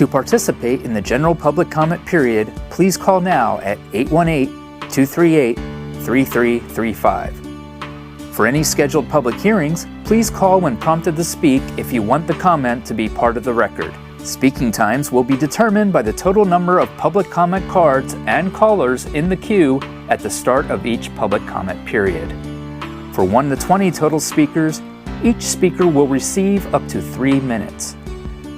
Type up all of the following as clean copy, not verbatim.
To participate in the general public comment period, please call now at 818-238-3335. For any scheduled public hearings, please call when prompted to speak if you want the comment to be part of the record. Speaking times will be determined by the total number of public comment cards and callers in the queue at the start of each public comment period. For 1 to 20 total speakers, each speaker will receive up to 3 minutes.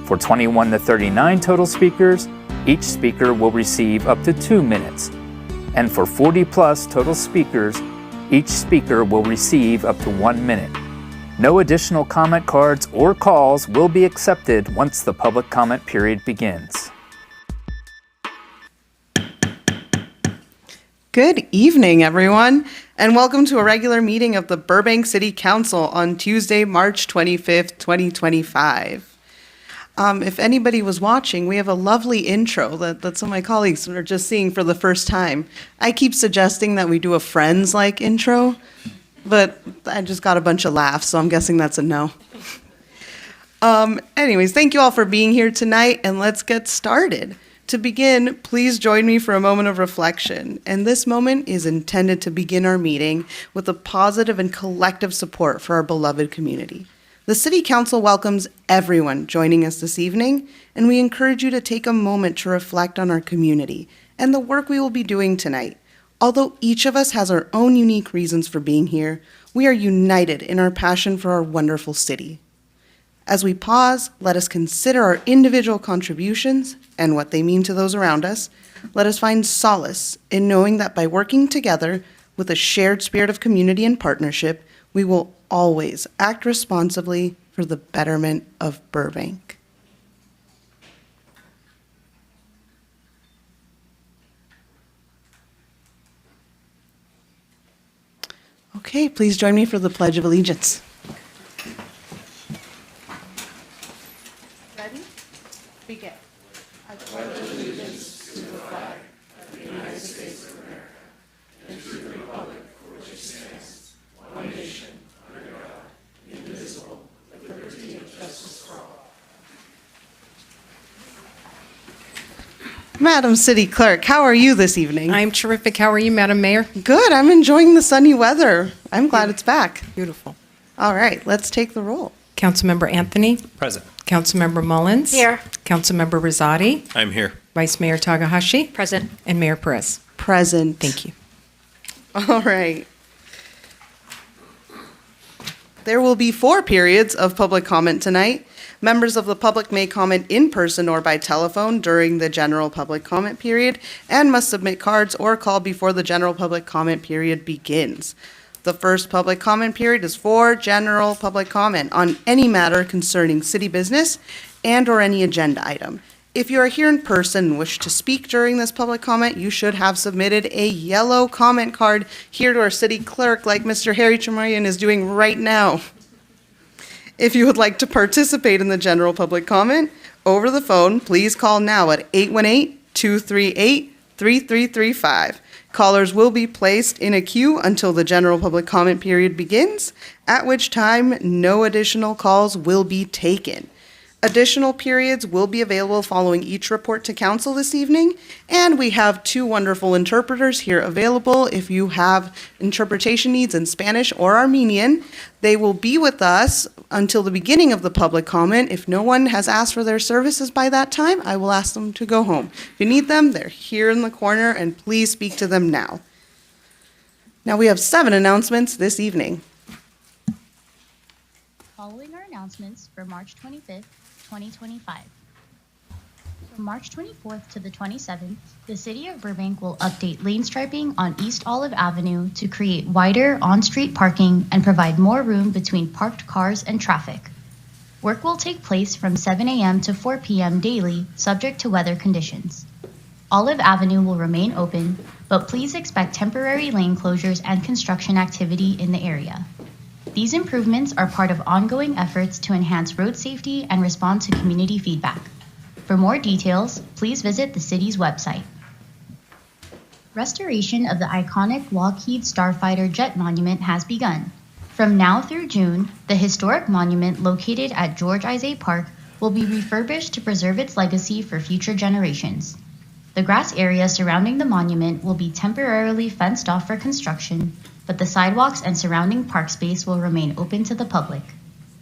For 21 to 39 total speakers, each speaker will receive up to 2 minutes. And for 40 plus total speakers, each speaker will receive up to 1 minute. No additional comment cards or calls will be accepted once the public comment period begins. Good evening, everyone, and welcome to a regular meeting of the Burbank City Council on Tuesday, March 25th, 2025. If anybody was watching, we have a lovely intro that some of my colleagues are just seeing for the first time. I keep suggesting that we do a Friends-like intro, but I just got a bunch of laughs, so I'm guessing that's a no. Anyways, thank you all for being here tonight, and let's get started. To begin, please join me for a moment of reflection. And this moment is intended to begin our meeting with a positive and collective support for our beloved community. The City Council welcomes everyone joining us this evening, and we encourage you to take a moment to reflect on our community and the work we will be doing tonight. Although each of us has our own unique reasons for being here, we are united in our passion for our wonderful city. As we pause, let us consider our individual contributions and what they mean to those around us. Let us find solace in knowing that by working together with a shared spirit of community and partnership, we will always act responsibly for the betterment of Burbank. Okay, please join me for the Pledge of Allegiance. Ready? Begin. I pledge allegiance to the flag of the United States of America and to the republic for which it stands, one nation, under God, indivisible, with liberty and justice for all. Madam City Clerk, how are you this evening? I'm terrific. How are you, Madam Mayor? Good. I'm enjoying the sunny weather. I'm glad it's back. Beautiful. All right, let's take the roll. Councilmember Anthony? Present. Councilmember Mullins? Here. Councilmember Rosati? I'm here. Vice Mayor Takahashi? Present. And Mayor Perez? Present. Thank you. All right. There will be 4 periods of public comment tonight. Members of the public may comment in person or by telephone during the general public comment period and must submit cards or call before the general public comment period begins. The first public comment period is for general public comment on any matter concerning city business and or any agenda item. If you are here in person and wish to speak during this public comment, you should have submitted a yellow comment card here to our city clerk like Mr. Harry Tremayan is doing right now. If you would like to participate in the general public comment over the phone, please call now at 818-238-3335. Callers will be placed in a queue until the general public comment period begins, at which time no additional calls will be taken. Additional periods will be available following each report to council this evening, and we have 2 wonderful interpreters here available if you have interpretation needs in Spanish or Armenian. They will be with us until the beginning of the public comment. If no one has asked for their services by that time, I will ask them to go home. If you need them, they're here in the corner, and please speak to them now. Now we have 7 announcements this evening. Following our announcements for March 25th, 2025. From March 24th to the 27th, the City of Burbank will update lane striping on East Olive Avenue to create wider on-street parking and provide more room between parked cars and traffic. Work will take place from 7 a.m. to 4 p.m. daily, subject to weather conditions. Olive Avenue will remain open, but please expect temporary lane closures and construction activity in the area. These improvements are part of ongoing efforts to enhance road safety and respond to community feedback. For more details, please visit the city's website. Restoration of the iconic Lockheed Starfighter Jet Monument has begun. From now through June, the historic monument located at George Isay Park will be refurbished to preserve its legacy for future generations. The grass area surrounding the monument will be temporarily fenced off for construction, but the sidewalks and surrounding park space will remain open to the public.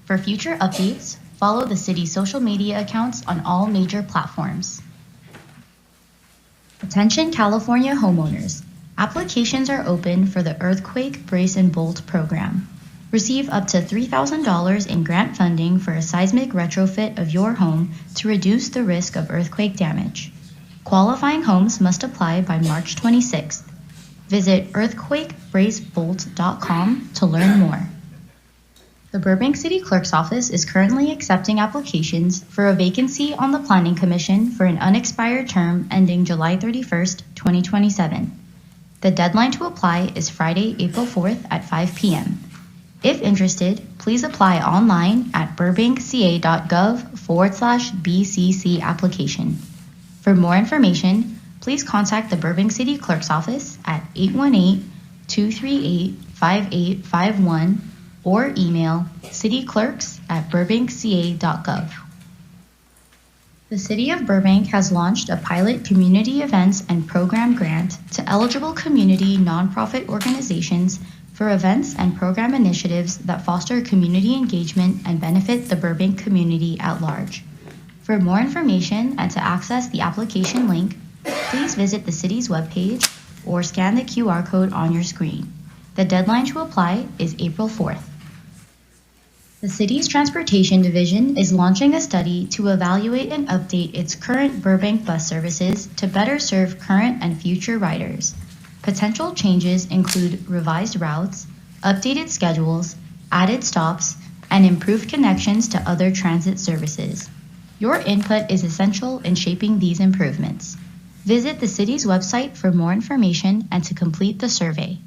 For future updates, follow the city's social media accounts on all major platforms. Attention California homeowners. Applications are open for the Earthquake Brace and Bolt program. Receive up to $3,000 in grant funding for a seismic retrofit of your home to reduce the risk of earthquake damage. Qualifying homes must apply by March 26th. Visit earthquakebracebolt.com to learn more. The Burbank City Clerk's Office is currently accepting applications for a vacancy on the Planning Commission for an unexpired term ending July 31st, 2027. The deadline to apply is Friday, April 4th at 5 p.m. If interested, please apply online at burbankca.gov/BCC application. For more information, please contact the Burbank City Clerk's Office at 818-238-5851 or email cityclerks@burbankca.gov. The City of Burbank has launched a pilot community events and program grant to eligible community nonprofit organizations for events and program initiatives that foster community engagement and benefit the Burbank community at large. For more information and to access the application link, please visit the city's webpage or scan the QR code on your screen. The deadline to apply is April 4th. The city's transportation division is launching a study to evaluate and update its current Burbank bus services to better serve current and future riders. Potential changes include revised routes, updated schedules, added stops, and improved connections to other transit services. Your input is essential in shaping these improvements. Visit the city's website for more information and to complete the survey.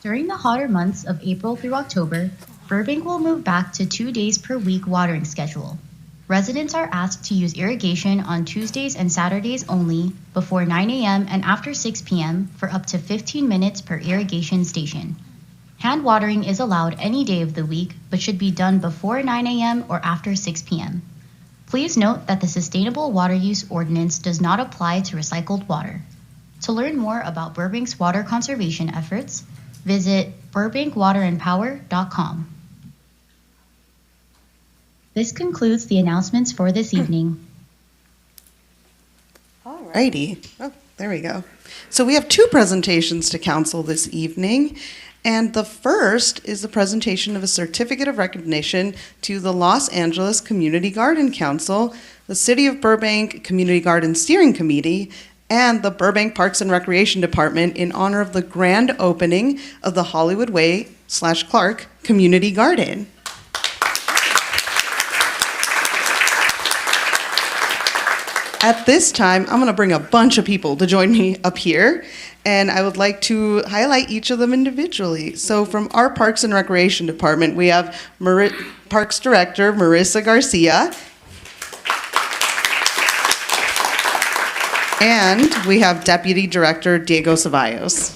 During the hotter months of April through October, Burbank will move back to 2 days per week watering schedule. Residents are asked to use irrigation on Tuesdays and Saturdays only before 9 a.m. and after 6 p.m. for up to 15 minutes per irrigation station. Hand watering is allowed any day of the week, but should be done before 9 a.m. or after 6 p.m. Please note that the Sustainable Water Use Ordinance does not apply to recycled water. To learn more about Burbank's water conservation efforts, visit burbankwaterandpower.com. This concludes the announcements for this evening. Alrighty. Oh, there we go. So we have two presentations to council this evening. And the first is the presentation of a certificate of recognition to the Los Angeles Community Garden Council, the City of Burbank Community Garden Steering Committee, and the Burbank Parks and Recreation Department in honor of the grand opening of the Hollywood Way/Clark Community Garden. At this time, I'm going to bring a bunch of people to join me up here, and I would like to highlight each of them individually. So from our Parks and Recreation Department, we have Parks Director Marissa Garcia, and we have Deputy Director Diego Ceballos.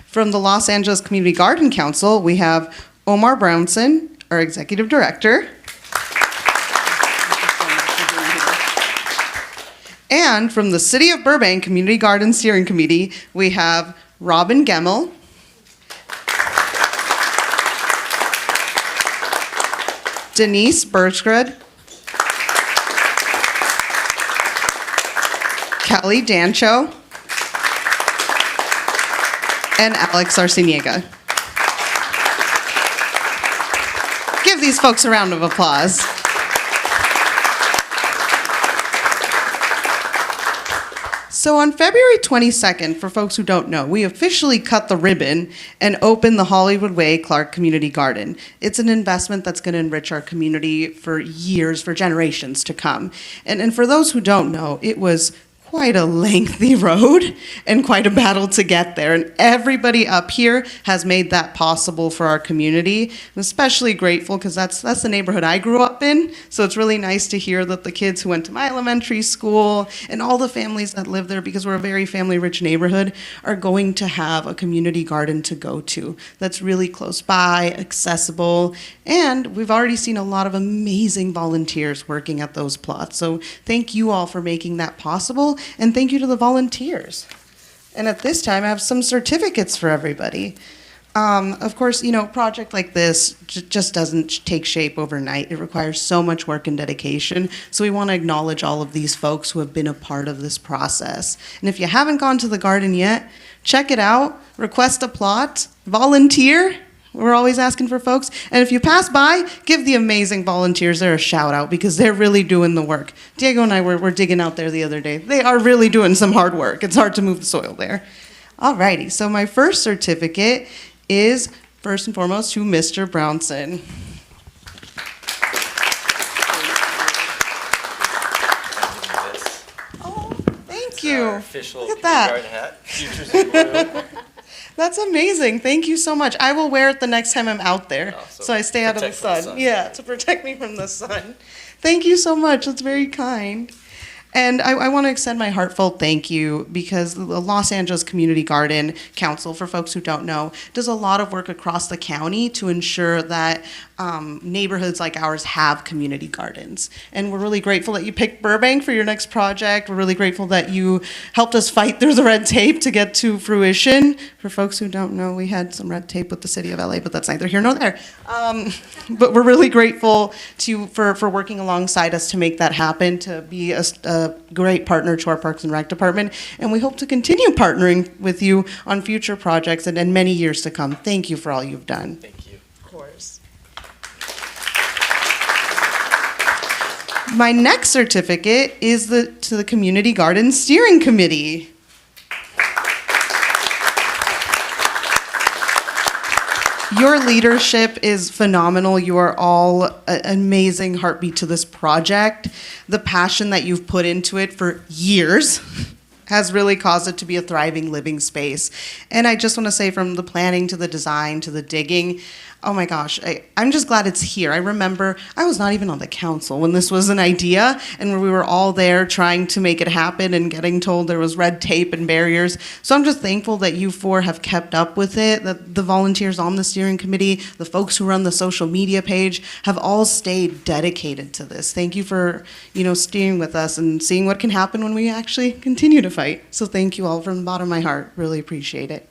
From the Los Angeles Community Garden Council, we have Omar Brownson, our Executive Director. And from the City of Burbank Community Garden Steering Committee, we have Robin Gemmel, Denise Birchgrad, Kelly Dancho, and Alex Arciniega. Give these folks a round of applause. So on February 22nd, for folks who don't know, we officially cut the ribbon and opened the Hollywood Way/Clark Community Garden. It's an investment that's going to enrich our community for years, for generations to come. And for those who don't know, it was quite a lengthy road and quite a battle to get there. And everybody up here has made that possible for our community. I'm especially grateful because that's the neighborhood I grew up in. So it's really nice to hear that the kids who went to my elementary school and all the families that live there, because we're a very family-rich neighborhood, are going to have a community garden to go to that's really close by, accessible, and we've already seen a lot of amazing volunteers working at those plots. So thank you all for making that possible, and thank you to the volunteers. And at this time, I have some certificates for everybody. Of course, a project like this just doesn't take shape overnight. It requires so much work and dedication. So we want to acknowledge all of these folks who have been a part of this process. And if you haven't gone to the garden yet, check it out, request a plot, volunteer. We're always asking for folks. And if you pass by, give the amazing volunteers there a shout out because they're really doing the work. Diego and I were digging out there the other day. They are really doing some hard work. It's hard to move the soil there. Alrighty, so my first certificate is first and foremost to Mr. Brownson. Oh, thank you. Our official Look at that. kindergarten hat. Futures in blue. That's amazing. Thank you so much. I will wear it the next time I'm out there, Oh, so I stay out of the protect from the sun. sun. Yeah, to protect me from the sun. Thank you so much. That's very kind. And I want to extend my heartfelt thank you because the Los Angeles Community Garden Council, for folks who don't know, does a lot of work across the county to ensure that neighborhoods like ours have community gardens. And we're really grateful that you picked Burbank for your next project. We're really grateful that you helped us fight through the red tape to get to fruition. For folks who don't know, we had some red tape with the city of LA, but that's neither here nor there. But we're really grateful for working alongside us to make that happen, to be a great partner to our Parks and Rec department. And we hope to continue partnering with you on future projects and many years to come. Thank you for all you've done. Thank you. Of course. My next certificate is to the Community Garden Steering Committee. Your leadership is phenomenal. You are all an amazing heartbeat to this project. The passion that you've put into it for years has really caused it to be a thriving living space. And I just want to say, from the planning to the design to the digging, oh my gosh, I'm just glad it's here. I remember I was not even on the council when this was an idea, and we were all there trying to make it happen and getting told there was red tape and barriers. So I'm just thankful that you four have kept up with it, that the volunteers on the steering committee, the folks who run the social media page, have all stayed dedicated to this. Thank you for, steering with us and seeing what can happen when we actually continue to fight. So thank you all from the bottom of my heart. Really appreciate it.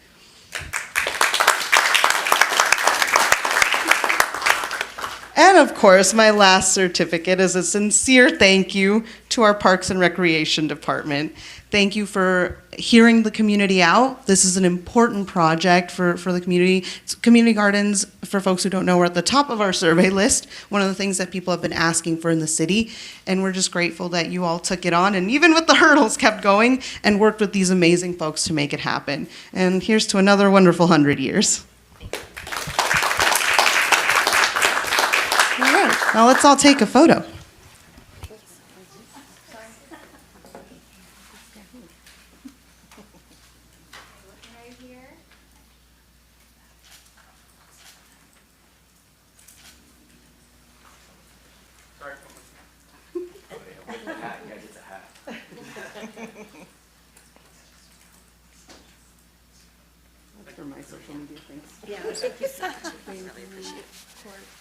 And of course, my last certificate is a sincere thank you to our Parks and Recreation Department. Thank you for hearing the community out. This is an important project for the community. Community gardens, for folks who don't know, are at the top of our survey list, one of the things that people have been asking for in the city. And we're just grateful that you all took it on, and even with the hurdles, kept going and worked with these amazing folks to make it happen. And here's to another wonderful 100 years. All right, now let's all take a photo. For my social media things. Yeah, thank you so much. Really appreciate it.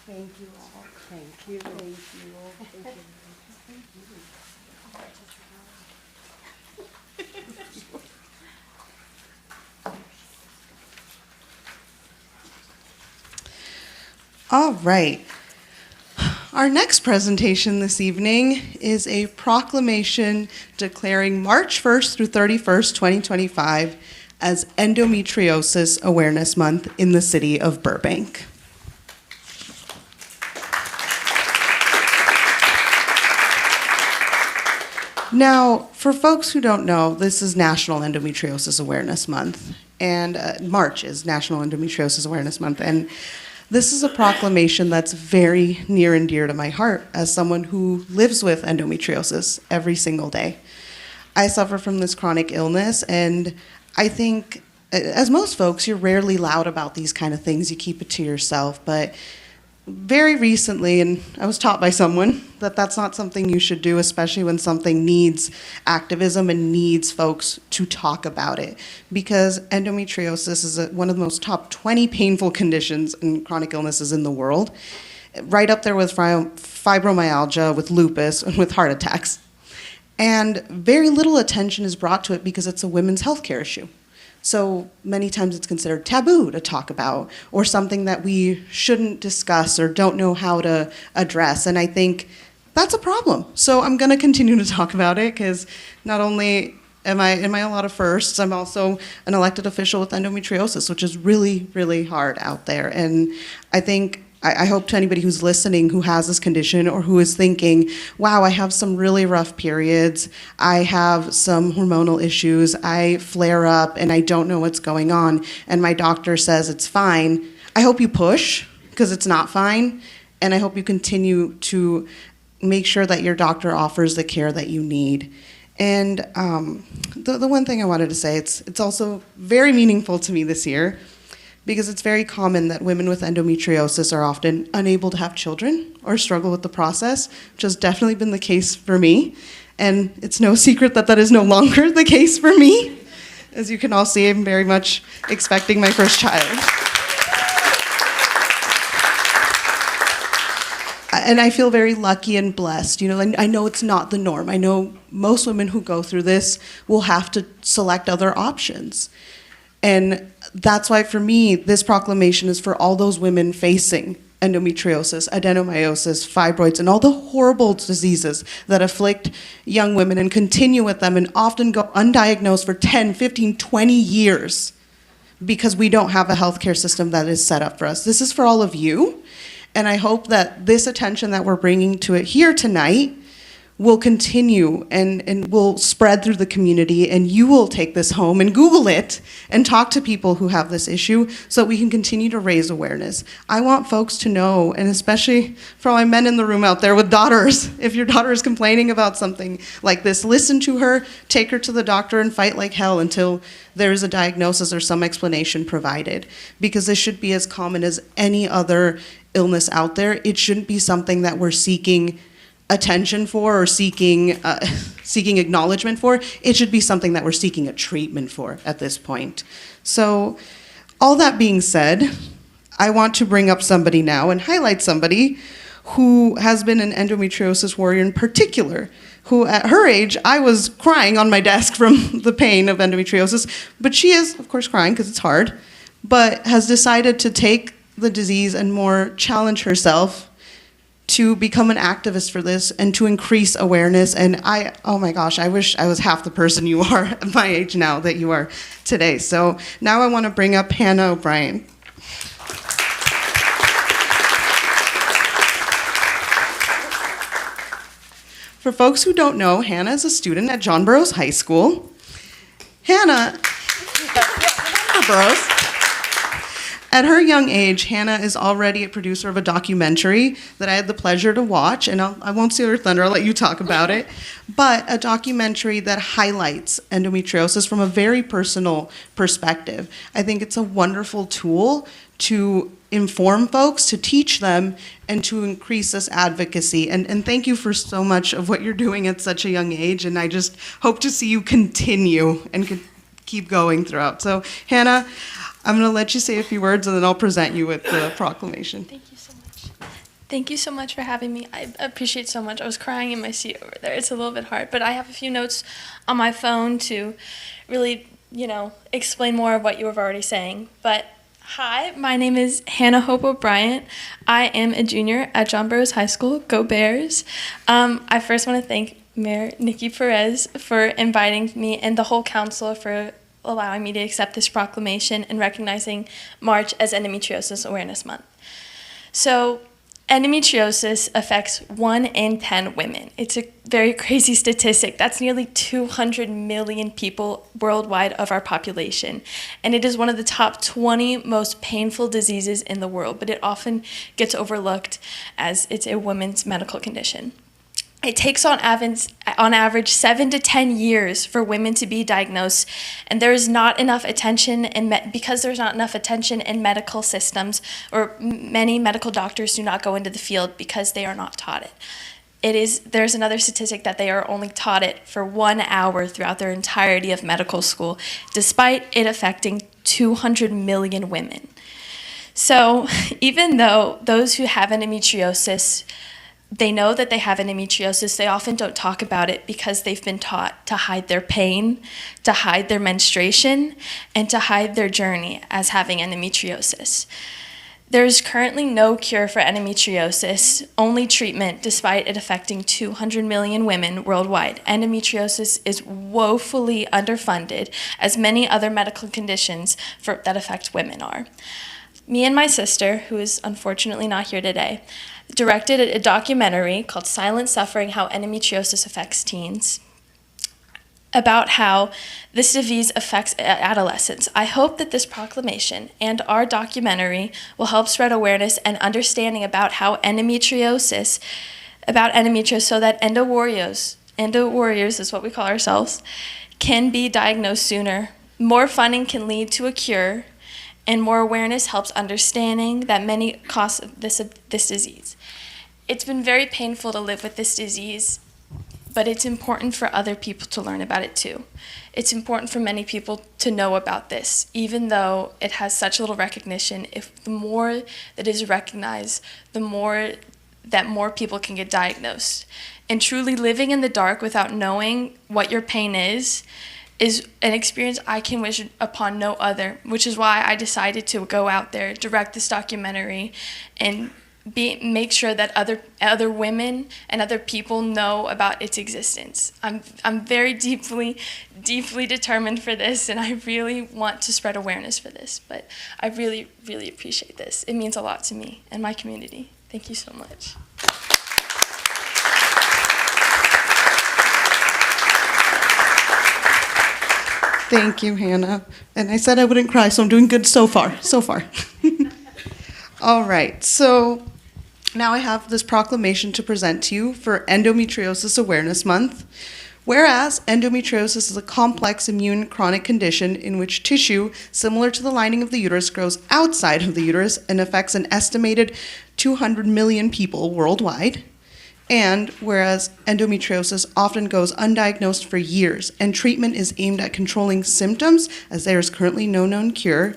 Thank you all. Thank you. Thank you. Thank you. All right. Our next presentation this evening is a proclamation declaring March 1st through 31st, 2025 as Endometriosis Awareness Month in the city of Burbank. Now, for folks who don't know, this is National Endometriosis Awareness Month, and March is National Endometriosis Awareness Month, and this is a proclamation that's very near and dear to my heart as someone who lives with endometriosis every single day. I suffer from this chronic illness, and I think, as most folks, you're rarely loud about these kind of things. You keep it to yourself. But very recently, and I was taught by someone that that's not something you should do, especially when something needs activism and needs folks to talk about it. Because endometriosis is one of the most top 20 painful conditions and chronic illnesses in the world, right up there with fibromyalgia, with lupus, and with heart attacks. And very little attention is brought to it because it's a women's healthcare issue. So many times it's considered taboo to talk about, or something that we shouldn't discuss or don't know how to address. And I think that's a problem. So I'm going to continue to talk about it, because not only am I a lot of firsts, I'm also an elected official with endometriosis, which is really, really hard out there. And I think I hope to anybody who's listening who has this condition, or who is thinking, wow, I have some really rough periods, I have some hormonal issues, I flare up and I don't know what's going on, and my doctor says it's fine. I hope you push, because it's not fine, and I hope you continue to make sure that your doctor offers the care that you need. And the one thing I wanted to say, it's also very meaningful to me this year, because it's very common that women with endometriosis are often unable to have children or struggle with the process, which has definitely been the case for me. And it's no secret that that is no longer the case for me. As you can all see, I'm very much expecting my first child. And I feel very lucky and blessed. You know, and I know it's not the norm. I know most women who go through this will have to select other options. And that's why, for me, this proclamation is for all those women facing endometriosis, adenomyosis, fibroids, and all the horrible diseases that afflict young women and continue with them and often go undiagnosed for 10, 15, 20 years because we don't have a healthcare system that is set up for us. This is for all of you, and I hope that this attention that we're bringing to it here tonight will continue and will spread through the community, and you will take this home and Google it and talk to people who have this issue so we can continue to raise awareness. I want folks to know, and especially for all my men in the room out there with daughters, if your daughter is complaining about something like this, listen to her, take her to the doctor, and fight like hell until there is a diagnosis or some explanation provided. Because this should be as common as any other illness out there. It shouldn't be something that we're seeking attention for or seeking acknowledgement for. It should be something that we're seeking a treatment for at this point. So all that being said, I want to bring up somebody now and highlight somebody who has been an endometriosis warrior in particular, who at her age, I was crying on my desk from the pain of endometriosis, but she is, of course, crying because it's hard, but has decided to take the disease and more challenge herself to become an activist for this and to increase awareness. And oh my gosh, I wish I was half the person you are at my age now that you are today. So now I want to bring up Hannah O'Brien. For folks who don't know, Hannah is a student at John Burroughs High School. Hannah, Burroughs. At her young age, Hannah is already a producer of a documentary that I had the pleasure to watch, and I won't steal your thunder, I'll let you talk about it, but a documentary that highlights endometriosis from a very personal perspective. I think it's a wonderful tool to inform folks, to teach them, and to increase this advocacy. And thank you for so much of what you're doing at such a young age, and I just hope to see you continue and keep going throughout. So, Hannah, I'm going to let you say a few words, and then I'll present you with the proclamation. Thank you so much. Thank you so much for having me. I appreciate so much. I was crying in my seat over there. It's a little bit hard, but I have a few notes on my phone to really, explain more of what you were already saying. But hi, my name is Hannah Hope O'Brien. I am a junior at John Burroughs High School. Go Bears. I first want to thank Mayor Nikki Perez for inviting me and the whole council for allowing me to accept this proclamation and recognizing March as Endometriosis Awareness Month. So endometriosis affects 1 in 10 women. It's a very crazy statistic. That's nearly 200 million people worldwide of our population. And it is one of the top 20 most painful diseases in the world, but it often gets overlooked as it's a women's medical condition. It takes on average 7 to 10 years for women to be diagnosed, and there is not enough attention because there's not enough attention in medical systems, or many medical doctors do not go into the field because they are not taught it. There's another statistic that they are only taught it for 1 hour throughout their entirety of medical school, despite it affecting 200 million women. So even though those who have endometriosis, they know that they have endometriosis, they often don't talk about it because they've been taught to hide their pain, to hide their menstruation, and to hide their journey as having endometriosis. There's currently no cure for endometriosis, only treatment, despite it affecting 200 million women worldwide. Endometriosis is woefully underfunded, as many other medical conditions that affect women are. Me and my sister, who is unfortunately not here today, directed a documentary called Silent Suffering: How Endometriosis Affects Teens, about how this disease affects adolescents. I hope that this proclamation and our documentary will help spread awareness and understanding about how endometriosis, so that endo warriors is what we call ourselves, can be diagnosed sooner. More funding can lead to a cure, and more awareness helps understanding that many costs of this disease. It's been very painful to live with this disease, but it's important for other people to learn about it too. It's important for many people to know about this, even though it has such little recognition. The more that is recognized, the more that more people can get diagnosed. And truly living in the dark without knowing what your pain is an experience I can wish upon no other, which is why I decided to go out there, direct this documentary, and make sure that other women and other people know about its existence. I'm very deeply determined for this, and I really want to spread awareness for this, but I really, really appreciate this. It means a lot to me and my community. Thank you so much. Thank you, Hannah. And I said I wouldn't cry, so I'm doing good so far. All right, so now I have this proclamation to present to you for Endometriosis Awareness Month. Whereas endometriosis is a complex immune chronic condition in which tissue similar to the lining of the uterus grows outside of the uterus and affects an estimated 200 million people worldwide. And whereas endometriosis often goes undiagnosed for years and treatment is aimed at controlling symptoms as there is currently no known cure,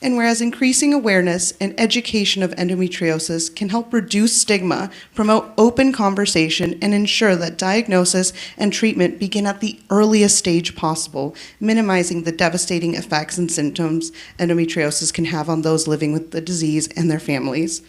and whereas increasing awareness and education of endometriosis can help reduce stigma, promote open conversation, and ensure that diagnosis and treatment begin at the earliest stage possible, minimizing the devastating effects and symptoms endometriosis can have on those living with the disease and their families.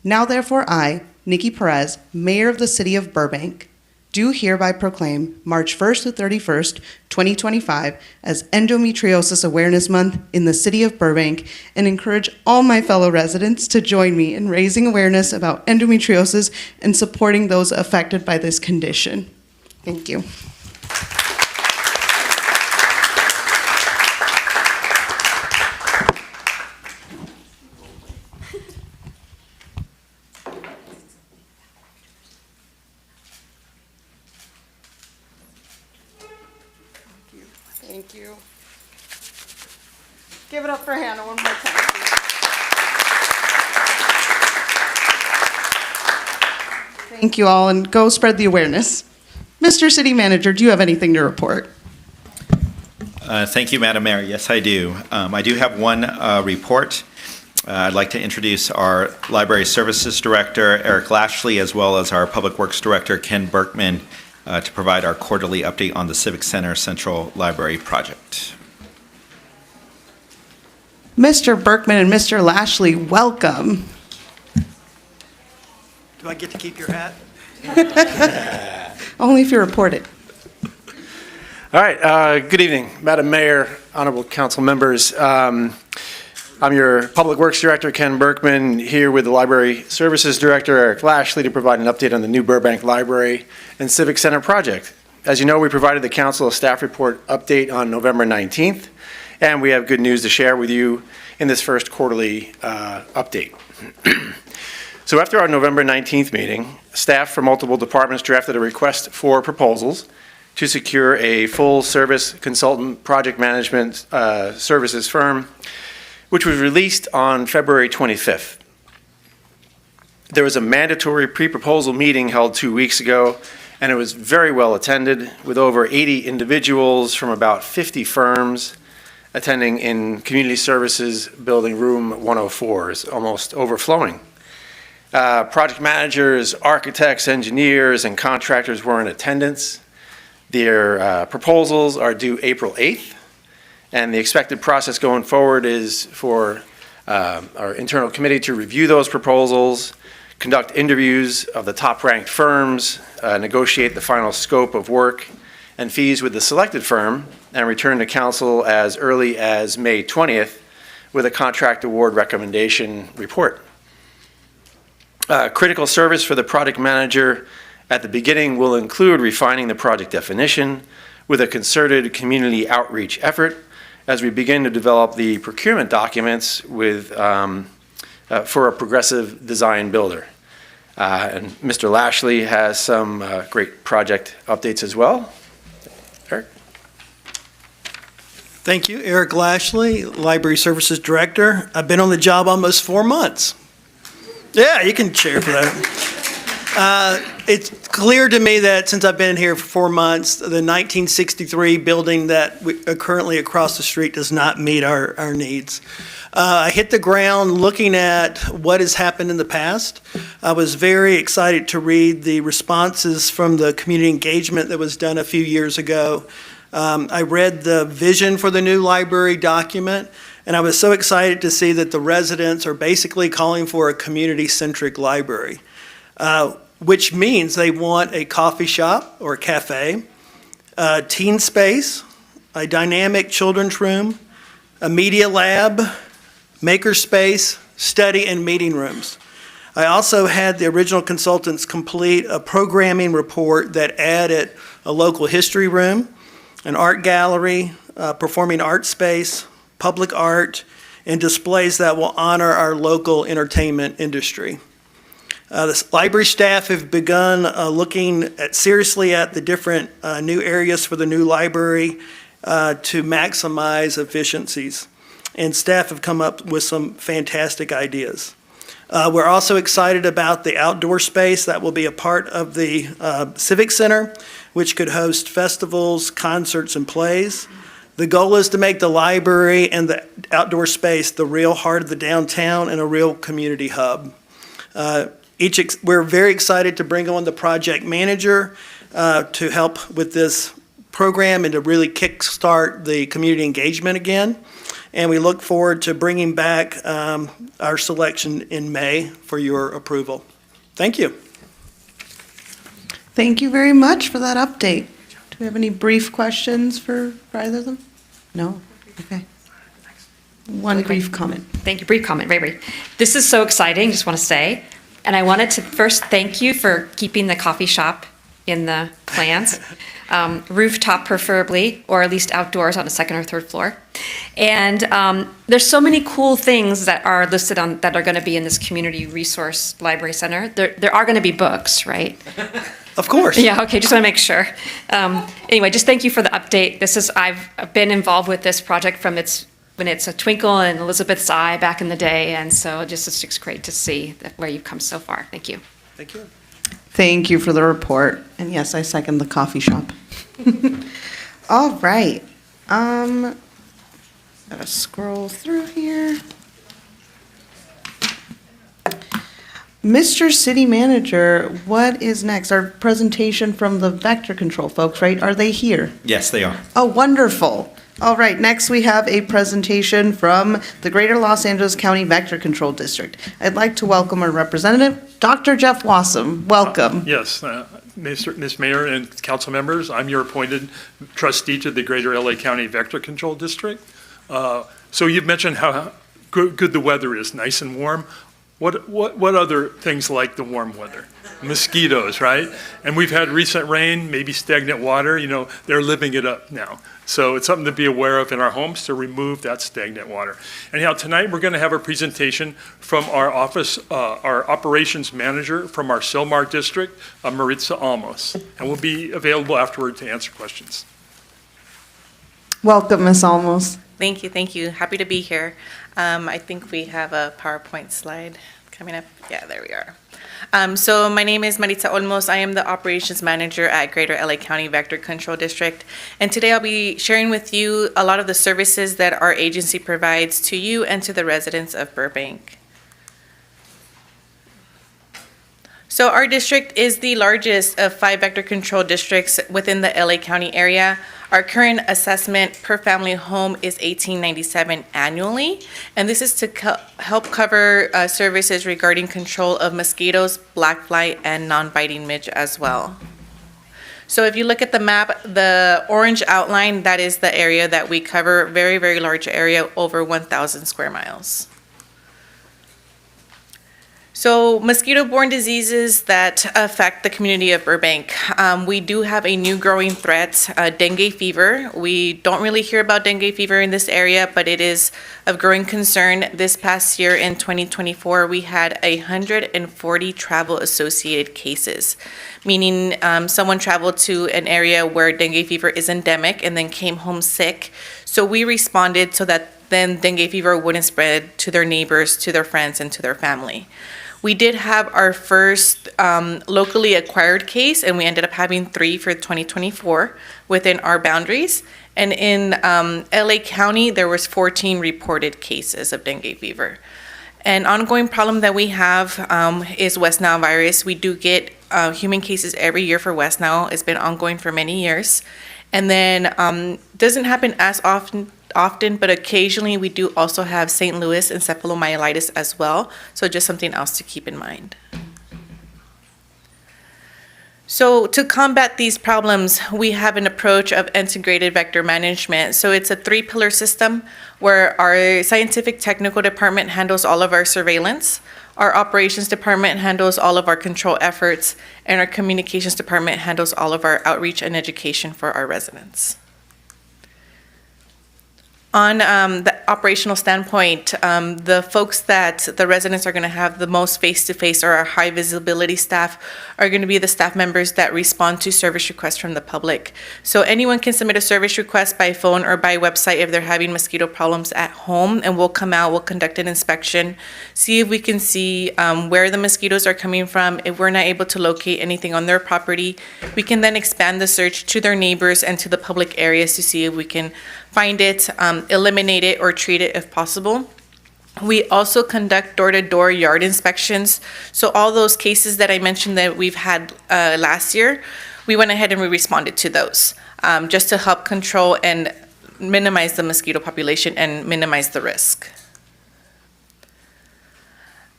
Now therefore I, Nikki Perez, Mayor of the City of Burbank, do hereby proclaim March 1st to 31st, 2025 as Endometriosis Awareness Month in the City of Burbank and encourage all my fellow residents to join me in raising awareness about endometriosis and supporting those affected by this condition. Thank you. Thank you. Give it up for Hannah one more time, please. Thank you all, and go spread the awareness. Mr. City Manager, do you have anything to report? Thank you, Madam Mayor. Yes, I do. I do have one report. I'd like to introduce our Library Services Director, Eric Lashley, as well as our Public Works Director, Ken Berkman, to provide our quarterly update on the Civic Center Central Library project. Mr. Berkman and Mr. Lashley, welcome. Do I get to keep your hat? Only if you report it. All right, good evening, Madam Mayor, honorable council members. I'm your Public Works Director, Ken Berkman, here with the Library Services Director, Eric Lashley, to provide an update on the new Burbank Library and Civic Center project. As you know, we provided the council a staff report update on November 19th, and we have good news to share with you in this first quarterly update. So after our November 19th meeting, staff from multiple departments drafted a request for proposals to secure a full-service consultant project management services firm, which was released on February 25th. There was a mandatory pre-proposal meeting held 2 weeks ago, and it was very well attended, with over 80 individuals from about 50 firms attending in Community Services Building Room 104, is almost overflowing. Project managers, architects, engineers, and contractors were in attendance. Their proposals are due April 8th, and the expected process going forward is for our internal committee to review those proposals, conduct interviews of the top-ranked firms, negotiate the final scope of work and fees with the selected firm, and return to council as early as May 20th with a contract award recommendation report. Critical service for the project manager at the beginning will include refining the project definition with a concerted community outreach effort as we begin to develop the procurement documents with, for a progressive design builder. And Mr. Lashley has some great project updates as well. Eric? Thank you, Eric Lashley, Library Services Director. I've been on the job almost 4 months. Yeah, you can cheer for that. It's clear to me that since I've been here for 4 months, the 1963 building that we are currently across the street does not meet our needs. I hit the ground looking at what has happened in the past. I was very excited to read the responses from the community engagement that was done a few years ago. I read the vision for the new library document, and I was so excited to see that the residents are basically calling for a community-centric library, which means they want a coffee shop or a cafe, a teen space, a dynamic children's room, a media lab, maker space, study, and meeting rooms. I also had the original consultants complete a programming report that added a local history room, an art gallery, performing art space, public art, and displays that will honor our local entertainment industry. The library staff have begun looking seriously at the different new areas for the new library to maximize efficiencies. And staff have come up with some fantastic ideas. We're also excited about the outdoor space that will be a part of the Civic Center, which could host festivals, concerts, and plays. The goal is to make the library and the outdoor space the real heart of the downtown and a real community hub. We're very excited to bring on the project manager to help with this program and to really kickstart the community engagement again. And we look forward to bringing back our selection in May for your approval. Thank you. Thank you very much for that update. Do we have any brief questions for either of them? No? Okay. One brief comment. Thank you. Brief comment, very brief. This is so exciting, just want to say. And I wanted to first thank you for keeping the coffee shop in the plans. Rooftop preferably, or at least outdoors on the second or third floor. And there's so many cool things that are listed on, that are going to be in this community resource library center. There are going to be books, right? Of course. Yeah, okay, just want to make sure. Anyway, just thank you for the update. I've been involved with this project from when it's a twinkle in Elizabeth's eye back in the day, and so it's just great to see where you've come so far. Thank you. Thank you. Thank you for the report. And yes, I second the coffee shop. All right. Gotta scroll through here. Mr. City Manager, what is next? Our presentation from the vector control folks, right? Are they here? Yes, they are. Oh, wonderful. All right, next we have a presentation from the Greater Los Angeles County Vector Control District. I'd like to welcome our representative, Dr. Jeff Wassam. Welcome. Yes, Ms. Mayor and council members, I'm your appointed trustee to the Greater LA County Vector Control District. So you've mentioned how good the weather is, nice and warm. What other things like the warm weather? Mosquitoes, right? And we've had recent rain, maybe stagnant water, they're living it up now. So it's something to be aware of in our homes to remove that stagnant water. Anyhow, tonight we're going to have a presentation from our our operations manager from our Silmar district, Maritza Almos, and we'll be available afterward to answer questions. Welcome, Ms. Almos. Thank you, thank you. Happy to be here. I think we have a PowerPoint slide coming up. Yeah, there we are. So my name is Maritza Olmos. I am the operations manager at Greater LA County Vector Control District. And today I'll be sharing with you a lot of the services that our agency provides to you and to the residents of Burbank. So our district is the largest of 5 vector control districts within the LA County area. Our current assessment per family home is $18.97 annually, and this is to help cover services regarding control of mosquitoes, black fly, and non-biting midge as well. So if you look at the map, the orange outline, that is the area that we cover, very, very large area, over 1,000 square miles. So mosquito-borne diseases that affect the community of Burbank. We do have a new growing threat, dengue fever. We don't really hear about dengue fever in this area, but it is of growing concern. This past year in 2024, we had 140 travel-associated cases, meaning someone traveled to an area where dengue fever is endemic and then came home sick. So we responded so that then dengue fever wouldn't spread to their neighbors, to their friends, and to their family. We did have our first locally acquired case, and we ended up having 3 for 2024 within our boundaries. And in LA County, there was 14 reported cases of dengue fever. An ongoing problem that we have is West Nile virus. We do get human cases every year for West Nile. It's been ongoing for many years. And then doesn't happen as often, but occasionally we do also have St. Louis encephalomyelitis as well. So just something else to keep in mind. So to combat these problems, we have an approach of integrated vector management. So it's a 3-pillar system where our scientific technical department handles all of our surveillance, our operations department handles all of our control efforts, and our communications department handles all of our outreach and education for our residents. On the operational standpoint, the folks that the residents are going to have the most face-to-face or our high visibility staff are going to be the staff members that respond to service requests from the public. So anyone can submit a service request by phone or by website if they're having mosquito problems at home, and we'll come out, we'll conduct an inspection, see if we can see where the mosquitoes are coming from. If we're not able to locate anything on their property, we can then expand the search to their neighbors and to the public areas to see if we can find it, eliminate it, or treat it if possible. We also conduct door-to-door yard inspections. So all those cases that I mentioned that we've had last year, we went ahead and we responded to those just to help control and minimize the mosquito population and minimize the risk.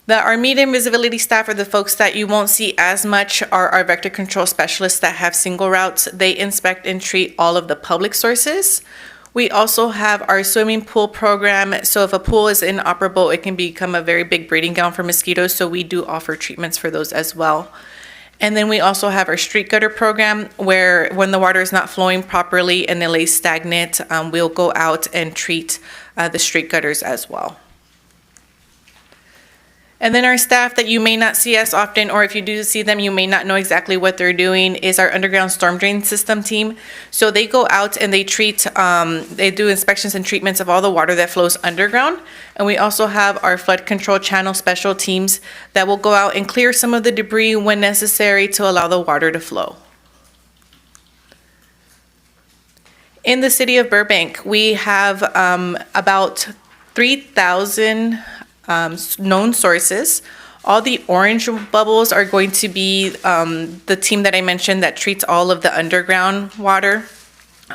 Our medium visibility staff are the folks that you won't see as much are our vector control specialists that have single routes. They inspect and treat all of the public sources. We also have our swimming pool program. So if a pool is inoperable, it can become a very big breeding ground for mosquitoes. So we do offer treatments for those as well. And then we also have our street gutter program where when the water is not flowing properly and it lays stagnant, we'll go out and treat the street gutters as well. And then our staff that you may not see as often, or if you do see them, you may not know exactly what they're doing, is our underground storm drain system team. So they go out and they treat, they do inspections and treatments of all the water that flows underground. And we also have our flood control channel special teams that will go out and clear some of the debris when necessary to allow the water to flow. In the city of Burbank, we have about 3,000 known sources. All the orange bubbles are going to be the team that I mentioned that treats all of the underground water.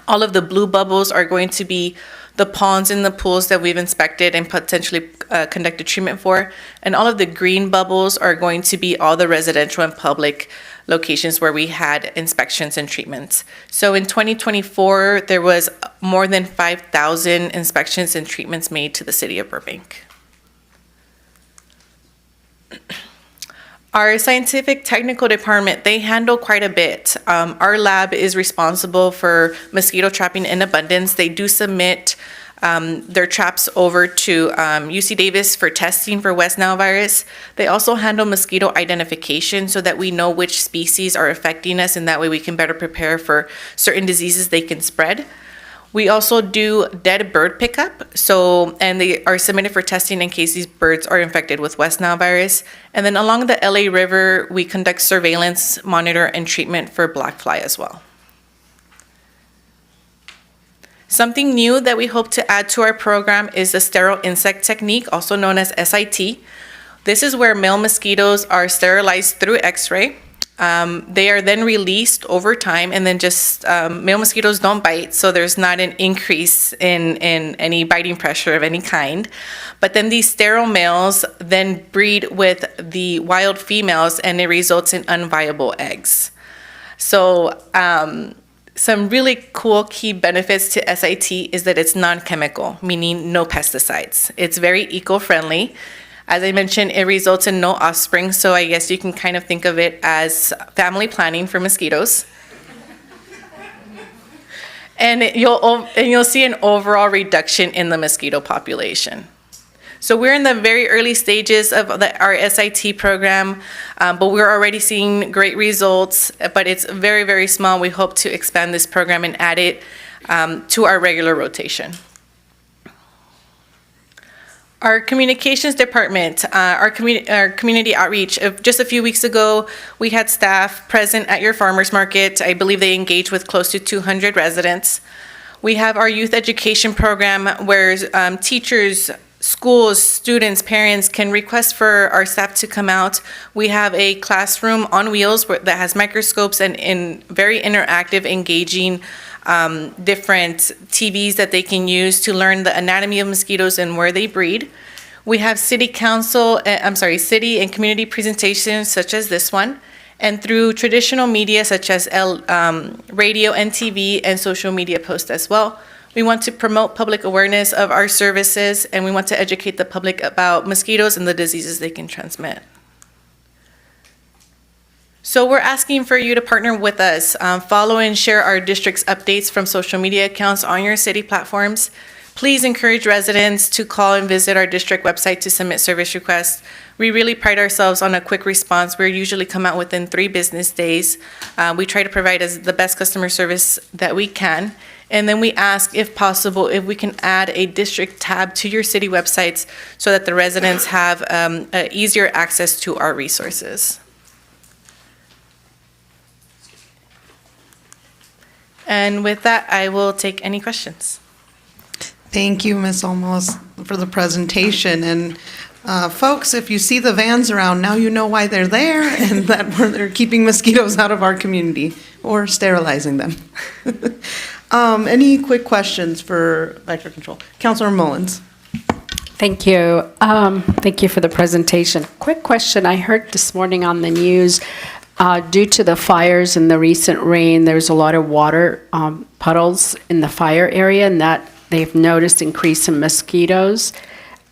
All of the blue bubbles are going to be the ponds and the pools that we've inspected and potentially conducted treatment for. And all of the green bubbles are going to be all the residential and public locations where we had inspections and treatments. So in 2024, there was more than 5,000 inspections and treatments made to the city of Burbank. Our scientific technical department, they handle quite a bit. Our lab is responsible for mosquito trapping in abundance. They do submit their traps over to UC Davis for testing for West Nile virus. They also handle mosquito identification so that we know which species are affecting us, and that way we can better prepare for certain diseases they can spread. We also do dead bird pickup, and they are submitted for testing in case these birds are infected with West Nile virus. And then along the LA River, we conduct surveillance, monitor, and treatment for black fly as well. Something new that we hope to add to our program is the sterile insect technique, also known as SIT. This is where male mosquitoes are sterilized through X-ray. They are then released over time, and then just male mosquitoes don't bite, so there's not an increase in any biting pressure of any kind. But then these sterile males then breed with the wild females, and it results in unviable eggs. So some really cool key benefits to SIT is that it's non-chemical, meaning no pesticides. It's very eco-friendly. As I mentioned, it results in no offspring, so I guess you can kind of think of it as family planning for mosquitoes. And you'll see an overall reduction in the mosquito population. So we're in the very early stages of our SIT program, but we're already seeing great results, but it's very, very small. We hope to expand this program and add it to our regular rotation. Our communications department, our community outreach, just a few weeks ago, we had staff present at your farmers market. I believe they engaged with close to 200 residents. We have our youth education program where teachers, schools, students, parents can request for our staff to come out. We have a classroom on wheels that has microscopes and very interactive, engaging different TVs that they can use to learn the anatomy of mosquitoes and where they breed. We have city and community presentations such as this one, and through traditional media such as radio and TV and social media posts as well. We want to promote public awareness of our services, and we want to educate the public about mosquitoes and the diseases they can transmit. So we're asking for you to partner with us. Follow and share our district's updates from social media accounts on your city platforms. Please encourage residents to call and visit our district website to submit service requests. We really pride ourselves on a quick response. We usually come out within 3 business days. We try to provide the best customer service that we can. And then we ask, if possible, if we can add a district tab to your city websites so that the residents have easier access to our resources. And with that, I will take any questions. Thank you, Ms. Olmos, for the presentation. And folks, if you see the vans around, now you know why they're there and that they're keeping mosquitoes out of our community or sterilizing them. Any quick questions for vector control? Councilor Mullins. Thank you. Thank you for the presentation. Quick question. I heard this morning on the news, due to the fires and the recent rain, there's a lot of water puddles in the fire area, and that they've noticed increase in mosquitoes.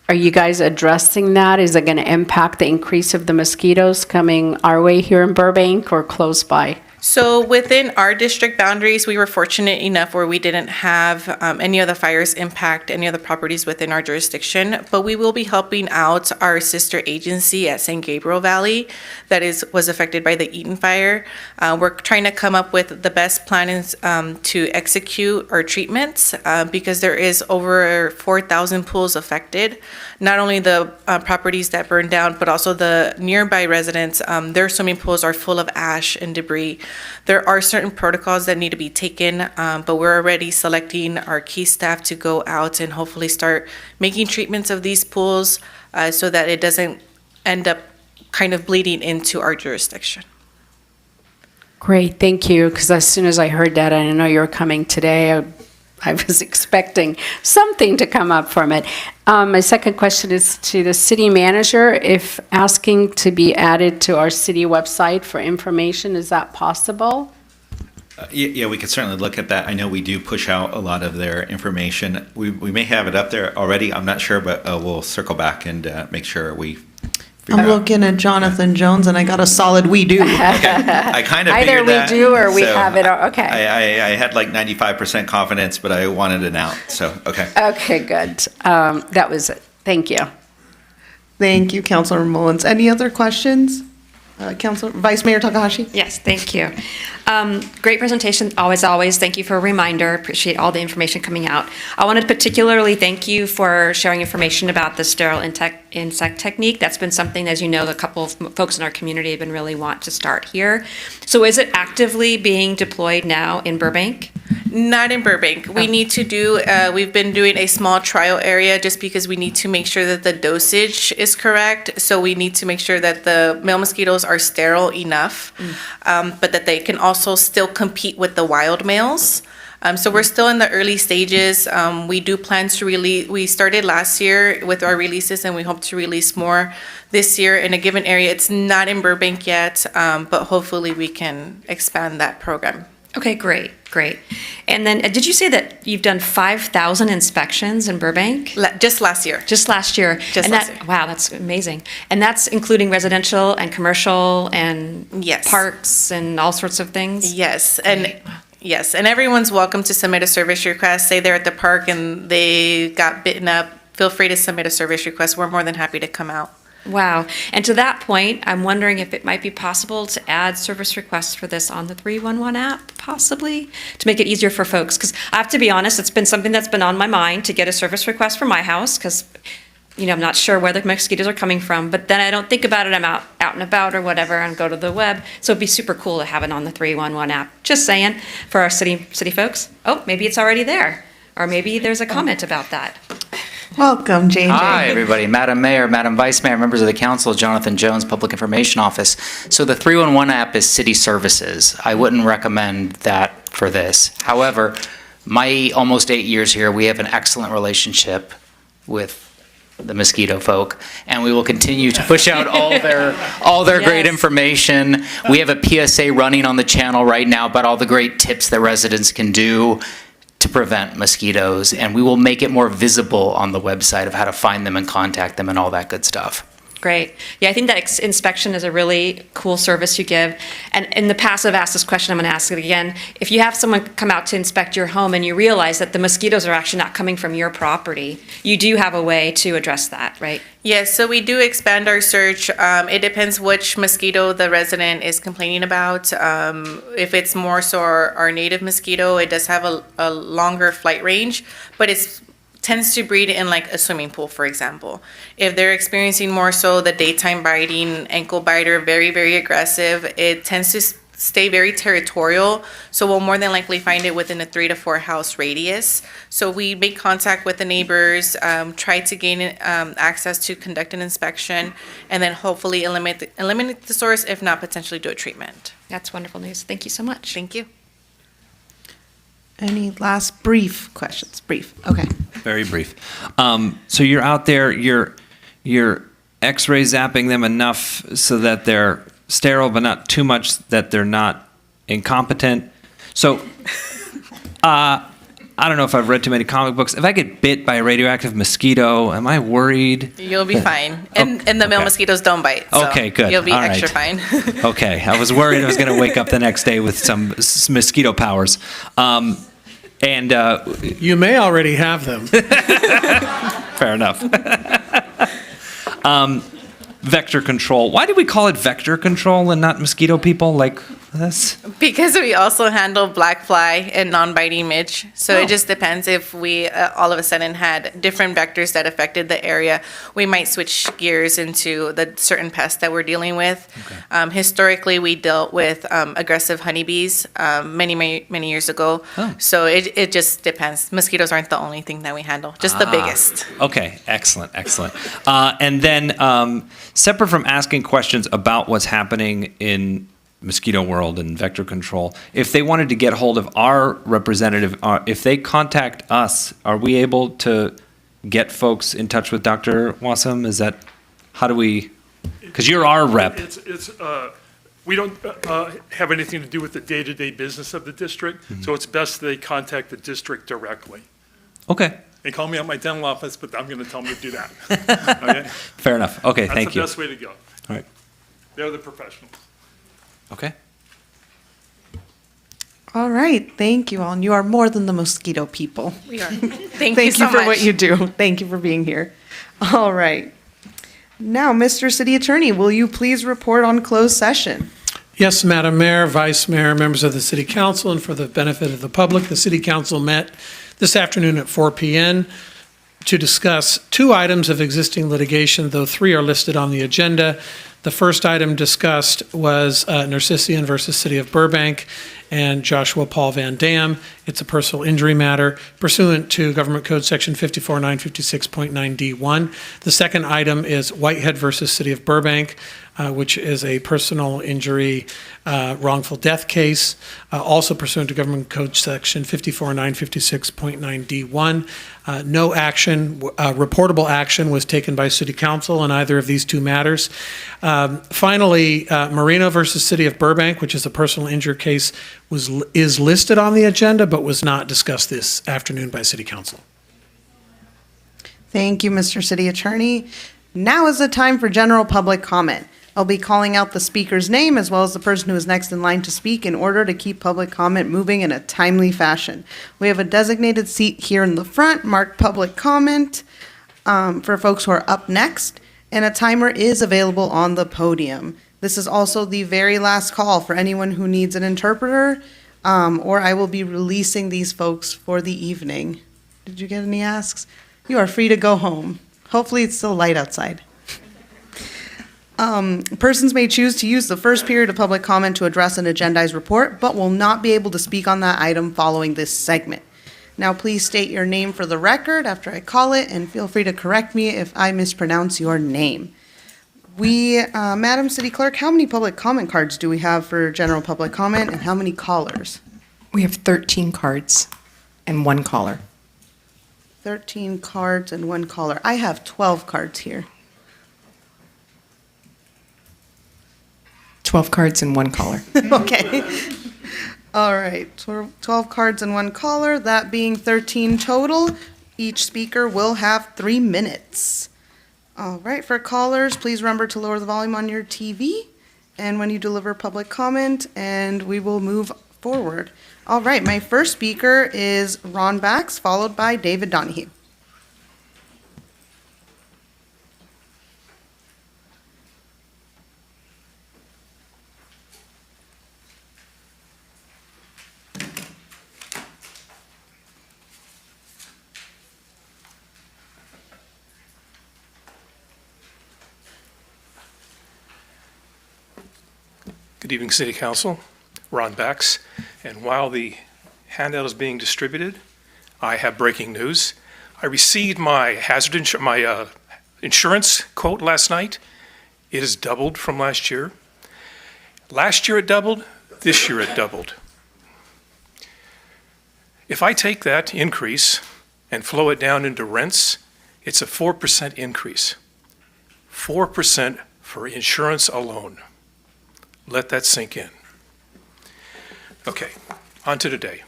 Are you guys addressing that? Is it going to impact the increase of the mosquitoes coming our way here in Burbank or close by? So within our district boundaries, we were fortunate enough where we didn't have any of the fires impact any of the properties within our jurisdiction, but we will be helping out our sister agency at San Gabriel Valley that was affected by the Eaton fire. We're trying to come up with the best plans to execute our treatments because there is over 4,000 pools affected. Not only the properties that burned down, but also the nearby residents, their swimming pools are full of ash and debris. There are certain protocols that need to be taken, but we're already selecting our key staff to go out and hopefully start making treatments of these pools so that it doesn't end up kind of bleeding into our jurisdiction. Great, thank you. Because as soon as I heard that, and I know you're coming today, I was expecting something to come up from it. My second question is to the city manager. If asking to be added to our city website for information, is that possible? Yeah, we could certainly look at that. I know we do push out a lot of their information. We may have it up there already. I'm not sure, but we'll circle back and make sure we I'm looking at Jonathan Jones, and I got a solid we do. I kind of Either figured we that, do or we so have it, okay. I had like 95% confidence, but I wanted an out, so, okay. Okay, good. That was it. Thank you. Thank you, Councilor Mullins. Any other questions? Vice Mayor Takahashi? Yes, thank you. Great presentation, always. Thank you for a reminder. Appreciate all the information coming out. I wanted to particularly thank you for sharing information about the sterile insect technique. That's been something, as you know, a couple of folks in our community have been really want to start here. So is it actively being deployed now in Burbank? Not in Burbank. We need to do, we've been doing a small trial area just because we need to make sure that the dosage is correct. So we need to make sure that the male mosquitoes are sterile enough, but that they can also still compete with the wild males. So we're still in the early stages. We do plan to release, we started last year with our releases and we hope to release more this year in a given area. It's not in Burbank yet, but hopefully we can expand that program. Okay, great. And then did you say that you've done 5,000 inspections in Burbank? Just last year. Just last year. Wow, that's amazing. And that's including residential and commercial and Yes. parks and all sorts of things? Yes, and yes, and everyone's welcome to submit a service request. Say they're at the park and they got bitten up, feel free to submit a service request. We're more than happy to come out. Wow. And to that point, I'm wondering if it might be possible to add service requests for this on the 311 app, possibly, to make it easier for folks. Because I have to be honest, it's been something that's been on my mind to get a service request for my house, because I'm not sure where the mosquitoes are coming from, but then I don't think about it. I'm out and about or whatever and go to the web. So it'd be super cool to have it on the 311 app. Just saying, for our city folks. Oh, maybe it's already there. Or maybe there's a comment about that. Welcome, JJ. Hi, everybody. Madam Mayor, Madam Vice Mayor, members of the council, Jonathan Jones, Public Information Office. So the 311 app is city services. I wouldn't recommend that for this. However, my almost 8 years here, we have an excellent relationship with the mosquito folk, and we will continue to push out all their great information. We have a PSA running on the channel right now about all the great tips that residents can do to prevent mosquitoes, and we will make it more visible on the website of how to find them and contact them and all that good stuff. Great. Yeah, I think that inspection is a really cool service you give. And in the past, I've asked this question, I'm going to ask it again. If you have someone come out to inspect your home and you realize that the mosquitoes are actually not coming from your property, you do have a way to address that, right? Yes, so we do expand our search. It depends which mosquito the resident is complaining about. If it's more so our native mosquito, it does have a longer flight range, but it tends to breed in like a swimming pool, for example. If they're experiencing more so the daytime biting, ankle biter, very, very aggressive, it tends to stay very territorial. So we'll more than likely find it within a 3 to 4 house radius. So we make contact with the neighbors, try to gain access to conduct an inspection, and then hopefully eliminate the source, if not potentially do a treatment. That's wonderful news. Thank you so much. Thank you. Any last brief questions? Brief. Okay. Very brief. So you're out there, you're X-ray zapping them enough so that they're sterile, but not too much that they're not incompetent. So I don't know if I've read too many comic books. If I get bit by a radioactive mosquito, am I worried? You'll be fine. And the male mosquitoes don't bite. So okay, good. You'll be all extra right. fine. Okay. I was worried I was going to wake up the next day with some mosquito powers. You may already have them. Fair enough. Vector control. Why do we call it vector control and not mosquito people like this? Because we also handle black fly and non-biting midge. So it just depends if we all of a sudden had different vectors that affected the area. We might switch gears into the certain pests that we're dealing with. Okay. Historically, we dealt with aggressive honeybees many years ago. Oh. So it just depends. Mosquitoes aren't the only thing that we handle, just the biggest. Okay, excellent. And then separate from asking questions about what's happening in mosquito world and vector control, if they wanted to get hold of our representative, if they contact us, are we able to get folks in touch with Dr. Wassam? Is that, how do we, because you're our rep. We don't have anything to do with the day-to-day business of the district, so it's best they contact the district directly. Okay. They call me at my dental office, but I'm going to tell them to do that. Okay? Fair enough. Okay, thank That's you. the best way to go. All right. They're the professionals. Okay. All right, thank you all. And you are more than the mosquito people. We are. Thank Thank you so for much. what you do. Thank you for being here. All right. Now, Mr. City Attorney, will you please report on closed session? Yes, Madam Mayor, Vice Mayor, members of the City Council, and for the benefit of the public, the City Council met this afternoon at 4 p.m. to discuss 2 items of existing litigation, though 3 are listed on the agenda. The first item discussed was Narcissian versus City of Burbank and Joshua Paul Van Dam. It's a personal injury matter pursuant to Government Code Section 54956.9D1. The second item is Whitehead versus City of Burbank, which is a personal injury wrongful death case, also pursuant to Government Code Section 54956.9D1. No action, reportable action was taken by City Council on either of these 2 matters. Finally, Marino versus City of Burbank, which is a personal injury case, is listed on the agenda but was not discussed this afternoon by City Council. Thank you, Mr. City Attorney. Now is the time for general public comment. I'll be calling out the speaker's name as well as the person who is next in line to speak in order to keep public comment moving in a timely fashion. We have a designated seat here in the front marked public comment for folks who are up next, and a timer is available on the podium. This is also the very last call for anyone who needs an interpreter, or I will be releasing these folks for the evening. Did you get any asks? You are free to go home. Hopefully it's still light outside. Persons may choose to use the first period of public comment to address an agendized report, but will not be able to speak on that item following this segment. Now, please state your name for the record after I call it, and feel free to correct me if I mispronounce your name. Madam City Clerk, how many public comment cards do we have for general public comment, and how many callers? We have 13 cards and 1 caller. 13 cards and 1 caller. I have 12 cards here. 12 cards and 1 caller. Okay. All right, 12 cards and 1 caller, that being 13 total. Each speaker will have 3 minutes. All right, for callers, please remember to lower the volume on your TV and when you deliver public comment, and we will move forward. All right, my first speaker is Ron Bax, followed by David Donahue. Good evening, City Council. Ron Bax. And while the handout is being distributed, I have breaking news. I received my insurance quote last night. It has doubled from last year. Last year it doubled. This year it doubled. If I take that increase and flow it down into rents, it's a 4% increase. 4% for insurance alone. Let that sink in. Okay, on to today.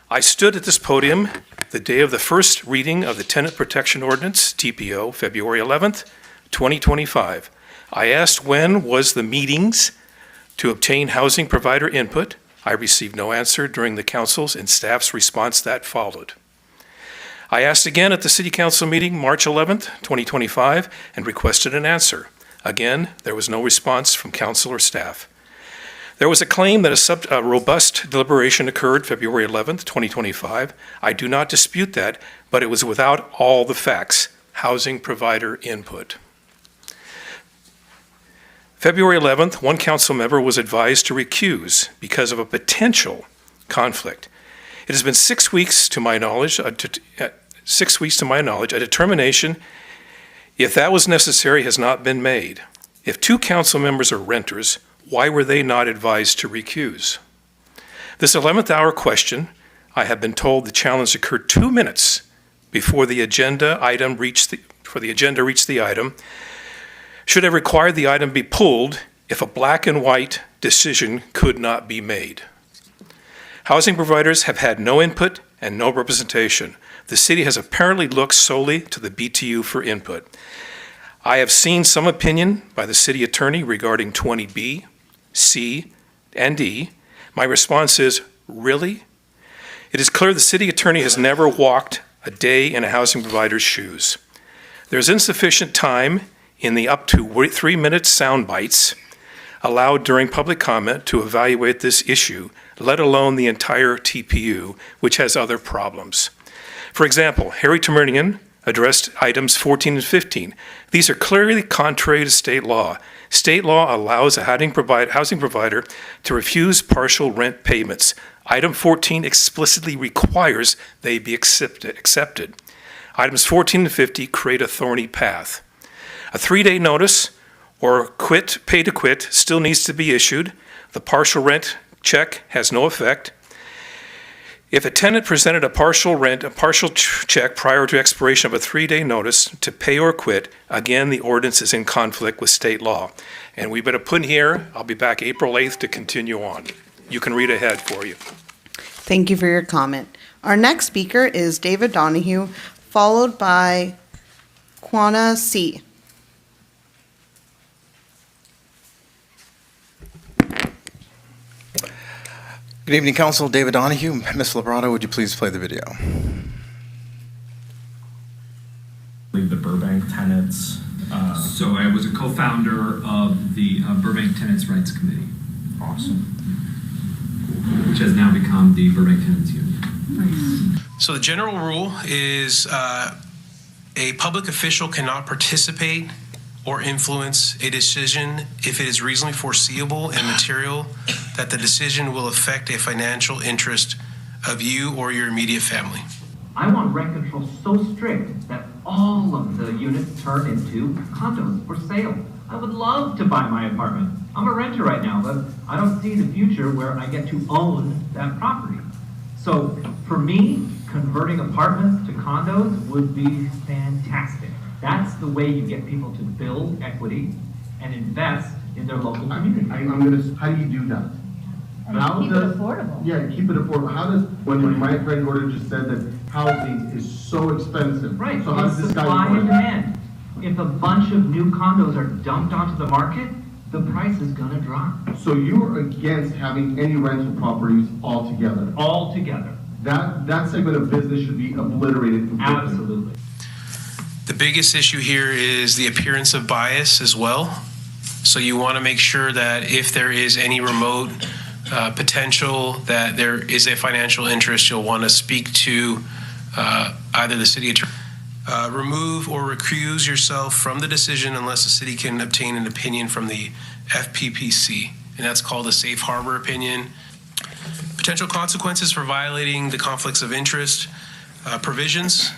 I stood at this podium the day of the first reading of the Tenant Protection Ordinance, TPO, February 11th, 2025. I asked when was the meetings to obtain housing provider input. I received no answer during the council's and staff's response that followed. I asked again at the City Council meeting, March 11th, 2025, and requested an answer. Again, there was no response from council or staff. There was a claim that a robust deliberation occurred February 11th, 2025. I do not dispute that, but it was without all the facts, housing provider input. February 11th, one council member was advised to recuse because of a potential conflict. It has been 6 weeks to my knowledge, a determination, if that was necessary, has not been made. If 2 council members are renters, why were they not advised to recuse? This 11th hour question, I have been told the challenge occurred 2 minutes before the agenda reached the item, should have required the item be pulled if a black and white decision could not be made. Housing providers have had no input and no representation. the city has apparently looked solely to the BTU for input. I have seen some opinion by the city attorney regarding 20B, C, and D. My response is, really? It is clear the city attorney has never walked a day in a housing provider's shoes. There's insufficient time in the up to 3-minute sound bites allowed during public comment to evaluate this issue, let alone the entire TPU, which has other problems. For example, Harry Tamernian addressed items 14 and 15. These are clearly contrary to state law. State law allows a housing provider to refuse partial rent payments. Item 14 explicitly requires they be accepted. Items 14 and 50 create a thorny path. A 3-day notice or pay to quit still needs to be issued. The partial rent check has no effect. If a tenant presented a partial check prior to expiration of a 3-day notice to pay or quit, again, the ordinance is in conflict with state law. And we better put in here, I'll be back April 8th to continue on. You can read ahead for you. Thank you for your comment. Our next speaker is David Donahue, followed by Quanah C. Good evening, Council. David Donahue. Ms. Labrada, would you please play the video? The Burbank Tenants. So I was a co-founder of the Burbank Tenants Rights Committee. Awesome. Which has now become the Burbank Tenants Union. Nice. So the general rule is a public official cannot participate or influence a decision if it is reasonably foreseeable and material that the decision will affect a financial interest of you or your immediate family. I want rent control so strict that all of the units turn into condos for sale. I would love to buy my apartment. I'm a renter right now, but I don't see the future where I get to own that property. So for me, converting apartments to condos would be fantastic. That's the way you get people to build equity and invest in their local community. How do you do that? And keep it affordable. Yeah, keep it affordable. How does, when my friend Gordon just said that housing is so expensive. Right, so how does it's this guy supply do and that? demand. If a bunch of new condos are dumped onto the market, the price is gonna drop. So you're against having any rental properties altogether? Altogether. That segment of business should be obliterated completely. Absolutely. The biggest issue here is the appearance of bias as well. So you want to make sure that if there is any remote potential that there is a financial interest, you'll want to speak to either the city attorney. Remove or recuse yourself from the decision unless the city can obtain an opinion from the FPPC, and that's called a safe harbor opinion. Potential consequences for violating the conflicts of interest provisions.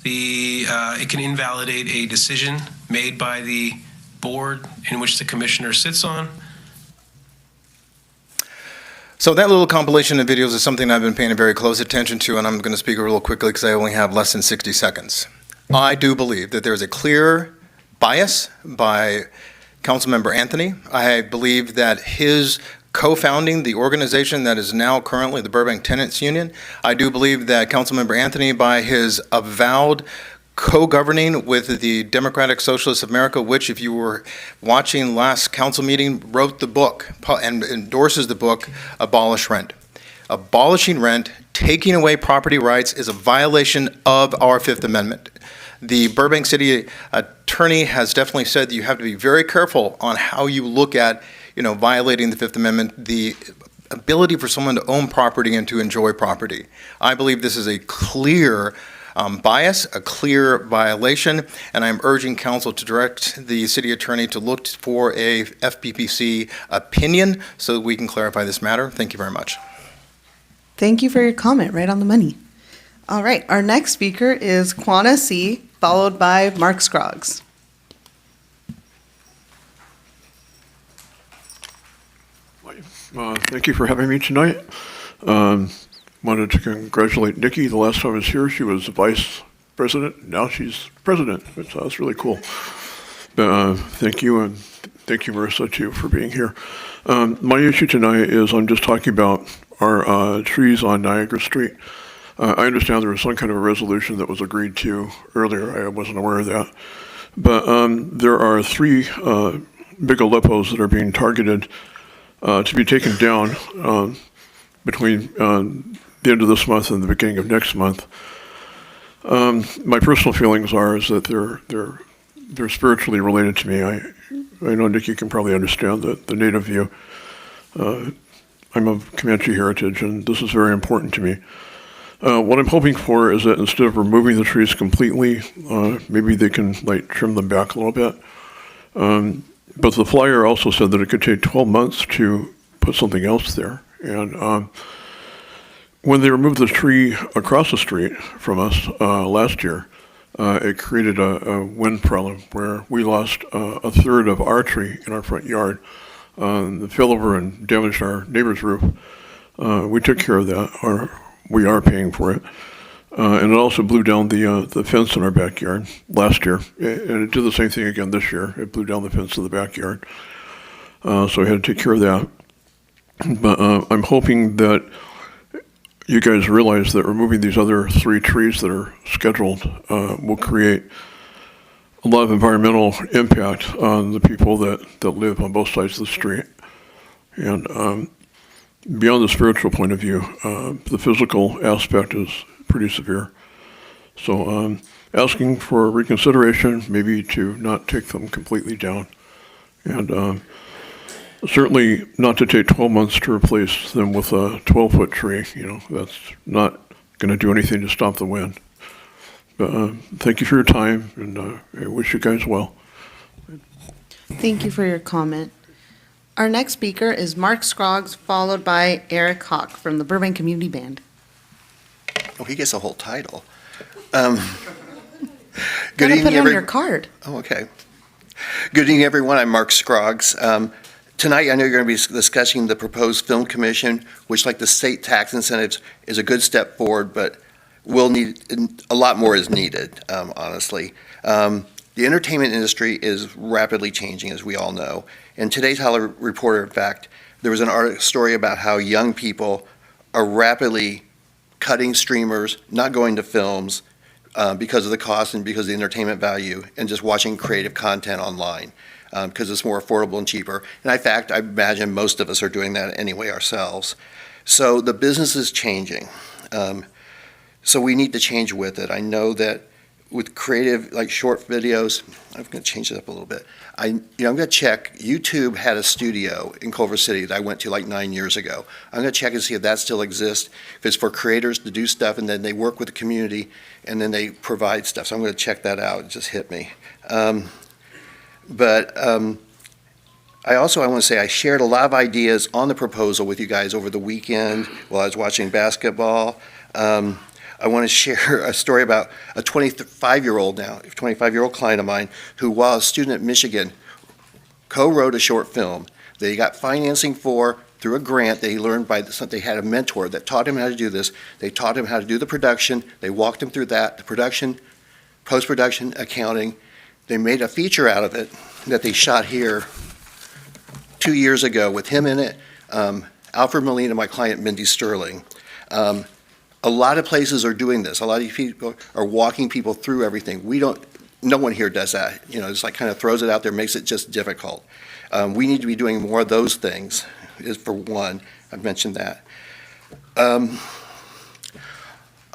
It can invalidate a decision made by the board in which the commissioner sits on. So that little compilation of videos is something I've been paying very close attention to, and I'm going to speak real quickly because I only have less than 60 seconds. I do believe that there's a clear bias by Councilmember Anthony. I believe that his co-founding the organization that is now currently the Burbank Tenants Union. I do believe that Councilmember Anthony, by his avowed co-governing with the Democratic Socialists of America, which, if you were watching last council meeting, wrote the book and endorses the book, Abolish Rent. Abolishing rent, taking away property rights, is a violation of our Fifth Amendment. The Burbank City Attorney has definitely said that you have to be very careful on how you look at violating the Fifth Amendment, the ability for someone to own property and to enjoy property. I believe this is a clear bias, a clear violation, and I'm urging council to direct the city attorney to look for a FPPC opinion so that we can clarify this matter. Thank you very much. Thank you for your comment, right on the money. All right, our next speaker is Quanah C., followed by Mark Scroggs. Thank you for having me tonight. Wanted to congratulate Nikki. The last time I was here, she was vice president. Now she's president. That's really cool. Thank you, and thank you, Marissa, too, for being here. My issue tonight is I'm just talking about our trees on Niagara Street. I understand there was some kind of a resolution that was agreed to earlier. I wasn't aware of that. But there are 3 big Aleppos that are being targeted to be taken down between the end of this month and the beginning of next month. My personal feelings is that they're spiritually related to me. I know Nikki can probably understand the Native view. I'm of Comanche heritage, and this is very important to me. What I'm hoping for is that instead of removing the trees completely, maybe they can trim them back a little bit. But the flyer also said that it could take 12 months to put something else there. And when they removed the tree across the street from us last year, it created a wind problem where we lost a third of our tree in our front yard. It fell over and damaged our neighbor's roof. We took care of that, or we are paying for it. And it also blew down the fence in our backyard last year. And it did the same thing again this year. It blew down the fence in the backyard. So we had to take care of that. But I'm hoping that you guys realize that removing these other 3 trees that are scheduled will create a lot of environmental impact on the people that live on both sides of the street. And beyond the spiritual point of view, the physical aspect is pretty severe. So asking for reconsideration, maybe to not take them completely down. And certainly not to take 12 months to replace them with a 12-foot tree. That's not going to do anything to stop the wind. But thank you for your time, and I wish you guys well. Thank you for your comment. Our next speaker is Mark Scroggs, followed by Eric Hawk from the Burbank Community Band. Oh, he gets a whole title. Gotta Good evening, put it on your card. Oh, okay. Good evening, everyone. I'm Mark Scroggs. Tonight, I know you're going to be discussing the proposed film commission, which, like the state tax incentives, is a good step forward, but will need a lot more is needed, honestly. The entertainment industry is rapidly changing, as we all know. In today's Hollywood Reporter, in fact, there was a story about how young people are rapidly cutting streamers, not going to films because of the cost and because of the entertainment value, and just watching creative content online because it's more affordable and cheaper. And in fact, I imagine most of us are doing that anyway ourselves. So the business is changing. So we need to change with it. I know that with creative, like short videos, I'm going to change it up a little bit. I'm going to check. YouTube had a studio in Culver City that I went to like 9 years ago. I'm going to check and see if that still exists. If it's for creators to do stuff, and then they work with the community, and then they provide stuff. So I'm going to check that out. It just hit me. I want to say I shared a lot of ideas on the proposal with you guys over the weekend while I was watching basketball. I want to share a story about a 25-year-old client of mine who, while a student at Michigan, co-wrote a short film that he got financing for through a grant that he learned they had a mentor that taught him how to do this. They taught him how to do the production. They walked him through that, the production, post-production, accounting. They made a feature out of it that they shot here 2 years ago with him in it, Alfred Molina, my client, Mindy Sterling. A lot of places are doing this. A lot of people are walking people through everything. No one here does that. It's like kind of throws it out there, makes it just difficult. We need to be doing more of those things, is for one. I've mentioned that.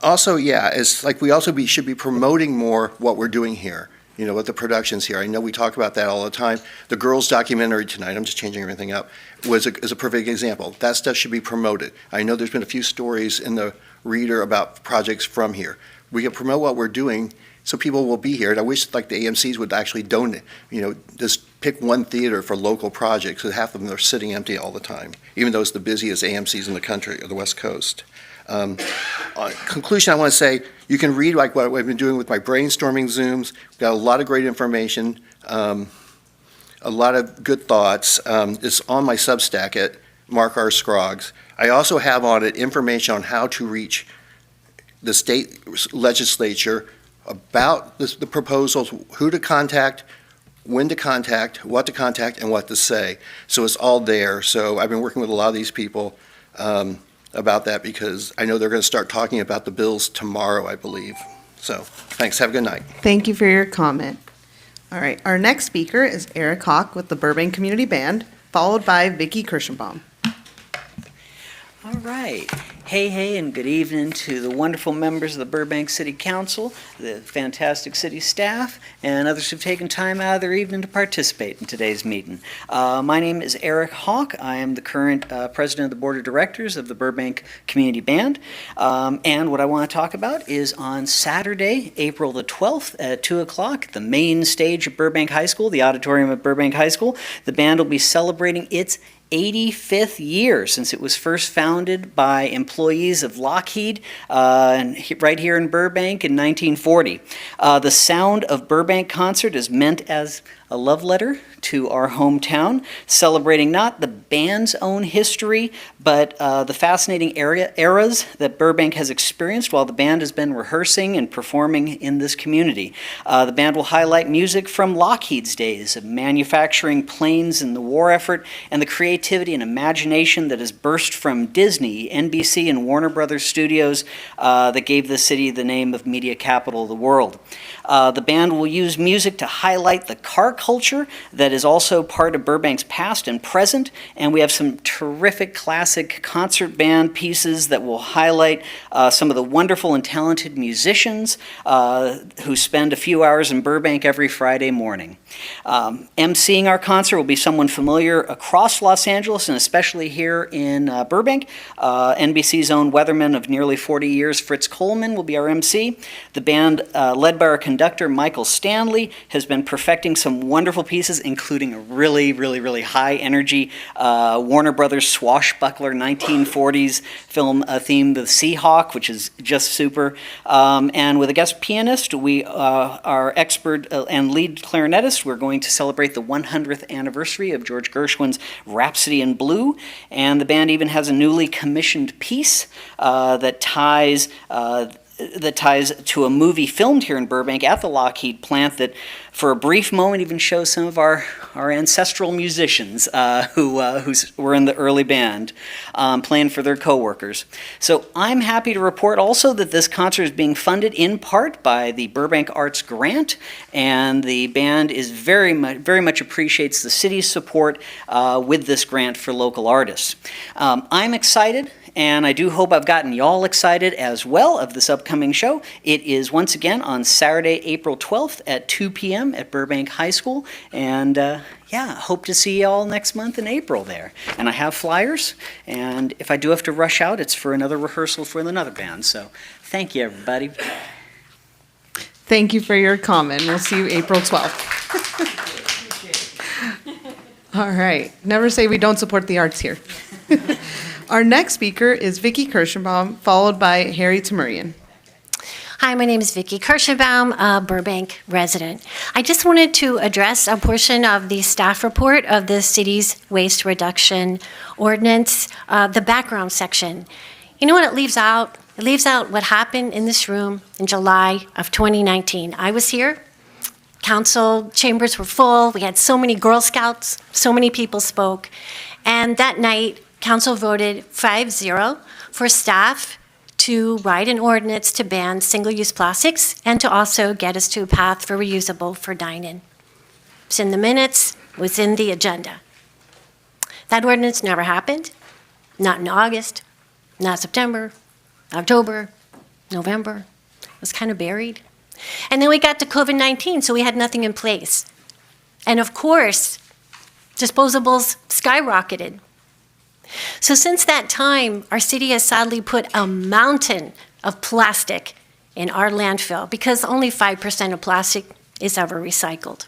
Also, it's like we also should be promoting more what we're doing here. With the productions here. I know we talk about that all the time. The girls' documentary tonight, I'm just changing everything up, is a perfect example. That stuff should be promoted. I know there's been a few stories in the Reader about projects from here. We can promote what we're doing so people will be here. And I wish the AMCs would actually donate, just pick one theater for local projects, because half of them are sitting empty all the time, even though it's the busiest AMCs in the country, or the West Coast. Conclusion, I want to say, you can read what I've been doing with my brainstorming Zooms. We've got a lot of great information, a lot of good thoughts. It's on my Substack at Mark R. Scroggs. I also have on it information on how to reach the state legislature about the proposals, who to contact, when to contact, what to contact, and what to say. So it's all there. So I've been working with a lot of these people. about that because I know they're going to start talking about the bills tomorrow, I believe. So, thanks. Have a good night. Thank you for your comment. All right, our next speaker is Eric Hawk with the Burbank Community Band, followed by Vicky Kirschenbaum. All right. Hey, and good evening to the wonderful members of the Burbank City Council, the fantastic city staff, and others who've taken time out of their evening to participate in today's meeting. My name is Eric Hawk. I am the current president of the board of directors of the Burbank Community Band. And what I want to talk about is on Saturday, April the 12th at 2 o'clock, the main stage of Burbank High School, the auditorium at Burbank High School, the band will be celebrating its 85th year since it was first founded by employees of Lockheed right here in Burbank in 1940. The Sound of Burbank concert is meant as a love letter to our hometown, celebrating not the band's own history, but the fascinating eras that Burbank has experienced while the band has been rehearsing and performing in this community. The band will highlight music from Lockheed's days of manufacturing planes in the war effort and the creativity and imagination that has burst from Disney, NBC, and Warner Brothers studios that gave the city the name of media capital of the world. The band will use music to highlight the car culture that is also part of Burbank's past and present, and we have some terrific classic concert band pieces that will highlight some of the wonderful and talented musicians who spend a few hours in Burbank every Friday morning. emceeing our concert will be someone familiar across Los Angeles and especially here in Burbank. NBC's own weatherman of nearly 40 years, Fritz Coleman, will be our MC. The band, led by our conductor, Michael Stanley, has been perfecting some wonderful pieces, including a really high energy Warner Brothers swashbuckler 1940s film theme, The Seahawk, which is just super. And with a guest pianist, our expert and lead clarinetist, we're going to celebrate the 100th anniversary of George Gershwin's Rhapsody in Blue. And the band even has a newly commissioned piece that ties to a movie filmed here in Burbank at the Lockheed plant that for a brief moment even shows some of our ancestral musicians who were in the early band playing for their coworkers. So I'm happy to report also that this concert is being funded in part by the Burbank Arts Grant, and the band is very much appreciates the city's support with this grant for local artists. I'm excited, and I do hope I've gotten y'all excited as well of this upcoming show. It is once again on Saturday, April 12th at 2 p.m. at Burbank High School. And hope to see y'all next month in April there. And I have flyers, and if I do have to rush out, it's for another rehearsal for another band. So thank you, everybody. Thank you for your comment. We'll see you April 12th. All right. Never say we don't support the arts here. Our next speaker is Vicky Kirschenbaum, followed by Harry Temurian. Hi, my name is Vicky Kirschenbaum, a Burbank resident. I just wanted to address a portion of the staff report of the city's waste reduction ordinance, the background section. You know what it leaves out? It leaves out what happened in this room in July of 2019. I was here. Council chambers were full. We had so many Girl Scouts. So many people spoke. And that night, Council voted 5-0 for staff to write an ordinance to ban single-use plastics and to also get us to a path for reusable for dine-in. It's in the minutes, was in the agenda. That ordinance never happened, not in August, not September, October, November. It was kind of buried. And then we got to COVID-19, so we had nothing in place. And of course, disposables skyrocketed. So since that time, our city has sadly put a mountain of plastic in our landfill because only 5% of plastic is ever recycled.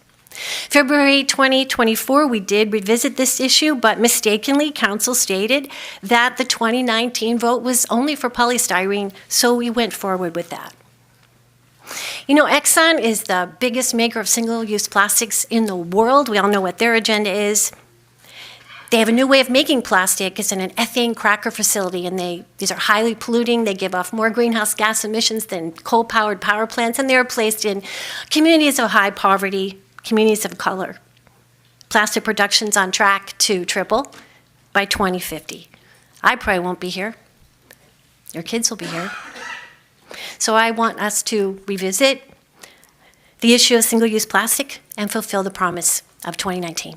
February 2024, we did revisit this issue, but mistakenly, Council stated that the 2019 vote was only for polystyrene, so we went forward with that. You know, Exxon is the biggest maker of single-use plastics in the world. We all know what their agenda is. They have a new way of making plastic. It's in an ethane cracker facility, and these are highly polluting. They give off more greenhouse gas emissions than coal-powered power plants, and they are placed in communities of high poverty, communities of color. Plastic production's on track to triple by 2050. I probably won't be here. Your kids will be here. So I want us to revisit the issue of single-use plastic and fulfill the promise of 2019.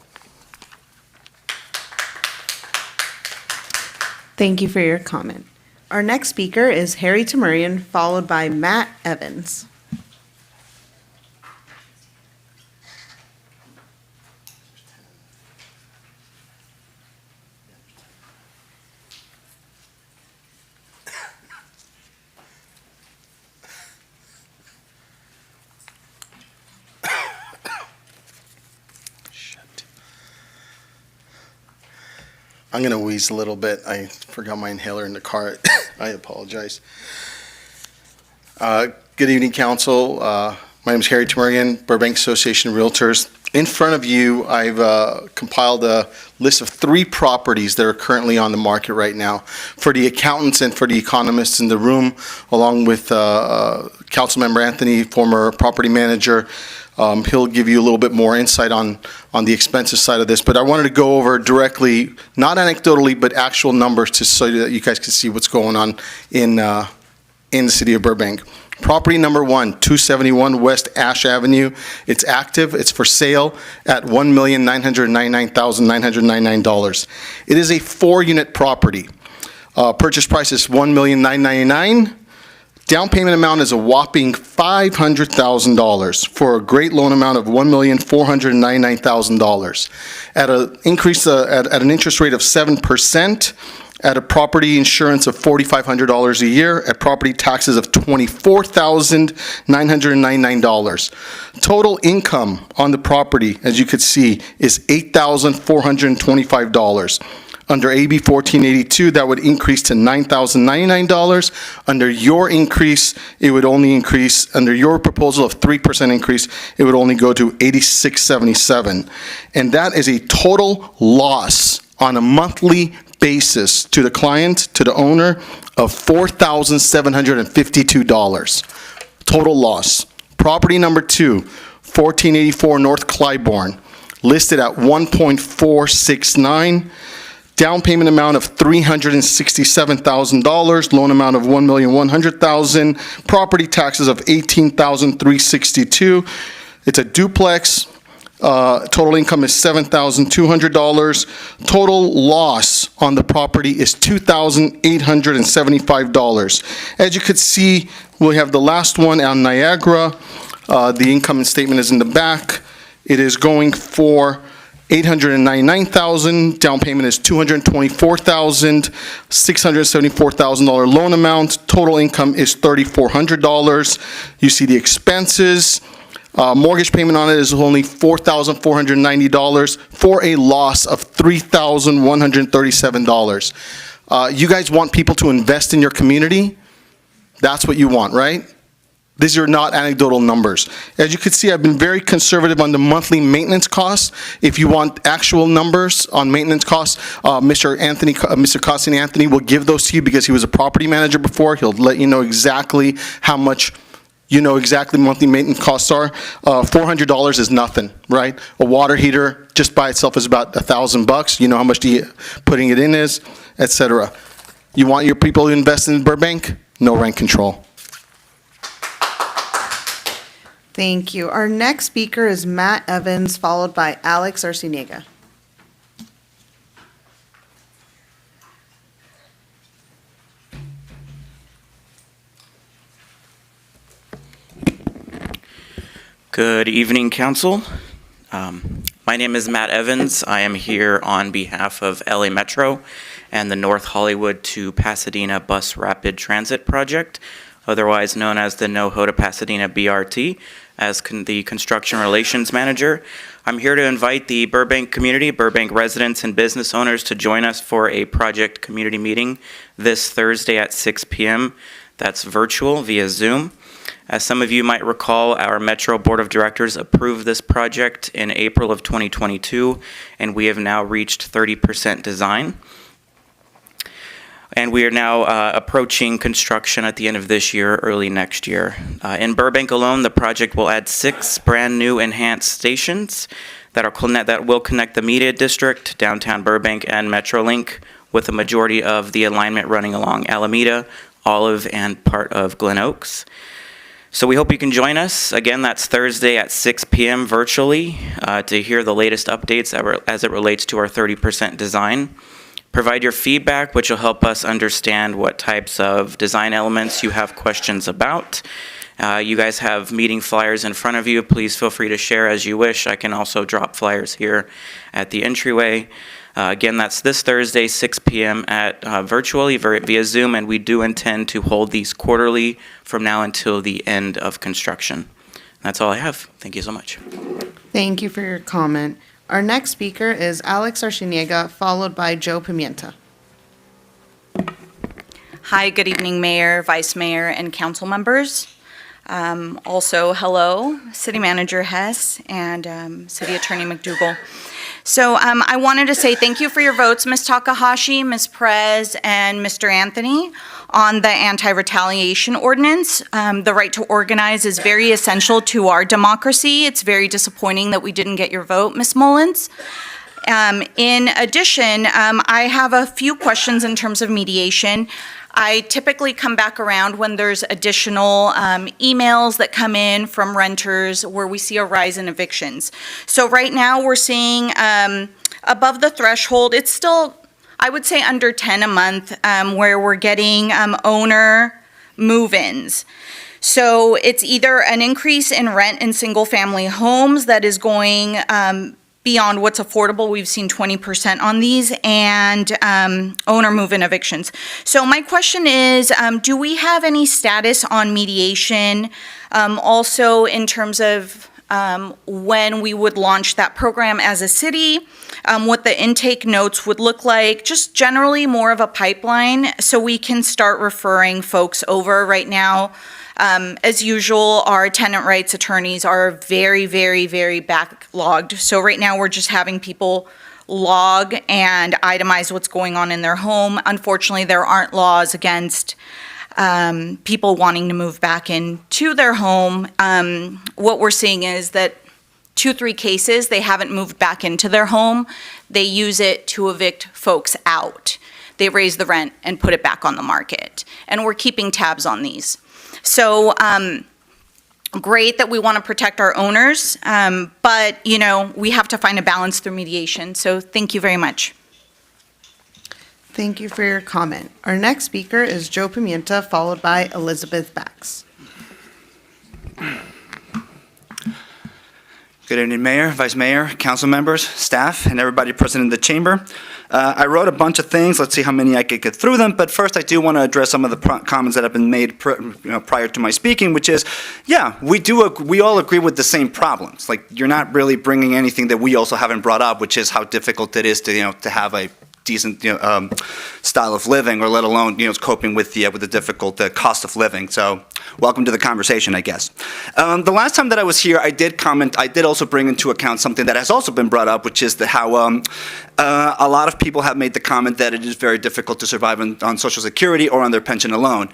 Thank you for your comment. Our next speaker is Harry Tamurian, followed by Matt Evans. I'm going to wheeze a little bit. I forgot my inhaler in the car. I apologize. Good evening, Council. My name is Harry Tamurian, Burbank Association of Realtors. In front of you, I've compiled a list of 3 properties that are currently on the market right now. For the accountants and for the economists in the room, along with Councilmember Anthony, former property manager, he'll give you a little bit more insight on the expenses side of this. But I wanted to go over directly, not anecdotally, but actual numbers so that you guys can see what's going on in the city of Burbank. Property number 1, 271 West Ash Avenue. It's active. It's for sale at $1,999,999. It is a 4-unit property. Purchase price is $1,999,000. Down payment amount is a whopping $500,000 for a great loan amount of $1,499,000. At an increase at an interest rate of 7%. At a property insurance of $4,500 a year, at property taxes of $24,999. Total income on the property, as you could see, is $8,425. Under AB 1482, that would increase to $9,099. Under your increase, it would only increase, under your proposal of 3% increase, it would only go to $8,677. And that is a total loss on a monthly basis to the client, to the owner, of $4,752. Total loss. Property number 2, 1484 North Clybourne, listed at $1.469. Down payment amount of $367,000, loan amount of $1,100,000, property taxes of $18,362. It's a duplex. Total income is $7,200. Total loss on the property is $2,875. As you could see, we have the last one on Niagara. The income statement is in the back. It is going for $899,000. Down payment is $224,000. $674,000 loan amount. Total income is $3,400. You see the expenses. Mortgage payment on it is only $4,490 for a loss of $3,137. You guys want people to invest in your community? That's what you want, right? These are not anecdotal numbers. As you can see, I've been very conservative on the monthly maintenance costs. If you want actual numbers on maintenance costs, Mr. Costine Anthony will give those to you because he was a property manager before. He'll let you know exactly how much exactly monthly maintenance costs are. $400 is nothing, right? A water heater just by itself is about $1,000. You know how much putting it in is, etc. You want your people to invest in Burbank? No rent control. Thank you. Our next speaker is Matt Evans, followed by Alex Arciniega. Good evening, Council. My name is Matt Evans. I am here on behalf of LA Metro and the North Hollywood to Pasadena Bus Rapid Transit Project, otherwise known as the NoHo to Pasadena BRT, as the Construction Relations Manager. I'm here to invite the Burbank community, Burbank residents and business owners to join us for a project community meeting this Thursday at 6 p.m. That's virtual via Zoom. As some of you might recall, our Metro Board of Directors approved this project in April of 2022, and we have now reached 30% design. And we are now approaching construction at the end of this year, early next year. In Burbank alone, the project will add 6 brand new enhanced stations that will connect the Media District, downtown Burbank, and MetroLink, with the majority of the alignment running along Alameda, Olive, and part of Glen Oaks. So we hope you can join us. Again, that's Thursday at 6 p.m. virtually to hear the latest updates as it relates to our 30% design. Provide your feedback, which will help us understand what types of design elements you have questions about. You guys have meeting flyers in front of you. Please feel free to share as you wish. I can also drop flyers here at the entryway. Again, that's this Thursday, 6 p.m. at virtually via Zoom, and we do intend to hold these quarterly from now until the end of construction. That's all I have. Thank you so much. Thank you for your comment. Our next speaker is Alex Arciniega, followed by Joe Pimienta. Hi, good evening, Mayor, Vice Mayor, and council members. Also, hello, City Manager Hess and City Attorney McDougall. So I wanted to say thank you for your votes, Ms. Takahashi, Ms. Perez, and Mr. Anthony on the anti-retaliation ordinance. The right to organize is very essential to our democracy. It's very disappointing that we didn't get your vote, Ms. Mullins. In addition, I have a few questions in terms of mediation. I typically come back around when there's additional emails that come in from renters where we see a rise in evictions. So right now we're seeing above the threshold, it's still, I would say, under 10 a month where we're getting owner move-ins. So it's either an increase in rent in single-family homes that is going beyond what's affordable. We've seen 20% on these, and owner move-in evictions. So my question is, do we have any status on mediation? Also in terms of when we would launch that program as a city, what the intake notes would look like, just generally more of a pipeline so we can start referring folks over. Right now, as usual, our tenant rights attorneys are very, very, very backlogged. So right now, we're just having people log and itemize what's going on in their home. Unfortunately, there aren't laws against people wanting to move back into their home. What we're seeing is that 2-3 cases, they haven't moved back into their home. They use it to evict folks out. They raise the rent and put it back on the market. And we're keeping tabs on these. So great that we want to protect our owners, but, you know, we have to find a balance through mediation. So thank you very much. Thank you for your comment. Our next speaker is Joe Pimienta, followed by Elizabeth Bax. Good evening, Mayor, Vice Mayor, council members, staff, and everybody present in the chamber. I wrote a bunch of things. Let's see how many I could get through them. But first, I do want to address some of the comments that have been made prior to my speaking, which is, yeah, we all agree with the same problems. Like, you're not really bringing anything that we also haven't brought up, which is how difficult it is to, to have a decent style of living, or let alone coping with the difficult cost of living. So welcome to the conversation, I guess. The last time that I was here, I did comment. I did also bring into account something that has also been brought up, which is how a lot of people have made the comment that it is very difficult to survive on Social Security or on their pension alone,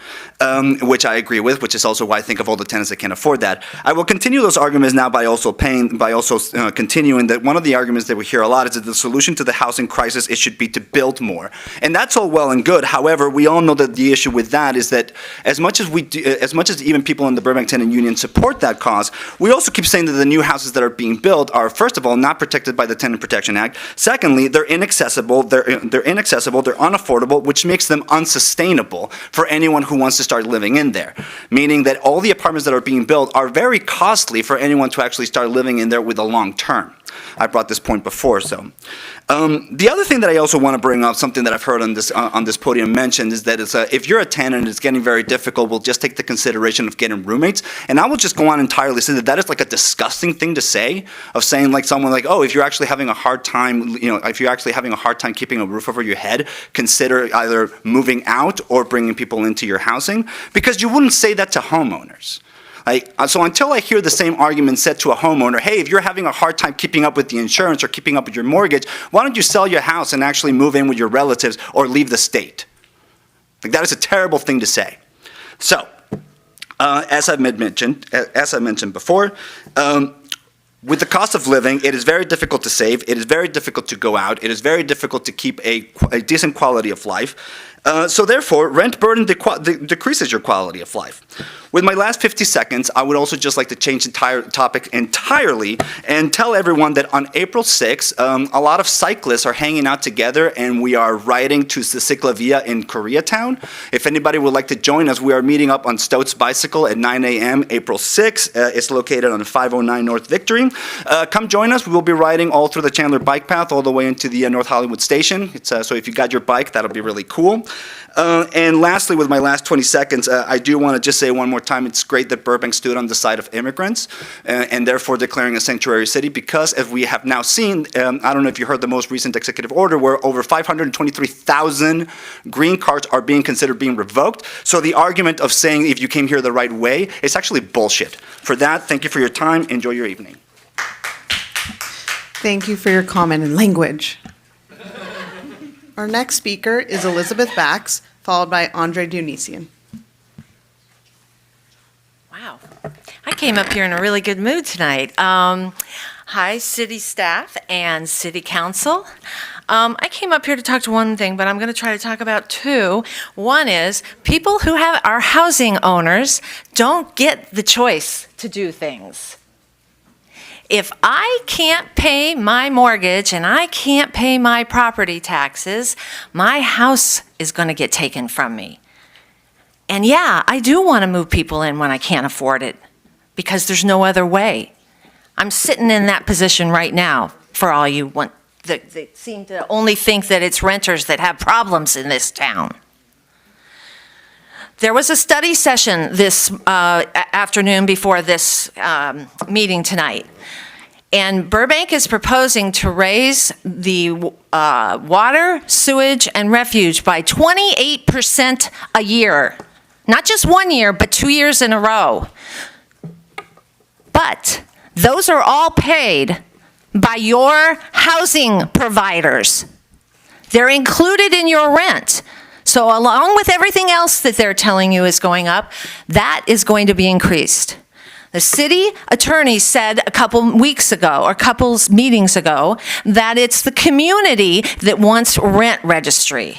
which I agree with, which is also why I think of all the tenants that can't afford that. I will continue those arguments now by also continuing that one of the arguments that we hear a lot is that the solution to the housing crisis, it should be to build more. And that's all well and good. However, we all know that the issue with that is that as much as even people in the Burbank Tenant Union support that cause, we also keep saying that the new houses that are being built are, first of all, not protected by the Tenant Protection Act. Secondly, they're inaccessible, they're unaffordable, which makes them unsustainable for anyone who wants to start living in there. Meaning that all the apartments that are being built are very costly for anyone to actually start living in there with a long term. I brought this point before, so. The other thing that I also want to bring up, something that I've heard on this podium mentioned, is that if you're a tenant and it's getting very difficult, we'll just take the consideration of getting roommates. And I will just go on entirely say that is like a disgusting thing to say, of saying like someone like, oh, if you're actually having a hard time, if you're actually having a hard time keeping a roof over your head, consider either moving out or bringing people into your housing, because you wouldn't say that to homeowners. So until I hear the same argument said to a homeowner, hey, if you're having a hard time keeping up with the insurance or keeping up with your mortgage, why don't you sell your house and actually move in with your relatives or leave the state? Like, that is a terrible thing to say. So, as I mentioned before, with the cost of living, it is very difficult to save. It is very difficult to go out. It is very difficult to keep a decent quality of life. So therefore, rent burden decreases your quality of life. With my last 50 seconds, I would also just like to change the topic entirely and tell everyone that on April 6th, a lot of cyclists are hanging out together and we are riding to the Ciclavia in Koreatown. If anybody would like to join us, we are meeting up on Stout's Bicycle at 9 a.m. April 6th. It's located on 509 North Victory. Come join us. We will be riding all through the Chandler Bike Path all the way into the North Hollywood Station. So if you got your bike, that'll be really cool. And lastly, with my last 20 seconds, I do want to just say one more time, it's great that Burbank stood on the side of immigrants and therefore declaring a sanctuary city because, as we have now seen, I don't know if you heard the most recent executive order where over 523,000 green cards are being considered being revoked. So the argument of saying if you came here the right way is actually bullshit. For that, thank you for your time. Enjoy your evening. Thank you for your comment and language. Our next speaker is Elizabeth Bax, followed by Andre Dionysian. Wow. I came up here in a really good mood tonight. Hi, city staff and city council. I came up here to talk to one thing, but I'm going to try to talk about two. One is people who are housing owners don't get the choice to do things. If I can't pay my mortgage and I can't pay my property taxes, my house is going to get taken from me. And yeah, I do want to move people in when I can't afford it because there's no other way. I'm sitting in that position right now for all you want that seem to only think that it's renters that have problems in this town. There was a study session this afternoon before this meeting tonight. And Burbank is proposing to raise the water, sewage, and refuge by 28% a year. Not just 1 year, but 2 years in a row. But those are all paid by your housing providers. They're included in your rent. So along with everything else that they're telling you is going up, that is going to be increased. The city attorney said a couple weeks ago, or couples meetings ago, that it's the community that wants rent registry.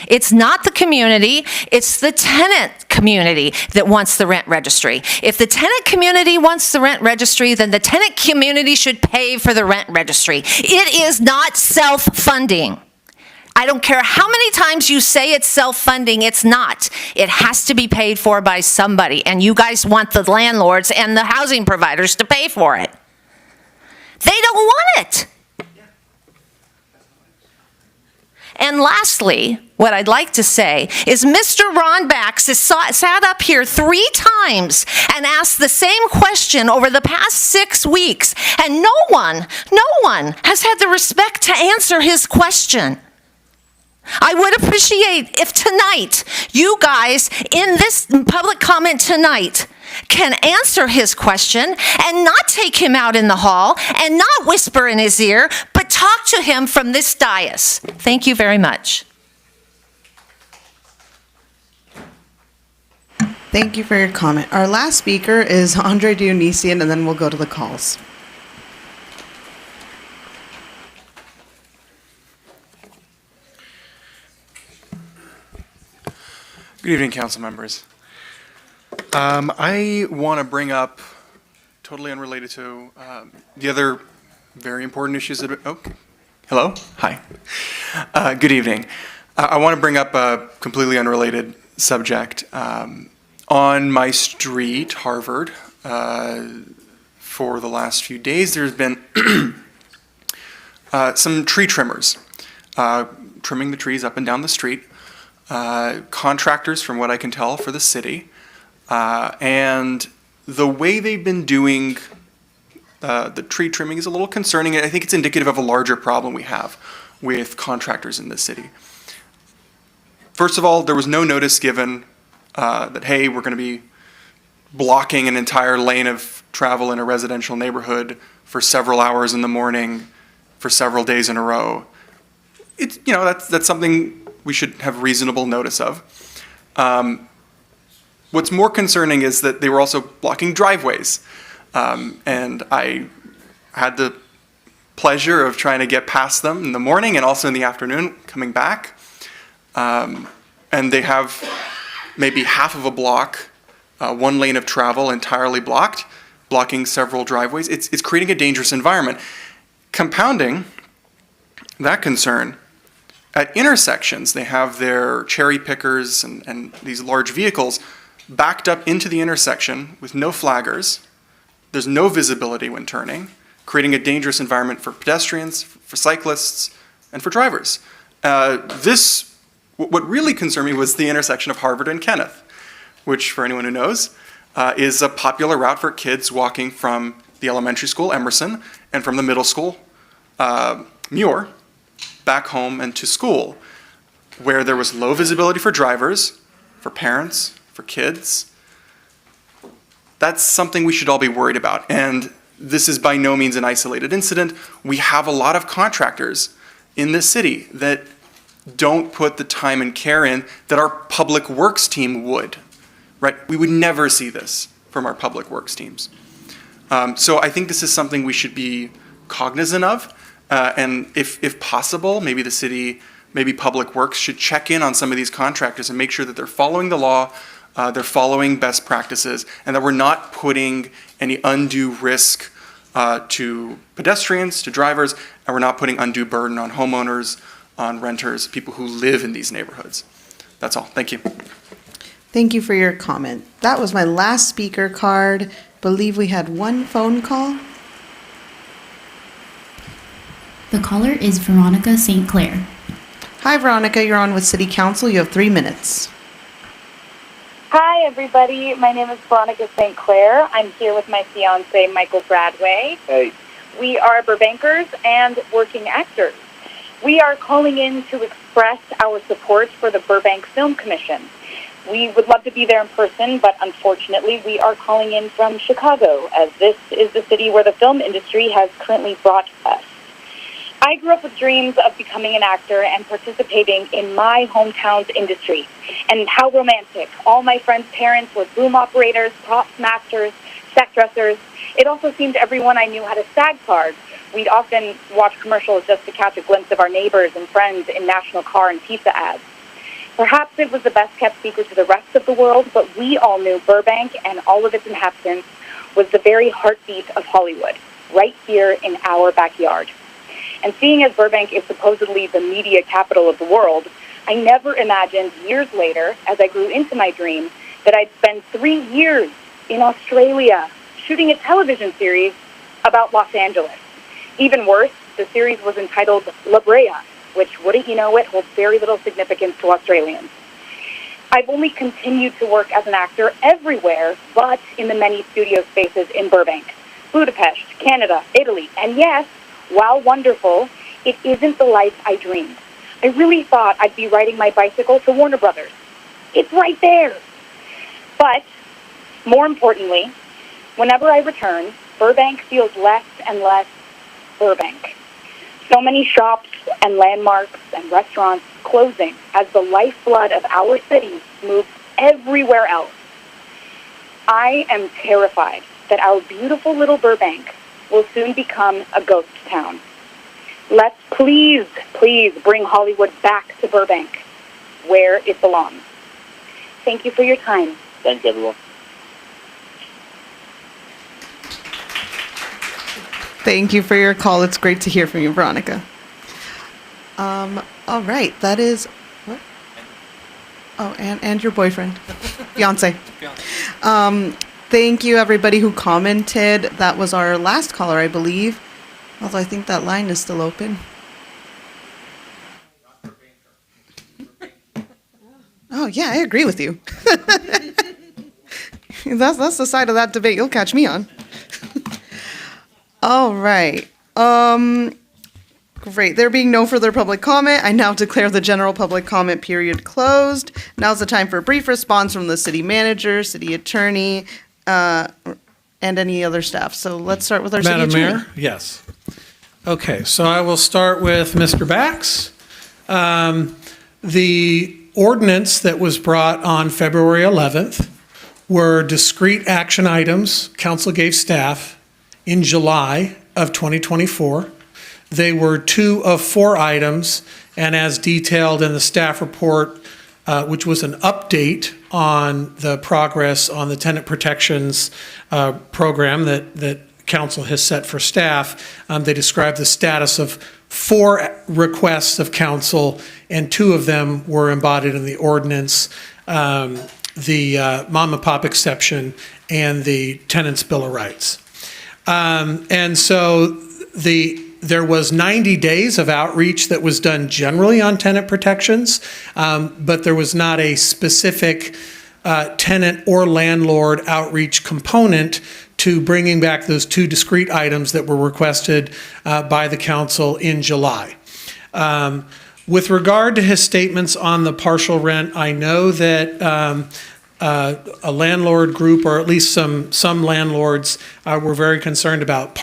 It's not the community, it's the tenant community that wants the rent registry. If the tenant community wants the rent registry, then the tenant community should pay for the rent registry. It is not self-funding. I don't care how many times you say it's self-funding, it's not. It has to be paid for by somebody, and you guys want the landlords and the housing providers to pay for it. They don't want it. And lastly, what I'd like to say is Mr. Ron Bax has sat up here 3 times and asked the same question over the past 6 weeks, and no one has had the respect to answer his question. I would appreciate if tonight, you guys in this public comment tonight can answer his question and not take him out in the hall and not whisper in his ear, but talk to him from this dais. Thank you very much. Thank you for your comment. Our last speaker is Andre Dionysian, and then we'll go to the calls. Good evening, council members. I want to bring up, totally unrelated to the other very important issues that, hello? Hi. Good evening. I want to bring up a completely unrelated subject. On my street, Harvard, for the last few days, there's been some tree trimmers trimming the trees up and down the street. Contractors, from what I can tell, for the city. And the way they've been doing the tree trimming is a little concerning. I think it's indicative of a larger problem we have with contractors in the city. First of all, there was no notice given that, hey, we're going to be blocking an entire lane of travel in a residential neighborhood for several hours in the morning for several days in a row. It's, that's something we should have reasonable notice of. What's more concerning is that they were also blocking driveways. And I had the pleasure of trying to get past them in the morning and also in the afternoon coming back. And and they have maybe half of a block, one lane of travel entirely blocked, blocking several driveways. It's creating a dangerous environment. Compounding that concern, at intersections, they have their cherry pickers and these large vehicles backed up into the intersection with no flaggers. There's no visibility when turning, creating a dangerous environment for pedestrians, for cyclists, and for drivers. What really concerned me was the intersection of Harvard and Kenneth, which, for anyone who knows, is a popular route for kids walking from the elementary school, Emerson, and from the middle school, Muir, back home and to school, where there was low visibility for drivers, for parents, for kids. That's something we should all be worried about. And this is by no means an isolated incident. We have a lot of contractors in this city that don't put the time and care in that our public works team would, right? We would never see this from our public works teams. So I think this is something we should be cognizant of. And if possible, maybe the city, maybe Public Works should check in on some of these contractors and make sure that they're following the law, they're following best practices, and that we're not putting any undue risk to pedestrians, to drivers, and we're not putting undue burden on homeowners, on renters, people who live in these neighborhoods. That's all. Thank you. Thank you for your comment. That was my last speaker card. Believe we had one phone call. The caller is Veronica St. Clair. Hi, Veronica. You're on with City Council. You have 3 minutes. Hi, everybody. My name is Veronica St. Clair. I'm here with my fiance, Michael Bradway. Hey. We are Burbankers and working actors. We are calling in to express our support for the Burbank Film Commission. We would love to be there in person, but unfortunately we are calling in from Chicago, as this is the city where the film industry has currently brought us. I grew up with dreams of becoming an actor and participating in my hometown's industry. And how romantic. All my friends' parents were boom operators, props masters, set dressers. It also seemed everyone I knew had a SAG card. We'd often watch commercials just to catch a glimpse of our neighbors and friends in National Car and pizza ads. Perhaps it was the best-kept secret to the rest of the world, but we all knew Burbank and all of its inhabitants was the very heartbeat of Hollywood, right here in our backyard. And seeing as Burbank is supposedly the media capital of the world, I never imagined years later, as I grew into my dream, that I'd spend 3 years in Australia shooting a television series about Los Angeles. Even worse, the series was entitled La Brea, which, wouldn't you know it, holds very little significance to Australians. I've only continued to work as an actor everywhere, but in the many studio spaces in Burbank, Budapest, Canada, Italy, and yes, while wonderful, it isn't the life I dreamed. I really thought I'd be riding my bicycle to Warner Brothers. It's right there. But, more importantly, whenever I return, Burbank feels less and less Burbank. So many shops and landmarks and restaurants closing as the lifeblood of our city moves everywhere else. I am terrified that our beautiful little Burbank will soon become a ghost town. Let's please, please bring Hollywood back to Burbank, where it belongs. Thank you for your time. Thanks, everyone. Thank you for your call. It's great to hear from you, Veronica. All right, that is what? Oh, and your boyfriend, fiance. Thank you, everybody who commented. That was our last caller, I believe. Although I think that line is still open. Oh yeah, I agree with you. That's the side of that debate you'll catch me on. All right. Great. There being no further public comment, I now declare the general public comment period closed. Now's the time for a brief response from the city manager, city attorney, and any other staff. So let's start with our city attorney. Madam Mayor? Yes. Okay, so I will start with Mr. Bax. The ordinance that was brought on February 11th were discrete action items council gave staff in July of 2024. They were 2 of 4 items, and as detailed in the staff report which was an update on the progress on the tenant protections program that council has set for staff. They described the status of 4 requests of council, and 2 of them were embodied in the ordinance, the mom and pop exception and the tenant's bill of rights. And so there was 90 days of outreach that was done generally on tenant protections, but there was not a specific tenant or landlord outreach component to bringing back those 2 discrete items that were requested by the council in July. With regard to his statements on the partial rent, I know that a landlord group, or at least some landlords, were very concerned about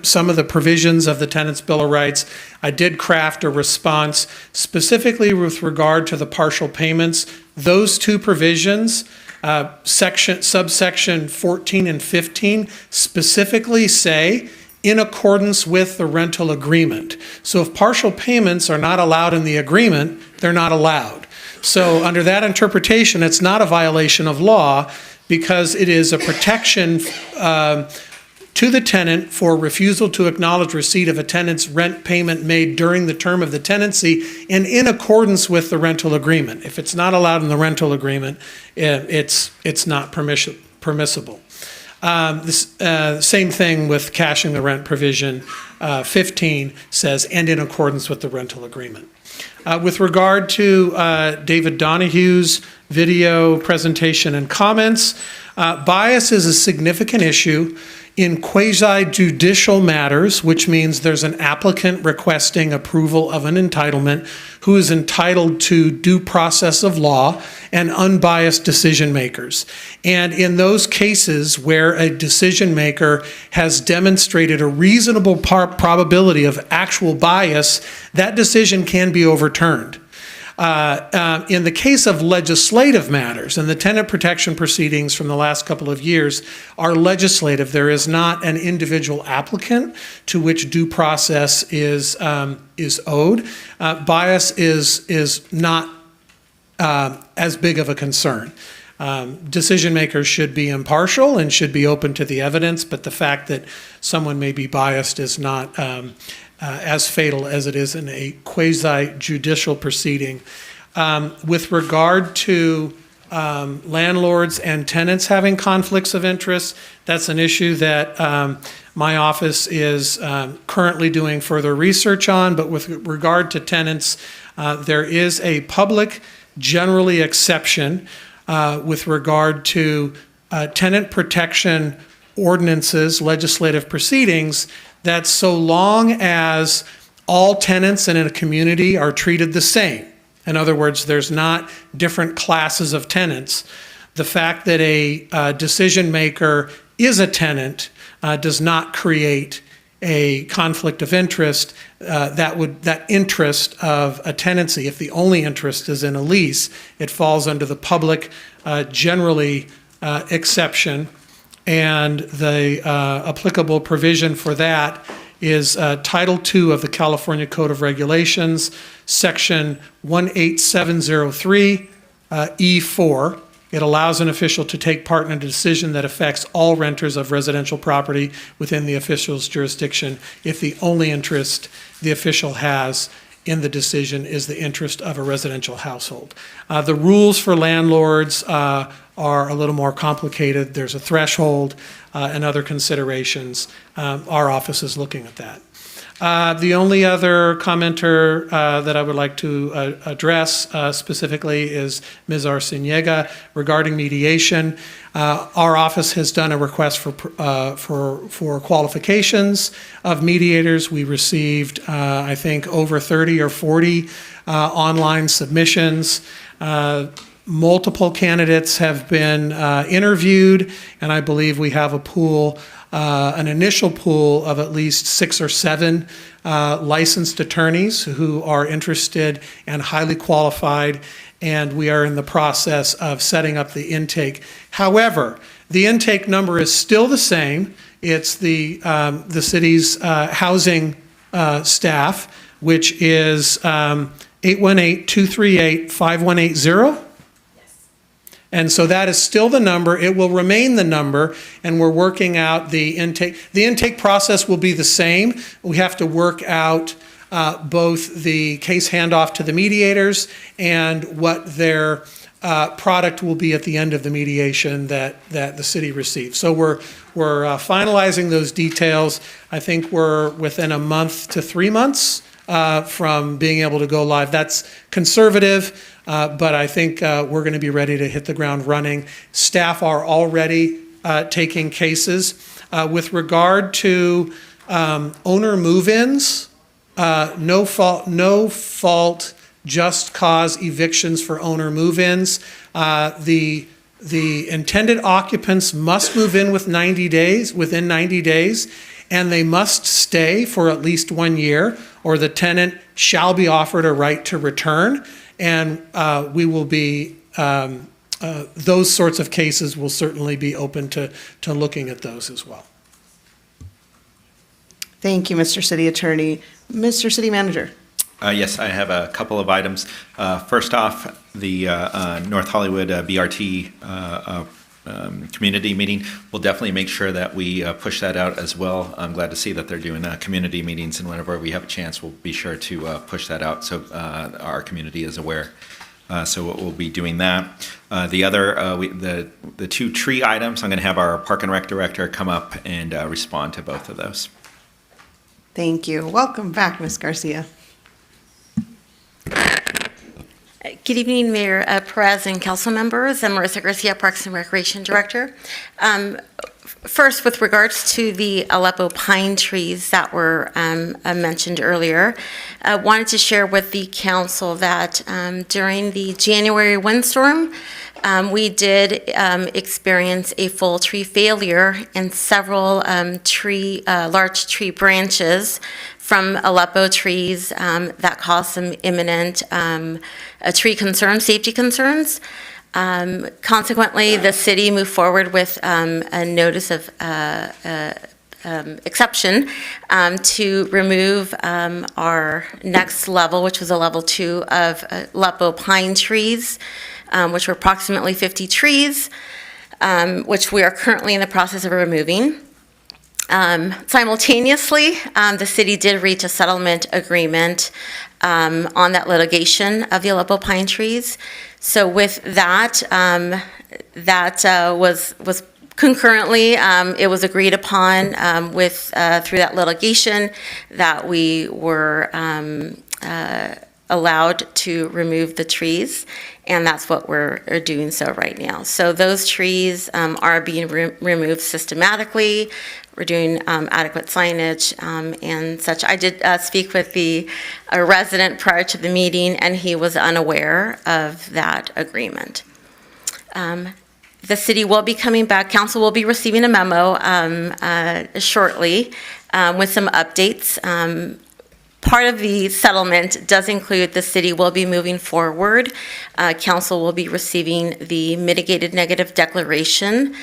some of the provisions of the Tenants' Bill of Rights. I did craft a response specifically with regard to the partial payments. Those 2 provisions, subsection 14 and 15, specifically say in accordance with the rental agreement. So if partial payments are not allowed in the agreement, they're not allowed. So under that interpretation, it's not a violation of law because it is a protection to the tenant for refusal to acknowledge receipt of a tenant's rent payment made during the term of the tenancy and in accordance with the rental agreement. If it's not allowed in the rental agreement, it's not permissible. Same thing with cashing the rent provision. 15 says, and in accordance with the rental agreement. With regard to David Donahue's video presentation and comments, bias is a significant issue in quasi-judicial matters, which means there's an applicant requesting approval of an entitlement who is entitled to due process of law and unbiased decision makers. And in those cases where a decision maker has demonstrated a reasonable probability of actual bias, that decision can be overturned. In the case of legislative matters, and the tenant protection proceedings from the last couple of years are legislative, there is not an individual applicant to which due process is owed. Bias is not as big of a concern. Decision makers should be impartial and should be open to the evidence, but the fact that someone may be biased is not as fatal as it is in a quasi-judicial proceeding. With regard to landlords and tenants having conflicts of interest, that's an issue that my office is currently doing further research on, but with regard to tenants, there is a public generally exception with regard to tenant protection ordinances, legislative proceedings, that so long as all tenants in a community are treated the same, in other words, there's not different classes of tenants, the fact that a decision maker is a tenant does not create a conflict of interest. That interest of a tenancy, if the only interest is in a lease, it falls under the public generally exception. And the applicable provision for that is Title II of the California Code of Regulations, Section 18703, E4. It allows an official to take part in a decision that affects all renters of residential property within the official's jurisdiction if the only interest the official has in the decision is the interest of a residential household. The rules for landlords are a little more complicated. There's a threshold and other considerations. Our office is looking at that. The only other commenter that I would like to address specifically is Ms. Arciniega regarding mediation. Our office has done a request for qualifications of mediators. We received, I think, over 30 or 40 online submissions. Multiple candidates have been interviewed, and I believe we have a pool, an initial pool of at least 6 or 7 licensed attorneys who are interested and highly qualified, and we are in the process of setting up the intake. However, the intake number is still the same. It's the city's housing staff, which is 818-238-5180. And so that is still the number. It will remain the number, and we're working out the intake. The intake process will be the same. We have to work out both the case handoff to the mediators and what their product will be at the end of the mediation that the city receives. So we're finalizing those details. I think we're within a month to 3 months from being able to go live. That's conservative, but I think we're going to be ready to hit the ground running. Staff are already taking cases. With regard to owner move-ins, no fault, just cause evictions for owner move-ins. The intended occupants must move in within 90 days, and they must stay for at least 1 year, or the tenant shall be offered a right to return. And we will be, those sorts of cases will certainly be open to looking at those as well. Thank you, Mr. City Attorney. Mr. City Manager. Yes, I have a couple of items. First off, the North Hollywood BRT community meeting. We'll definitely make sure that we push that out as well. I'm glad to see that they're doing community meetings, and whenever we have a chance, we'll be sure to push that out so our community is aware. So we'll be doing that. The other, the 2 tree items, I'm going to have our Park and Rec Director come up and respond to both of those. Thank you. Welcome back, Ms. Garcia. Good evening, Mayor Perez and council members. I'm Marissa Garcia, Parks and Recreation Director. First, with regards to the Aleppo pine trees that were mentioned earlier, I wanted to share with the council that during the January windstorm, we did experience a full tree failure and several large tree branches from Aleppo trees that caused some imminent tree concerns, safety concerns. Consequently, the city moved forward with a notice of exception to remove our next level, which was a level 2 of Aleppo pine trees, which were approximately 50 trees, which we are currently in the process of removing. Simultaneously, the city did reach a settlement agreement on that litigation of the Aleppo pine trees. So with that, was concurrently, it was agreed upon through that litigation that we were allowed to remove the trees, and that's what we're doing so right now. So those trees are being removed systematically. We're doing adequate signage and such. I did speak with a resident prior to the meeting, and he was unaware of that agreement. The city will be coming back. Council will be receiving a memo shortly with some updates. Part of the settlement does include the city will be moving forward. Council will be receiving the mitigated negative declaration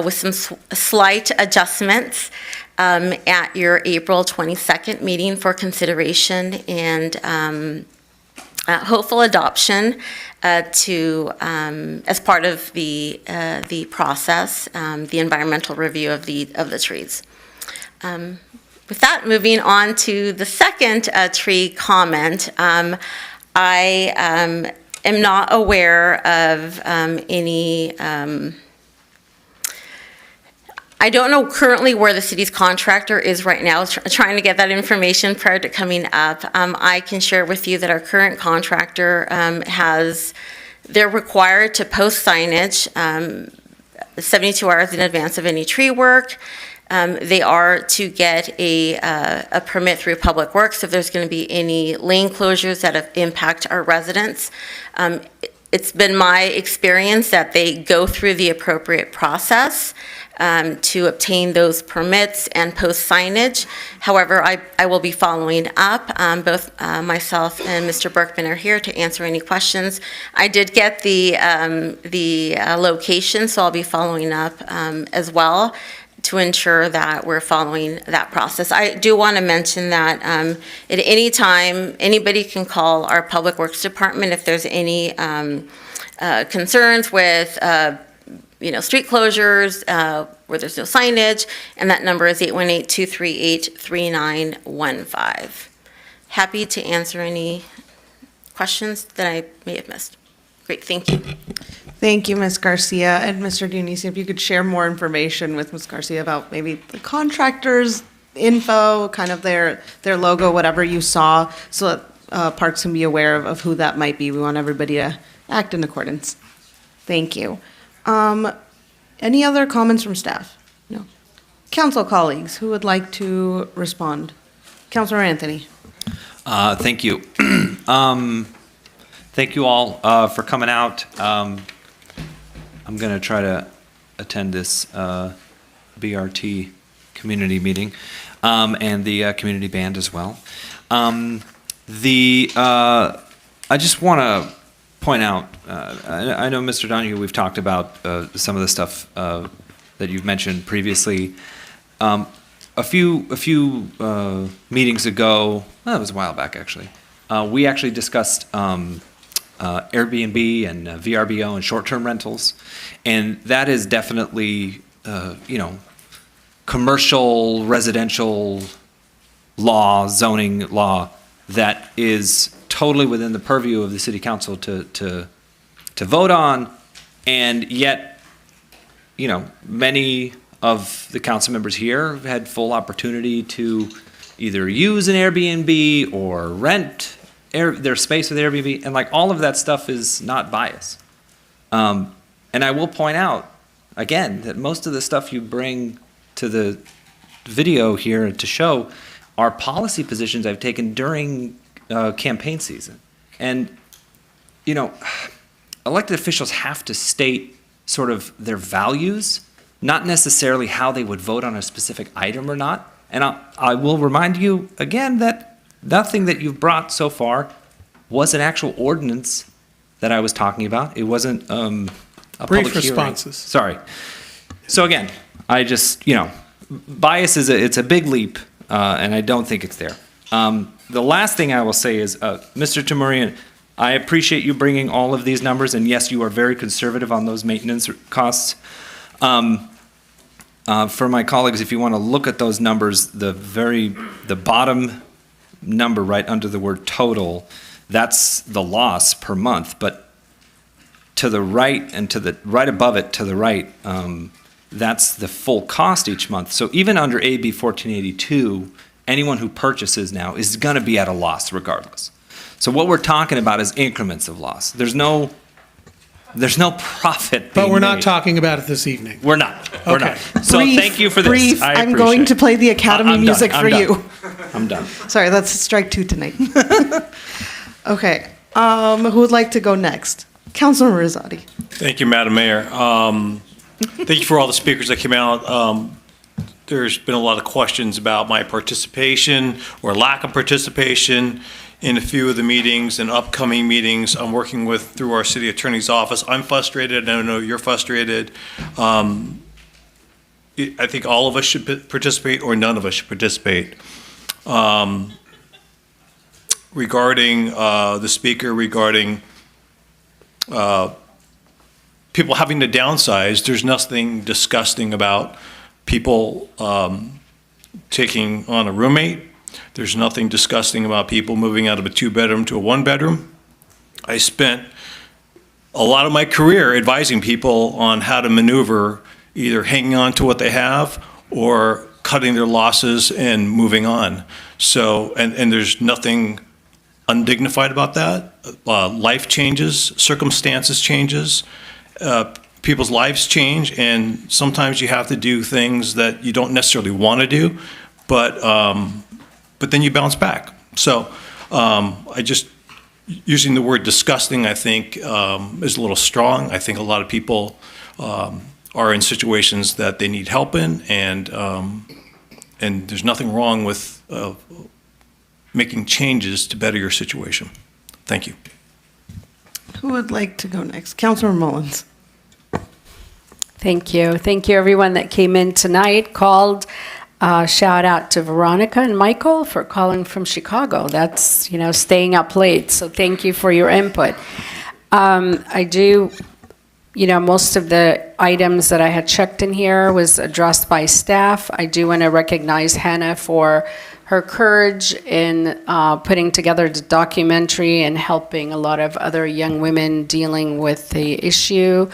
with some slight adjustments at your April 22nd meeting for consideration and hopeful adoption as part of the process, the environmental review of the trees. With that, moving on to the second tree comment, I am not aware of any, I don't know currently where the city's contractor is right now, trying to get that information prior to coming up. I can share with you that our current contractor they're required to post signage 72 hours in advance of any tree work. They are to get a permit through Public Works if there's going to be any lane closures that impact our residents. It's been my experience that they go through the appropriate process to obtain those permits and post signage. However, I will be following up. Both myself and Mr. Berkman are here to answer any questions. I did get the location, so I'll be following up as well to ensure that we're following that process. I do want to mention that at any time, anybody can call our Public Works Department if there's any concerns with, street closures, where there's no signage, and that number is 818-238-3915. Happy to answer any questions that I may have missed. Great, thank you. Thank you, Ms. Garcia. And Mr. Dionisi, if you could share more information with Ms. Garcia about maybe the contractors' info, kind of their logo, whatever you saw, so that parks can be aware of who that might be. We want everybody to act in accordance. Thank you. Any other comments from staff? No. Council colleagues, who would like to respond? Councilor Anthony. Thank you. Thank you all for coming out. I'm going to try to attend this BRT community meeting and the community band as well. I just want to point out, I know, Mr. Donahue, we've talked about some of the stuff that you've mentioned previously. A few meetings ago, it was a while back actually, we actually discussed Airbnb and VRBO and short-term rentals, and that is definitely, commercial, residential law, zoning law that is totally within the purview of the city council to vote on, and yet, many of the council members here have had full opportunity to either use an Airbnb or rent their space with Airbnb, and all of that stuff is not bias. And I will point out, again, that most of the stuff you bring to the video here to show are policy positions I've taken during campaign season. And, elected officials have to state sort of their values, not necessarily how they would vote on a specific item or not. And I will remind you again that nothing that you've brought so far was an actual ordinance that I was talking about. It wasn't a Brief public responses. Hearing. Sorry. So again, I just, bias it's a big leap, and I don't think it's there. The last thing I will say is, Mr. Tamurian, I appreciate you bringing all of these numbers, and yes, you are very conservative on those maintenance costs. For my colleagues, if you want to look at those numbers, the bottom number right under the word total, that's the loss per month. But to the right and to the right above it, to the right, that's the full cost each month. So even under AB 1482, anyone who purchases now is going to be at a loss regardless. So what we're talking about is increments of loss. There's no profit. But we're not made. talking about it this evening. We're not. We're Okay. not. So thank you for this. Brief. I I'm appreciate going to it. play the Academy I'm music done. for I'm you. done. I'm done. Sorry, that's strike two tonight. Okay. Who would like to go next? Councilor Rizzotti. Thank you, Madam Mayor. Thank you for all the speakers that came out. There's been a lot of questions about my participation or lack of participation in a few of the meetings and upcoming meetings I'm working through our city attorney's office. I'm frustrated, and I know you're frustrated. I think all of us should participate or none of us should participate. Regarding the speaker, regarding people having to downsize, there's nothing disgusting about people taking on a roommate. There's nothing disgusting about people moving out of a 2-bedroom to a 1-bedroom. I spent a lot of my career advising people on how to maneuver, either hanging on to what they have or cutting their losses and moving on. So, and there's nothing undignified about that. Life changes, circumstances changes, people's lives change, and sometimes you have to do things that you don't necessarily want to do, but then you bounce back. So I just, using the word disgusting, I think is a little strong. I think a lot of people are in situations that they need help in, and there's nothing wrong with making changes to better your situation. Thank you. Who would like to go next? Councilor Mullins. Thank you. Thank you, everyone that came in tonight, called. Shout out to Veronica and Michael for calling from Chicago. That's, staying up late. So thank you for your input. I do, most of the items that I had checked in here was addressed by staff. I do want to recognize Hannah for her courage in putting together the documentary and helping a lot of other young women dealing with the issue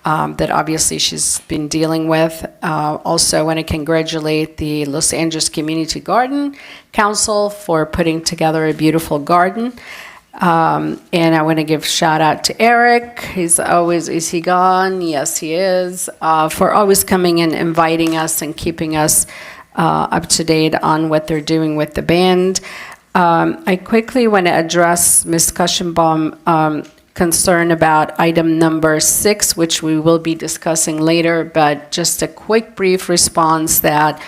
that obviously she's been dealing with. Also want to congratulate the Los Angeles Community Garden Council for putting together a beautiful garden. And I want to give shout out to Eric. Is he gone? Yes, he is. For always coming and inviting us and keeping us up to date on what they're doing with the band. I quickly want to address Ms. Kuschenbaum concern about item number 6, which we will be discussing later, but just a quick brief response that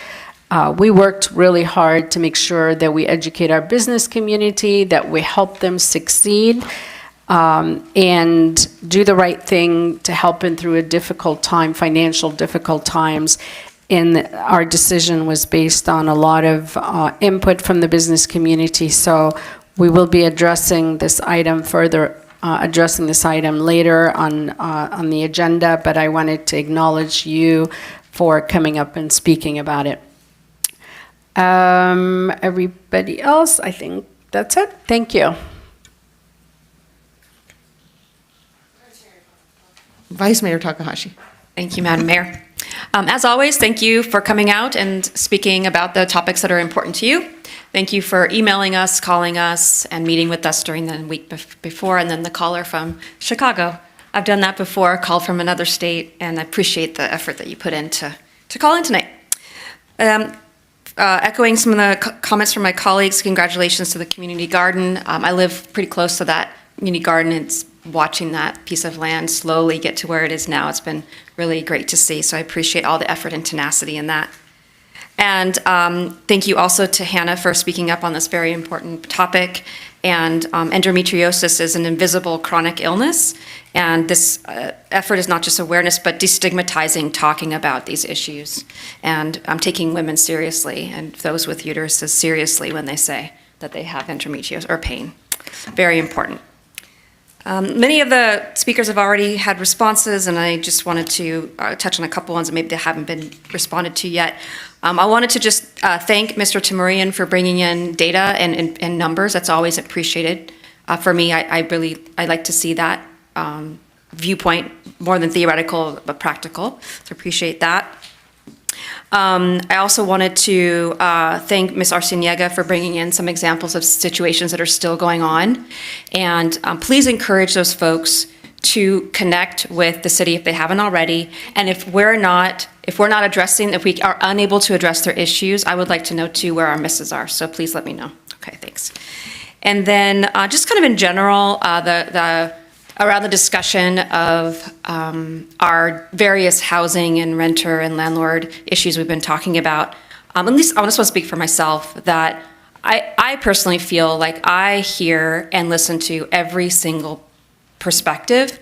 we worked really hard to make sure that we educate our business community, that we help them succeed, and do the right thing to help them through a difficult time, financial difficult times. And our decision was based on a lot of input from the business community. So we will be addressing this item further, addressing this item later on the agenda, but I wanted to acknowledge you for coming up and speaking about it. Everybody else, I think that's it. Thank you. Vice Mayor Takahashi. Thank you, Madam Mayor. As always, thank you for coming out and speaking about the topics that are important to you. Thank you for emailing us, calling us, and meeting with us during the week before, and then the caller from Chicago. I've done that before, called from another state, and I appreciate the effort that you put in to call in tonight. Echoing some of the comments from my colleagues, congratulations to the community garden. I live pretty close to that community garden. It's watching that piece of land slowly get to where it is now. It's been really great to see, so I appreciate all the effort and tenacity in that. And thank you also to Hannah for speaking up on this very important topic. And endometriosis is an invisible chronic illness, and this effort is not just awareness, but destigmatizing talking about these issues. And taking women seriously, and those with uteruses seriously when they say that they have endometriosis or pain. Very important. Many of the speakers have already had responses, and I just wanted to touch on a couple ones that maybe they haven't been responded to yet. I wanted to just thank Mr. Timurian for bringing in data and numbers. That's always appreciated. For me, I like to see that viewpoint, more than theoretical, but practical. So appreciate that. I also wanted to thank Ms. Arciniega for bringing in some examples of situations that are still going on. And please encourage those folks to connect with the city if they haven't already. And if we are unable to address their issues, I would like to know too where our misses are. So please let me know. Okay, thanks. And then just kind of in general, around the discussion of our various housing and renter and landlord issues we've been talking about, at least I just want to speak for myself that I personally feel like I hear and listen to every single perspective,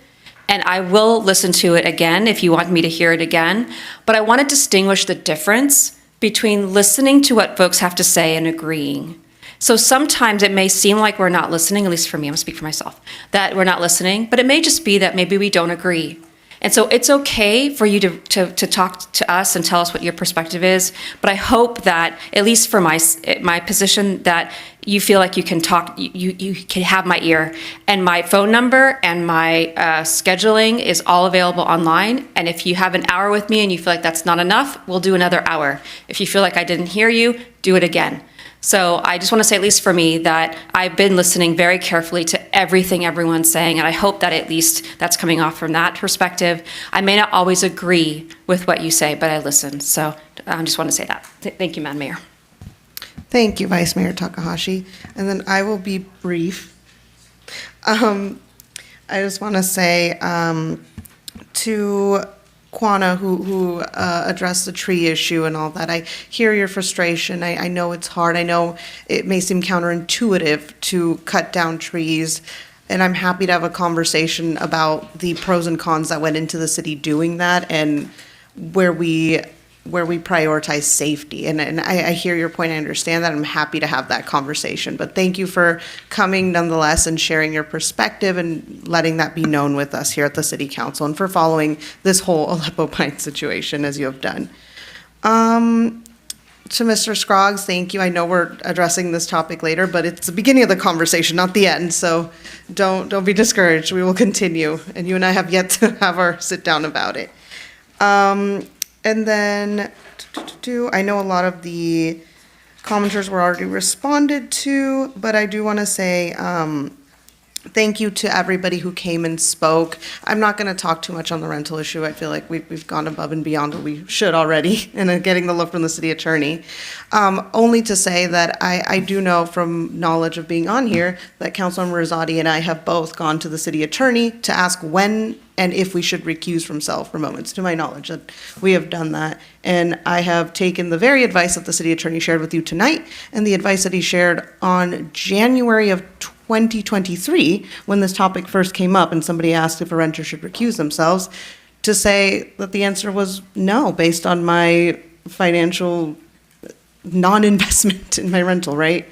and I will listen to it again if you want me to hear it again, but I want to distinguish the difference between listening to what folks have to say and agreeing. So sometimes it may seem like we're not listening, at least for me, I'm gonna speak for myself, that we're not listening, but it may just be that maybe we don't agree. And so it's okay for you to talk to us and tell us what your perspective is, but I hope that, at least for my position, that you feel like you can talk, you can have my ear. And my phone number and my scheduling is all available online. And if you have an hour with me and you feel like that's not enough, we'll do another hour. If you feel like I didn't hear you, do it again. So I just want to say, at least for me, that I've been listening very carefully to everything everyone's saying, and I hope that at least that's coming off from that perspective. I may not always agree with what you say, but I listen. So I just want to say that. Thank you, Madam Mayor. Thank you, Vice Mayor Takahashi. And then I will be brief. I just want to say to Kwana, who addressed the tree issue and all that. I hear your frustration. I know it's hard. I know it may seem counterintuitive to cut down trees, and I'm happy to have a conversation about the pros and cons that went into the city doing that and where we where we prioritize safety. And I hear your point. I understand that. I'm happy to have that conversation. But thank you for coming nonetheless and sharing your perspective and letting that be known with us here at the City Council and for following this whole Aleppo Pines situation as you have done. To Mr. Scroggs, thank you. I know we're addressing this topic later, but it's the beginning of the conversation, not the end. So don't be discouraged. We will continue. And you and I have yet to have our sit down about it. And then, I know a lot of the commenters were already responded to, but I do want to say thank you to everybody who came and spoke. I'm not going to talk too much on the rental issue. I feel like we've gone above and beyond what we should already, and getting the look from the city attorney. Only to say that I do know from knowledge of being on here that Councilmember Rosati and I have both gone to the city attorney to ask when and if we should recuse from self-promotions. To my knowledge, that we have done that. And I have taken the very advice that the city attorney shared with you tonight and the advice that he shared on January of 2023, when this topic first came up and somebody asked if a renter should recuse themselves, to say that the answer was no, based on my financial non-investment in my rental, right?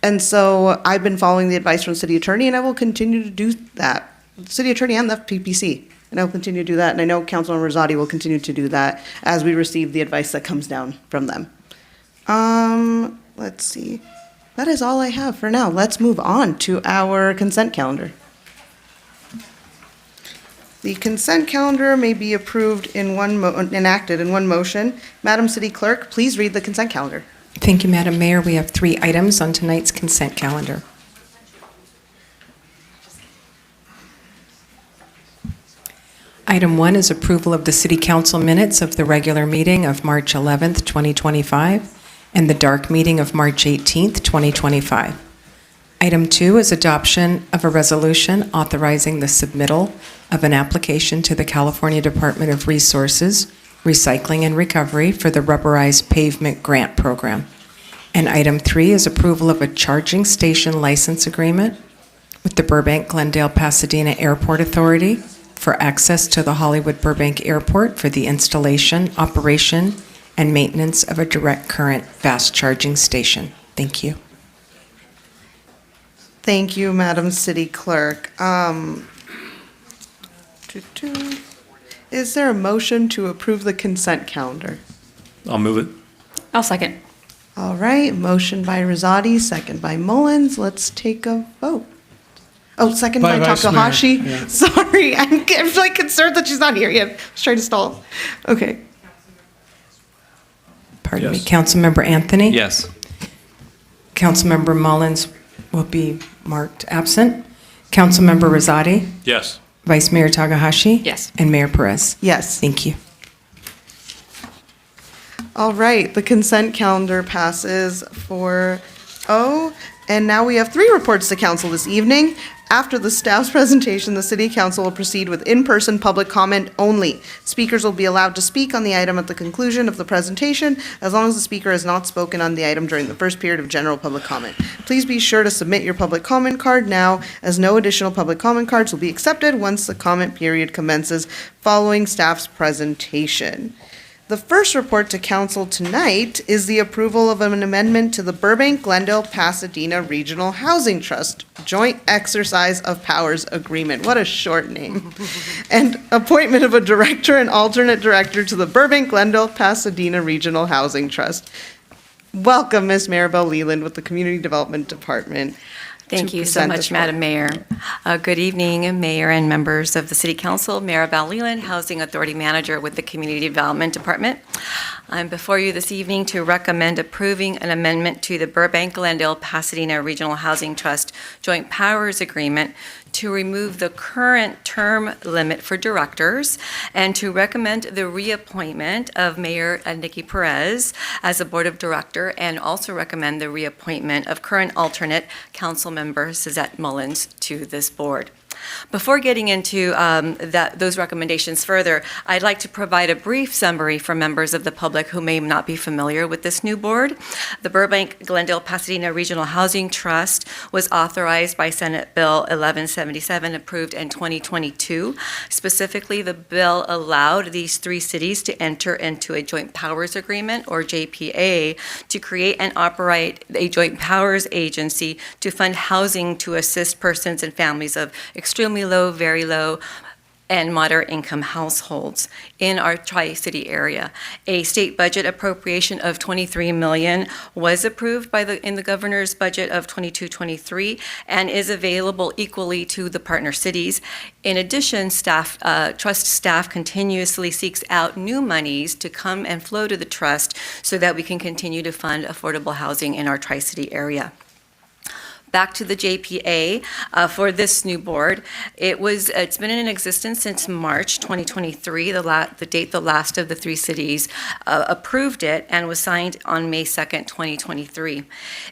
And so I've been following the advice from the city attorney, and I will continue to do that. City attorney and the PPC, and I will continue to do that. And I know Councilman Rosati will continue to do that as we receive the advice that comes down from them. Let's see. That is all I have for now. Let's move on to our consent calendar. The consent calendar may be approved in enacted in one motion. Madam City Clerk, please read the consent calendar. Thank you, Madam Mayor. We have 3 items on tonight's consent calendar. Item 1 is approval of the City Council minutes of the regular meeting of March 11th, 2025, and the dark meeting of March 18th, 2025. Item 2 is adoption of a resolution authorizing the submittal of an application to the California Department of Resources, Recycling and Recovery for the Rubberized Pavement Grant Program. And item 3 is approval of a charging station license agreement with the Burbank Glendale Pasadena Airport Authority for access to the Hollywood Burbank Airport for the installation, operation, and maintenance of a direct current fast charging station. Thank you. Thank you, Madam City Clerk. Is there a motion to approve the consent calendar? I'll move it. I'll second. All right, motion by Rosati, second by Mullins. Let's take a vote. Oh, second by Vice Mayor, Takahashi. yeah. Sorry, I'm like concerned that she's not here yet. I was trying to stall. Okay. Pardon me. Councilmember Anthony? Yes. Councilmember Mullins will be marked absent. Councilmember Rosati? Yes. Vice Mayor Takahashi? Yes. And Mayor Perez? Yes. Thank you. All right, the consent calendar passes 4-0. And now we have 3 reports to council this evening. After the staff's presentation, the city council will proceed with in-person public comment only. Speakers will be allowed to speak on the item at the conclusion of the presentation, as long as the speaker has not spoken on the item during the first period of general public comment. Please be sure to submit your public comment card now, as no additional public comment cards will be accepted once the comment period commences following staff's presentation. The first report to council tonight is the approval of an amendment to the Burbank Glendale Pasadena Regional Housing Trust Joint Exercise of Powers Agreement. What a short name. And appointment of a director and alternate director to the Burbank Glendale Pasadena Regional Housing Trust. Welcome, Ms. Maribel Leland with the Community Development Department. Thank you so much, Madam Mayor. Good evening, Mayor and members of the City Council. Maribel Leland, Housing Authority Manager with the Community Development Department. I'm before you this evening to recommend approving an amendment to the Burbank Glendale Pasadena Regional Housing Trust Joint Powers Agreement to remove the current term limit for directors and to recommend the reappointment of Mayor Nikki Perez as a Board of Director, and also recommend the reappointment of current alternate council member Suzette Mullins to this board. Before getting into those recommendations further, I'd like to provide a brief summary for members of the public who may not be familiar with this new board. The Burbank Glendale Pasadena Regional Housing Trust was authorized by Senate Bill 1170 77 approved in 2022. Specifically, the bill allowed these 3 cities to enter into a joint powers agreement, or JPA, to create and operate a joint powers agency to fund housing to assist persons and families of extremely low, very low, and moderate income households in our Tri-City area. A state budget appropriation of $23 million was approved in the governor's budget of 22-23 and is available equally to the partner cities. In addition, trust staff continuously seeks out new monies to come and flow to the trust so that we can continue to fund affordable housing in our Tri-City area. Back to the JPA for this new board. It's been in existence since March 2023, the date the last of the 3 cities approved it, and was signed on May 2nd, 2023.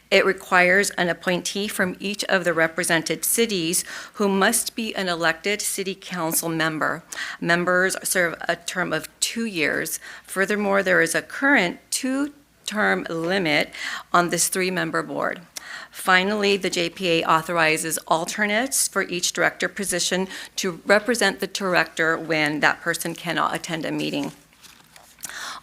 It requires an appointee from each of the represented cities who must be an elected city council member. Members serve a term of 2 years. Furthermore, there is a current 2-term limit on this 3-member board. Finally, the JPA authorizes alternates for each director position to represent the director when that person cannot attend a meeting.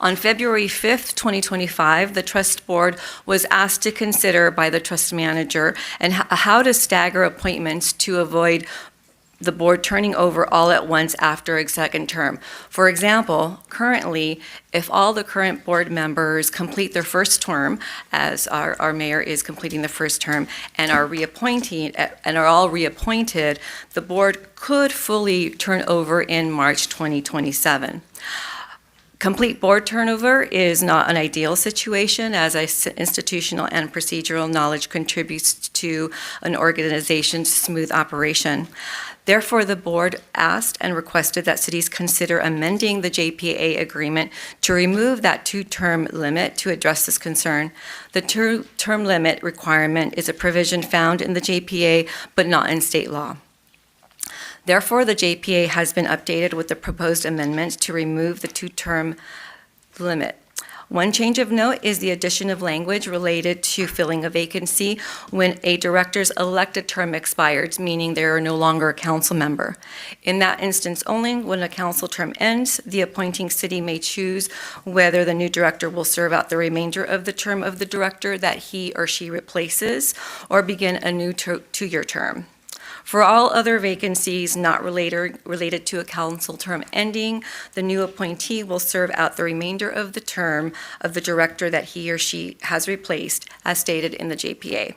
On February 5th, 2025, the trust board was asked to consider by the trust manager and how to stagger appointments to avoid the board turning over all at once after a second term. For example, currently, if all the current board members complete their first term, as our mayor is completing the first term, and are all reappointed, the board could fully turn over in March 2027. Complete board turnover is not an ideal situation, as institutional and procedural knowledge contributes to an organization's smooth operation. Therefore, the board asked and requested that cities consider amending the JPA agreement to remove that 2-term limit to address this concern. The 2-term limit requirement is a provision found in the JPA, but not in state law. Therefore, the JPA has been updated with the proposed amendments to remove the 2-term limit. One change of note is the addition of language related to filling a vacancy when a director's elected term expires, meaning they are no longer a council member. In that instance only, when a council term ends, the appointing city may choose whether the new director will serve out the remainder of the term of the director that he or she replaces, or begin a new 2-year term. For all other vacancies not related to a council term ending, the new appointee will serve out the remainder of the term of the director that he or she has replaced, as stated in the JPA.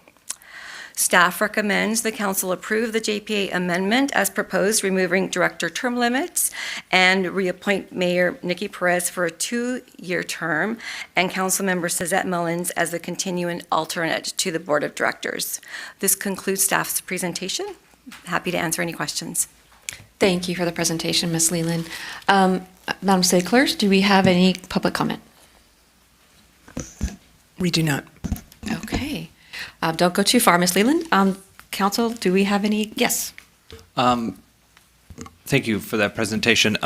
Staff recommends the council approve the JPA amendment as proposed, removing director term limits, and reappoint Mayor Nikki Perez for a 2-year term, and Councilmember Suzette Mullins as the continuing alternate to the Board of Directors. This concludes staff's presentation. Happy to answer any questions. Thank you for the presentation, Ms. Leland. Madam City Clerk, do we have any public comment? We do not. Okay. Don't go too far, Ms. Leland. Council, do we have any? Yes. Thank you for that presentation.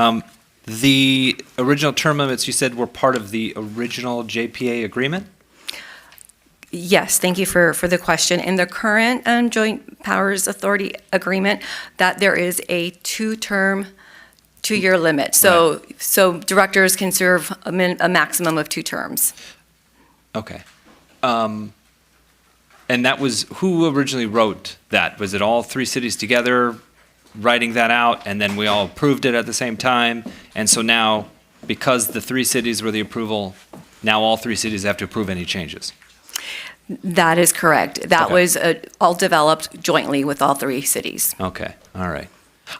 The original term limits you said were part of the original JPA agreement? Yes, thank you for the question. In the current Joint Powers Authority agreement, that there is a 2-year limit. So directors can serve a maximum of 2 terms. Okay. And that was, who originally wrote that? Was it all 3 cities together writing that out, and then we all approved it at the same time? And so now, because the 3 cities were the approval, now all 3 cities have to approve any changes? That is correct. That was all developed jointly with all 3 cities. Okay, all right.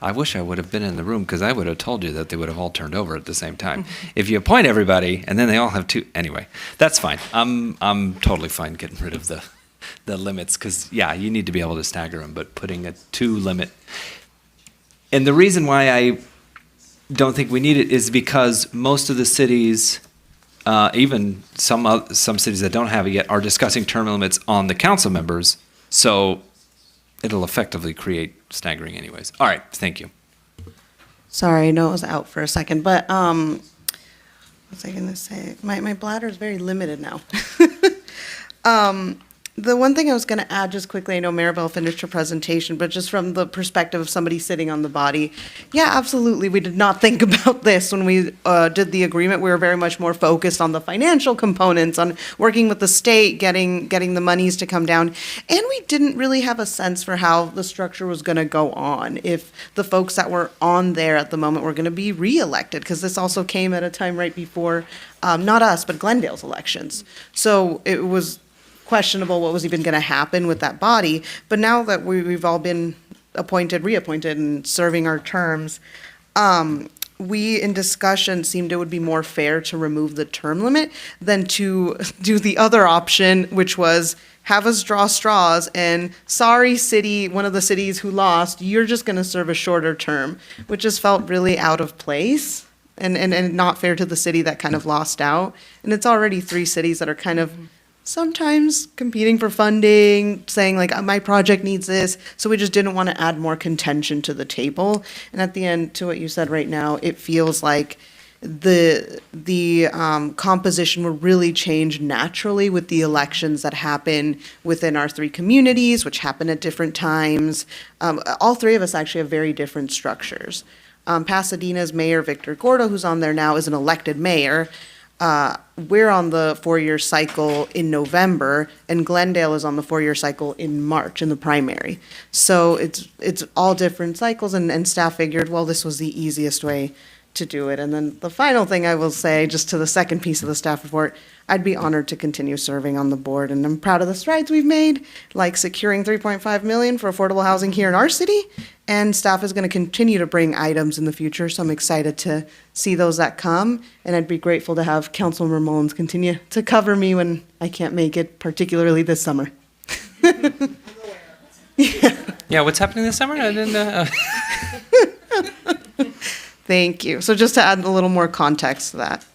I wish I would have been in the room, because I would have told you that they would have all turned over at the same time. If you appoint everybody and then they all have 2, anyway, that's fine. I'm totally fine getting rid of the limits, because yeah, you need to be able to stagger them, but putting a 2 limit. And the reason why I don't think we need it is because most of the cities, even some cities that don't have it yet, are discussing term limits on the council members, so it'll effectively create staggering anyways. All right, thank you. Sorry, I know I was out for a second, but what was I going to say? My bladder is very limited now. The one thing I was going to add just quickly, I know Maribel finished her presentation, but just from the perspective of somebody sitting on the body, yeah, absolutely. We did not think about this when we did the agreement. We were very much more focused on the financial components, on working with the state, getting the monies to come down. And we didn't really have a sense for how the structure was going to go on, if the folks that were on there at the moment were going to be reelected, because this also came at a time right before, not us, but Glendale's elections. So it was questionable what was even going to happen with that body. But now that we've all been reappointed, and serving our terms, we in discussion seemed it would be more fair to remove the term limit than to do the other option, which was have us draw straws and sorry city, one of the cities who lost, you're just going to serve a shorter term, which just felt really out of place and not fair to the city that kind of lost out. And it's already 3 cities that are kind of sometimes competing for funding, saying like, my project needs this. So we just didn't want to add more contention to the table. And at the end, to what you said right now, it feels like the composition will really change naturally with the elections that happen within our 3 communities, which happen at different times. All 3 of us actually have very different structures. Pasadena's Mayor Victor Gordo, who's on there now, is an elected mayor. We're on the 4-year cycle in November, and Glendale is on the 4-year cycle in March in the primary. So it's all different cycles, and staff figured, well, this was the easiest way to do it. And then the final thing I will say, just to the second piece of the staff report, I'd be honored to continue serving on the board, and I'm proud of the strides we've made, like securing $3.5 million for affordable housing here in our city, and staff is going to continue to bring items in the future, so I'm excited to see those that come, and I'd be grateful to have Councilmember Mullins continue to cover me when I can't make it, particularly this summer. Yeah, what's happening this summer? I didn't. Thank you. So just to add a little more context to that.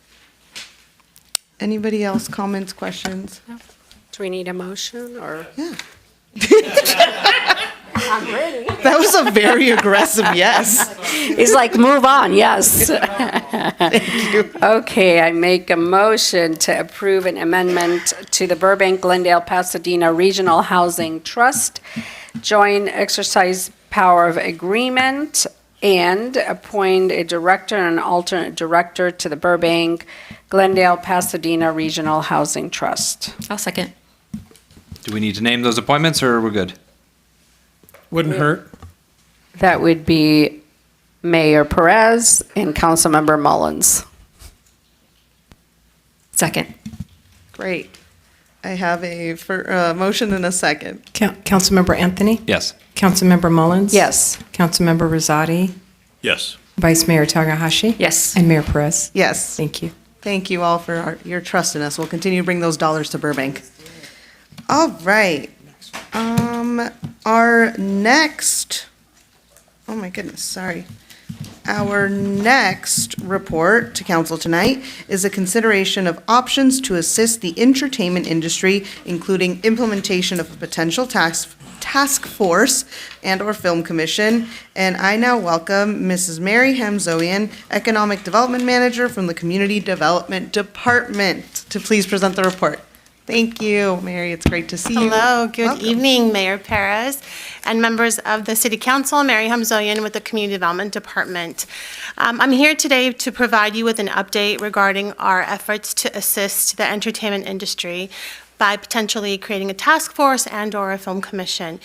Anybody else, comments, questions? Do we need a motion or? Yeah. I'm ready. That was a very aggressive yes. He's like, move on, yes. Thank you. Okay, I make a motion to approve an amendment to the Burbank Glendale Pasadena Regional Housing Trust joint exercise power of agreement and appoint a director and an alternate director to the Burbank Glendale Pasadena Regional Housing Trust. I'll second. Do we need to name those appointments, or we're good? Wouldn't hurt. That would be Mayor Perez and Councilmember Mullins. Second. Great. I have a motion and a second. Councilmember Anthony? Yes. Councilmember Mullins? Yes. Councilmember Rosati? Yes. Vice Mayor Takahashi? Yes. And Mayor Perez? Yes. Thank you. Thank you all for your trust in us. We'll continue to bring those dollars to Burbank. All right. Our next report to council tonight is a consideration of options to assist the entertainment industry, including implementation of a potential task force and/or film commission. And I now welcome Mrs. Mary Hamzoian, Economic Development Manager from the Community Development Department, to please present the report. Thank you, Mary. It's great to see you. Hello, good Welcome. evening, Mayor Perez and members of the City Council. Mary Hamzoian with the Community Development Department. I'm here today to provide you with an update regarding our efforts to assist the entertainment industry by potentially creating a task force and/or a film commission.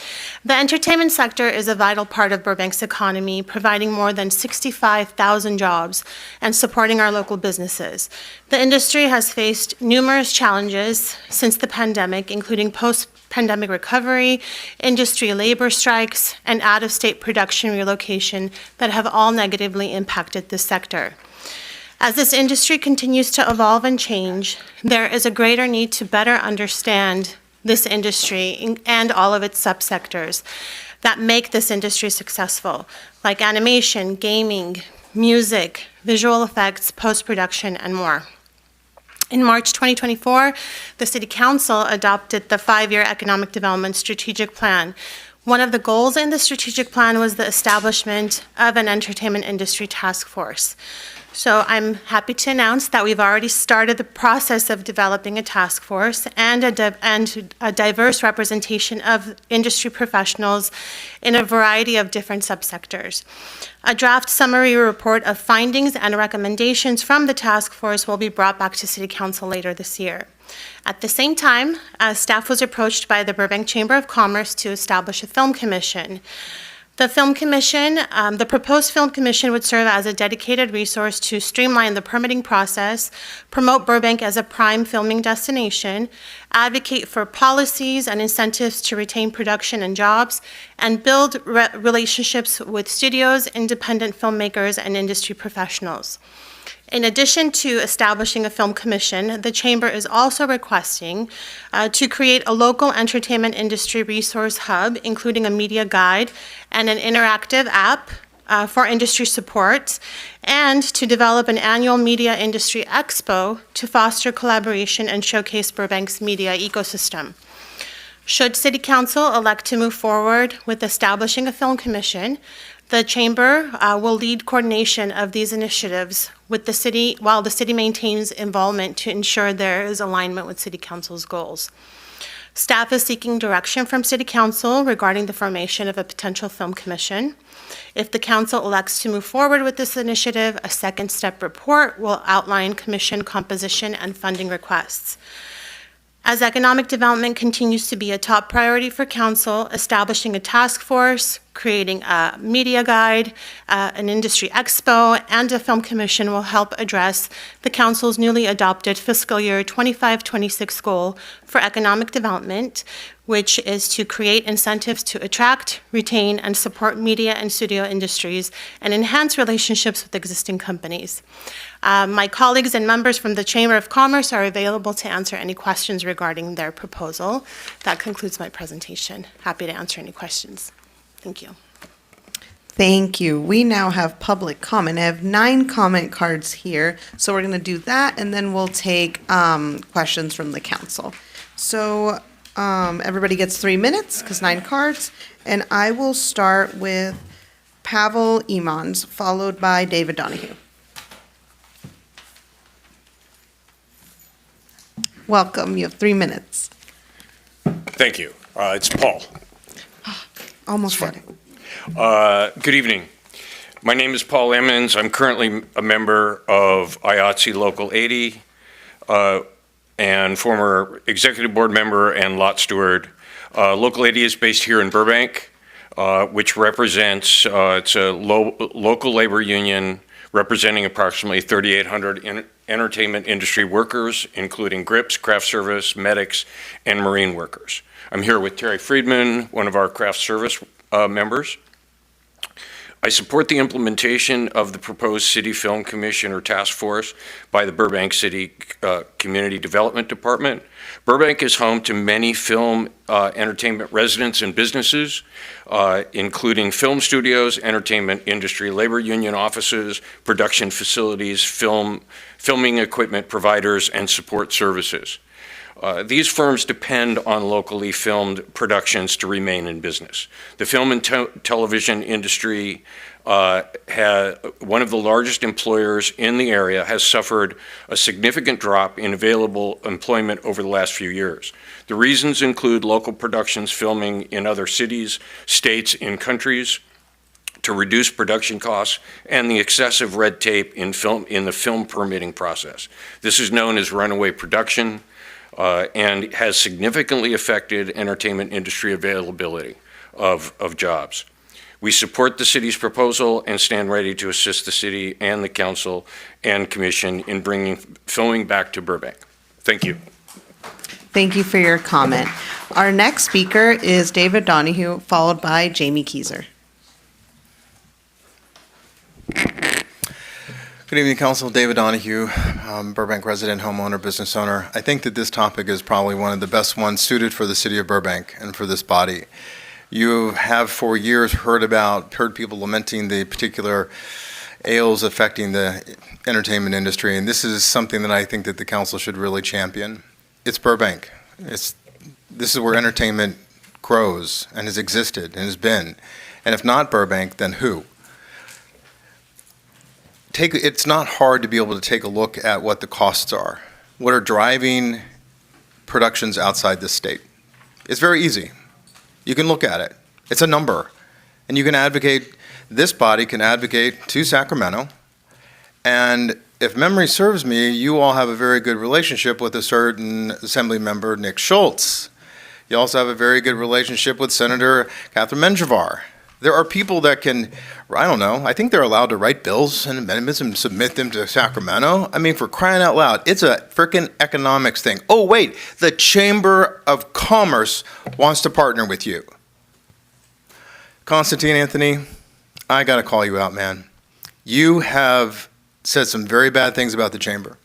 The entertainment sector is a vital part of Burbank's economy, providing more than 65,000 jobs and supporting our local businesses. The industry has faced numerous challenges since the pandemic, including post-pandemic recovery, industry labor strikes, and out-of-state production relocation that have all negatively impacted the sector. As this industry continues to evolve and change, there is a greater need to better understand this industry and all of its subsectors that make this industry successful, like animation, gaming, music, visual effects, post-production, and more. In March 2024, the City Council adopted the 5-year Economic Development Strategic Plan. One of the goals in the strategic plan was the establishment of an entertainment industry task force. So I'm happy to announce that we've already started the process of developing a task force and a diverse representation of industry professionals in a variety of different subsectors. A draft summary report of findings and recommendations from the task force will be brought back to City Council later this year. At the same time, staff was approached by the Burbank Chamber of Commerce to establish a film commission. The Film Commission, the proposed Film Commission would serve as a dedicated resource to streamline the permitting process, promote Burbank as a prime filming destination, advocate for policies and incentives to retain production and jobs, and build relationships with studios, independent filmmakers, and industry professionals. In addition to establishing a film commission, the Chamber is also requesting to create a local entertainment industry resource hub, including a media guide and an interactive app for industry support, and to develop an annual media industry expo to foster collaboration and showcase Burbank's media ecosystem. Should City Council elect to move forward with establishing a film commission, the Chamber will lead coordination of these initiatives with the city, while the city maintains involvement to ensure there is alignment with City Council's goals. Staff is seeking direction from City Council regarding the formation of a potential film commission. If the Council elects to move forward with this initiative, a second step report will outline commission composition and funding requests. As economic development continues to be a top priority for Council, establishing a task force, creating a media guide, an industry expo, and a film commission will help address the Council's newly adopted fiscal year 25-26 goal for economic development, which is to create incentives to attract, retain, and support media and studio industries and enhance relationships with existing companies. My colleagues and members from the Chamber of Commerce are available to answer any questions regarding their proposal. That concludes my presentation. Happy to answer any questions. Thank you. Thank you. We now have public comment. I have 9 comment cards here, so we're going to do that, and then we'll take questions from the council. So everybody gets 3 minutes, because 9 cards, and I will start with Pavel Imans, followed by David Donahue. Welcome. You have 3 minutes. Thank you. It's Paul. Almost ready. Good evening. My name is Paul Emmons. I'm currently a member of IATSE Local 80 and former executive board member and lot steward. Local 80 is based here in Burbank, which represents, it's a local labor union representing approximately 3,800 entertainment industry workers, including grips, craft service, medics, and marine workers. I'm here with Terry Friedman, one of our craft service members. I support the implementation of the proposed City Film Commission or Task Force by the Burbank City Community Development Department. Burbank is home to many film entertainment residents and businesses, including film studios, entertainment industry labor union offices, production facilities, filming equipment providers, and support services. These firms depend on locally filmed productions to remain in business. The film and television industry, one of the largest employers in the area, has suffered a significant drop in available employment over the last few years. The reasons include local productions filming in other cities, states, and countries to reduce production costs, and the excessive red tape in the film permitting process. This is known as runaway production, and has significantly affected entertainment industry availability of jobs. We support the city's proposal and stand ready to assist the city and the council and commission in bringing filming back to Burbank. Thank you. Thank you for your comment. Our next speaker is David Donahue, followed by Jamie Keyser. Good evening, Council. David Donahue, Burbank resident, homeowner, business owner. I think that this topic is probably one of the best ones suited for the city of Burbank and for this body. You have for years heard people lamenting the particular ails affecting the entertainment industry, and this is something that I think that the council should really champion. It's Burbank. This is where entertainment grows and has existed and has been. And if not Burbank, then who? it's not hard to be able to take a look at what the costs are, what are driving productions outside this state. It's very easy. You can look at it. It's a number. And you can advocate, this body can advocate to Sacramento. And if memory serves me, you all have a very good relationship with a certain Assembly member, Nick Schultz. You also have a very good relationship with Senator Catherine Menjivar. There are people that can, I don't know, I think they're allowed to write bills and amendments and submit them to Sacramento. I mean, for crying out loud, it's a frickin' economics thing. Oh, wait, the Chamber of Commerce wants to partner with you. Constantine Anthony, I gotta call you out, man. You have said some very bad things about the Chamber,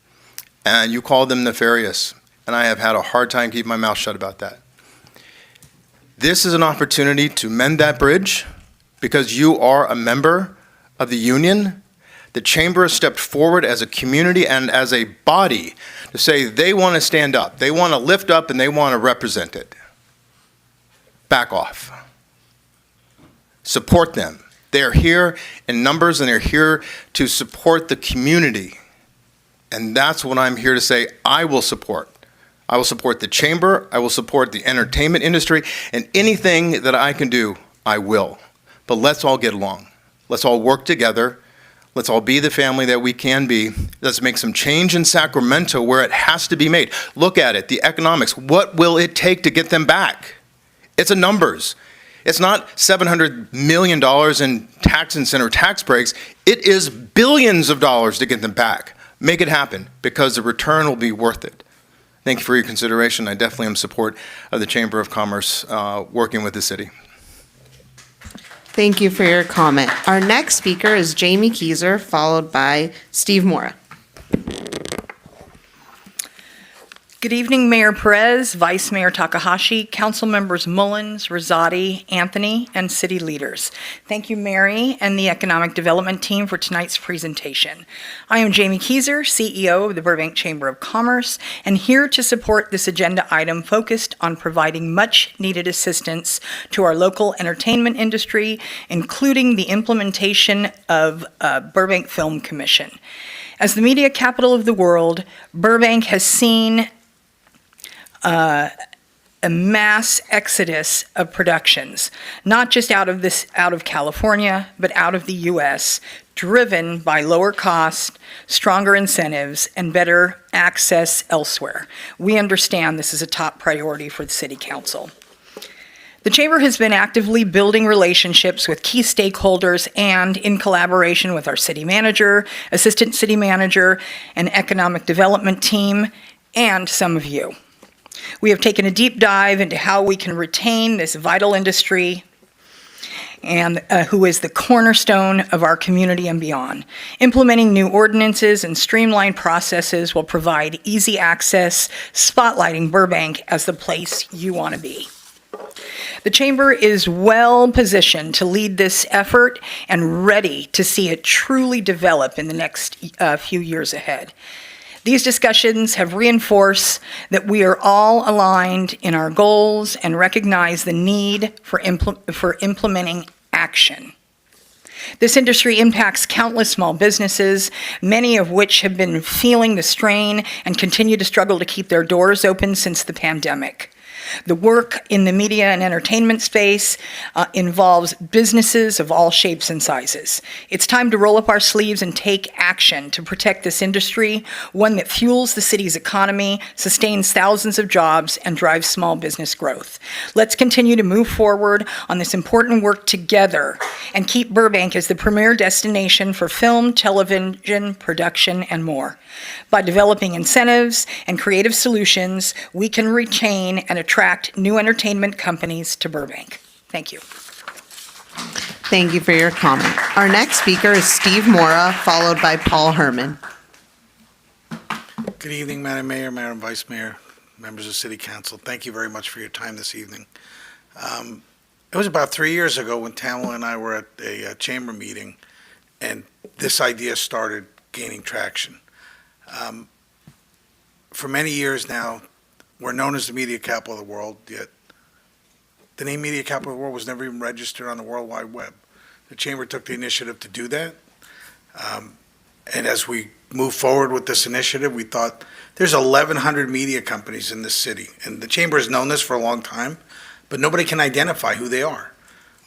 and you called them nefarious, and I have had a hard time keeping my mouth shut about that. This is an opportunity to mend that bridge because you are a member of the union. The Chamber has stepped forward as a community and as a body to say they want to stand up, they want to lift up, and they want to represent it. Back off. Support them. They're here in numbers and they're here to support the community. And that's what I'm here to say I will support. I will support the Chamber, I will support the entertainment industry, and anything that I can do, I will. But let's all get along. Let's all work together. Let's all be the family that we can be. Let's make some change in Sacramento where it has to be made. Look at it, the economics. What will it take to get them back? It's a numbers. It's not $700 million in tax incentive tax breaks. It is billions of dollars to get them back. Make it happen because the return will be worth it. Thank you for your consideration. I definitely am in support of the Chamber of Commerce working with the city. Thank you for your comment. Our next speaker is Jamie Keyser, followed by Steve Mora. Good evening, Mayor Perez, Vice Mayor Takahashi, Council Members Mullins, Rosati, Anthony, and city leaders. Thank you, Mary, and the Economic Development Team for tonight's presentation. I am Jamie Keyser, CEO of the Burbank Chamber of Commerce, and here to support this agenda item focused on providing much-needed assistance to our local entertainment industry, including the implementation of Burbank Film Commission. As the media capital of the world, Burbank has seen a mass exodus of productions, not just out of California, but out of the U.S., driven by lower cost, stronger incentives, and better access elsewhere. We understand this is a top priority for the City Council. The Chamber has been actively building relationships with key stakeholders and in collaboration with our city manager, assistant city manager, and economic development team, and some of you. We have taken a deep dive into how we can retain this vital industry and who is the cornerstone of our community and beyond. Implementing new ordinances and streamlined processes will provide easy access, spotlighting Burbank as the place you want to be. The Chamber is well positioned to lead this effort and ready to see it truly develop in the next few years ahead. These discussions have reinforced that we are all aligned in our goals and recognize the need for implementing action. This industry impacts countless small businesses, many of which have been feeling the strain and continue to struggle to keep their doors open since the pandemic. The work in the media and entertainment space involves businesses of all shapes and sizes. It's time to roll up our sleeves and take action to protect this industry, one that fuels the city's economy, sustains thousands of jobs, and drives small business growth. Let's continue to move forward on this important work together and keep Burbank as the premier destination for film, television, production, and more. By developing incentives and creative solutions, we can retain and attract new entertainment companies to Burbank. Thank you. Thank you for your comment. Our next speaker is Steve Mora, followed by Paul Herman. Good evening, Madam Mayor, Mayor and Vice Mayor, members of City Council. Thank you very much for your time this evening. It was about 3 years ago when Tamala and I were at a chamber meeting, and this idea started gaining traction. For many years now, we're known as the media capital of the world, yet the name media capital of the world was never even registered on the World Wide Web. The Chamber took the initiative to do that, And as we move forward with this initiative, we thought there's 1,100 media companies in this city. And the Chamber has known this for a long time, but nobody can identify who they are.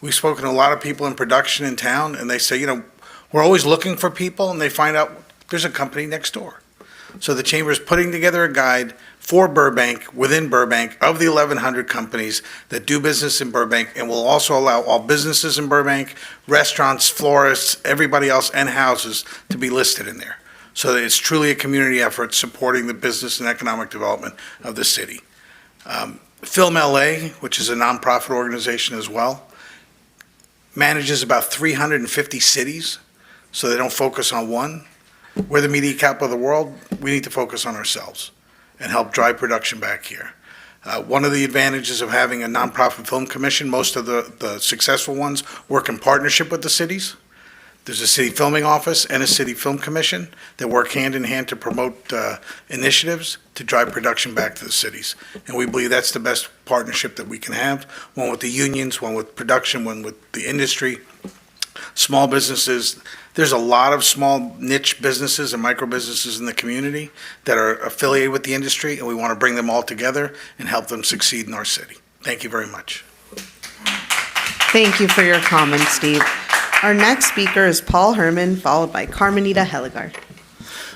We've spoken to a lot of people in production in town, and they say, you know, we're always looking for people, and they find out there's a company next door. So the Chamber is putting together a guide for Burbank, within Burbank, of the 1,100 companies that do business in Burbank, and will also allow all businesses in Burbank, restaurants, florists, everybody else, and houses to be listed in there. So that it's truly a community effort supporting the business and economic development of the city. Film LA, which is a nonprofit organization as well, manages about 350 cities, so they don't focus on one. We're the media capital of the world. We need to focus on ourselves and help drive production back here. One of the advantages of having a nonprofit film commission, most of the successful ones work in partnership with the cities. There's a city filming office and a city film commission that work hand in hand to promote initiatives to drive production back to the cities. And we believe that's the best partnership that we can have, one with the unions, one with production, one with the industry, small businesses. There's a lot of small niche businesses and micro businesses in the community that are affiliated with the industry, and we want to bring them all together and help them succeed in our city. Thank you very much. Thank you for your comments, Steve. Our next speaker is Paul Herman, followed by Carmenita Heligar.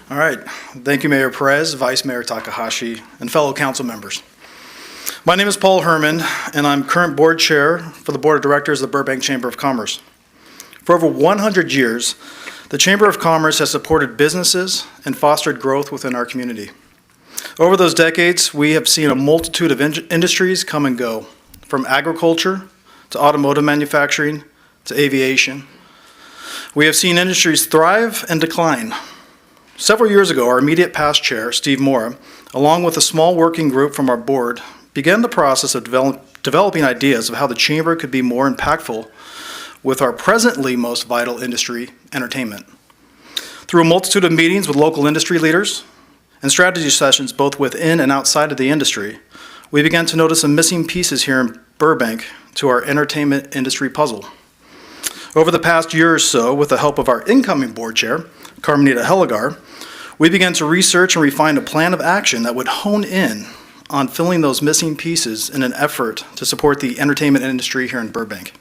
All right. Thank you, Mayor Perez, Vice Mayor Takahashi, and fellow council members. My name is Paul Herman, and I'm current board chair for the Board of Directors of the Burbank Chamber of Commerce. For over 100 years, the Chamber of Commerce has supported businesses and fostered growth within our community. Over those decades, we have seen a multitude of industries come and go, from agriculture to automotive manufacturing to aviation. We have seen industries thrive and decline. Several years ago, our immediate past chair, Steve Mora, along with a small working group from our board, began the process of developing ideas of how the Chamber could be more impactful with our presently most vital industry, entertainment. Through a multitude of meetings with local industry leaders and strategy sessions both within and outside of the industry, we began to notice some missing pieces here in Burbank to our entertainment industry puzzle. Over the past year or so, with the help of our incoming board chair, Carmenita Heligar, we began to research and refine a plan of action that would hone in on filling those missing pieces in an effort to support the entertainment industry here in Burbank.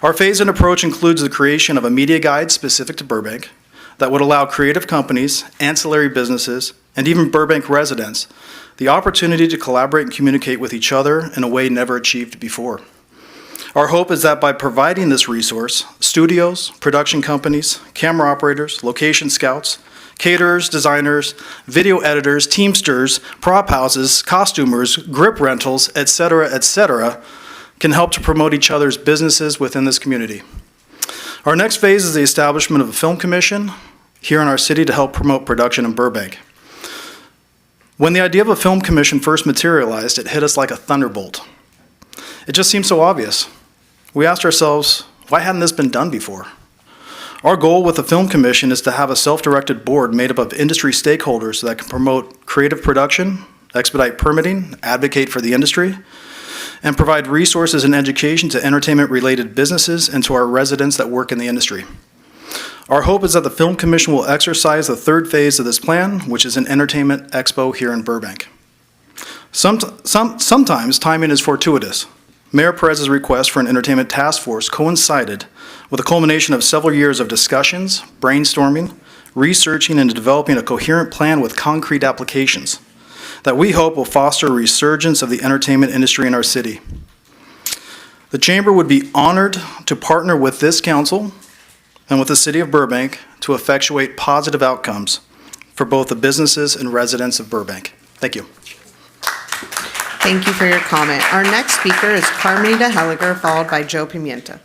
Our phased-in approach includes the creation of a media guide specific to Burbank that would allow creative companies, ancillary businesses, and even Burbank residents the opportunity to collaborate and communicate with each other in a way never achieved before. Our hope is that by providing this resource, studios, production companies, camera operators, location scouts, caterers, designers, video editors, teamsters, prop houses, costumers, grip rentals, etc., can help to promote each other's businesses within this community. Our next phase is the establishment of a film commission here in our city to help promote production in Burbank. When the idea of a film commission first materialized, it hit us like a thunderbolt. It just seemed so obvious. We asked ourselves, why hadn't this been done before? Our goal with the Film Commission is to have a self-directed board made up of industry stakeholders that can promote creative production, expedite permitting, advocate for the industry, and provide resources and education to entertainment-related businesses and to our residents that work in the industry. Our hope is that the Film Commission will exercise the third phase of this plan, which is an entertainment expo here in Burbank. Sometimes timing is fortuitous. Mayor Perez's request for an entertainment task force coincided with a culmination of several years of discussions, brainstorming, researching, and developing a coherent plan with concrete applications that we hope will foster a resurgence of the entertainment industry in our city. The Chamber would be honored to partner with this council and with the City of Burbank to effectuate positive outcomes for both the businesses and residents of Burbank. Thank you. Thank you for your comment. Our next speaker is Carmenita Heligar, followed by Joe Pimienta.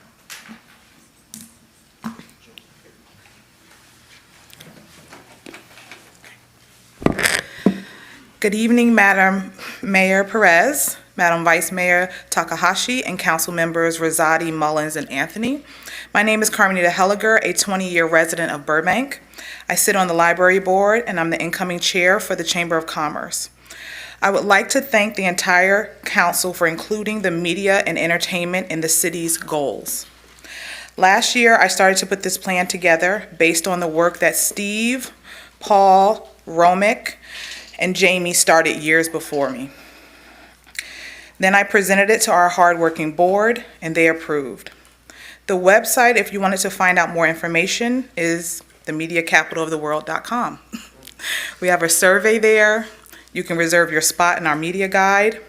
Good evening, Madam Mayor Perez, Madam Vice Mayor Takahashi, and council members Rosati, Mullins, and Anthony. My name is Carmenita Heligar, a 20-year resident of Burbank. I sit on the library board, and I'm the incoming chair for the Chamber of Commerce. I would like to thank the entire council for including the media and entertainment in the city's goals. Last year, I started to put this plan together based on the work that Steve, Paul, Romick, and Jamie started years before me. Then I presented it to our hardworking board, and they approved. The website, if you wanted to find out more information, is themediacapitaloftheworld.com. We have a survey there. You can reserve your spot in our media guide.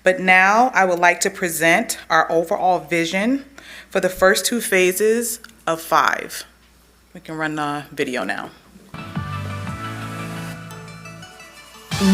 But now I would like to present our overall vision for the first 2 phases of 5. We can run the video now.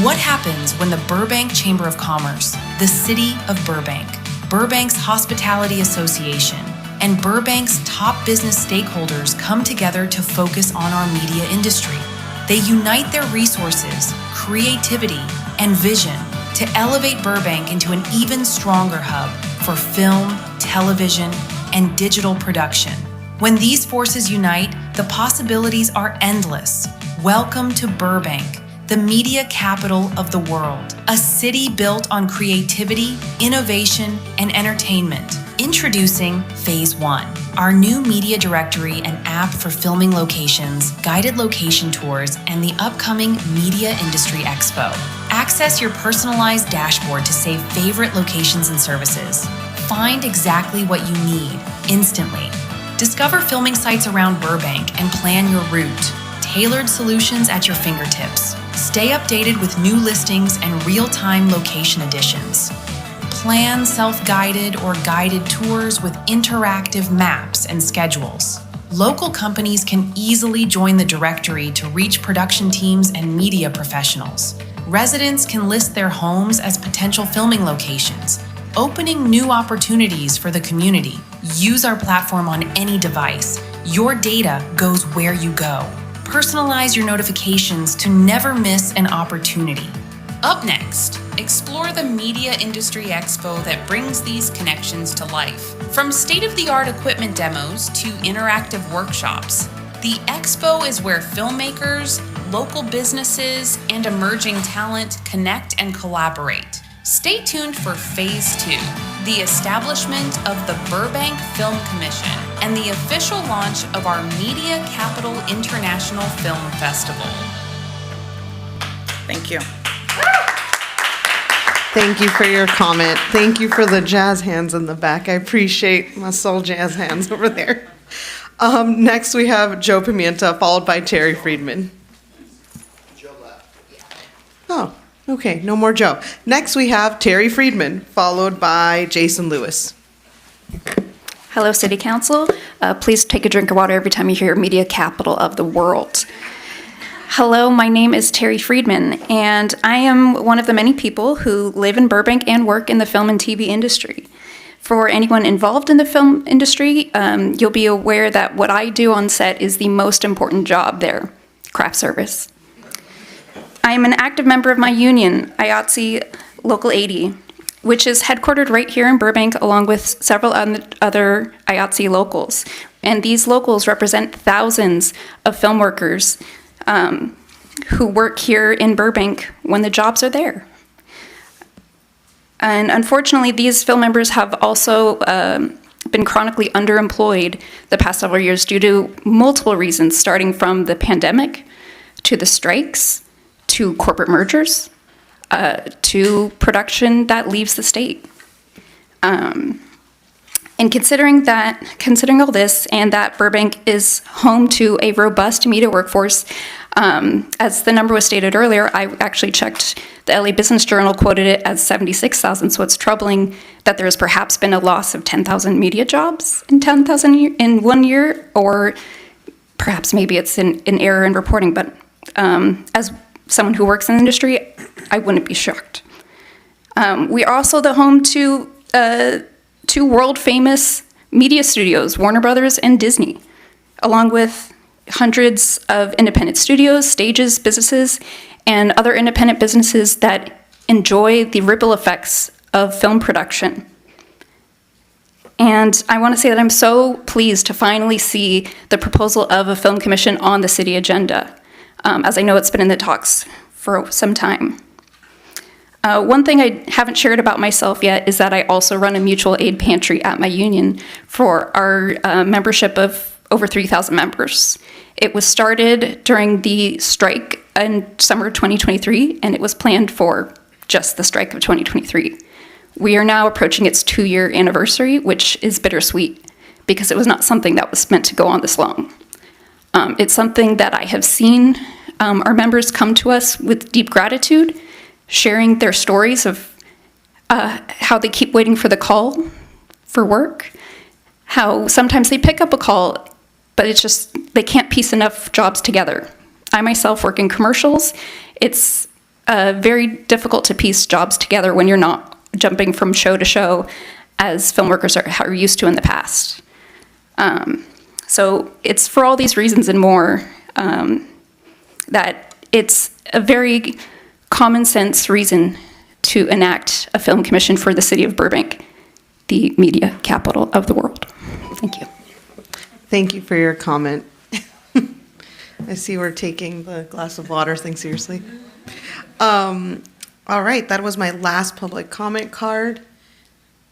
What happens when the Burbank Chamber of Commerce, the City of Burbank, Burbank's Hospitality Association, and Burbank's top business stakeholders come together to focus on our media industry? They unite their resources, creativity, and vision to elevate Burbank into an even stronger hub for film, television, and digital production. When these forces unite, the possibilities are endless. Welcome to Burbank, the media capital of the world, a city built on creativity, innovation, and entertainment. Introducing Phase 1, our new media directory and app for filming locations, guided location tours, and the upcoming Media Industry Expo. Access your personalized dashboard to save favorite locations and services. Find exactly what you need instantly. Discover filming sites around Burbank and plan your route. Tailored solutions at your fingertips. Stay updated with new listings and real-time location additions. Plan self-guided or guided tours with interactive maps and schedules. Local companies can easily join the directory to reach production teams and media professionals. Residents can list their homes as potential filming locations, opening new opportunities for the community. Use our platform on any device. Your data goes where you go. Personalize your notifications to never miss an opportunity. Up next, explore the Media Industry Expo that brings these connections to life. From state-of-the-art equipment demos to interactive workshops, the Expo is where filmmakers, local businesses, and emerging talent connect and collaborate. Stay tuned for Phase 2, the establishment of the Burbank Film Commission and the official launch of our Media Capital International Film Festival. Thank you. Thank you for your comment. Thank you for the jazz hands in the back. I appreciate my soul jazz hands over there. Next, we have Joe Pimienta, followed by Terry Friedman. Oh, okay, no more Joe. Next, we have Terry Friedman, followed by Jason Lewis. Hello, City Council. Please take a drink of water every time you hear Media Capital of the World. Hello, my name is Terry Friedman, and I am one of the many people who live in Burbank and work in the film and TV industry. For anyone involved in the film industry, you'll be aware that what I do on set is the most important job there, craft service. I am an active member of my union, IATSE Local 80, which is headquartered right here in Burbank along with several other IATSE locals. And these locals represent thousands of film workers who work here in Burbank when the jobs are there. And unfortunately, these film members have also been chronically underemployed the past several years due to multiple reasons, starting from the pandemic, to the strikes, to corporate mergers, to production that leaves the state. And considering all this, and that Burbank is home to a robust media workforce, as the number was stated earlier, I actually checked the LA Business Journal quoted it as 76,000. So it's troubling that there has perhaps been a loss of 10,000 media jobs in 1 year, or perhaps maybe it's an error in reporting. But as someone who works in the industry, I wouldn't be shocked. We are also the home to two world-famous media studios, Warner Brothers and Disney, along with hundreds of independent studios, stages, businesses, and other independent businesses that enjoy the ripple effects of film production. And I want to say that I'm so pleased to finally see the proposal of a film commission on the city agenda, as I know it's been in the talks for some time. One thing I haven't shared about myself yet is that I also run a mutual aid pantry at my union for our membership of over 3,000 members. It was started during the strike in summer 2023, and it was planned for just the strike of 2023. We are now approaching its 2-year anniversary, which is bittersweet because it was not something that was meant to go on this long. It's something that I have seen our members come to us with deep gratitude, sharing their stories of how they keep waiting for the call for work, how sometimes they pick up a call, but it's just they can't piece enough jobs together. I myself work in commercials. It's very difficult to piece jobs together when you're not jumping from show to show as film workers are used to in the past. So it's for all these reasons and more that it's a very common sense reason to enact a film commission for the city of Burbank, the media capital of the world. Thank you. Thank you for your comment. I see we're taking the glass of water thing seriously. All right, that was my last public comment card.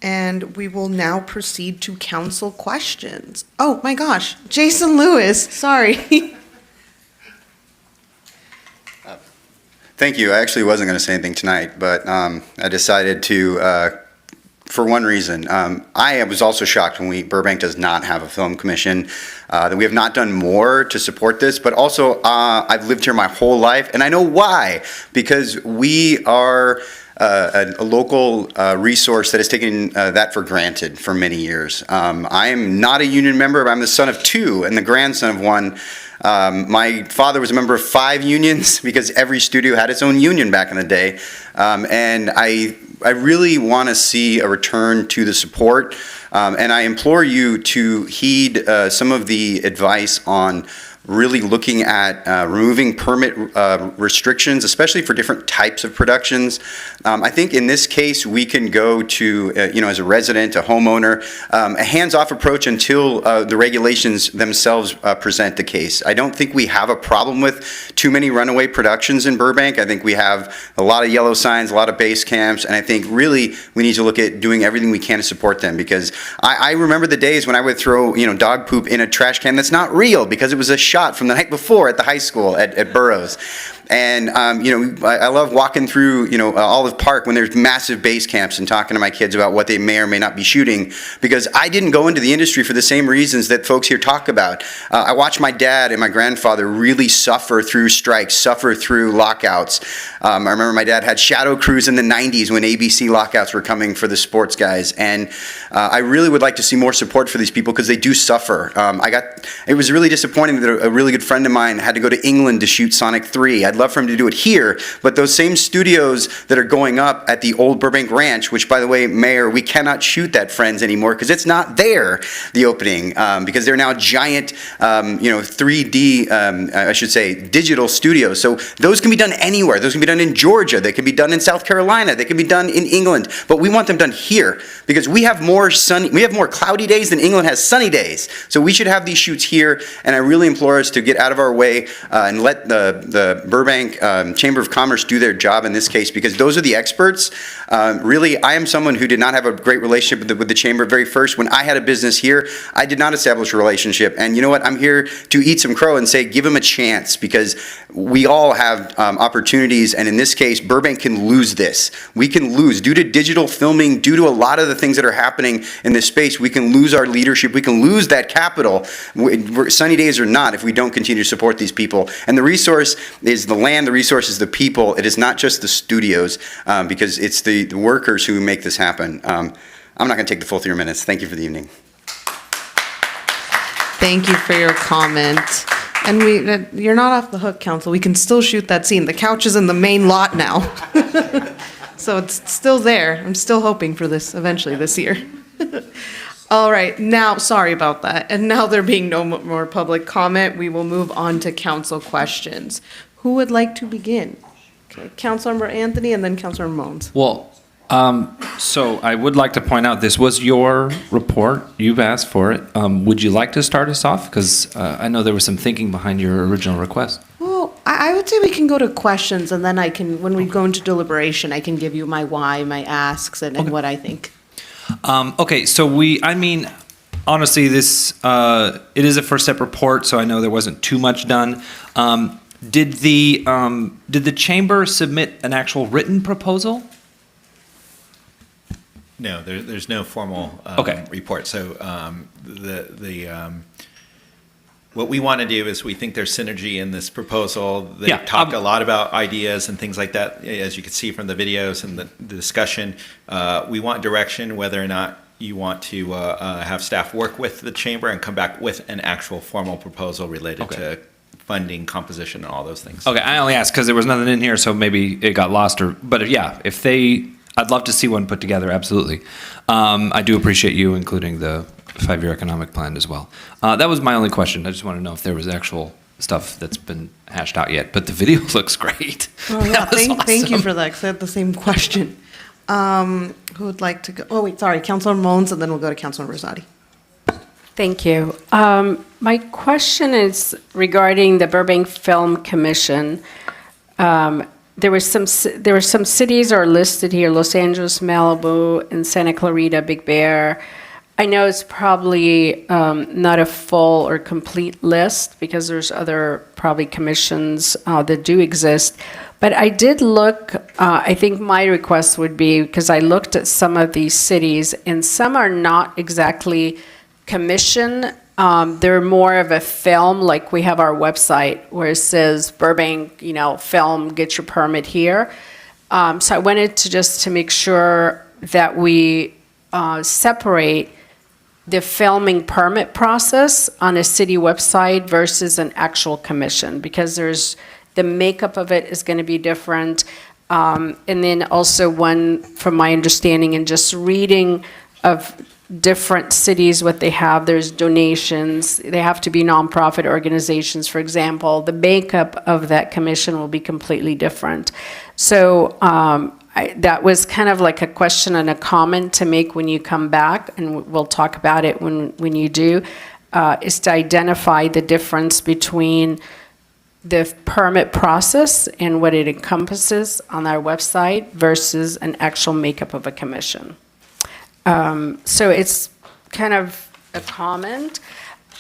And we will now proceed to council questions. Oh my gosh, Jason Lewis, sorry. Thank you. I actually wasn't going to say anything tonight, but I decided to, for one reason. I was also shocked when Burbank does not have a film commission, that we have not done more to support this, but also I've lived here my whole life, and I know why, because we are a local resource that has taken that for granted for many years. I am not a union member, but I'm the son of 2 and the grandson of 1. My father was a member of 5 unions because every studio had its own union back in the day. And I really want to see a return to the support. And I implore you to heed some of the advice on really looking at removing permit restrictions, especially for different types of productions. I think in this case, we can go to, as a resident, a homeowner, a hands-off approach until the regulations themselves present the case. I don't think we have a problem with too many runaway productions in Burbank. I think we have a lot of yellow signs, a lot of base camps, and I think really we need to look at doing everything we can to support them, because I remember the days when I would throw, dog poop in a trash can that's not real because it was a shot from the night before at the high school at Burroughs. And, I love walking through, Olive Park when there's massive base camps and talking to my kids about what they may or may not be shooting, because I didn't go into the industry for the same reasons that folks here talk about. I watched my dad and my grandfather really suffer through strikes, suffer through lockouts. I remember my dad had shadow crews in the 90s when ABC lockouts were coming for the sports guys. And I really would like to see more support for these people because they do suffer. It was really disappointing that a really good friend of mine had to go to England to shoot Sonic 3. I'd love for him to do it here, but those same studios that are going up at the old Burbank Ranch, which, by the way, Mayor, we cannot shoot that, friends, anymore because it's not there, the opening, because they're now giant, 3D, I should say, digital studios. So those can be done anywhere. Those can be done in Georgia. They can be done in South Carolina. They can be done in England. But we want them done here because we have more cloudy days than England has sunny days. So we should have these shoots here, and I really implore us to get out of our way and let the Burbank Chamber of Commerce do their job in this case, because those are the experts. Really, I am someone who did not have a great relationship with the Chamber very first. When I had a business here, I did not establish a relationship. And you know what? I'm here to eat some crow and say, give them a chance, because we all have opportunities. And in this case, Burbank can lose this. We can lose due to digital filming, due to a lot of the things that are happening in this space. We can lose our leadership. We can lose that capital, sunny days or not, if we don't continue to support these people. And the resource is the land, the resource is the people. It is not just the studios, because it's the workers who make this happen. I'm not going to take the full 3 minutes. Thank you for the evening. Thank you for your comment. And you're not off the hook, Council. We can still shoot that scene. The couch is in the main lot now. So it's still there. I'm still hoping for this eventually this year. All right, now, sorry about that. And now there being no more public comment, we will move on to council questions. Who would like to begin? Okay, Councilmember Anthony and then Councilmember Mons. Well, so I would like to point out this was your report. You've asked for it. Would you like to start us off? Because I know there was some thinking behind your original request. Well, I would say we can go to questions, and then I can, when we go into deliberation, I can give you my why, my asks, and what I think. Okay, so honestly, this, it is a first step report, so I know there wasn't too much done. Did the chamber submit an actual written proposal? No, there's no formal report. So what we want to do is we think there's synergy in this proposal. They talked a lot about ideas and things like that, as you can see from the videos and the discussion. We want direction, whether or not you want to have staff work with the chamber and come back with an actual formal proposal related to funding, composition, and all those things. Okay, I only asked because there was nothing in here, so maybe it got lost. But I'd love to see one put together, absolutely. I do appreciate you including the 5-year economic plan as well. That was my only question. I just want to know if there was actual stuff that's been hashed out yet. But the video looks great. Oh, yeah, thank you for that, because I had the same question. Who would like to go? Oh, wait, sorry, Councilor Mons, and then we'll go to Councilor Rosati. Thank you. My question is regarding the Burbank Film Commission. There were some cities are listed here: Los Angeles, Malibu, and Santa Clarita, Big Bear. I know it's probably not a full or complete list because there's other probably commissions that do exist. But I did look, I think my request would be, because I looked at some of these cities, and some are not exactly commission. They're more of a film, like we have our website where it says Burbank, film, get your permit here. So I wanted to make sure that we separate the filming permit process on a city website versus an actual commission, because the makeup of it is going to be different. And then also from my understanding and just reading of different cities, what they have, there's donations, they have to be nonprofit organizations, for example. The makeup of that commission will be completely different. So that was kind of like a question and a comment to make when you come back, and we'll talk about it when you do, is to identify the difference between the permit process and what it encompasses on our website versus an actual makeup of a commission. So it's kind of a comment.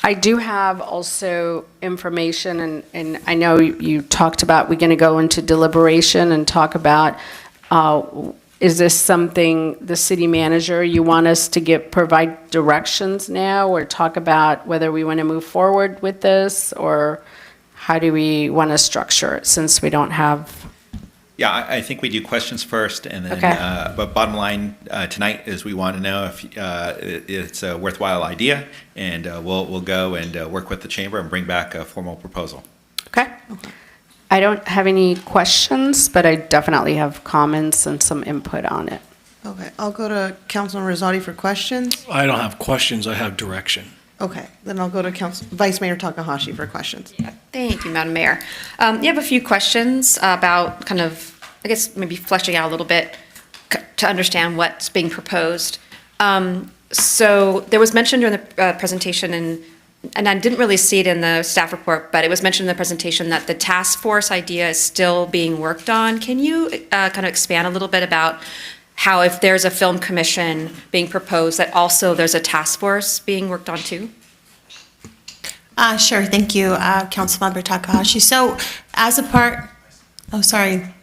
I do have also information, and I know you talked about we're going to go into deliberation and talk about is this something the city manager, you want us to provide directions now, or talk about whether we want to move forward with this, or how do we want to structure it since we don't have... Yeah, I think we do questions first, and then. But bottom line tonight is we want to know if it's a worthwhile idea, and we'll go and work with the chamber and bring back a formal proposal. Okay. I don't have any questions, but I definitely have comments and some input on it. Okay, I'll go to Councilor Rosati for questions. I don't have questions, I have direction. Okay, then I'll go to Vice Mayor Takahashi for questions. Thank you, Madam Mayor. You have a few questions about kind of, I guess, maybe fleshing out a little bit to understand what's being proposed. So there was mentioned during the presentation, and I didn't really see it in the staff report, but it was mentioned in the presentation that the task force idea is still being worked on. Can you kind of expand a little bit about how, if there's a film commission being proposed, that also there's a task force being worked on too? Sure, thank you, Councilmember Takahashi. So as a part,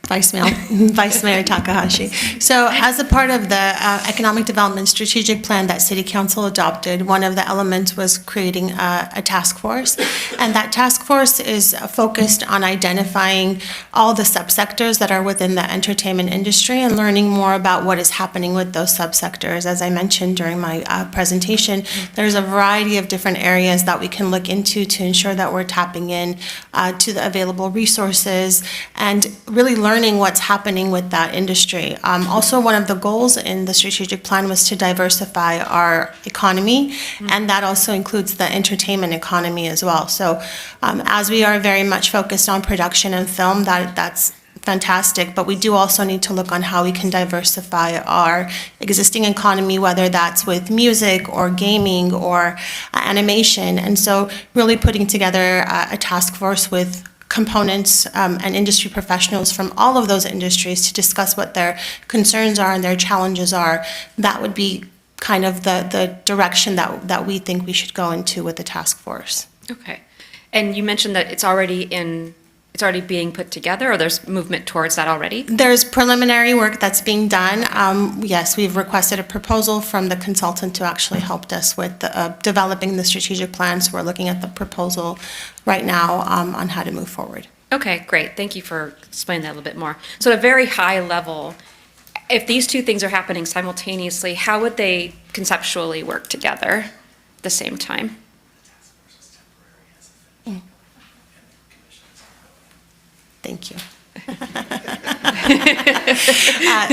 Vice Mayor Takahashi. So as a part of the Economic Development Strategic Plan that City Council adopted, one of the elements was creating a task force. And that task force is focused on identifying all the subsectors that are within the entertainment industry and learning more about what is happening with those subsectors. As I mentioned during my presentation, there's a variety of different areas that we can look into to ensure that we're tapping in to the available resources and really learning what's happening with that industry. Also, one of the goals in the strategic plan was to diversify our economy, and that also includes the entertainment economy as well. So as we are very much focused on production and film, that's fantastic, but we do also need to look on how we can diversify our existing economy, whether that's with music or gaming or animation. And so really putting together a task force with components and industry professionals from all of those industries to discuss what their concerns are and their challenges are. That would be kind of the direction that we think we should go into with the task force. Okay. And you mentioned that it's already being put together, or there's movement towards that already? There's preliminary work that's being done. Yes, we've requested a proposal from the consultant to actually help us with developing the strategic plan. So we're looking at the proposal right now on how to move forward. Okay, great. Thank you for explaining that a little bit more. So at a very high level, if these two things are happening simultaneously, how would they conceptually work together at the same time? Thank you.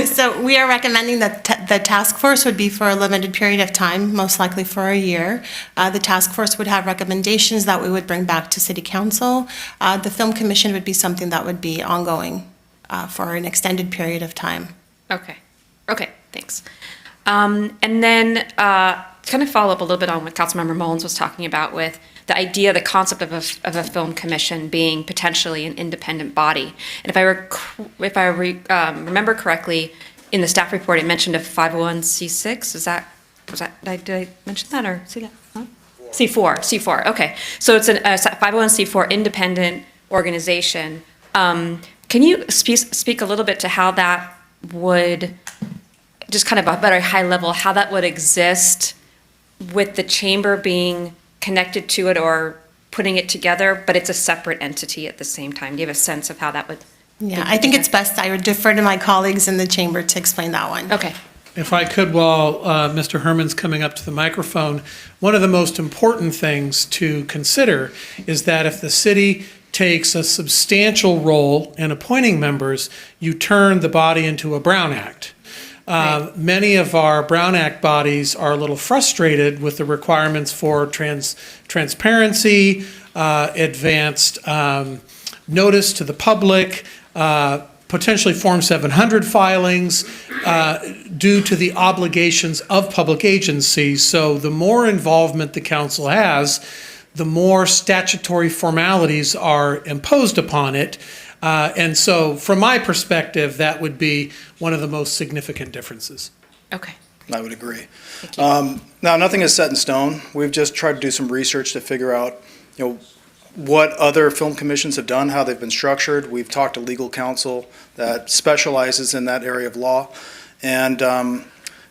So we are recommending that the task force would be for a limited period of time, most likely for a year. The task force would have recommendations that we would bring back to City Council. The Film Commission would be something that would be ongoing for an extended period of time. Okay. Okay, thanks. And then kind of follow up a little bit on what Councilmember Mullins was talking about with the idea, the concept of a film commission being potentially an independent body. And if I remember correctly, in the staff report, it mentioned a 501c6. Did I mention that or see that? Huh? C4. Okay. So it's a 501c4 independent organization. Can you speak a little bit to how that would, just kind of a better high level, how that would exist with the chamber being connected to it or putting it together, but it's a separate entity at the same time? Do you have a sense of how that would? Yeah, I think it's best I would defer to my colleagues in the chamber to explain that one. Okay. If I could, while Mr. Herman's coming up to the microphone, one of the most important things to consider is that if the city takes a substantial role in appointing members, you turn the body into a Brown Act. Many of our Brown Act bodies are a little frustrated with the requirements for transparency, advanced notice to the public, potentially Form 700 filings due to the obligations of public agencies. So the more involvement the council has, the more statutory formalities are imposed upon it. And so from my perspective, that would be one of the most significant differences. Okay. I would agree. Now, nothing is set in stone. We've just tried to do some research to figure out, what other film commissions have done, how they've been structured. We've talked to legal counsel that specializes in that area of law. And kind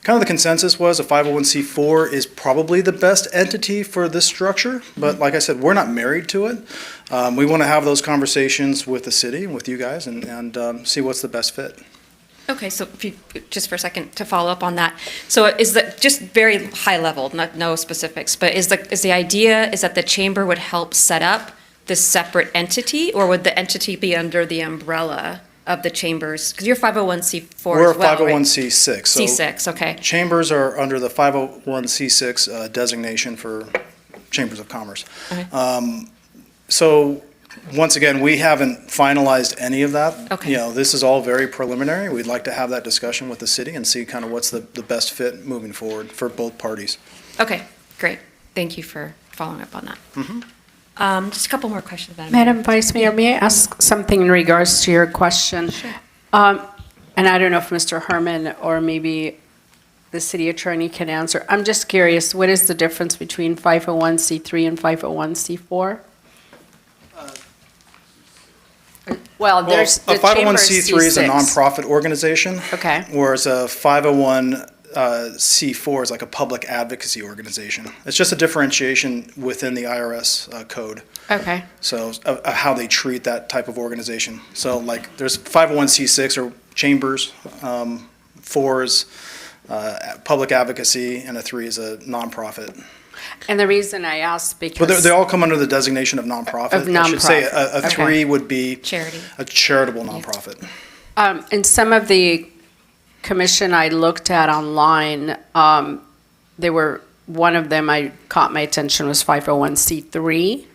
of the consensus was a 501c4 is probably the best entity for this structure. But like I said, we're not married to it. We want to have those conversations with the city, with you guys, and see what's the best fit. Okay, so if you, just for a second to follow up on that. So is that just very high level, no specifics, but is the idea is that the chamber would help set up this separate entity, or would the entity be under the umbrella of the chambers? Because you're 501c4 We're as well, a 501c6. So C6, okay. Chambers are under the 501c6 designation for chambers of commerce. Okay. So once again, we haven't finalized any of that. Okay. This is all very preliminary. We'd like to have that discussion with the city and see kind of what's the best fit moving forward for both parties. Okay, great. Thank you for following up on that. Just a couple more questions about it. Madam Vice Mayor, may I ask something in regards to your question? Sure. And I don't know if Mr. Herman or maybe the city attorney can answer. I'm just curious, what is the difference between 501c3 and 501c4? Well, there's a the chamber 501c3 is a C6. nonprofit organization. Okay. Whereas a 501c4 is like a public advocacy organization. It's just a differentiation within the IRS code. Okay. So how they treat that type of organization. So like there's 501c6 or chambers, 4 is public advocacy, and a 3 is a nonprofit. And the reason I asked because... But they all come under the designation of nonprofit. Of I should say nonprofit. a 3 would be Charity. a charitable nonprofit. In some of the commission I looked at online, they were, one of them I caught my attention was 501c3.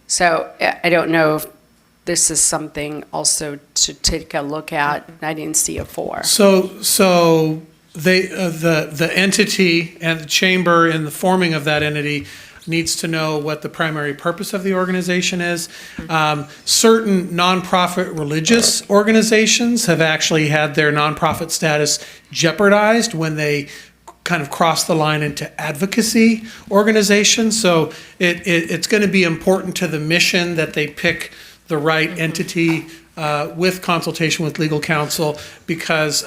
So I don't know if this is something also to take a look at. I didn't see a 4. So they, the entity and the chamber in the forming of that entity needs to know what the primary purpose of the organization is. Certain nonprofit religious organizations have actually had their nonprofit status jeopardized when they kind of cross the line into advocacy organizations. So it's going to be important to the mission that they pick the right entity with consultation with legal counsel, because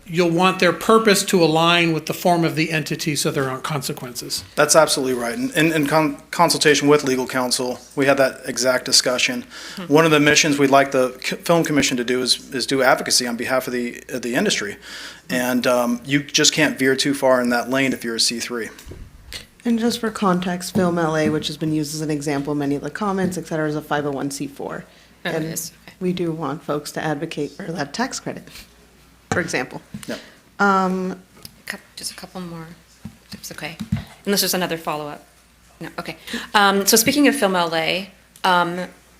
you'll want their purpose to align with the form of the entity so there aren't consequences. That's absolutely right. In consultation with legal counsel, we had that exact discussion. One of the missions we'd like the Film Commission to do is do advocacy on behalf of the industry. And you just can't veer too far in that lane if you're a C3. And just for context, Film LA, which has been used as an example in many of the comments, et cetera, is a 501c4. it And is. we do want folks to advocate for that tax credit, for example. Yep. Just a couple more, if it's okay. Unless there's another follow-up. No, okay. So speaking of Film LA,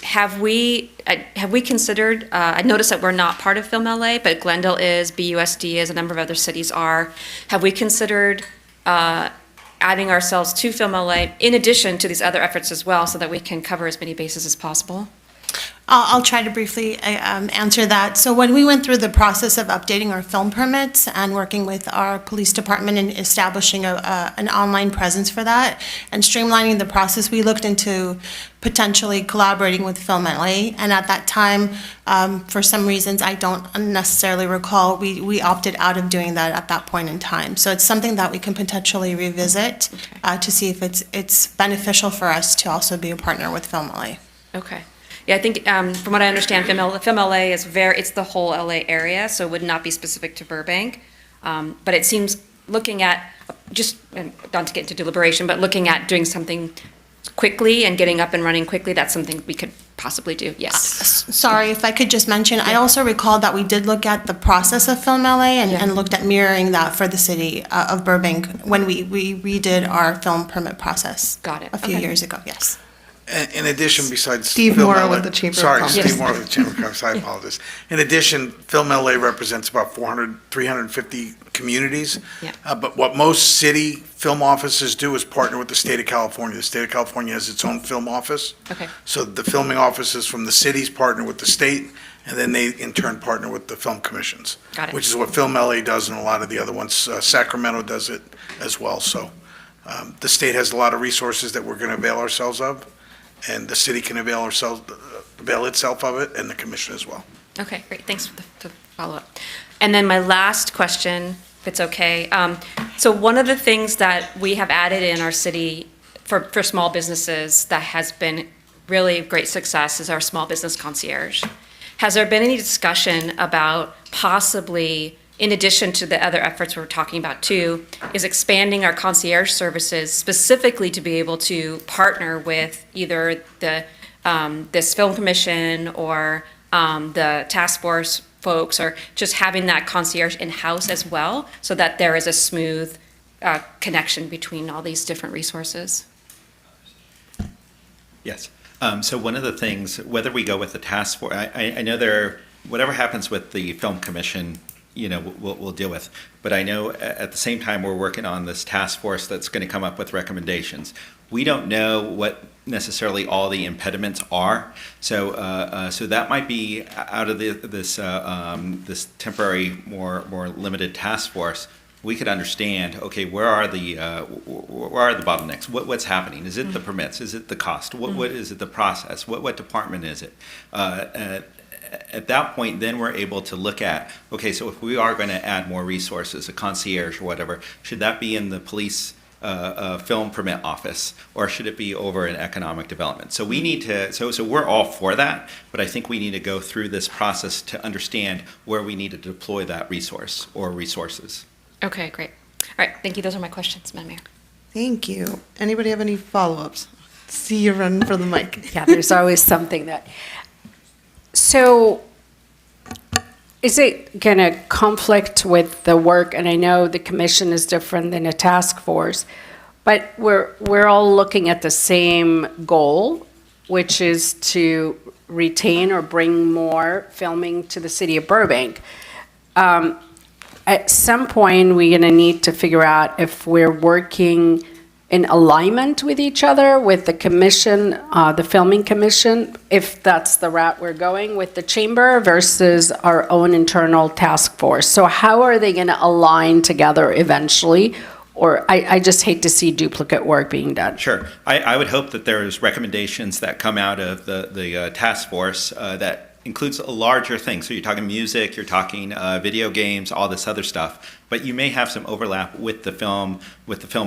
have we considered, I noticed that we're not part of Film LA, but Glendale is, BUSD is, a number of other cities are. Have we considered adding ourselves to Film LA in addition to these other efforts as well, so that we can cover as many bases as possible? I'll try to briefly answer that. So when we went through the process of updating our film permits and working with our police department and establishing an online presence for that and streamlining the process, we looked into potentially collaborating with Film LA. And at that time, for some reasons I don't necessarily recall, we opted out of doing that at that point in time. So it's something that we can potentially revisit to see if it's beneficial for us to also be a partner with Film LA. Okay. Yeah, I think from what I understand, Film LA is it's the whole LA area, so it would not be specific to Burbank. But it seems, looking at, and not to get into deliberation, but looking at doing something quickly and getting up and running quickly, that's something we could possibly do, yes. Sorry, if I could just mention, I also recall that we did look at the process of Film LA and looked at mirroring that for the city of Burbank when we redid our film permit process. Got it. A few Okay. years ago, yes. In addition, besides Steve Film Morrow LA with the Chamber of Sorry, Commerce. Steve Morrow with the Chamber of Commerce, I apologize. In addition, Film LA represents about 350 communities. Yeah. But what most city film offices do is partner with the state of California. The state of California has its own film office. Okay. So the filming offices from the cities partner with the state, and then they in turn partner with the film commissions. Got it. Which is what Film LA does and a lot of the other ones. Sacramento does it as well. So the state has a lot of resources that we're going to avail ourselves of, and the city can avail itself of it, and the commission as well. Okay, great, thanks for the follow-up. And then my last question, if it's okay. So one of the things that we have added in our city for small businesses that has been really great success is our small business concierge. Has there been any discussion about possibly, in addition to the other efforts we're talking about too, is expanding our concierge services specifically to be able to partner with either this film commission or the task force folks, or just having that concierge in-house as well, so that there is a smooth connection between all these different resources? Yes. So one of the things, whether we go with the task force, I know whatever happens with the film commission, we'll deal with. But I know at the same time, we're working on this task force that's going to come up with recommendations. We don't know what necessarily all the impediments are. So that might be out of this temporary, more limited task force. We could understand, okay, where are the bottlenecks? What's happening? Is it the permits? Is it the cost? What is it the process? What department is it? At that point, then we're able to look at, okay, so if we are going to add more resources, a concierge or whatever, should that be in the police film permit office, or should it be over in economic development? So we need to, so we're all for that, but I think we need to go through this process to understand where we need to deploy that resource or resources. Okay, great. All right, thank you. Those are my questions, Madam Mayor. Thank you. Anybody have any follow-ups? See you running for the mic. Yeah, there's always something that. So is it going to conflict with the work? And I know the commission is different than a task force, but we're all looking at the same goal, which is to retain or bring more filming to the city of Burbank. At some point, we're going to need to figure out if we're working in alignment with each other, with the commission, the filming commission, if that's the route we're going with the chamber versus our own internal task force. So how are they going to align together eventually? Or I just hate to see duplicate work being done. Sure. I would hope that there's recommendations that come out of the task force that includes a larger thing. So you're talking music, you're talking video games, all this other stuff. But you may have some overlap with the film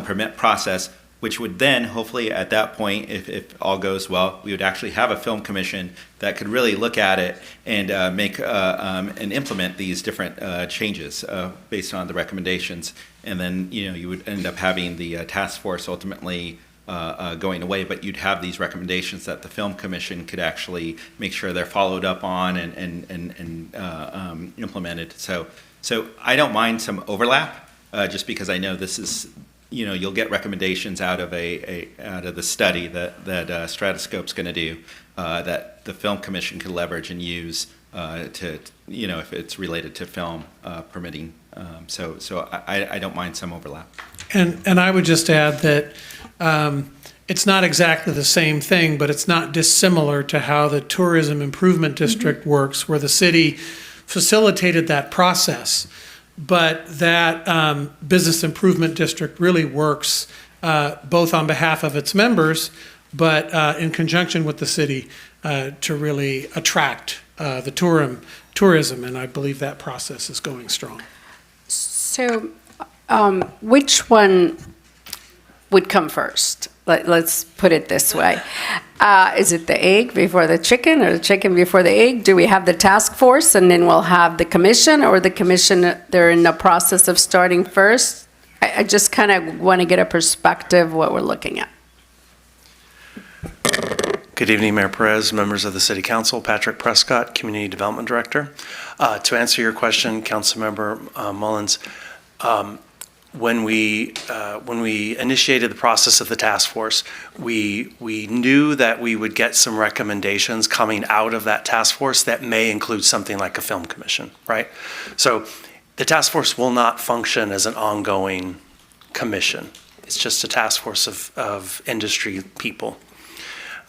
permit process, which would then, hopefully at that point, if all goes well, we would actually have a film commission that could really look at it and make and implement these different changes based on the recommendations. And then, you would end up having the task force ultimately going away, but you'd have these recommendations that the film commission could actually make sure they're followed up on and implemented. So I don't mind some overlap, just because I know this is, you'll get recommendations out of out of the study that Stratoscope's going to do, that the film commission could leverage and use to, if it's related to film permitting. So I don't mind some overlap. And I would just add that it's not exactly the same thing, but it's not dissimilar to how the Tourism Improvement District works, where the city facilitated that process. But that Business Improvement District really works both on behalf of its members, but in conjunction with the city to really attract the tourism, and I believe that process is going strong. So which one would come first? Let's put it this way. Is it the egg before the chicken or the chicken before the egg? Do we have the task force and then we'll have the commission, or the commission, they're in the process of starting first? I just kind of want to get a perspective what we're looking at. Good evening, Mayor Perez, members of the City Council, Patrick Prescott, Community Development Director. To answer your question, Councilmember Mullins, when we initiated the process of the task force, we knew that we would get some recommendations coming out of that task force that may include something like a film commission, right? So the task force will not function as an ongoing commission. It's just a task force of industry people.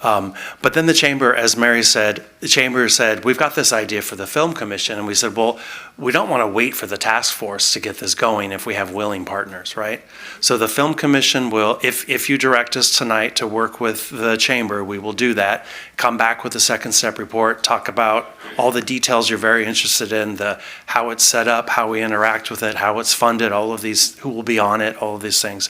But then the chamber, as Mary said, the chamber said, we've got this idea for the film commission. And we said, well, we don't want to wait for the task force to get this going if we have willing partners, right? So the film commission will, if you direct us tonight to work with the chamber, we will do that. Come back with a second step report, talk about all the details you're very interested in, how it's set up, how we interact with it, how it's funded, all of these, who will be on it, all of these things.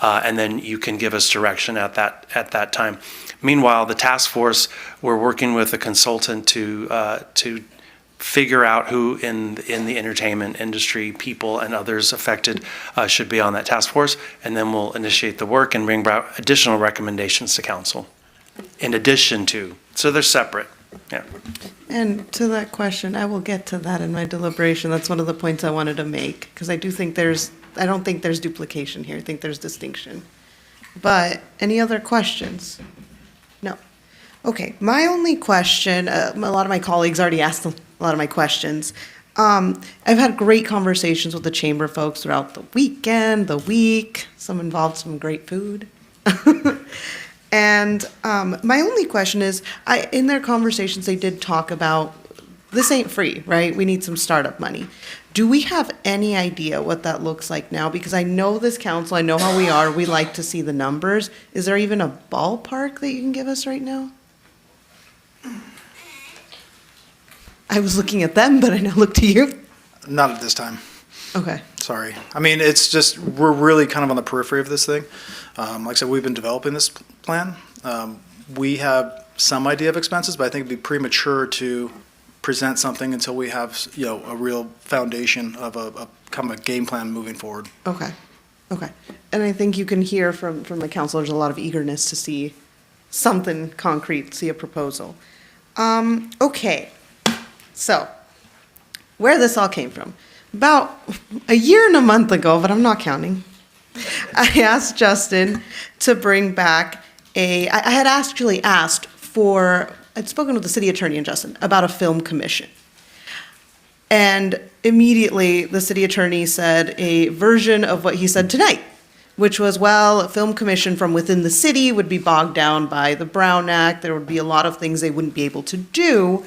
And then you can give us direction at that time. Meanwhile, the task force, we're working with a consultant to figure out who in the entertainment industry, people and others affected should be on that task force, and then we'll initiate the work and bring about additional recommendations to council. In addition to, so they're separate. Yeah. And to that question, I will get to that in my deliberation. That's one of the points I wanted to make, because I don't think there's duplication here. I think there's distinction. But any other questions? No. Okay, my only question, a lot of my colleagues already asked a lot of my questions. I've had great conversations with the chamber folks throughout the weekend, the week. Some involved some great food. And my only question is, in their conversations, they did talk about, this ain't free, right? We need some startup money. Do we have any idea what that looks like now? Because I know this council, I know how we are, we like to see the numbers. Is there even a ballpark that you can give us right now? I was looking at them, but I now look to you. Not at this time. Okay. Sorry. I mean, it's just, we're really kind of on the periphery of this thing. Like I said, we've been developing this plan. We have some idea of expenses, but I think it'd be premature to present something until we have, a real foundation of a kind of a game plan moving forward. Okay. And I think you can hear from the council, there's a lot of eagerness to see something concrete, see a proposal. Okay. So, where this all came from. About a year and a month ago, but I'm not counting, I asked Justin to bring back I had actually asked for, I'd spoken with the city attorney and Justin about a film commission. And immediately the city attorney said a version of what he said tonight, which was, well, a film commission from within the city would be bogged down by the Brown Act. There would be a lot of things they wouldn't be able to do.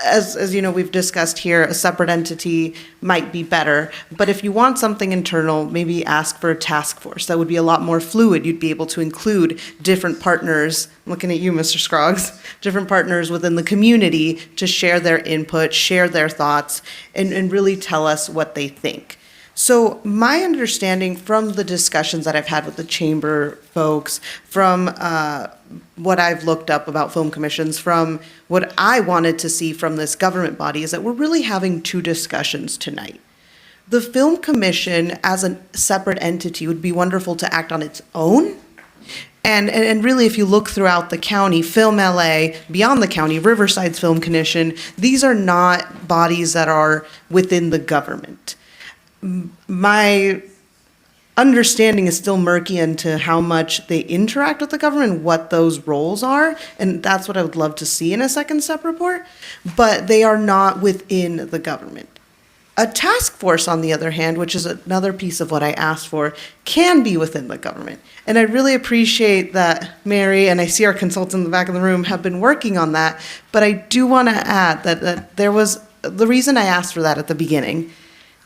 As you know, we've discussed here, a separate entity might be better. But if you want something internal, maybe ask for a task force. That would be a lot more fluid. You'd be able to include different partners, I'm looking at you, Mr. Scroggs, different partners within the community to share their input, share their thoughts, and really tell us what they think. So my understanding from the discussions that I've had with the chamber folks, from what I've looked up about film commissions, from what I wanted to see from this government body, is that we're really having two discussions tonight. The film commission as a separate entity would be wonderful to act on its own. And really, if you look throughout the county, Film LA, beyond the county, Riverside's Film Commission, these are not bodies that are within the government. My understanding is still murky into how much they interact with the government, what those roles are, and that's what I would love to see in a second SEP report, but they are not within the government. A task force, on the other hand, which is another piece of what I asked for, can be within the government. And I really appreciate that Mary, and I see our consultants in the back of the room, have been working on that, but I do want to add that there was, the reason I asked for that at the beginning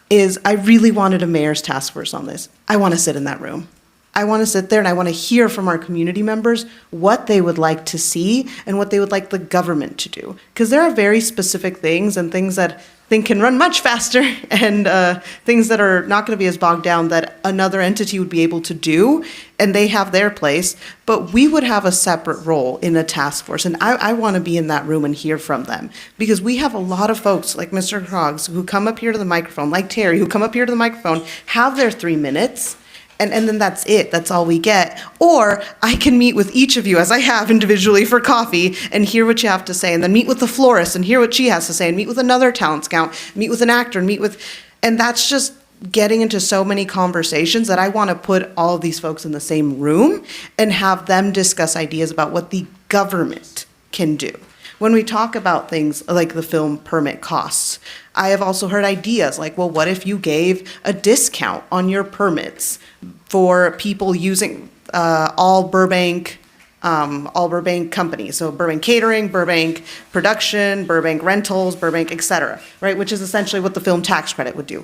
is I really wanted a mayor's task force on this. I want to sit in that room. I want to sit there and I want to hear from our community members what they would like to see and what they would like the government to do. Because there are very specific things and things that I think can run much faster and things that are not going to be as bogged down that another entity would be able to do, and they have their place. But we would have a separate role in a task force, and I want to be in that room and hear from them. Because we have a lot of folks like Mr. Croggs who come up here to the microphone, like Terry, who come up here to the microphone, have their 3 minutes, and then that's it. That's all we get. Or I can meet with each of you, as I have individually, for coffee and hear what you have to say, and then meet with the florist and hear what she has to say, and meet with another talent scout, meet with an actor, and that's just getting into so many conversations that I want to put all of these folks in the same room and have them discuss ideas about what the government can do. When we talk about things like the film permit costs, I have also heard ideas like, well, what if you gave a discount on your permits for people using all Burbank companies, so Burbank Catering, Burbank Production, Burbank Rentals, Burbank, et cetera, right, which is essentially what the film tax credit would do.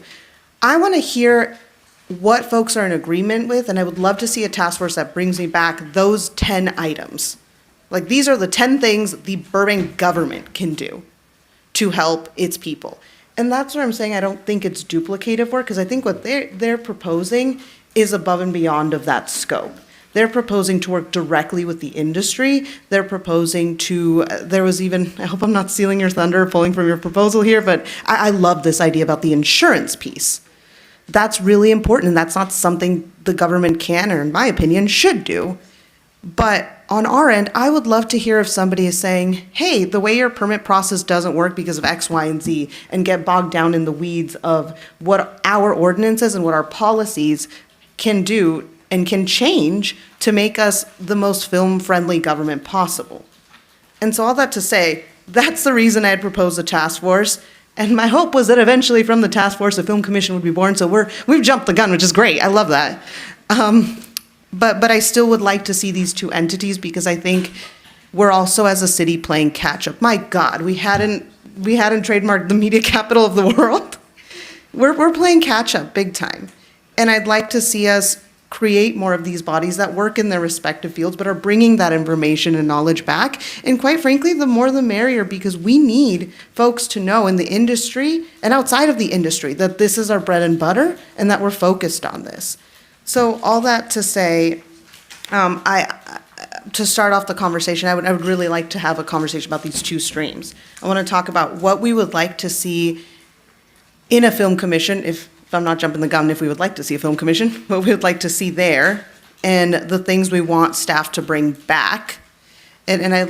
I want to hear what folks are in agreement with, and I would love to see a task force that brings me back those 10 items. Like, these are the 10 things the Burbank government can do to help its people. And that's where I'm saying I don't think it's duplicative work, because I think what they're proposing is above and beyond of that scope. They're proposing to work directly with the industry. They're proposing to, there was even, I hope I'm not stealing your thunder, pulling from your proposal here, but I love this idea about the insurance piece. That's really important, and that's not something the government can, or in my opinion, should do. But on our end, I would love to hear if somebody is saying, hey, the way your permit process doesn't work because of X, Y, and Z, and get bogged down in the weeds of what our ordinances and what our policies can do and can change to make us the most film-friendly government possible. And so all that to say, that's the reason I had proposed a task force. And my hope was that eventually from the task force, a film commission would be born. So we've jumped the gun, which is great. I love that. But I still would like to see these two entities, because I think we're also, as a city, playing catch up. My God, we hadn't trademarked the media capital of the world. We're playing catch up big time. And I'd like to see us create more of these bodies that work in their respective fields, but are bringing that information and knowledge back. And quite frankly, the more the merrier, because we need folks to know in the industry and outside of the industry that this is our bread and butter and that we're focused on this. So all that to say, to start off the conversation, I would really like to have a conversation about these two streams. I want to talk about what we would like to see in a film commission, if I'm not jumping the gun, if we would like to see a film commission, what we would like to see there, and the things we want staff to bring back. And I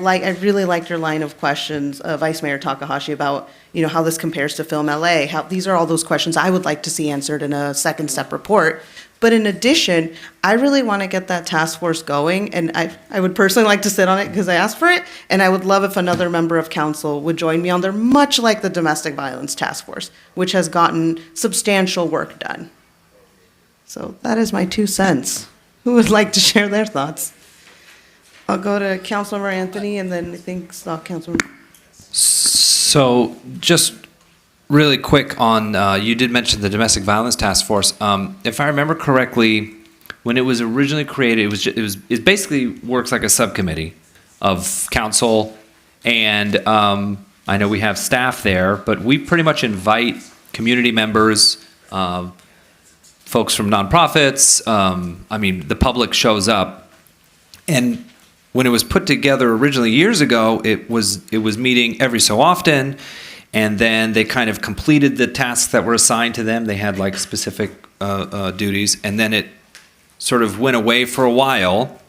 really liked your line of questions, Vice Mayor Takahashi, about how this compares to Film LA. These are all those questions I would like to see answered in a second step report. But in addition, I really want to get that task force going, and I would personally like to sit on it because I asked for it, and I would love if another member of council would join me on there, much like the Domestic Violence Task Force, which has gotten substantial work done. So that is my 2 cents. who would like to share their thoughts? I'll go to Councilmember Anthony and then I think Councilmember. So just really quick on, you did mention the Domestic Violence Task Force. If I remember correctly, when it was originally created, it basically works like a subcommittee of council, and I know we have staff there, but we pretty much invite community members, folks from nonprofits. I mean, the public shows up, and when it was put together originally years ago, it was meeting every so often, and then they kind of completed the tasks that were assigned to them. They had like specific duties, and then it sort of went away for a while,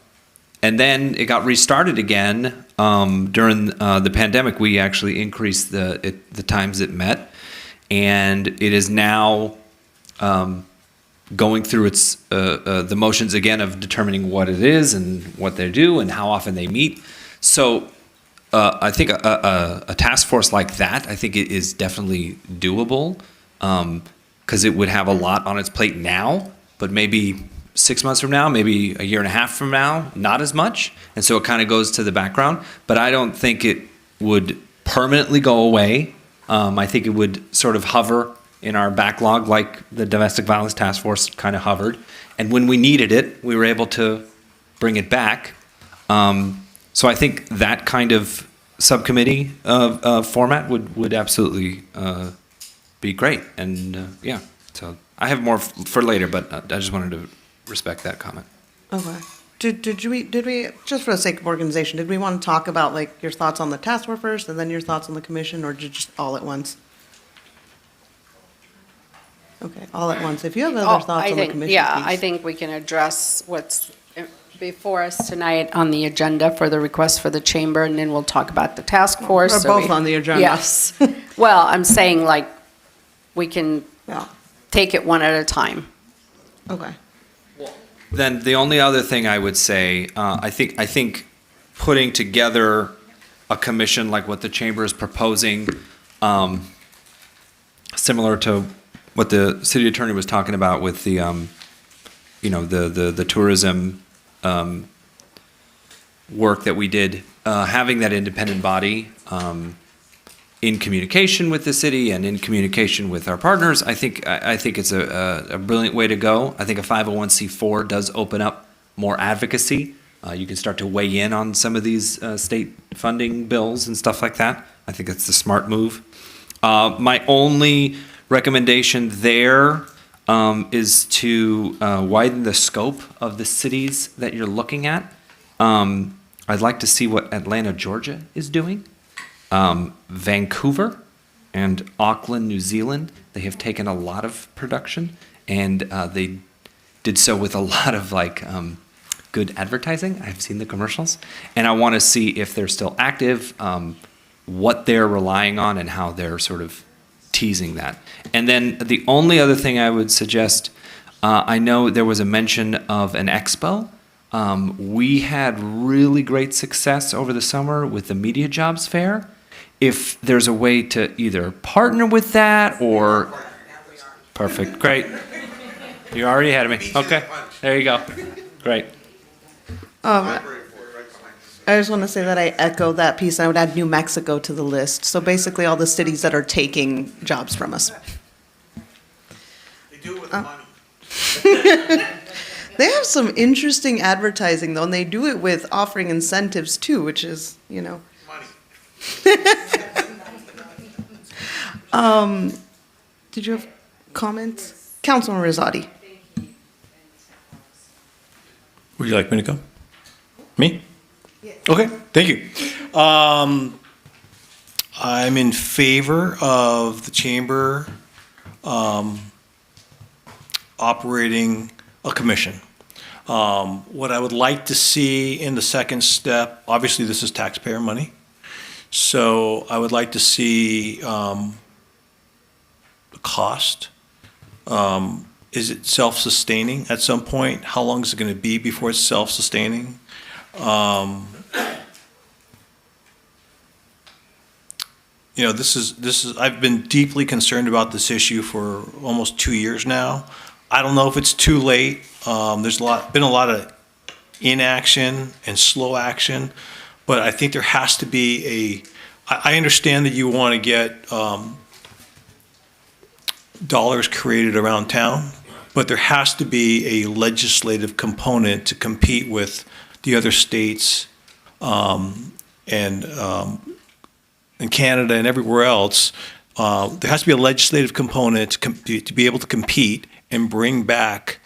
and then it got restarted again during the pandemic. We actually increased the times it met, and it is now going through its the motions again of determining what it is and what they do and how often they meet. So I think a task force like that, I think it is definitely doable, because it would have a lot on its plate now, but maybe 6 months from now, maybe a year and a half from now, not as much. And so it kind of goes to the background, but I don't think it would permanently go away. I think it would sort of hover in our backlog like the Domestic Violence Task Force kind of hovered. And when we needed it, we were able to bring it back. So I think that kind of subcommittee format would absolutely be great. And yeah, so I have more for later, but I just wanted to respect that comment. Okay. Did we, just for the sake of organization, did we want to talk about like your thoughts on the task force first and then your thoughts on the commission, or just all at once? Okay, all at once. If you have other thoughts on the commission, Yeah, please. I think we can address what's before us tonight on the agenda for the request for the chamber, and then we'll talk about the task force. We're both on the agenda. Yes. Well, I'm saying like, we can take it one at a time. Okay. Then the only other thing I would say, I think putting together a commission like what the chamber is proposing, similar to what the city attorney was talking about with the, the tourism work that we did, having that independent body in communication with the city and in communication with our partners, I think it's a brilliant way to go. I think a 501c4 does open up more advocacy. You can start to weigh in on some of these state funding bills and stuff like that. I think it's the smart move. My only recommendation there is to widen the scope of the cities that you're looking at. I'd like to see what Atlanta, Georgia is doing. Vancouver and Auckland, New Zealand, they have taken a lot of production, and they did so with a lot of good advertising. I've seen the commercials, and I want to see if they're still active, what they're relying on, and how they're sort of teasing that. And then the only other thing I would suggest, I know there was a mention of an expo. We had really great success over the summer with the Media Jobs Fair. If there's a way to either partner with that or... Perfect, great. You're already ahead of me. Okay, there you go. Great. I just want to say that I echo that piece. I would add New Mexico to the list. So basically all the cities that are taking jobs from us. They do it with money. They have some interesting advertising though, and they do it with offering incentives too, which is, Money. Did you have comments? Councilman Rosati. Would you like me to go? Me? Okay, thank you. I'm in favor of the chamber operating a commission. What I would like to see in the second step, obviously this is taxpayer money, so I would like to see the cost. Is it self-sustaining at some point? How long is it going to be before it's self-sustaining? This is I've been deeply concerned about this issue for almost 2 years now. I don't know if it's too late. There's been a lot of inaction and slow action, but I think there has to be I understand that you want to get dollars created around town, but there has to be a legislative component to compete with the other states and Canada and everywhere else. There has to be a legislative component to be able to compete and bring back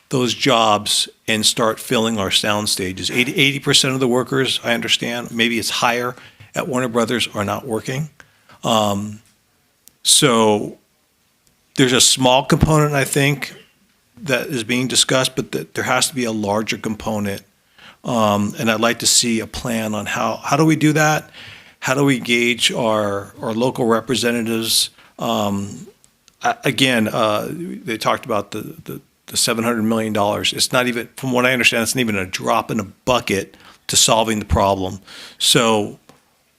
those jobs and start filling our sound stages. 80% of the workers, I understand, maybe it's higher, at Warner Brothers are not working. So there's a small component, I think, that is being discussed, but there has to be a larger component. And I'd like to see a plan on how do we do that? How do we gauge our local representatives? Again, they talked about the $700 million. It's not even, from what I understand, it's not even a drop in a bucket to solving the problem. So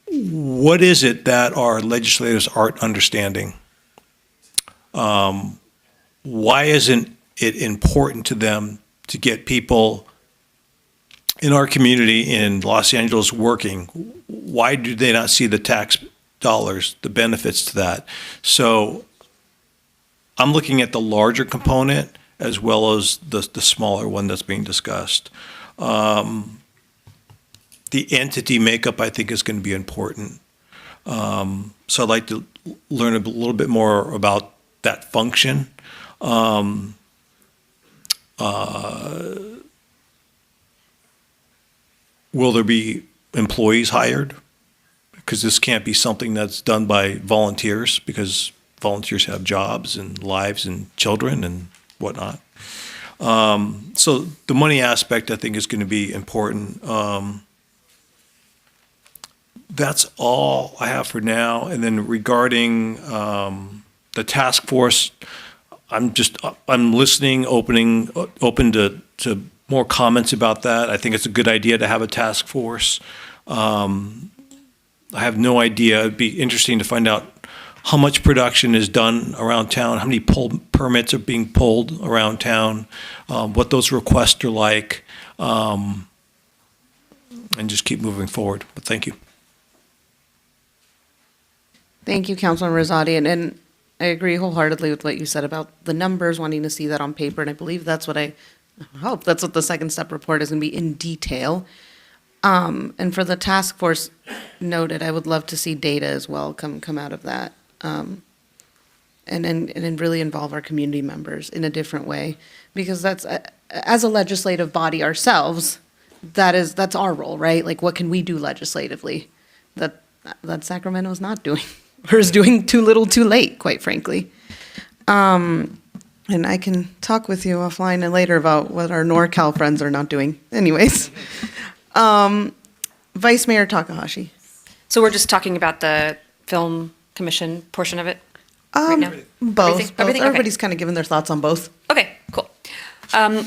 what is it that our legislators aren't understanding? Why isn't it important to them to get people in our community in Los Angeles working? Why do they not see the tax dollars, the benefits to that? So I'm looking at the larger component as well as the smaller one that's being discussed. The entity makeup, I think, is going to be important. So I'd like to learn a little bit more about that function. Will there be employees hired? Because this can't be something that's done by volunteers, because volunteers have jobs and lives and children and whatnot. So the money aspect, I think, is going to be important. That's all I have for now. And then regarding the task force, I'm listening, open to more comments about that. I think it's a good idea to have a task force. I have no idea. It'd be interesting to find out how much production is done around town, how many permits are being pulled around town, what those requests are like, and just keep moving forward. But thank you. Thank you, Councilman Rosati, and I agree wholeheartedly with what you said about the numbers, wanting to see that on paper, and I believe that's what I hope that's what the second step report is going to be in detail. And for the task force noted, I would love to see data as well come out of that, and really involve our community members in a different way, because that's as a legislative body ourselves, that's our role, right? Like, what can we do legislatively that Sacramento is not doing, or is doing too little, too late, quite frankly. And I can talk with you offline and later about what our NorCal friends are not doing. Anyways, Vice Mayor Takahashi. So we're just talking about the film commission portion of it right now? Both. Everything? Okay. Everybody's kind of given their thoughts on both. Okay, cool.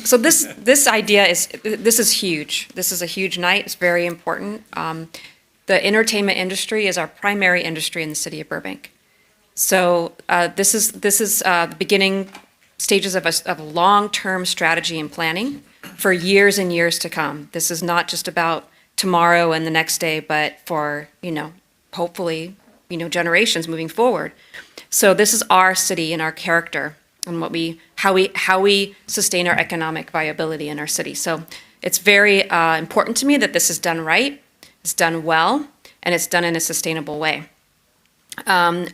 So this idea is huge. This is a huge night. It's very important. The entertainment industry is our primary industry in the city of Burbank. So this is the beginning stages of a long-term strategy and planning for years and years to come. This is not just about tomorrow and the next day, but for, hopefully, generations moving forward. So this is our city and our character and how we sustain our economic viability in our city. So it's very important to me that this is done right, it's done well, and it's done in a sustainable way.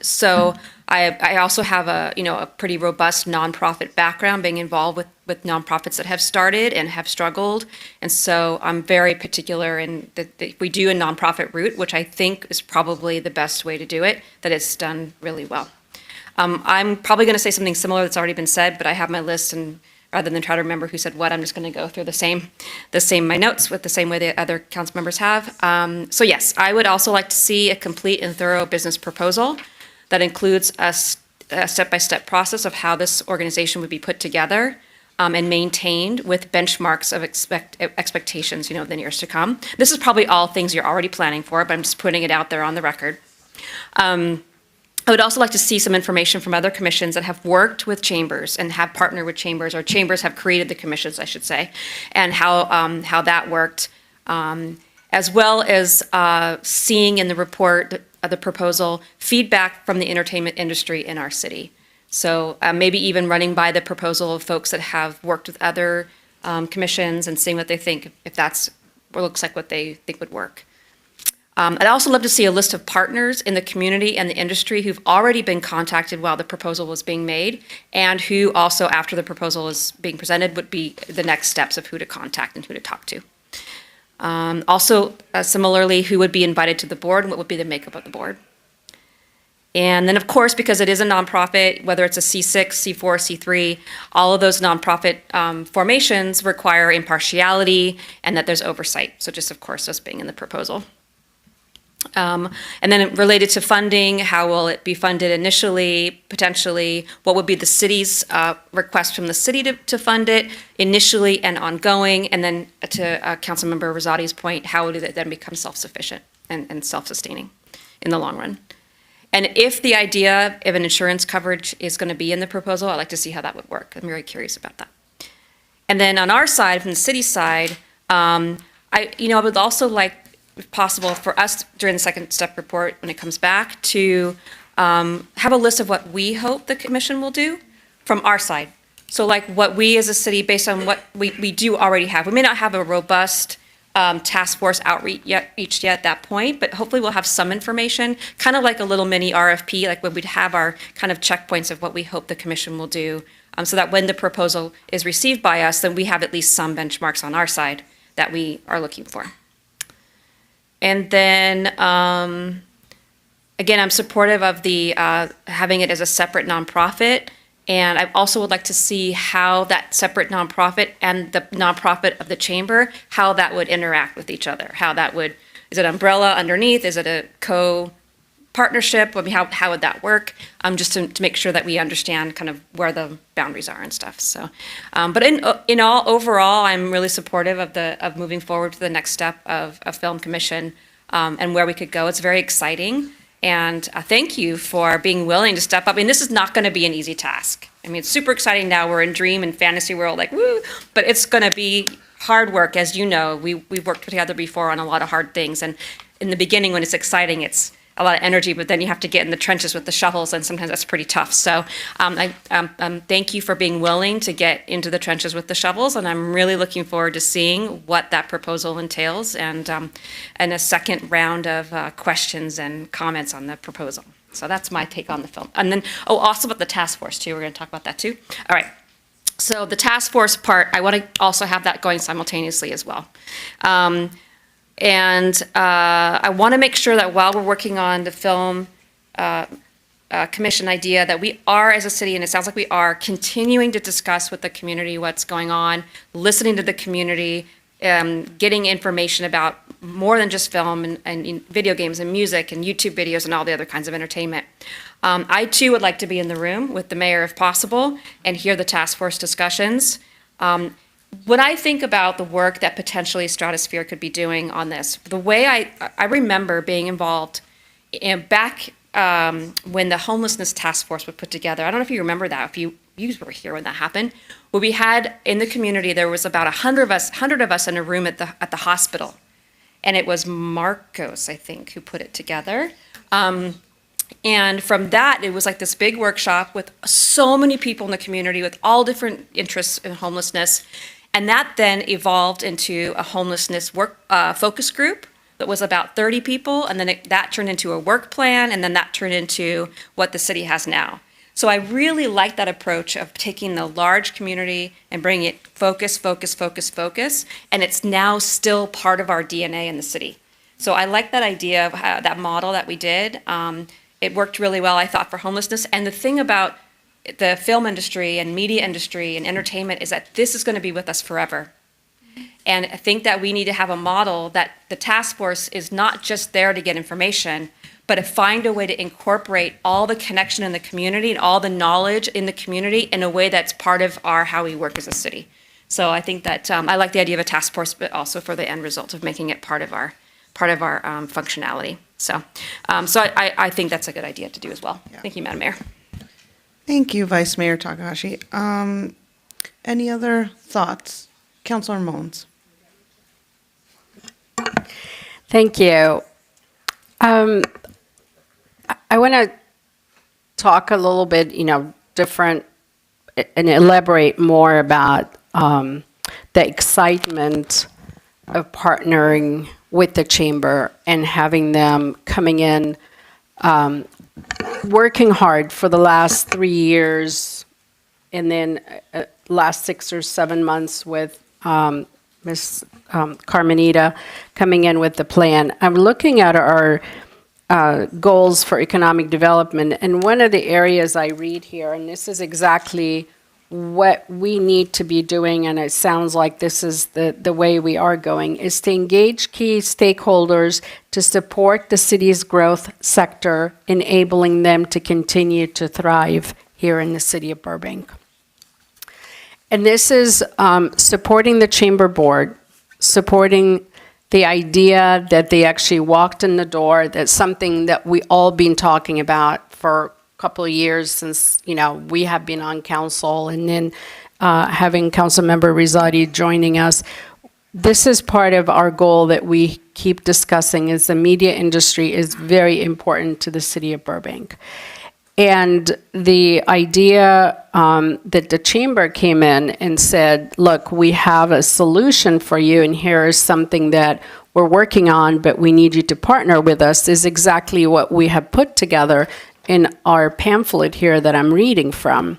So I also have a pretty robust nonprofit background, being involved with nonprofits that have started and have struggled, and so I'm very particular in that we do a nonprofit route, which I think is probably the best way to do it. That it's done really well. I'm probably going to say something similar that's already been said, but I have my list, and rather than try to remember who said what, I'm just going to go through my notes with the same way the other council members have. So yes, I would also like to see a complete and thorough business proposal that includes a step-by-step process of how this organization would be put together and maintained with benchmarks of expectations, in the years to come. This is probably all things you're already planning for, but I'm just putting it out there on the record. I would also like to see some information from other commissions that have worked with chambers and have partnered with chambers, or chambers have created the commissions, I should say, and how that worked, as well as seeing in the report, the proposal, feedback from the entertainment industry in our city. So maybe even running by the proposal of folks that have worked with other commissions and seeing what they think, if that's or looks like what they think would work. I'd also love to see a list of partners in the community and the industry who've already been contacted while the proposal was being made, and who also, after the proposal is being presented, would be the next steps of who to contact and who to talk to. Similarly, who would be invited to the board and what would be the makeup of the board. And then, of course, because it is a nonprofit, whether it's a C6, C4, C3, all of those nonprofit formations require impartiality and that there's oversight. So just, of course, us being in the proposal. And then related to funding, how will it be funded initially, potentially? What would be the city's request from the city to fund it initially and ongoing? And then to Councilmember Rosati's point, how would it then become self-sufficient and self-sustaining in the long run? And if the idea of an insurance coverage is going to be in the proposal, I'd like to see how that would work. I'm very curious about that. And then on our side, from the city side, I would also like, if possible, for us during the second step report, when it comes back, to have a list of what we hope the commission will do from our side. So like what we as a city, based on what we do already have. We may not have a robust task force outreach yet at that point, but hopefully we'll have some information, kind of like a little mini RFP, like when we'd have our kind of checkpoints of what we hope the commission will do, so that when the proposal is received by us, then we have at least some benchmarks on our side that we are looking for. And then, again, I'm supportive of the having it as a separate nonprofit. And I also would like to see how that separate nonprofit and the nonprofit of the chamber, how that would interact with each other. How that would, is it umbrella underneath? Is it a co-partnership? I mean, how would that work? Just to make sure that we understand kind of where the boundaries are and stuff. So, but in all, overall, I'm really supportive of moving forward to the next step of a film commission and where we could go. It's very exciting. And thank you for being willing to step up. I mean, this is not going to be an easy task. I mean, it's super exciting now. We're in dream and fantasy world, like, woo, but it's going to be hard work. As you know, we've worked together before on a lot of hard things. And in the beginning, when it's exciting, it's a lot of energy, but then you have to get in the trenches with the shovels, and sometimes that's pretty tough. So thank you for being willing to get into the trenches with the shovels, and I'm really looking forward to seeing what that proposal entails, and a second round of questions and comments on the proposal. So that's my take on the film. And then, also about the task force too, we're gonna talk about that too. All right, so the task force part, I wanna also have that going simultaneously as well. I want to make sure that while we're working on the film commission idea, that we are, as a city, and it sounds like we are, continuing to discuss with the community what's going on, listening to the community, getting information about more than just film and video games and music and YouTube videos and all the other kinds of entertainment. I too would like to be in the room with the mayor if possible and hear the task force discussions. When I think about the work that potentially Stratosphere could be doing on this, the way I remember being involved back when the homelessness task force was put together. I don't know if you remember that, if you were here when that happened. Well, we had in the community, there was about 100 of us in a room at the hospital. And it was Marcos, I think, who put it together. And from that, it was like this big workshop with so many people in the community with all different interests in homelessness. And that then evolved into a homelessness focus group that was about 30 people. And then that turned into a work plan. And then that turned into what the city has now. So I really like that approach of taking the large community and bringing it focus. And it's now still part of our DNA in the city. So I like that idea of that model that we did. It worked really well, I thought, for homelessness. And the thing about the film industry and media industry and entertainment is that this is going to be with us forever. And I think that we need to have a model that the task force is not just there to get information, but to find a way to incorporate all the connection in the community and all the knowledge in the community in a way that's part of how we work as a city. So I think that I like the idea of a task force, but also for the end result of making it part of our functionality. So, I think that's a good idea to do as well. Thank you, Madam Mayor. Thank you, Vice Mayor Takahashi. Any other thoughts? Councilor Mullins. Thank you. I want to talk a little bit, different and elaborate more about the excitement of partnering with the chamber and having them coming in, working hard for the last 3 years, and then last 6 or 7 months with Ms. Carmenita coming in with the plan. I'm looking at our goals for economic development, and one of the areas I read here, and this is exactly what we need to be doing, and it sounds like this is the way we are going, is to engage key stakeholders to support the city's growth sector, enabling them to continue to thrive here in the city of Burbank. And this is supporting the chamber board, supporting the idea that they actually walked in the door. That's something that we all been talking about for a couple of years since, we have been on council, and then having Councilmember Rizzotti joining us. This is part of our goal that we keep discussing, is the media industry is very important to the city of Burbank. And the idea that the chamber came in and said, look, we have a solution for you, and here is something that we're working on, but we need you to partner with us, is exactly what we have put together in our pamphlet here that I'm reading from,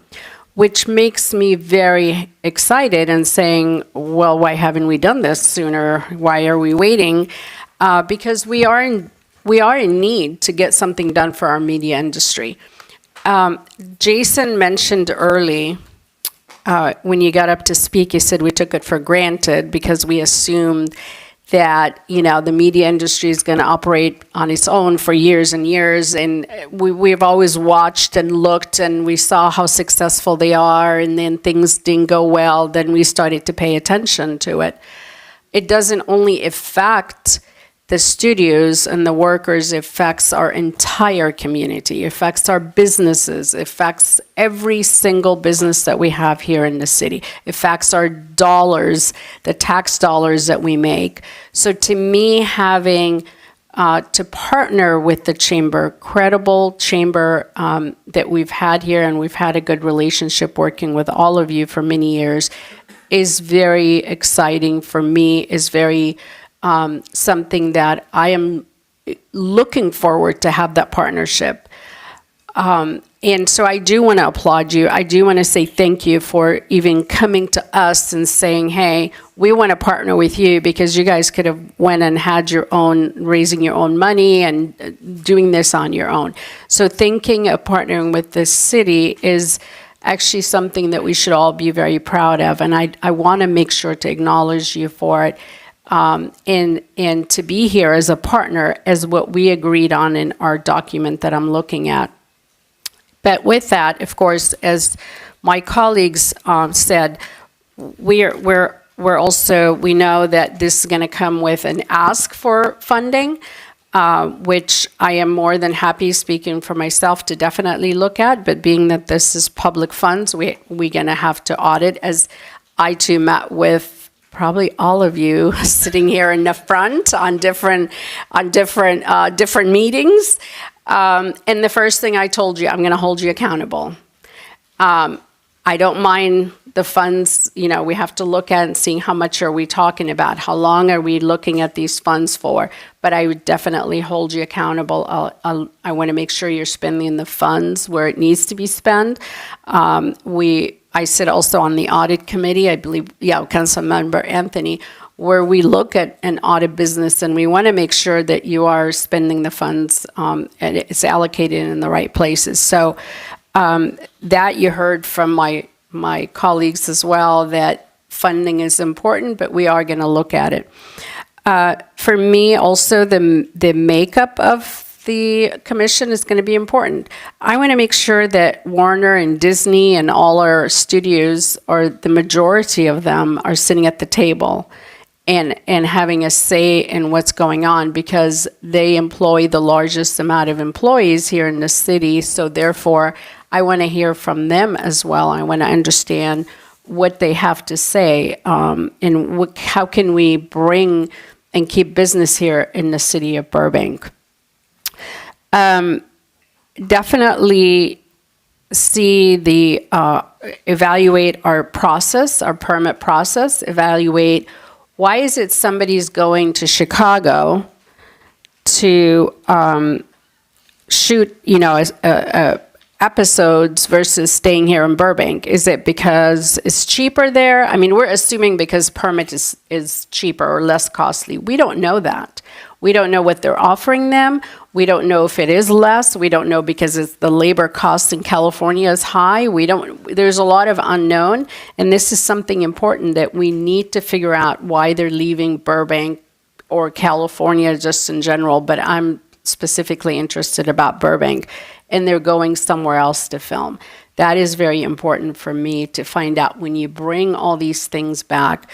which makes me very excited and saying, well, why haven't we done this sooner? Why are we waiting? Because we are in need to get something done for our media industry. Jason mentioned early, when you got up to speak, you said we took it for granted because we assumed that, the media industry is going to operate on its own for years and years. And we've always watched and looked, and we saw how successful they are, and then things didn't go well. Then we started to pay attention to it. It doesn't only affect the studios and the workers, affects our entire community, affects our businesses, affects every single business that we have here in the city, affects our dollars, the tax dollars that we make. So to me, having to partner with the chamber, credible chamber that we've had here, and we've had a good relationship working with all of you for many years, is very exciting for me, is very something that I am looking forward to have that partnership. And so I do want to applaud you. I do want to say thank you for even coming to us and saying, hey, we want to partner with you, because you guys could have went and had your own, raising your own money and doing this on your own. So thinking of partnering with this city is actually something that we should all be very proud of. And I want to make sure to acknowledge you for it. And to be here as a partner, as what we agreed on in our document that I'm looking at. But with that, of course, as my colleagues said, we know that this is going to come with an ask for funding, which I am more than happy, speaking for myself, to definitely look at. But being that this is public funds, we're going to have to audit, as I too met with probably all of you sitting here in the front on different meetings. And the first thing I told you, I'm going to hold you accountable. I don't mind the funds, we have to look at and see how much are we talking about, how long are we looking at these funds for, but I would definitely hold you accountable. I want to make sure you're spending the funds where it needs to be spent. I sit also on the audit committee, I believe, Councilmember Anthony, where we look at an audit business, and we want to make sure that you are spending the funds and it's allocated in the right places. So that you heard from my colleagues as well, that funding is important, but we are going to look at it. For me, also, the makeup of the commission is going to be important. I want to make sure that Warner and Disney and all our studios, or the majority of them, are sitting at the table. and having a say in what's going on, because they employ the largest amount of employees here in the city. So therefore, I want to hear from them as well. I want to understand what they have to say, and how can we bring and keep business here in the city of Burbank. Definitely see the, evaluate our process, our permit process, evaluate why is it somebody's going to Chicago to shoot, episodes versus staying here in Burbank? Is it because it's cheaper there? I mean, we're assuming because permit is cheaper or less costly. We don't know that. We don't know what they're offering them. We don't know if it is less. We don't know because it's the labor cost in California is high. There's a lot of unknown, and this is something important that we need to figure out why they're leaving Burbank or California just in general, but I'm specifically interested about Burbank, and they're going somewhere else to film. That is very important for me to find out when you bring all these things back.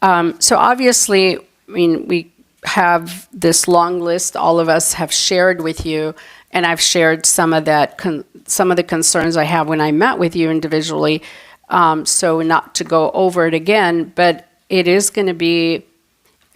So obviously, I mean, we have this long list all of us have shared with you, and I've shared some of that, some of the concerns I have when I met with you individually. So not to go over it again, but it is going to be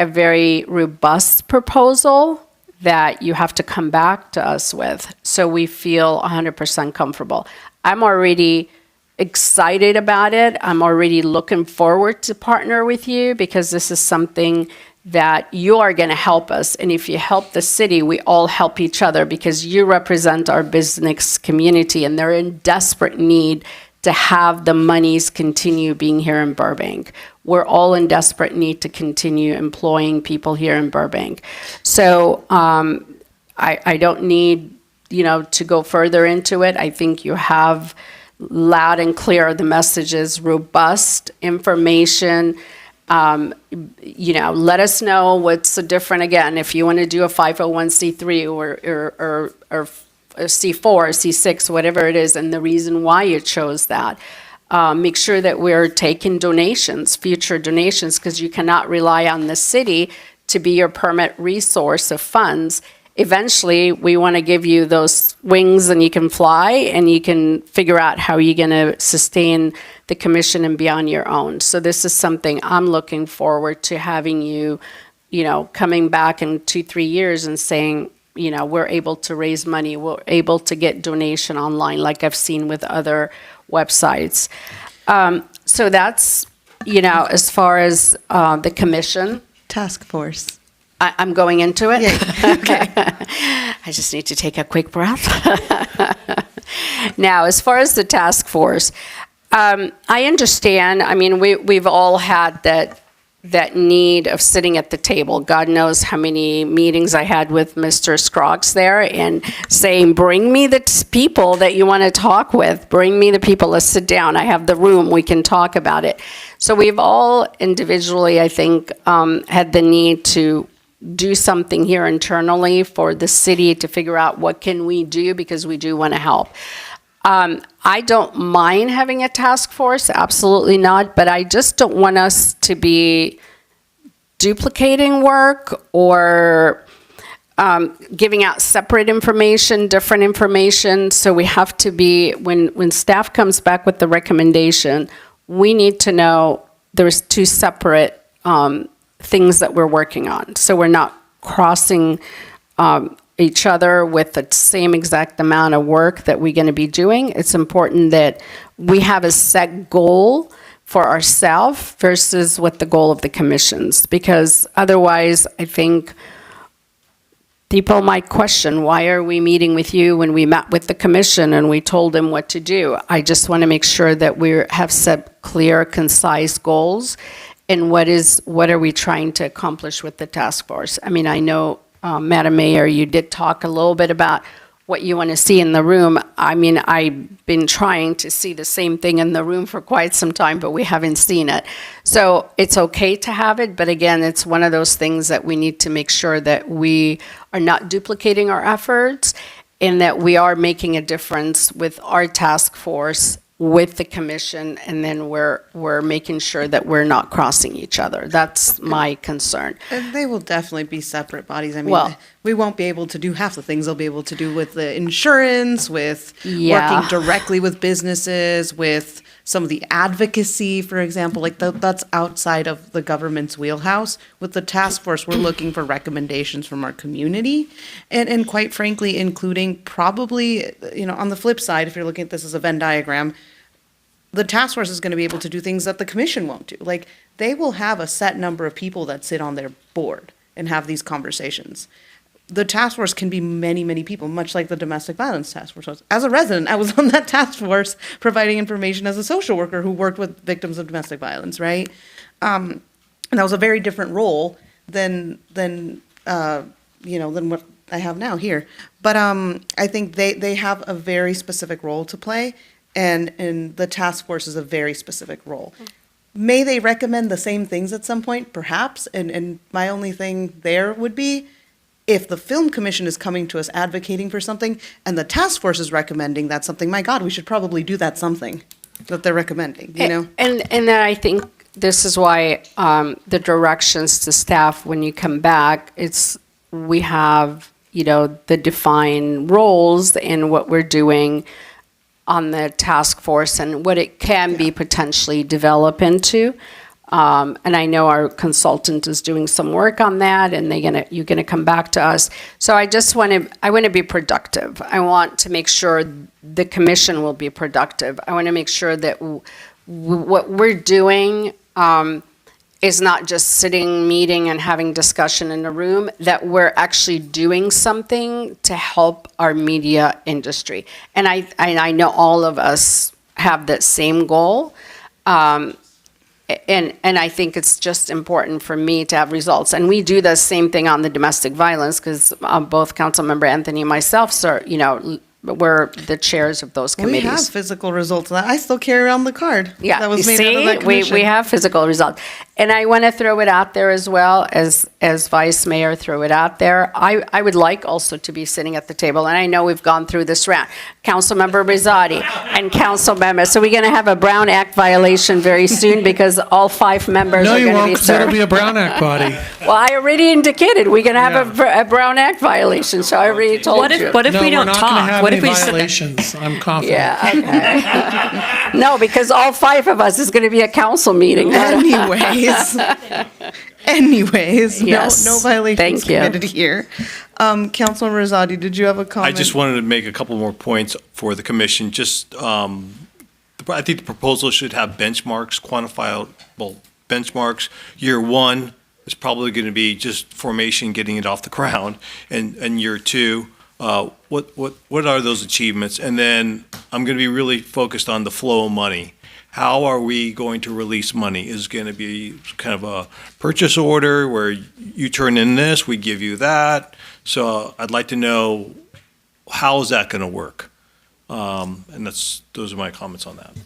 a very robust proposal that you have to come back to us with, so we feel 100% comfortable. I'm already excited about it. I'm already looking forward to partner with you, because this is something that you are going to help us. And if you help the city, we all help each other, because you represent our business community, and they're in desperate need to have the monies continue being here in Burbank. We're all in desperate need to continue employing people here in Burbank. So I don't need, to go further into it. I think you have loud and clear the messages, robust information. Let us know what's the different, again, if you want to do a 501c3 or a C4, or C6, whatever it is, and the reason why you chose that. Make sure that we're taking donations, future donations, because you cannot rely on the city to be your permit resource of funds. Eventually, we want to give you those wings and you can fly, and you can figure out how you're going to sustain the commission and be on your own. So this is something I'm looking forward to having you, coming back in 2-3 years and saying, we're able to raise money, we're able to get donation online, like I've seen with other websites. So that's, as far as the commission. Task force. I'm going into it? Yeah. Okay. I just need to take a quick breath. Now, as far as the task force, I understand. I mean, we've all had that need of sitting at the table. God knows how many meetings I had with Mr. Scroggs there, and saying, bring me the people that you want to talk with. Bring me the people. Let's sit down. I have the room. We can talk about it. So we've all individually, I think, had the need to do something here internally for the city to figure out what can we do, because we do want to help. I don't mind having a task force, absolutely not, but I just don't want us to be duplicating work or giving out separate information, different information. So we have to be, when staff comes back with the recommendation, we need to know there's 2 separate things that we're working on. So we're not crossing each other with the same exact amount of work that we're going to be doing. It's important that we have a set goal for ourselves versus what the goal of the commissions, because otherwise I think people might question, why are we meeting with you when we met with the commission and we told them what to do? I just want to make sure that we have set clear, concise goals, and what are we trying to accomplish with the task force. I mean, I know, Madam Mayor, you did talk a little bit about what you want to see in the room. I mean, I've been trying to see the same thing in the room for quite some time, but we haven't seen it. So it's okay to have it, but again, it's one of those things that we need to make sure that we are not duplicating our efforts, and that we are making a difference with our task force with the commission, and then we're making sure that we're not crossing each other. That's my concern. And they will definitely be separate bodies. I mean, Well- we won't be able to do half the things they'll be able to do with the insurance, with Yeah. working directly with businesses, with some of the advocacy, for example, like that's outside of the government's wheelhouse. With the task force, we're looking for recommendations from our community, and quite frankly, including probably, on the flip side, if you're looking at this as a Venn diagram, the task force is going to be able to do things that the commission won't do. Like, they will have a set number of people that sit on their board and have these conversations. The task force can be many, many people, much like the domestic violence task force was. As a resident, I was on that task force providing information as a social worker who worked with victims of domestic violence, right? And that was a very different role than what I have now here. But I think they have a very specific role to play, and the task force is a very specific role. May they recommend the same things at some point? Perhaps. And my only thing there would be, if the film commission is coming to us advocating for something and the task force is recommending that something, my God, we should probably do that something that they're recommending, And then I think this is why the directions to staff, when you come back, we have, the defined roles in what we're doing on the task force and what it can be potentially develop into. And I know our consultant is doing some work on that, and you're gonna come back to us. So I want to be productive. I want to make sure the commission will be productive. I want to make sure that what we're doing is not just sitting, meeting, and having discussion in a room, that we're actually doing something to help our media industry. And I know all of us have that same goal. And I think it's just important for me to have results. And we do the same thing on the domestic violence, because both Councilmember Anthony and myself, we're the chairs of those committees. We have physical results. I still carry around the card. Yeah, that was you made out of that see, we commission. have physical results. And I want to throw it out there as well, as Vice Mayor threw it out there. I would like also to be sitting at the table, and I know we've gone through this round. Councilmember Rizzotti and council members. So we're going to have a Brown Act violation very soon, because all 5 members No, are you going to won't, be 'cause it'll served. be a Brown Act body. Well, I already indicated we're going to have a Brown Act violation, so I already told you. What if No, we don't we're not gonna talk? have What any if we violations. I'm confident. Yeah, okay. No, because all 5 of us is going to be a council meeting. Anyways, Yes. no violations Thank you. committed here. Councilman Rizzotti, did you have a comment? I just wanted to make a couple more points for the commission. I think the proposal should have benchmarks, quantifiable benchmarks. Year 1 is probably going to be just formation, getting it off the ground, and year 2, what are those achievements? And then I'm going to be really focused on the flow of money. How are we going to release money? Is it going to be kind of a purchase order where you turn in this, we give you that? So I'd like to know, how is that going to work? And those are my comments on that.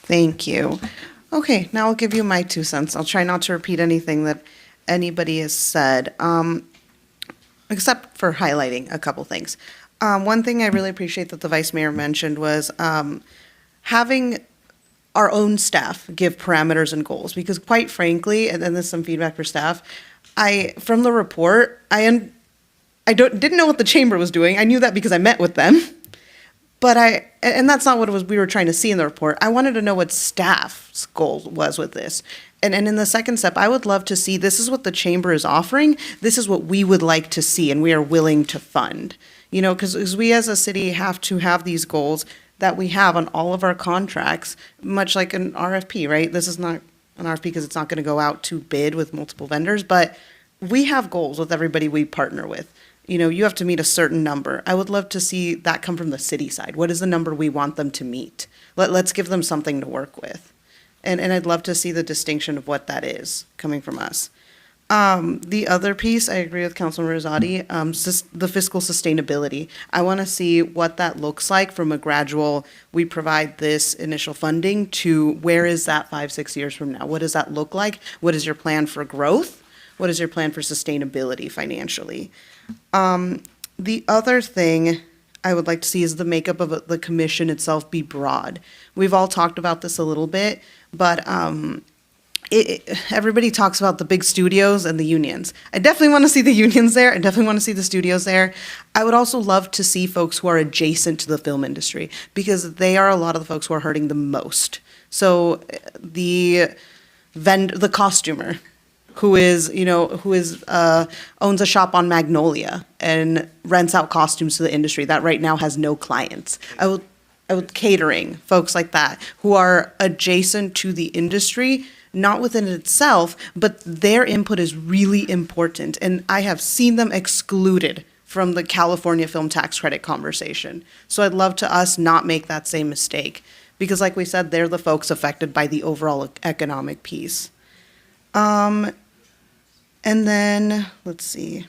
Thank you. Okay, now I'll give you my 2 cents. I'll try not to repeat anything that anybody has said, except for highlighting a couple things. One thing I really appreciate that the Vice Mayor mentioned was having our own staff give parameters and goals, because quite frankly, and then there's some feedback for staff, from the report, I didn't know what the chamber was doing. I knew that because I met with them. But and that's not what we were trying to see in the report. I wanted to know what staff's goal was with this. And in the second step, I would love to see, this is what the chamber is offering. This is what we would like to see, and we are willing to fund. Because we as a city have to have these goals that we have on all of our contracts, much like an RFP, right? This is not an RFP because it's not going to go out to bid with multiple vendors, but we have goals with everybody we partner with. You have to meet a certain number. I would love to see that come from the city side. What is the number we want them to meet? Let's give them something to work with. And I'd love to see the distinction of what that is coming from us. The other piece, I agree with Councilman Rizzotti, the fiscal sustainability. I want to see what that looks like from a gradual, we provide this initial funding, to where is that 5-6 years from now? What does that look like? What is your plan for growth? What is your plan for sustainability financially? The other thing I would like to see is the makeup of the commission itself be broad. We've all talked about this a little bit, but everybody talks about the big studios and the unions. I definitely want to see the unions there. I definitely want to see the studios there. I would also love to see folks who are adjacent to the film industry, because they are a lot of the folks who are hurting the most. So the costumer who owns a shop on Magnolia and rents out costumes to the industry that right now has no clients. I would catering, folks like that who are adjacent to the industry, not within itself, but their input is really important. And I have seen them excluded from the California film tax credit conversation. So I'd love to us not make that same mistake, because like we said, they're the folks affected by the overall economic piece. And then, let's see.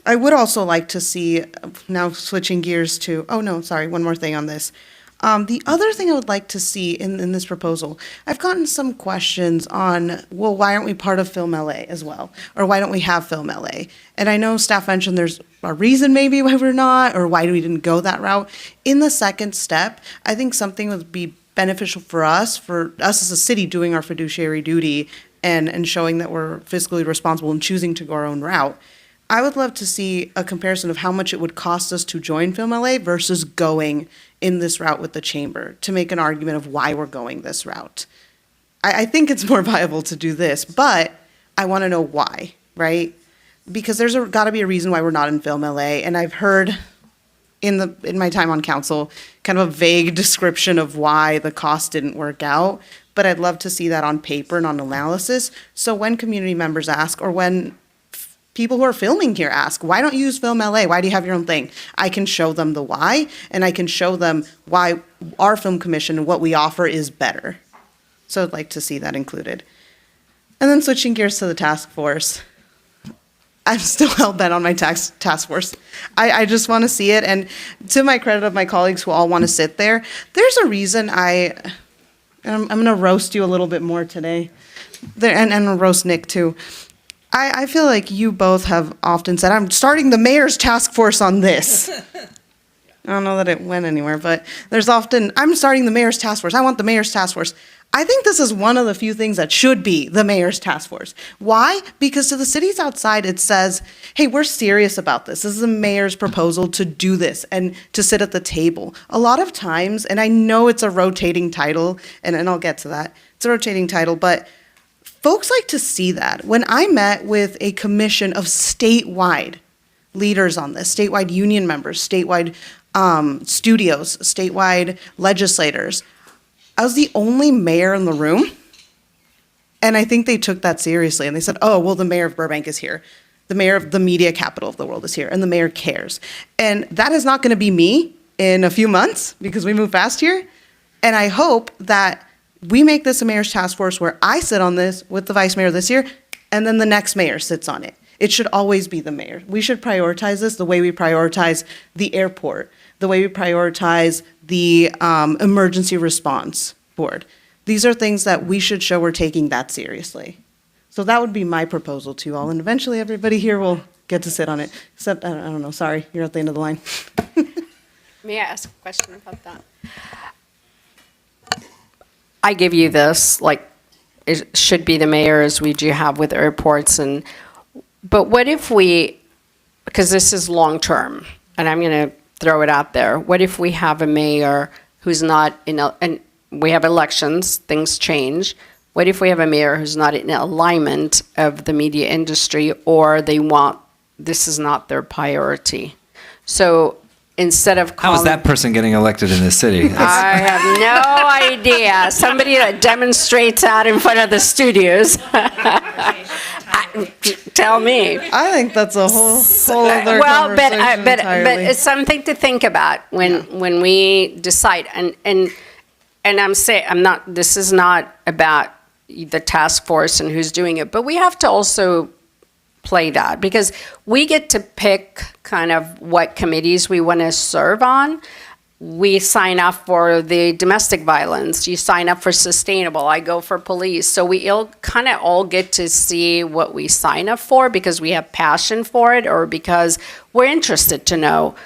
I would also like to see, now switching gears to, one more thing on this. The other thing I would like to see in this proposal, I've gotten some questions on, well, why aren't we part of Film LA as well? Or why don't we have Film LA? And I know staff mentioned there's a reason maybe why we're not, or why we didn't go that route. In the second step, I think something would be beneficial for us as a city doing our fiduciary duty and showing that we're fiscally responsible and choosing to go our own route. I would love to see a comparison of how much it would cost us to join Film LA versus going in this route with the chamber, to make an argument of why we're going this route. I think it's more viable to do this, but I want to know why, right? Because there's got to be a reason why we're not in Film LA, and I've heard in my time on council kind of a vague description of why the cost didn't work out, but I'd love to see that on paper and on analysis. So when community members ask, or when people who are filming here ask, why don't you use Film LA? Why do you have your own thing? I can show them the why, and I can show them why our film commission and what we offer is better. So I'd like to see that included. And then switching gears to the task force. I'm still hell-bent on my task force. I just want to see it, and to my credit of my colleagues who all want to sit there, there's a reason I'm going to roast you a little bit more today, and roast Nick too. I feel like you both have often said, I'm starting the mayor's task force on this. I don't know that it went anywhere, but there's often, I'm starting the mayor's task force. I want the mayor's task force. I think this is one of the few things that should be the mayor's task force. Why? Because to the cities outside, it says, hey, we're serious about this. This is the mayor's proposal to do this and to sit at the table. A lot of times, and I know it's a rotating title, and I'll get to that. It's a rotating title, but folks like to see that. When I met with a commission of statewide leaders on this, statewide union members, statewide studios, statewide legislators, I was the only mayor in the room, and I think they took that seriously. And they said, oh, well, the mayor of Burbank is here. The mayor of the media capital of the world is here, and the mayor cares. And that is not going to be me in a few months, because we move fast here. And I hope that we make this a mayor's task force where I sit on this with the vice mayor this year, and then the next mayor sits on it. It should always be the mayor. We should prioritize this the way we prioritize the airport, the way we prioritize the emergency response board. These are things that we should show we're taking that seriously. So that would be my proposal to you all, and eventually everybody here will get to sit on it. Except, I don't know, sorry, you're at the end of the line. May I ask a question about that? I give you this, like, it should be the mayor as we do have with airports, but what if we, because this is long-term, and I'm going to throw it out there, what if we have a mayor who's not and we have elections, things change, what if we have a mayor who's not in alignment of the media industry, or this is not their priority? So instead of How is that person getting elected in this city? I have no idea. Somebody that demonstrates out in front of the studios. Tell me. I think that's a whole other conversation but entirely. it's something to think about when we decide. And I'm saying this is not about the task force and who's doing it, but we have to also play that, because we get to pick kind of what committees we want to serve on. We sign up for the domestic violence. You sign up for sustainable. I go for police. So we kind of all get to see what we sign up for because we have passion for it, or because we're interested to know.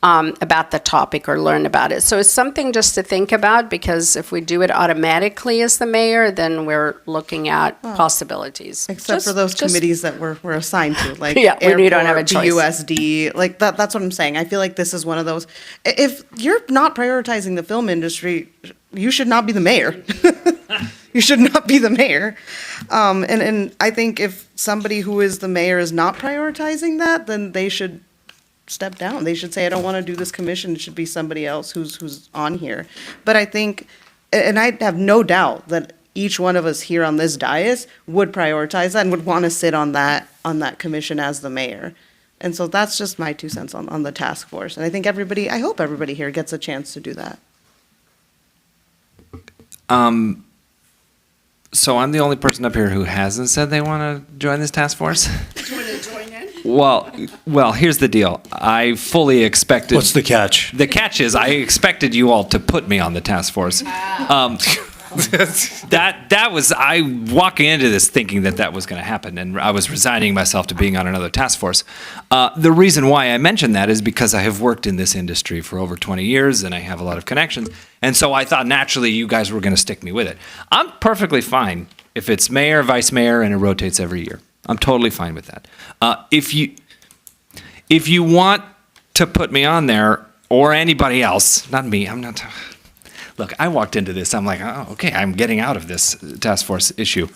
about the topic or learn about it. So it's something just to think about, because if we do it automatically as the mayor, then we're looking at possibilities. Except for those committees that we're assigned to, like Yeah, we don't have a airport, choice. BUSD, like that's what I'm saying. I feel like this is one of those, if you're not prioritizing the film industry, you should not be the mayor. You should not be the mayor. And I think if somebody who is the mayor is not prioritizing that, then they should step down. They should say, I don't want to do this commission. It should be somebody else who's on here. But I think, and I have no doubt that each one of us here on this dais would prioritize that and would want to sit on that commission as the mayor. And so that's just my 2 cents on the task force. And I think I hope everybody here gets a chance to do that. So I'm the only person up here who hasn't said they want to join this task force? Do you want to join in? Well, here's the deal. I fully expected. What's the catch? The catch is I expected you all to put me on the task force. That was I walking into this thinking that was going to happen, and I was resigning myself to being on another task force. The reason why I mentioned that is because I have worked in this industry for over 20 years, and I have a lot of connections, and so I thought naturally you guys were going to stick me with it. I'm perfectly fine if it's mayor, vice mayor, and it rotates every year. I'm totally fine with that. If you want to put me on there, or anybody else, not me, I'm not. Look, I walked into this, I'm like, oh, okay, I'm getting out of this task force issue.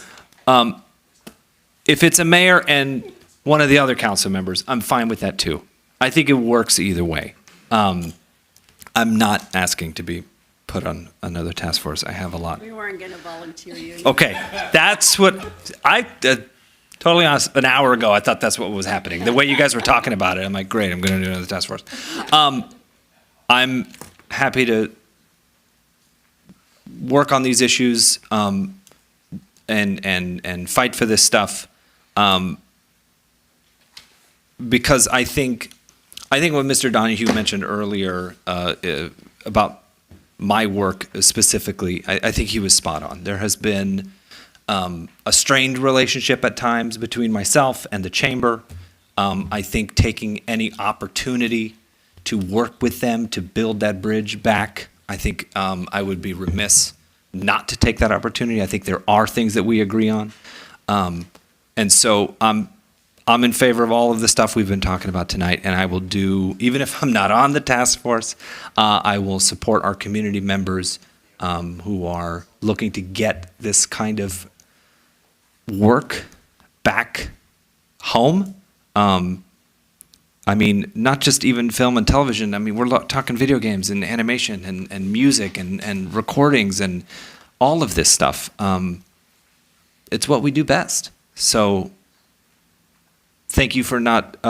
If it's a mayor and one of the other council members, I'm fine with that too. I think it works either way. I'm not asking to be put on another task force. I have a lot. We weren't going to volunteer you. Okay, that's what I totally honest. An hour ago, I thought that's what was happening. The way you guys were talking about it, I'm like, great, I'm going to do another task force. I'm happy to work on these issues and fight for this stuff because I think what Mr. Donahue mentioned earlier about my work specifically, I think he was spot on. There has been a strained relationship at times between myself and the chamber. I think taking any opportunity to work with them to build that bridge back, I think I would be remiss not to take that opportunity. I think there are things that we agree on. And so I'm in favor of all of the stuff we've been talking about tonight, and I will do, even if I'm not on the task force, I will support our community members who are looking to get this kind of work back home. I mean, not just even film and television. I mean, we're talking video games and animation and music and recordings and all of this stuff. It's what we do best. So thank you for not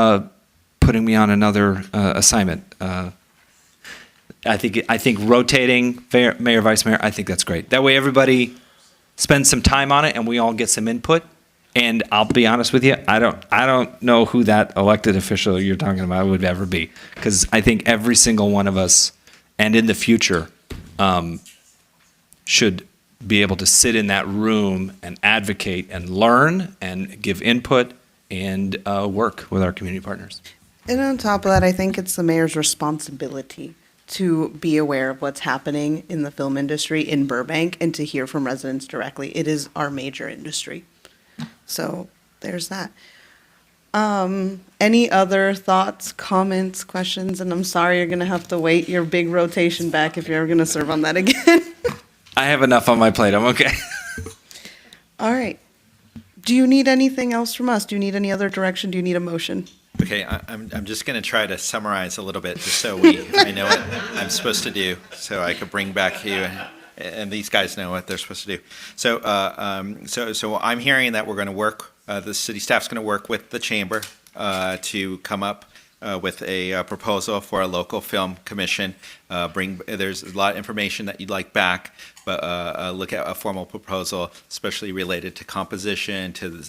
putting me on another assignment. I think rotating mayor, vice mayor, I think that's great. That way everybody spends some time on it and we all get some input. And I'll be honest with you, I don't know who that elected official you're talking about would ever be, because I think every single one of us, and in the future, should be able to sit in that room and advocate and learn and give input and work with our community partners. And on top of that, I think it's the mayor's responsibility to be aware of what's happening in the film industry in Burbank and to hear from residents directly. It is our major industry. So there's that. Any other thoughts, comments, questions? And I'm sorry you're going to have to wait your big rotation back if you're ever going to serve on that again. I have enough on my plate. I'm okay. All right. Do you need anything else from us? Do you need any other direction? Do you need a motion? Okay, I'm just going to try to summarize a little bit just so I know what I'm supposed to do, so I could bring back to you. And these guys know what they're supposed to do. So I'm hearing that we're going to work, the city staff's going to work with the chamber to come up with a proposal for a local film commission. There's a lot of information that you'd like back, but look at a formal proposal, especially related to composition, to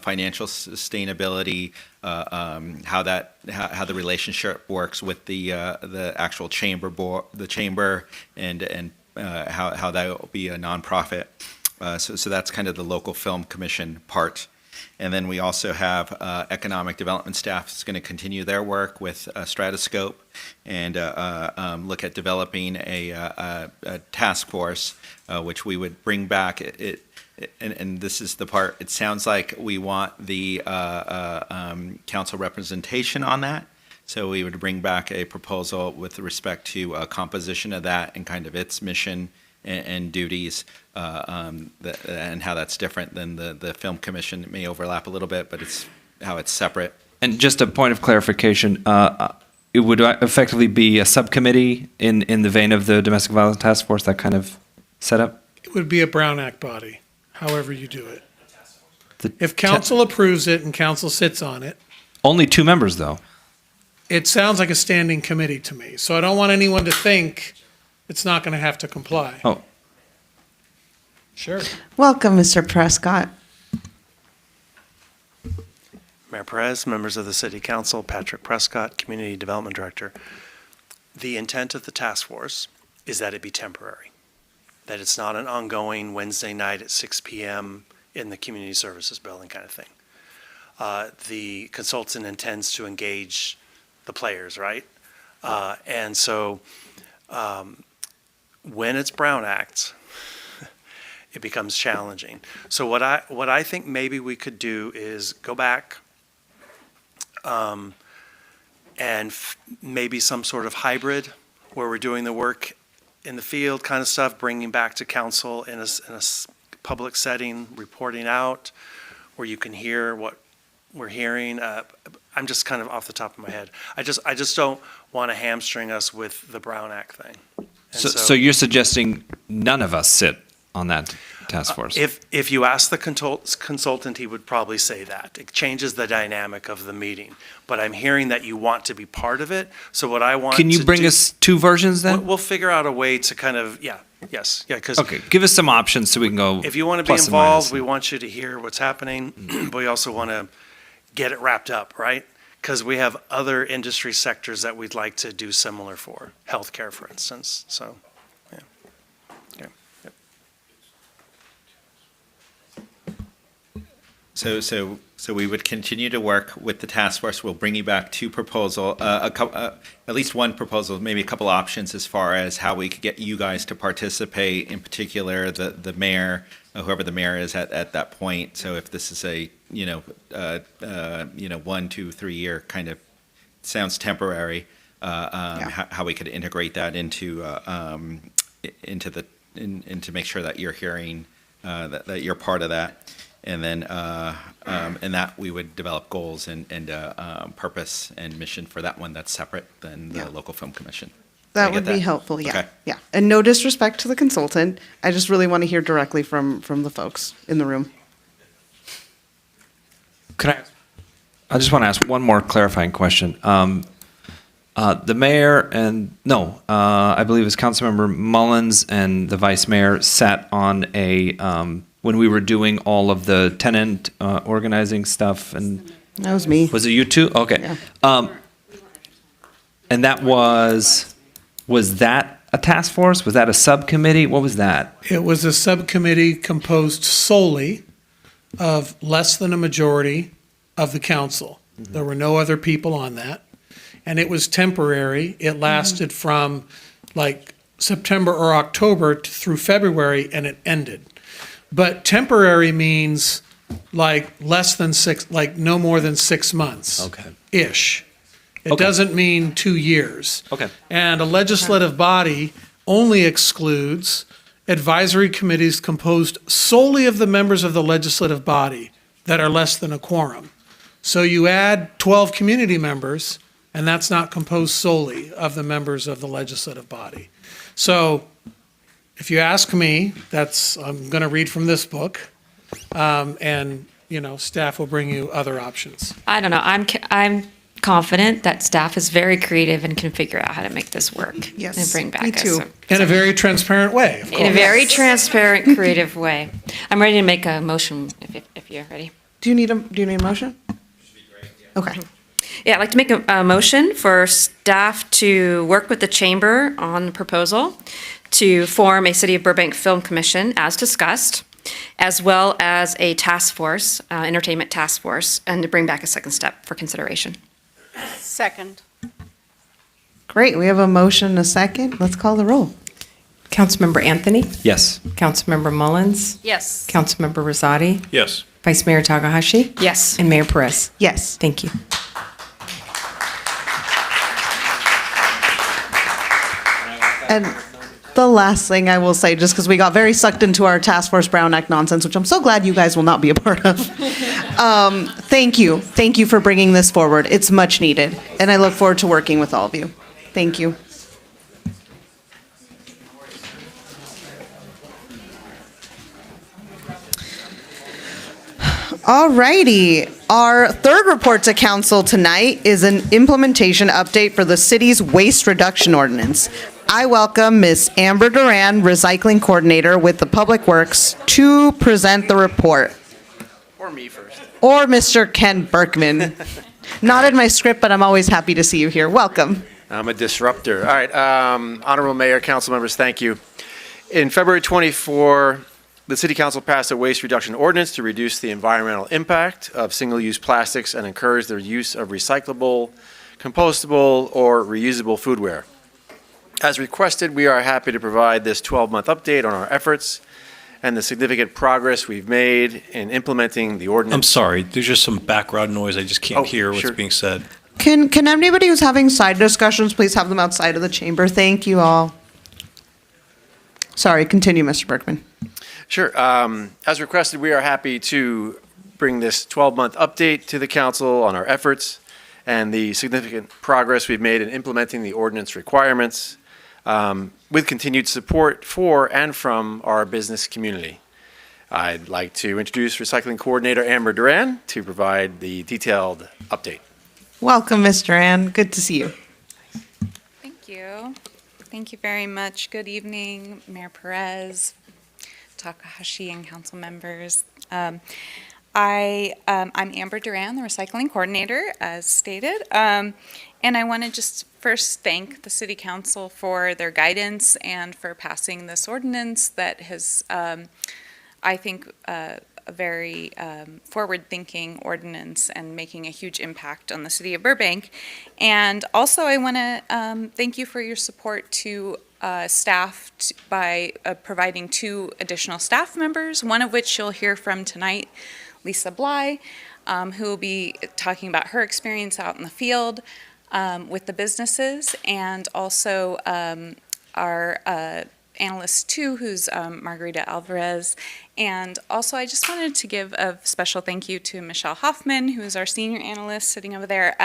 financial sustainability, how the relationship works with the actual chamber board, the chamber, and how that will be a nonprofit. So that's kind of the local film commission part. And then we also have economic development staff is going to continue their work with Stratoscope and look at developing a task force, which we would bring back. And this is the part, it sounds like we want the council representation on that. So we would bring back a proposal with respect to composition of that and kind of its mission and duties, and how that's different than the film commission. It may overlap a little bit, but it's how it's separate. And just a point of clarification, it would effectively be a subcommittee in the vein of the Domestic Violence Task Force, that kind of setup? It would be a Brown Act body, however you do it. If council approves it and council sits on it. Only 2 members, though. It sounds like a standing committee to me, so I don't want anyone to think it's not going to have to comply. Oh. Sure. Welcome, Mr. Prescott. Mayor Perez, members of the City Council, Patrick Prescott, Community Development Director. The intent of the task force is that it be temporary, that it's not an ongoing Wednesday night at 6 p.m. in the community services building kind of thing. The consultant intends to engage the players, right? And so when it's Brown Act, it becomes challenging. So what I think maybe we could do is go back and maybe some sort of hybrid where we're doing the work in the field kind of stuff, bringing back to council in a public setting, reporting out, where you can hear what we're hearing. I'm just kind of off the top of my head. I just don't want to hamstring us with the Brown Act thing. So you're suggesting none of us sit on that task force? If you ask the consultant, he would probably say that. It changes the dynamic of the meeting. But I'm hearing that you want to be part of it. So what I want Can you bring us 2 versions then? We'll figure out a way to kind of, because Okay, give us some options so we can go. if you want to be plus and involved, minus. we want you to hear what's happening, but we also want to get it wrapped up, right? Because we have other industry sectors that we'd like to do similar for, healthcare, for instance, so, yeah. Okay. Yep. So we would continue to work with the task force. We'll bring you back 2 proposal, at least 1 proposal, maybe a couple options as far as how we could get you guys to participate. In particular, the mayor, whoever the mayor is at that point. So if this is a 1, 2, 3 year kind of sounds temporary, how we could integrate that into make sure that you're hearing that you're part of that. And then, and that we would develop goals and purpose and mission for that one that's separate than the local film commission. That would be helpful, yeah. Okay. Yeah. And no disrespect to the consultant. I just really want to hear directly from the folks in the room. I just want to ask one more clarifying question. The mayor I believe it was Councilmember Mullins and the vice mayor sat on when we were doing all of the tenant organizing stuff, and that was me. Was it you too? Okay. Yeah. And that was that a task force? Was that a subcommittee? What was that? It was a subcommittee composed solely of less than a majority of the council. There were no other people on that. And it was temporary. It lasted from like September or October through February, and it ended. But temporary means like no more than 6 months. Okay. Ish. It Okay. doesn't mean 2 years. Okay. And a legislative body only excludes advisory committees composed solely of the members of the legislative body that are less than a quorum. So you add 12 community members, and that's not composed solely of the members of the legislative body. So if you ask me, I'm going to read from this book, and staff will bring you other options. I don't know. I'm confident that staff is very creative and can figure out how to make this work. Yes, And bring back me too. In a very transparent way, of course. In a very transparent, creative way. I'm ready to make a motion if you're ready. Do you need a motion? Okay. Yeah, I'd like to make a motion for staff to work with the chamber on the proposal to form a City of Burbank Film Commission as discussed, as well as a task force, entertainment task force, and to bring back a second step for consideration. Second. Great, we have a motion and a second. Let's call the roll. Councilmember Anthony? Yes. Councilmember Mullins? Yes. Councilmember Rosati? Yes. Vice Mayor Takahashi? Yes. And Mayor Perez? Yes. Thank you. And the last thing I will say, just because we got very sucked into our Task Force Brown Act nonsense, which I'm so glad you guys will not be a part of. Thank you. Thank you for bringing this forward. It's much needed. And I look forward to working with all of you. Thank you. All righty. Our third report to council tonight is an implementation update for the city's waste reduction ordinance. I welcome Ms. Amber Duran, Recycling Coordinator with the Public Works, to present the report. Or me first. Or Mr. Ken Berkman. Not in my script, but I'm always happy to see you here. Welcome. I'm a disruptor. All right, Honorable Mayor, council members, thank you. In February 24, the City Council passed a waste reduction ordinance to reduce the environmental impact of single-use plastics and encourage their use of recyclable, compostable, or reusable foodware. As requested, we are happy to provide this 12-month update on our efforts and the significant progress we've made in implementing the ordinance. I'm sorry, there's just some background noise. I just can't hear what's sure. being said. Can anybody who's having side discussions please have them outside of the chamber? Thank you all. Sorry, continue, Mr. Berkman. Sure. As requested, we are happy to bring this 12-month update to the council on our efforts and the significant progress we've made in implementing the ordinance requirements, with continued support for and from our business community. I'd like to introduce Recycling Coordinator Amber Duran to provide the detailed update. Welcome, Ms. Duran. Good to see you. Thank you. Thank you very much. Good evening, Mayor Perez, Takahashi, and council members. I'm Amber Duran, the Recycling Coordinator, as stated. And I want to just first thank the City Council for their guidance and for passing this ordinance that has, I think, a very forward-thinking ordinance and making a huge impact on the city of Burbank. And also, I want to thank you for your support to staff by providing 2 additional staff members, one of which you'll hear from tonight, Lisa Bly, who will be talking about her experience out in the field with the businesses, and also our analyst 2, who's Margarita Alvarez. And also, I just wanted to give a special thank you to Michelle Hoffman, who is our senior analyst sitting over there,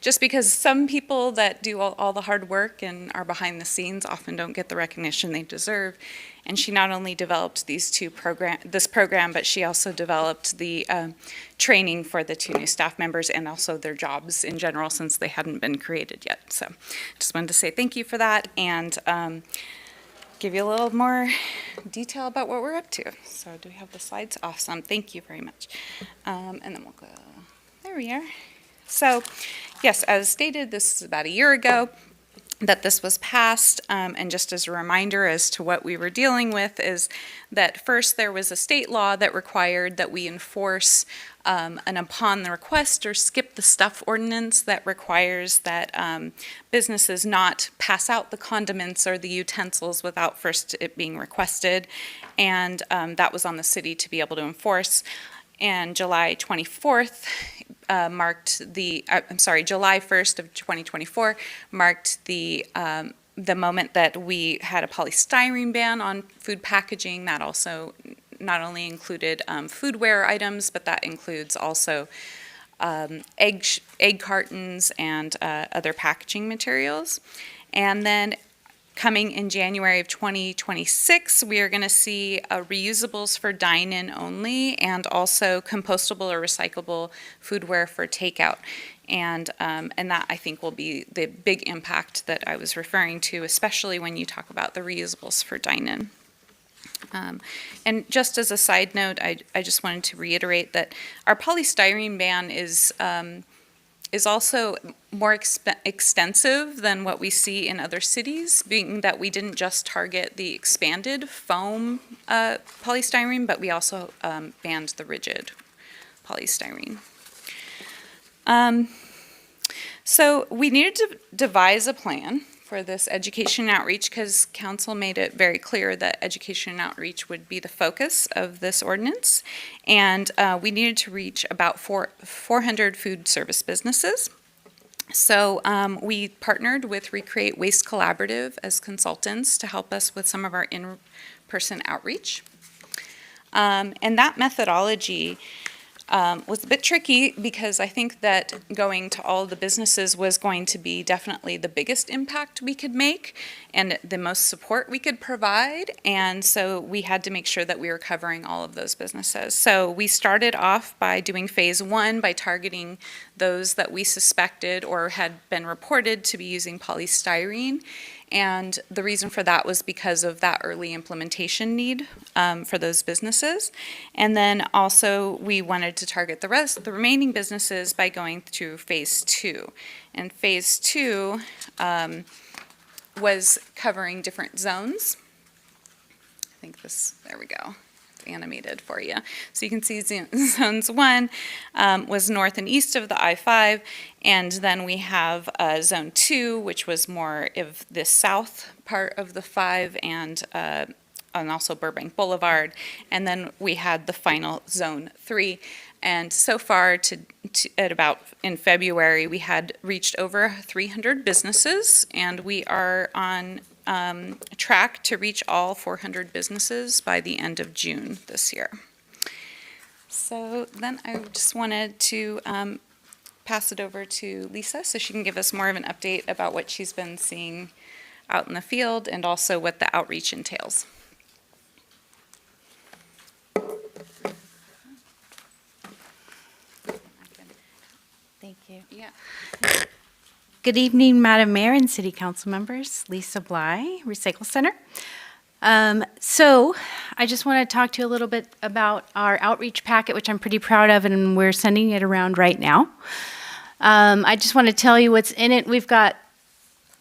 just because some people that do all the hard work and are behind the scenes often don't get the recognition they deserve. And she not only developed this program, but she also developed the training for the 2 new staff members and also their jobs in general, since they hadn't been created yet. So just wanted to say thank you for that, and give you a little more detail about what we're up to. So do we have the slides? Awesome. Thank you very much. And then we'll go, there we are. So yes, as stated, this is about a year ago that this was passed, and just as a reminder as to what we were dealing with is that first there was a state law that required that we enforce an upon the request or skip the stuff ordinance that requires that businesses not pass out the condiments or the utensils without first it being requested, and that was on the city to be able to enforce. And July 24th July 1st of 2024 marked the moment that we had a polystyrene ban on food packaging. That also not only included foodware items, but that includes also egg cartons and other packaging materials. And then coming in January of 2026, we are going to see reusables for dine-in only, and also compostable or recyclable foodware for takeout. And that, I think, will be the big impact that I was referring to, especially when you talk about the reusables for dine-in. And just as a side note, I just wanted to reiterate that our polystyrene ban is is also more extensive than what we see in other cities, being that we didn't just target the expanded foam polystyrene, but we also banned the rigid polystyrene. So we needed to devise a plan for this education outreach because council made it very clear that education and outreach would be the focus of this ordinance. And we needed to reach about 400 food service businesses. So we partnered with Recreate Waste Collaborative as consultants to help us with some of our in-person outreach. And that methodology was a bit tricky because I think that going to all the businesses was going to be definitely the biggest impact we could make and the most support we could provide. And so we had to make sure that we were covering all of those businesses. So we started off by doing phase 1 by targeting those that we suspected or had been reported to be using polystyrene. And the reason for that was because of that early implementation need for those businesses. And then also we wanted to target the remaining businesses by going to phase 2. And phase 2 was covering different zones. I think there we go. Animated for you. So you can see zones 1 was north and east of the I-5, and then we have zone 2, which was more of the south part of the 5 and also Burbank Boulevard, and then we had the final zone 3. And so far, at about in February, we had reached over 300 businesses, and we are on track to reach all 400 businesses by the end of June this year. So then I just wanted to pass it over to Lisa so she can give us more of an update about what she's been seeing out in the field and also what the outreach entails. Thank you. Yeah. Good evening, Madam Mayor and City Council members. Lisa Bly, Recycle Center. So I just want to talk to you a little bit about our outreach packet, which I'm pretty proud of, and we're sending it around right now. I just want to tell you what's in it. We've got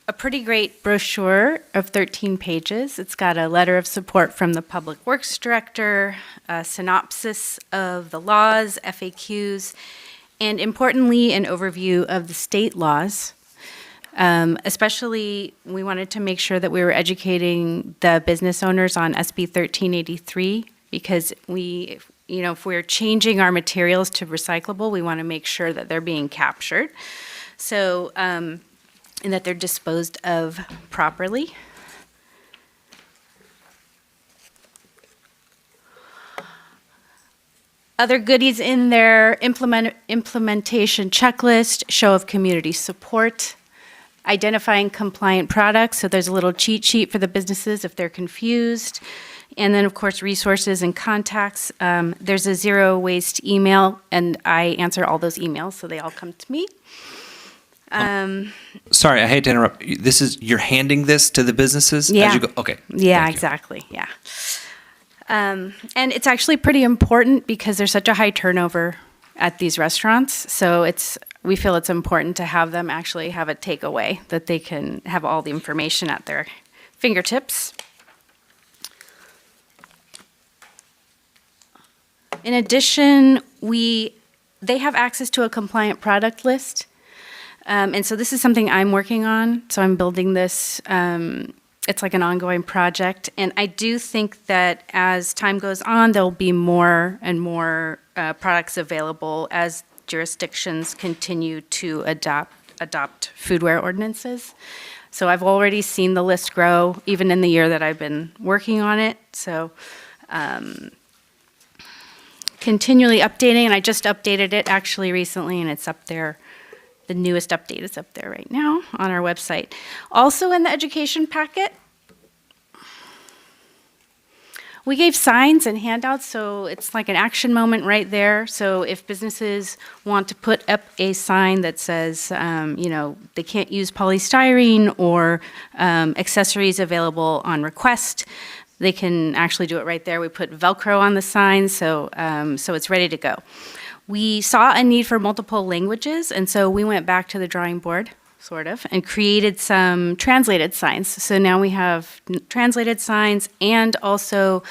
a pretty great brochure of 13 pages. It's got a letter of support from the Public Works Director, a synopsis of the laws, FAQs, and importantly, an overview of the state laws. Especially, we wanted to make sure that we were educating the business owners on SB 1383 because if we're changing our materials to recyclable, we want to make sure that they're being captured. So, and that they're disposed of properly. Other goodies in their implementation checklist, show of community support, identifying compliant products, so there's a little cheat sheet for the businesses if they're confused, and then of course resources and contacts. There's a zero waste email, and I answer all those emails, so they all come to me. Sorry, I hate to interrupt. You're handing this to the businesses as you go? Okay. Yeah, exactly, yeah. And it's actually pretty important because there's such a high turnover at these restaurants, so we feel it's important to have them actually have a takeaway that they can have all the information at their fingertips. In addition, they have access to a compliant product list. And so this is something I'm working on. So I'm building this. It's like an ongoing project. And I do think that as time goes on, there'll be more and more products available as jurisdictions continue to adopt foodware ordinances. So I've already seen the list grow, even in the year that I've been working on it. So continually updating, and I just updated it actually recently, and it's up there. The newest update is up there right now on our website. Also in the education packet, we gave signs and handouts, so it's like an action moment right there. So if businesses want to put up a sign that says, they can't use polystyrene or accessories available on request, they can actually do it right there. We put Velcro on the sign, so it's ready to go. We saw a need for multiple languages, and so we went back to the drawing board, sort of, and created some translated signs. So now we have translated signs, and also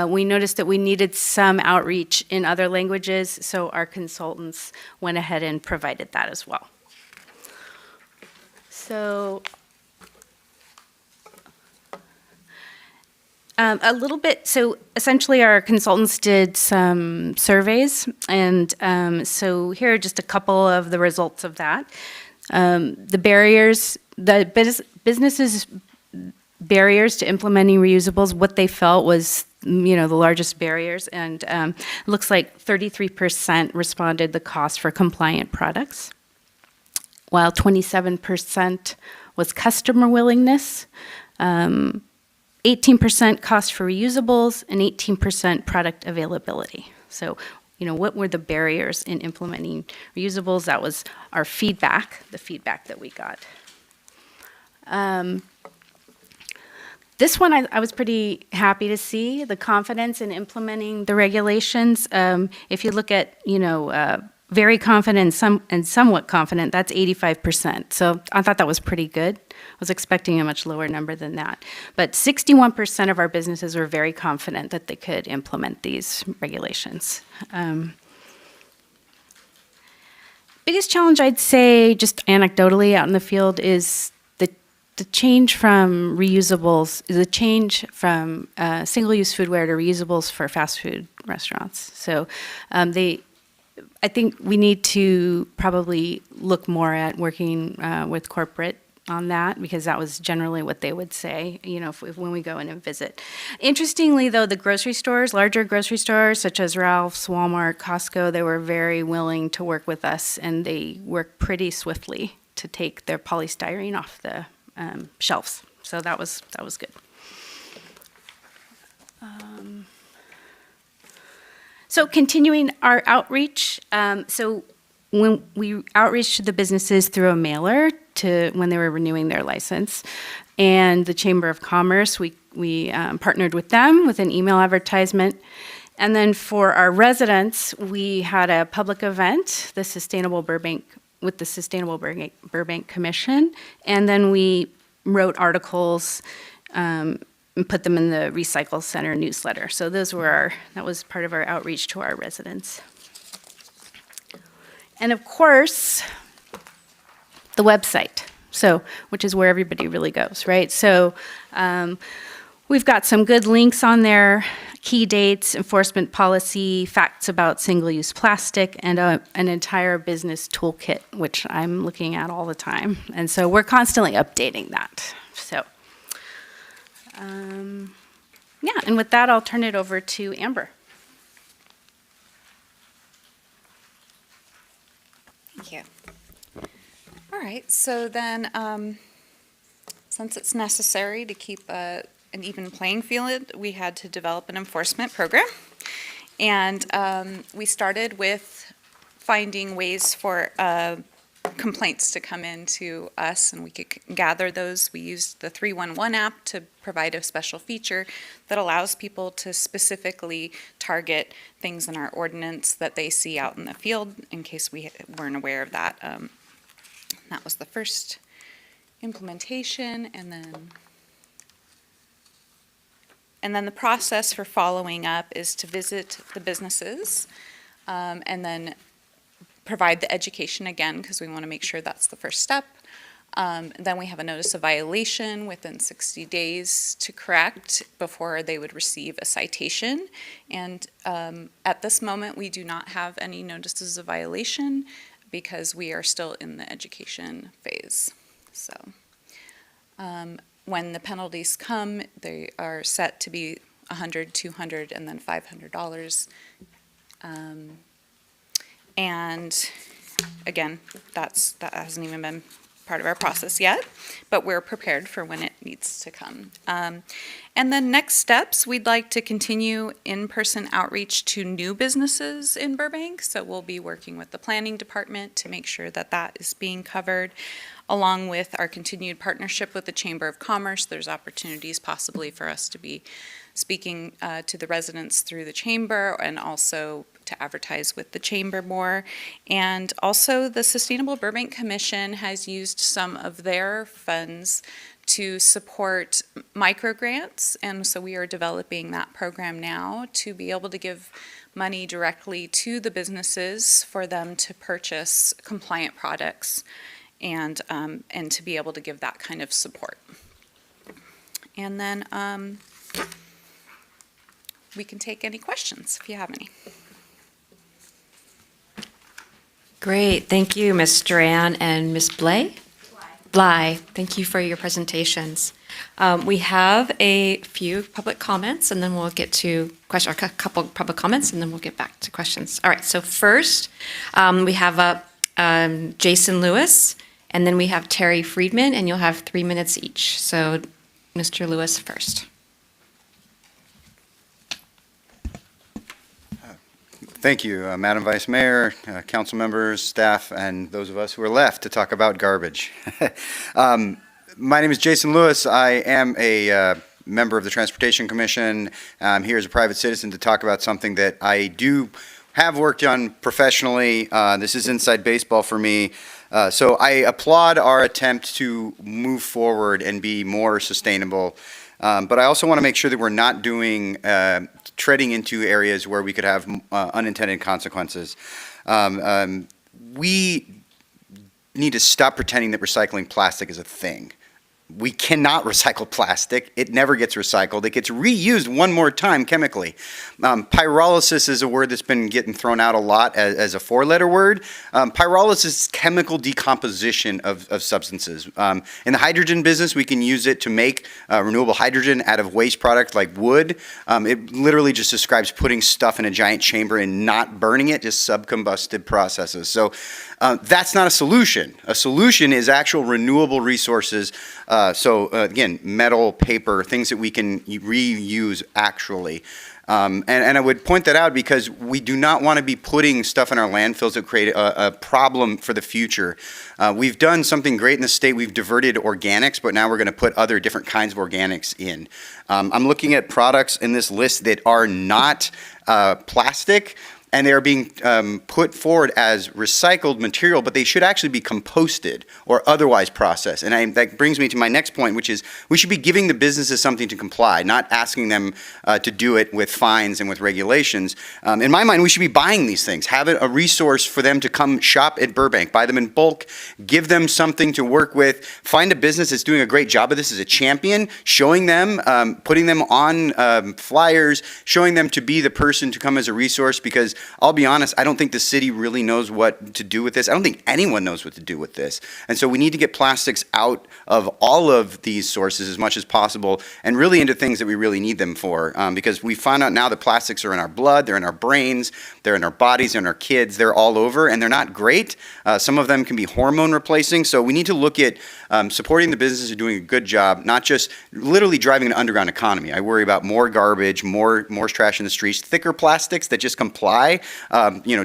we noticed that we needed some outreach in other languages, so our consultants went ahead and provided that as well. So a little bit, so essentially our consultants did some surveys, and so here are just a couple of the results of that. The barriers, the businesses' barriers to implementing reusables, what they felt was, you know, the largest barriers, and it looks like 33% responded the cost for compliant products, while 27% was customer willingness, 18% cost for reusables, and 18% product availability. So, you know, what were the barriers in implementing reusables? That was our feedback, the feedback that we got. This one I was pretty happy to see, the confidence in implementing the regulations. If you look at, you know, very confident and somewhat confident, that's 85%. So I thought that was pretty good. I was expecting a much lower number than that. But 61% of our businesses were very confident that they could implement these regulations. Biggest challenge, I'd say, just anecdotally out in the field, is the change from reusables, is a change from single-use foodware to reusables for fast food restaurants. So I think we need to probably look more at working with corporate on that, because that was generally what they would say, you know, when we go in and visit. Interestingly, though, the grocery stores, larger grocery stores such as Ralph's, Walmart, Costco, they were very willing to work with us, and they worked pretty swiftly to take their polystyrene off the shelves. So that was good. So continuing our outreach, so when we outreached to the businesses through a mailer to when they were renewing their license, and the Chamber of Commerce, we partnered with them with an email advertisement. And then for our residents, we had a public event, the Sustainable Burbank Commission, and then we wrote articles and put them in the Recycle Center newsletter. So that was part of our outreach to our residents. And of course, the website, which is where everybody really goes, right? So we've got some good links on there, key dates, enforcement policy, facts about single-use plastic, and an entire business toolkit, which I'm looking at all the time. And so we're constantly updating that. So, yeah, and with that, I'll turn it over to Amber. Thank you. All right, so then, since it's necessary to keep an even playing field, we had to develop an enforcement program. And we started with finding ways for complaints to come in to us, and we could gather those. We used the 311 app to provide a special feature that allows people to specifically target things in our ordinance that they see out in the field, in case we weren't aware of that. That was the first implementation, and then the process for following up is to visit the businesses, and then provide the education again, because we want to make sure that's the first step. Then we have a notice of violation within 60 days to correct before they would receive a citation. And at this moment, we do not have any notices of violation because we are still in the education phase. So when the penalties come, they are set to be $100, $200, and then $500. And again, that hasn't even been part of our process yet, but we're prepared for when it needs to come. And then next steps, we'd like to continue in-person outreach to new businesses in Burbank. So we'll be working with the planning department to make sure that that is being covered. Along with our continued partnership with the Chamber of Commerce, there's opportunities possibly for us to be speaking to the residents through the chamber, and also to advertise with the chamber more. And also, the Sustainable Burbank Commission has used some of their funds to support micro grants, and so we are developing that program now to be able to give money directly to the businesses for them to purchase compliant products and to be able to give that kind of support. And then we can take any questions if you have any. Great, thank you, Ms. Duran and Ms. Blay. Bly, thank you for your presentations. We have a few public comments, and then we'll get to questions, or a couple public comments, and then we'll get back to questions. All right, so first, we have Jason Lewis, and then we have Terry Friedman, and you'll have 3 minutes each. So, Mr. Lewis first. Thank you, Madam Vice Mayor, council members, staff, and those of us who are left to talk about garbage. My name is Jason Lewis. I am a member of the Transportation Commission. I'm here as a private citizen to talk about something that I do have worked on professionally. This is inside baseball for me. So I applaud our attempt to move forward and be more sustainable. But I also want to make sure that we're not doing treading into areas where we could have unintended consequences. We need to stop pretending that recycling plastic is a thing. We cannot recycle plastic. It never gets recycled. It gets reused one more time chemically. Pyrolysis is a word that's been getting thrown out a lot as a four-letter word. Pyrolysis is chemical decomposition of substances. In the hydrogen business, we can use it to make renewable hydrogen out of waste products like wood. It literally just describes putting stuff in a giant chamber and not burning it, just subcombusted processes. So that's not a solution. A solution is actual renewable resources. Again, metal, paper, things that we can reuse actually. And I would point that out because we do not want to be putting stuff in our landfills that create a problem for the future. We've done something great in the state. We've diverted organics, but now we're going to put other different kinds of organics in. I'm looking at products in this list that are not plastic, and they are being put forward as recycled material, but they should actually be composted or otherwise processed. And that brings me to my next point, which is we should be giving the businesses something to comply, not asking them to do it with fines and with regulations. In my mind, we should be buying these things, have a resource for them to come shop at Burbank, buy them in bulk, give them something to work with, find a business that's doing a great job of this as a champion, showing them, putting them on flyers, showing them to be the person to come as a resource, because I'll be honest, I don't think the city really knows what to do with this. I don't think anyone knows what to do with this. And so we need to get plastics out of all of these sources as much as possible and really into things that we really need them for. Because we find out now that plastics are in our blood, they're in our brains, they're in our bodies, they're in our kids, they're all over, and they're not great. Some of them can be hormone replacing. So we need to look at supporting the businesses who are doing a good job, not just literally driving an underground economy. I worry about more garbage, more trash in the streets, thicker plastics that just comply,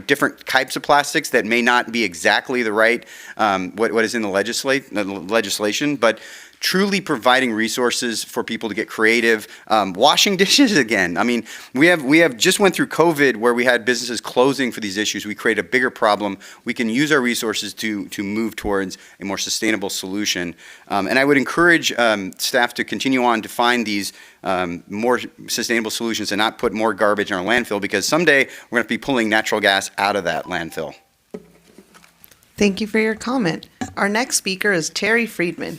different types of plastics that may not be exactly the right, what is in the legislation, but truly providing resources for people to get creative. Washing dishes again. I mean, we have just went through COVID where we had businesses closing for these issues. We create a bigger problem. We can use our resources to move towards a more sustainable solution. And I would encourage staff to continue on to find these more sustainable solutions and not put more garbage in our landfill, because someday we're going to be pulling natural gas out of that landfill. Thank you for your comment. Our next speaker is Terry Friedman.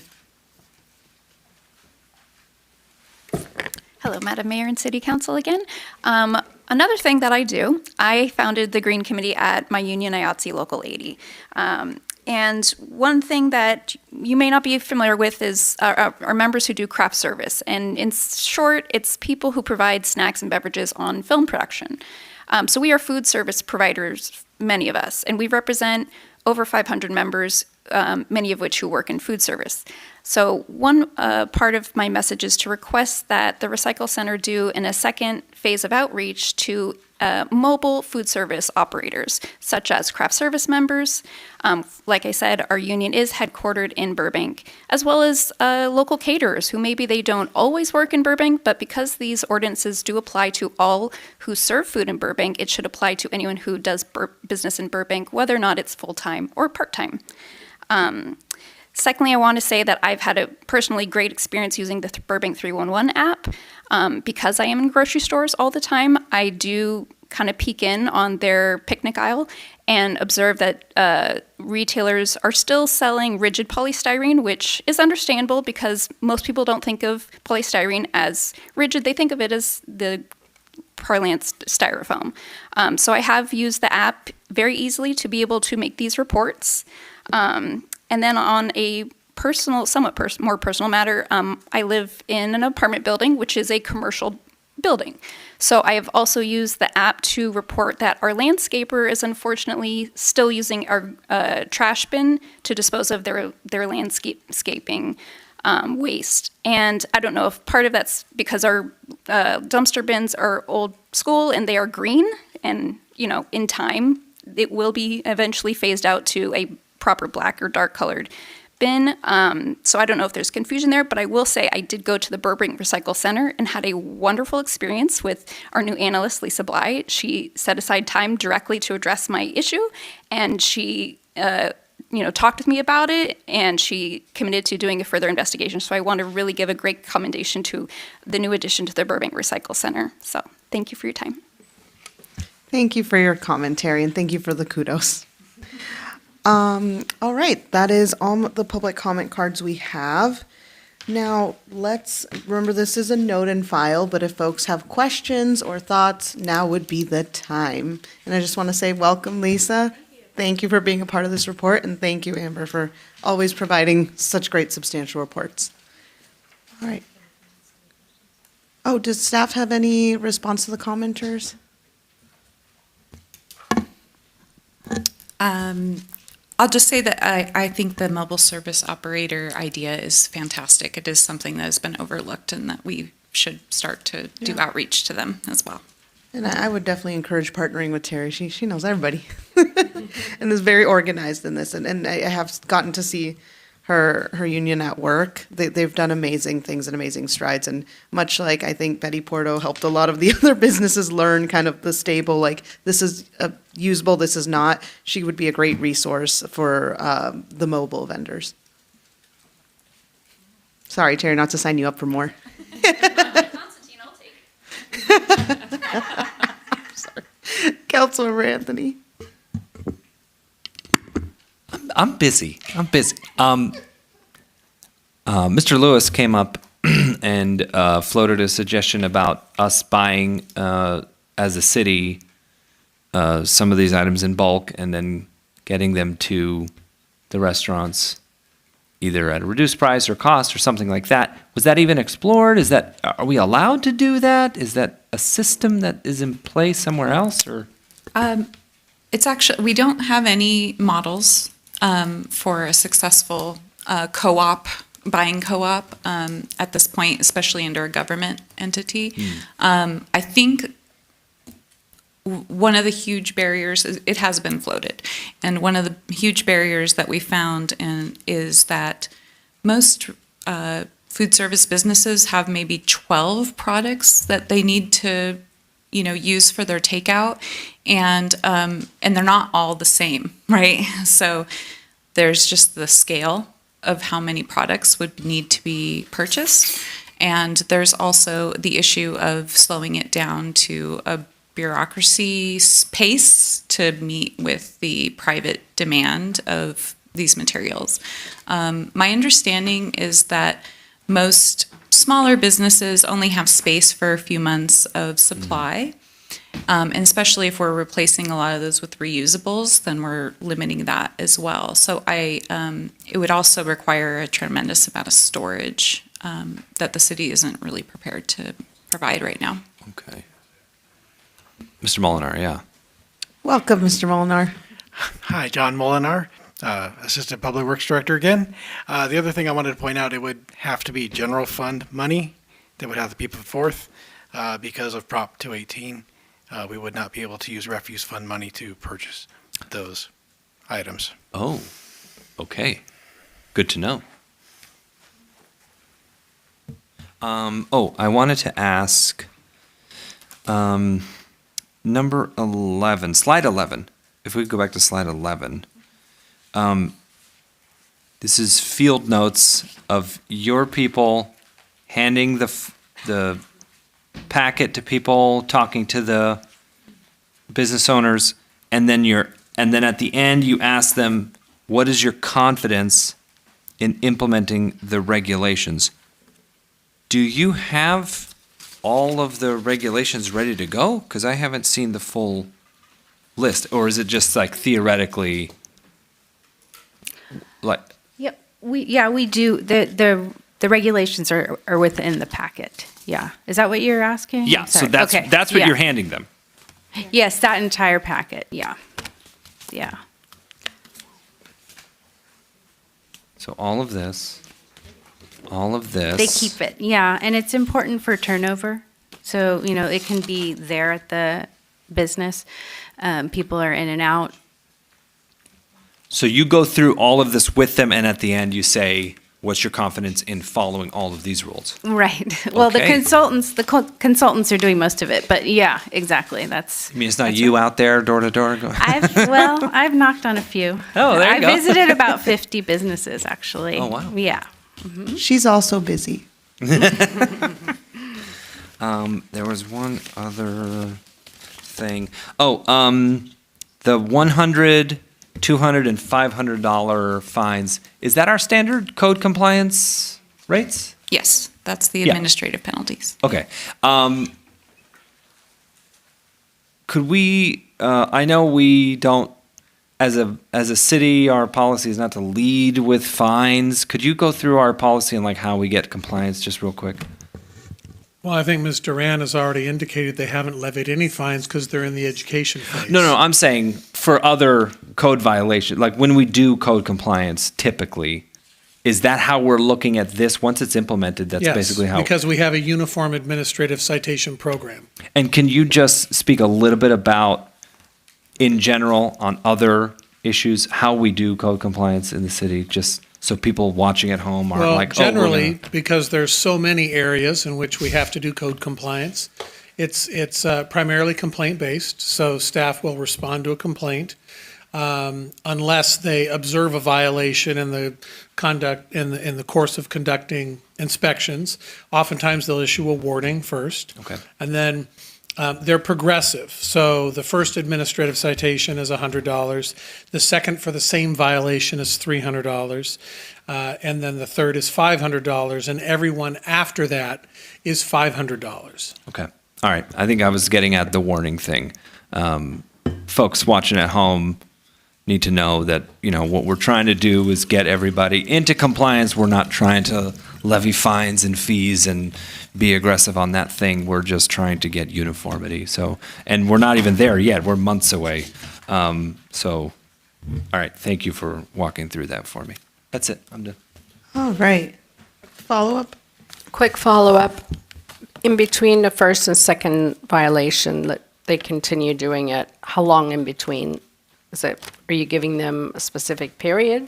Hello, Madam Mayor and City Council again. Another thing that I do, I founded the Green Committee at my union, IATSE Local 80. And one thing that you may not be familiar with is our members who do craft service. And in short, it's people who provide snacks and beverages on film production. So we are food service providers, many of us, and we represent over 500 members, many of which who work in food service. So one part of my message is to request that the Recycle Center do in a second phase of outreach to mobile food service operators, such as craft service members. Like I said, our union is headquartered in Burbank, as well as local caterers who maybe they don't always work in Burbank, but because these ordinances do apply to all who serve food in Burbank, it should apply to anyone who does business in Burbank, whether or not it's full-time or part-time. Secondly, I want to say that I've had a personally great experience using the Burbank 311 app. Because I am in grocery stores all the time, I do kind of peek in on their picnic aisle and observe that retailers are still selling rigid polystyrene, which is understandable because most people don't think of polystyrene as rigid. They think of it as the parlance styrofoam. So I have used the app very easily to be able to make these reports. And then on a more personal matter, I live in an apartment building, which is a commercial building. So I have also used the app to report that our landscaper is unfortunately still using our trash bin to dispose of their landscaping waste. And I don't know if part of that's because our dumpster bins are old school and they are green, and in time it will be eventually phased out to a proper black or dark colored bin. So I don't know if there's confusion there, but I will say I did go to the Burbank Recycle Center and had a wonderful experience with our new analyst, Lisa Bly. She set aside time directly to address my issue, and she talked with me about it, and she committed to doing a further investigation. So I want to really give a great commendation to the new addition to the Burbank Recycle Center. So thank you for your time. Thank you for your commentary, and thank you for the kudos. All right, that is all the public comment cards we have. Now, let's remember this is a note and file, but if folks have questions or thoughts, now would be the time. And I just want to say welcome, Lisa. Thank you for being a part of this report, and thank you, Amber, for always providing such great substantial reports. All right. Oh, does staff have any response to the commenters? I'll just say that I think the mobile service operator idea is fantastic. It is something that has been overlooked and that we should start to do outreach to them as well. And I would definitely encourage partnering with Terry. She knows everybody and is very organized in this. And I have gotten to see her union at work. They've done amazing things and amazing strides. And much like I think Betty Porto helped a lot of the other businesses learn kind of the stable, like this is usable, this is not, she would be a great resource for the mobile vendors. Sorry, Terry, not to sign you up for more. Constantine, I'll take it. Sorry. Councilmember Anthony. I'm busy. Mr. Lewis came up and floated a suggestion about us buying, as a city, some of these items in bulk and then getting them to the restaurants either at a reduced price or cost or something like that. Was that even explored? Are we allowed to do that? Is that a system that is in place somewhere else, or? It's actually, we don't have any models for a successful buying co-op at this point, especially under a government entity. I think one of the huge barriers, it has been floated, and one of the huge barriers that we found is that most food service businesses have maybe 12 products that they need to use for their takeout, and they're not all the same, right? So there's just the scale of how many products would need to be purchased, and there's also the issue of slowing it down to a bureaucracy pace to meet with the private demand of these materials. My understanding is that most smaller businesses only have space for a few months of supply. And especially if we're replacing a lot of those with reusables, then we're limiting that as well. So it would also require a tremendous amount of storage that the city isn't really prepared to provide right now. Okay. Mr. Molinar, yeah. Welcome, Mr. Molinar. Hi, John Molinar, Assistant Public Works Director again. The other thing I wanted to point out, it would have to be general fund money that would have to be put forth because of Prop 218. We would not be able to use refuse fund money to purchase those items. Oh, okay. Good to know. I wanted to ask, number 11, slide 11, if we could go back to slide 11. This is field notes of your people handing the packet to people, talking to the business owners, and then at the end you ask them, what is your confidence in implementing the regulations? Do you have all of the regulations ready to go? Because I haven't seen the full list, or is it just like theoretically, like? Yep, we do. The regulations are within the packet. Yeah, is that what you're asking? Yeah, so Sorry. that's Okay. what Yeah. you're handing them. Yes, that entire packet. Yeah, yeah. So all of this. They keep it. Yeah, and it's important for turnover. So it can be there at the business. People are in and out. So you go through all of this with them, and at the end you say, what's your confidence in following all of these rules? Right. Well, Okay. the consultants are doing most of it, but yeah, exactly. That's. I mean, it's not you out there door to door going. I've knocked on a few. Oh, there you I go. visited about 50 businesses actually. Oh, wow. Yeah. She's also busy. There was one other thing. The $100, $200, and $500 fines. Is that our standard code compliance rates? Yes, that's the Yeah. administrative penalties. Okay. Could we? I know we don't. As a city, our policy is not to lead with fines. Could you go through our policy and like how we get compliance, just real quick? Well, I think Ms. Duran has already indicated they haven't levied any fines because they're in the education phase. No, I'm saying for other code violations, like when we do code compliance, typically, is that how we're looking at this? Once it's implemented, that's Yes, basically how. because we have a uniform administrative citation program. And can you just speak a little bit about, in general, on other issues, how we do code compliance in the city, just so people watching at home aren't Well, like, generally, because there's so many areas in which we have to do code compliance, it's primarily complaint-based, so staff will respond to a complaint unless they observe a violation in the course of conducting inspections. Oftentimes, they'll issue a warning first. Okay. And then they're progressive. So the first administrative citation is $100. The second for the same violation is $300. And then the third is $500. And everyone after that is $500. Okay. All right. I think I was getting at the warning thing. Folks watching at home need to know that, what we're trying to do is get everybody into compliance. We're not trying to levy fines and fees and be aggressive on that thing. We're just trying to get uniformity. So, and we're not even there yet. We're months away. All right. Thank you for walking through that for me. That's it. I'm done. All right. Follow-up? Quick follow-up. In between the first and second violation, that they continue doing it, how long in between? Are you giving them a specific period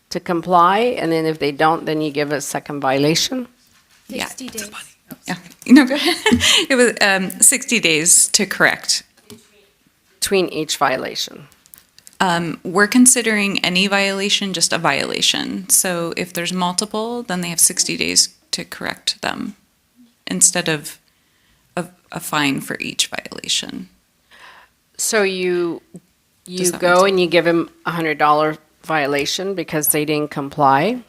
to comply? And then if they don't, then you give a second violation? 60 days. Yeah. No, go ahead. It was 60 days to correct. Between each violation? We're considering any violation just a violation. So if there's multiple, then they have 60 days to correct them instead of a fine for each violation. So you Does that go make and you give them a $100 violation because they didn't comply,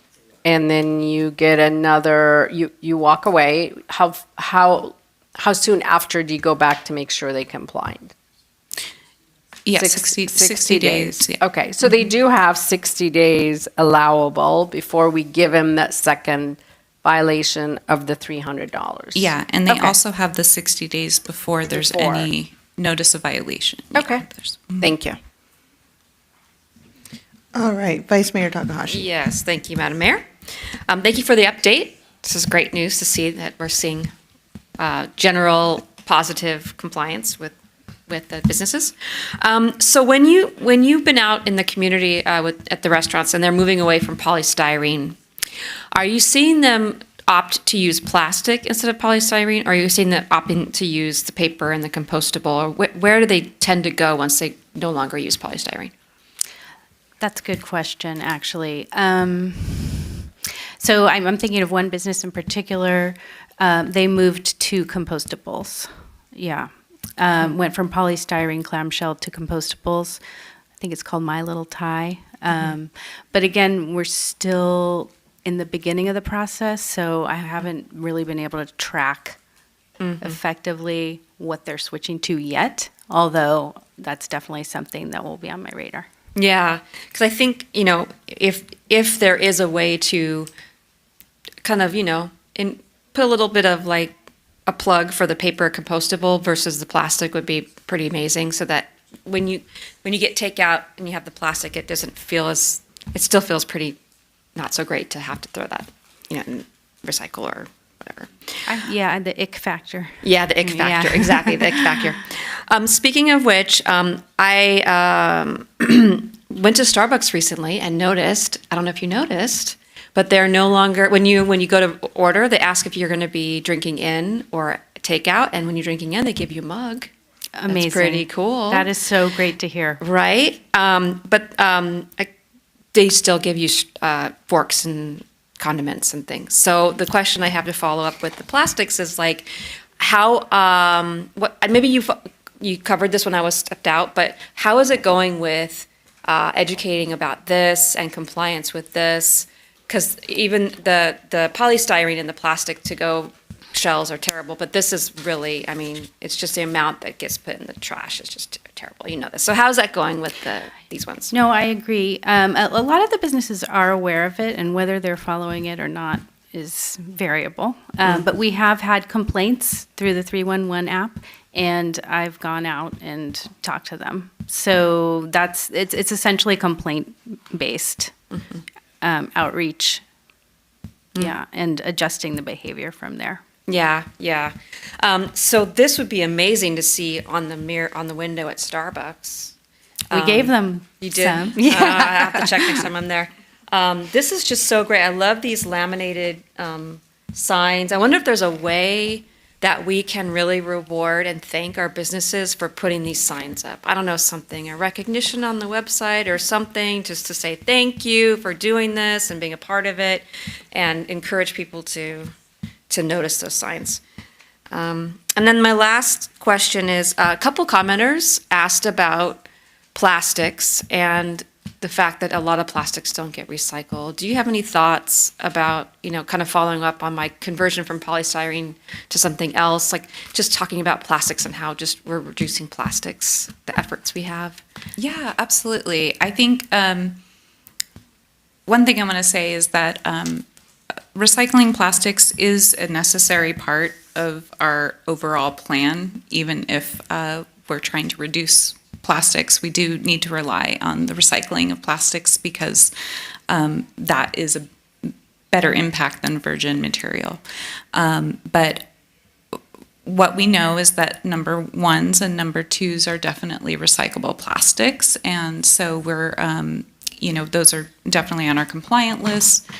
and then you get another, you walk away. How soon after do you go back to make sure they complied? Yeah, 60 days. Yeah. Okay, so they do have 60 days allowable before we give them that second violation of the $300. Yeah, and they Okay. also have the 60 days before there's Before. any notice of violation. Okay, there's- thank you. All right, Vice Mayor Takahashi. Yes, thank you, Madam Mayor. Thank you for the update. This is great news to see that we're seeing general positive compliance with the businesses. So when you've been out in the community at the restaurants and they're moving away from polystyrene, are you seeing them opt to use plastic instead of polystyrene? Or are you seeing them opting to use the paper and the compostable? Or where do they tend to go once they no longer use polystyrene? That's a good question, actually. So I'm thinking of one business in particular. They moved to compostables. Yeah. Went from polystyrene clamshell to compostables. I think it's called My Little Thai. But again, we're still in the beginning of the process, so I haven't really been able to track effectively what they're switching to yet, although that's definitely something that will be on my radar. Yeah, because I think, if there is a way to kind of, put a little bit of like a plug for the paper compostable versus the plastic would be pretty amazing, so that when you get takeout and you have the plastic, it still feels pretty not so great to have to throw that, in recycle or whatever. Yeah, the ick factor. Yeah, the ick factor. Yeah. Exactly, the ick factor. Speaking of which, I went to Starbucks recently and noticed, I don't know if you noticed, but they're no longer, when you go to order, they ask if you're going to be drinking in or takeout, and when you're drinking in, they give you a mug. Amazing. That's pretty cool. That is so great to hear. Right? But they still give you forks and condiments and things. So the question I have to follow up with the plastics is like, how, maybe you covered this when I was stepped out, but how is it going with educating about this and compliance with this? Because even the polystyrene and the plastic to-go shells are terrible, but this is really, it's just the amount that gets put in the trash is just terrible. You know this. So how's that going with these ones? No, I agree. A lot of the businesses are aware of it, and whether they're following it or not is variable. But we have had complaints through the 311 app, and I've gone out and talked to them. So it's essentially complaint-based outreach. Yeah, and adjusting the behavior from there. Yeah. So this would be amazing to see on the window at Starbucks. We gave them you did? some. Yeah. I have to check next time I'm there. This is just so great. I love these laminated signs. I wonder if there's a way that we can really reward and thank our businesses for putting these signs up. I don't know, a recognition on the website or something, just to say thank you for doing this and being a part of it, and encourage people to notice those signs. And then my last question is, a couple commenters asked about plastics and the fact that a lot of plastics don't get recycled. Do you have any thoughts about, kind of following up on my conversion from polystyrene to something else, like just talking about plastics and how just we're reducing plastics, the efforts we have? Yeah, absolutely. I think one thing I want to say is that recycling plastics is a necessary part of our overall plan, even if we're trying to reduce plastics. We do need to rely on the recycling of plastics because that is a better impact than virgin material. But what we know is that number ones and number twos are definitely recyclable plastics, and so we're those are definitely on our compliant list.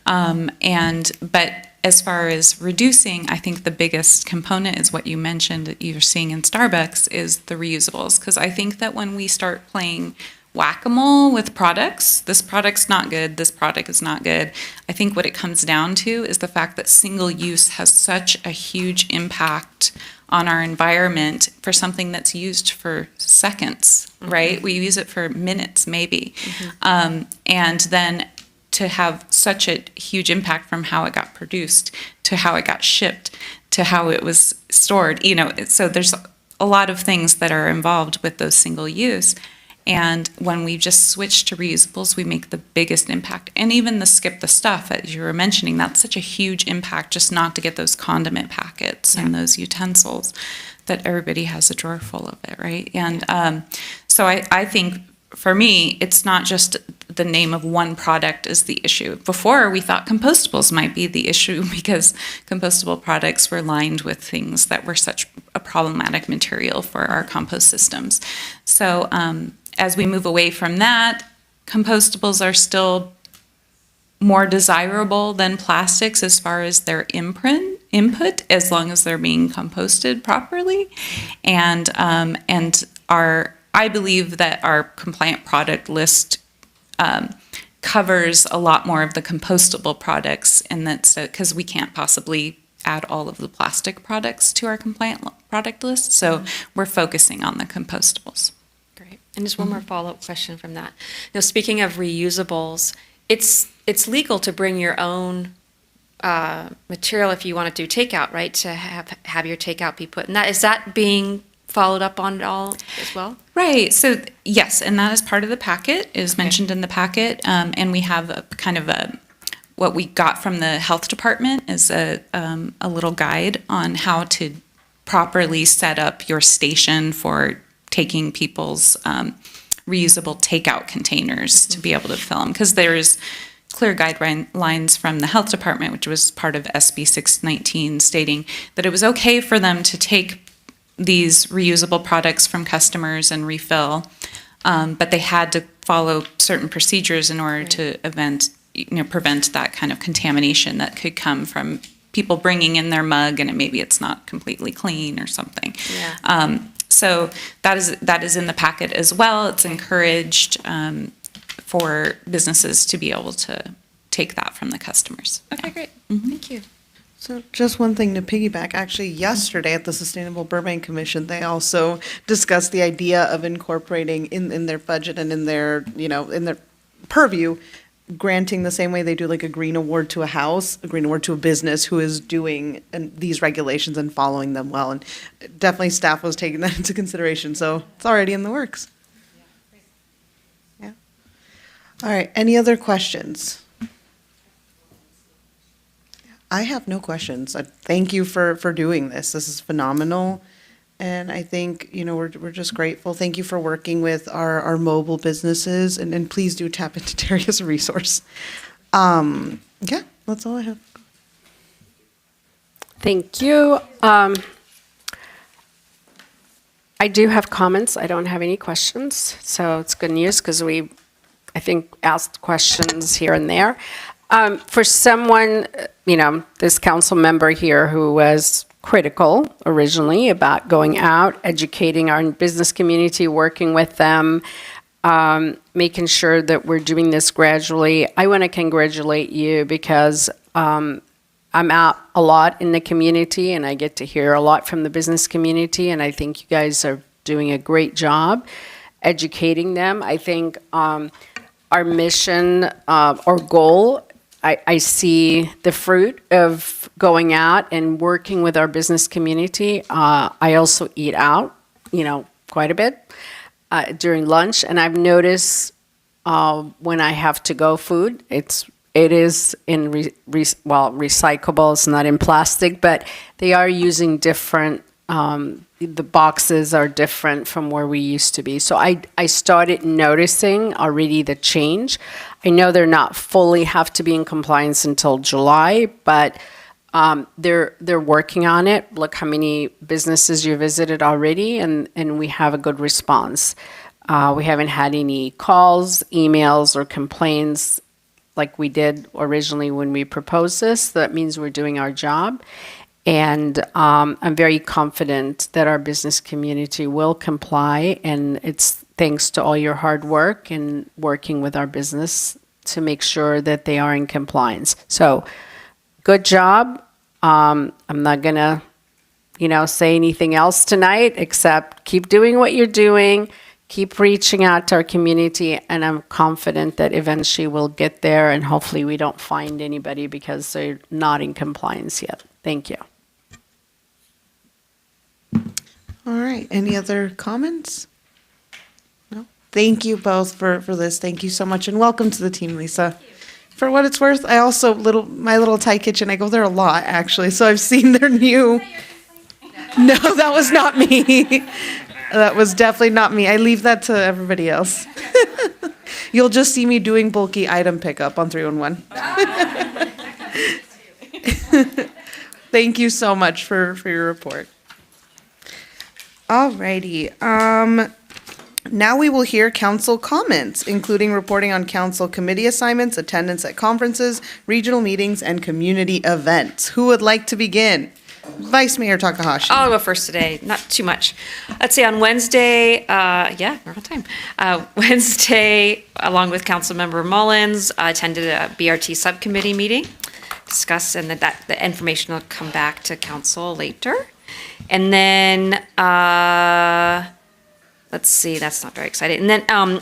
But as far as reducing, I think the biggest component is what you mentioned that you're seeing in Starbucks is the reusables. Because I think that when we start playing whack-a-mole with products, this product's not good, this product is not good, I think what it comes down to is the fact that single use has such a huge impact on our environment for something that's used for seconds, right? We use it for minutes, maybe. And then to have such a huge impact from how it got produced to how it got shipped to how it was stored, so there's a lot of things that are involved with those single use. And when we just switch to reusables, we make the biggest impact. And even the skip the stuff, as you were mentioning, that's such a huge impact just not to get those condiment packets and those utensils that everybody has a drawer full of it, right? And so I think for me, it's not just the name of one product is the issue. Before, we thought compostables might be the issue because compostable products were lined with things that were such a problematic material for our compost systems. So as we move away from that, compostables are still more desirable than plastics as far as their input, as long as they're being composted properly. And I believe that our compliant product list covers a lot more of the compostable products, and that's because we can't possibly add all of the plastic products to our compliant product list. So we're focusing on the compostables. Great. And just one more follow-up question from that. Now, speaking of reusables, it's legal to bring your own material if you want to do takeout, right? To have your takeout be put in that. Is that being followed up on at all as well? Right. So yes, and that is part of the packet, is mentioned in the packet, and we have a kind of what we got from the health department is a little guide on how to properly set up your station for taking people's reusable takeout containers to be able to fill them, because there's clear guidelines from the health department, which was part of SB 619, stating that it was okay for them to take these reusable products from customers and refill, but they had to follow certain procedures in order to prevent that kind of contamination that could come from people bringing in their mug and maybe it's not completely clean or something. Yeah. So that is in the packet as well. It's encouraged for businesses to be able to take that from the customers. Okay, great. Thank you. So just one thing to piggyback, actually yesterday at the Sustainable Burbank Commission, they also discussed the idea of incorporating in their budget and in their purview, granting the same way they do like a green award to a house, a green award to a business who is doing these regulations and following them well. And definitely staff was taking that into consideration. So it's already in the works. Yeah. All right. Any other questions? I have no questions. Thank you for doing this. This is phenomenal. And I think, we're just grateful. Thank you for working with our mobile businesses, and please do tap into Terry as a resource. Yeah, that's all I have. Thank you. I do have comments. I don't have any questions, so it's good news because I think, asked questions here and there. For someone, this council member here who was critical originally about going out, educating our business community, working with them, making sure that we're doing this gradually, I want to congratulate you because I'm out a lot in the community and I get to hear a lot from the business community, and I think you guys are doing a great job educating them. I think our mission or goal, I see the fruit of going out and working with our business community. I also eat out, quite a bit during lunch, and I've noticed when I have to-go food, it is in recyclable. It's not in plastic, but they are using different. The boxes are different from where we used to be. So I started noticing already the change. I know they're not fully have to be in compliance until July, but they're working on it. Look how many businesses you visited already, and we have a good response. We haven't had any calls, emails, or complaints like we did originally when we proposed this. That means we're doing our job. And I'm very confident that our business community will comply, and it's thanks to all your hard work and working with our business to make sure that they are in compliance. So, good job. I'm not gonna, say anything else tonight except keep doing what you're doing, keep reaching out to our community, and I'm confident that eventually we'll get there, and hopefully we don't find anybody because they're not in compliance yet. Thank you. All right. Any other comments? No. Thank you both for this. Thank you so much, and welcome to the team, Lisa. For what it's worth, I also my little Thai kitchen. I go there a lot, actually. So I've seen their new. No, that was not me. That was definitely not me. I leave that to everybody else. You'll just see me doing bulky item pickup on 311. Thank you so much for your report. Alrighty. Now we will hear council comments, including reporting on council committee assignments, attendance at conferences, regional meetings, and community events. Who would like to begin? Vice Mayor Takahashi. I'll go first today, not too much. Let's see, on Wednesday, we're on time. Wednesday, along with Councilmember Mullins, I attended a BRT subcommittee meeting, discussed, and that the information will come back to council later. And then, let's see, that's not very exciting. And then on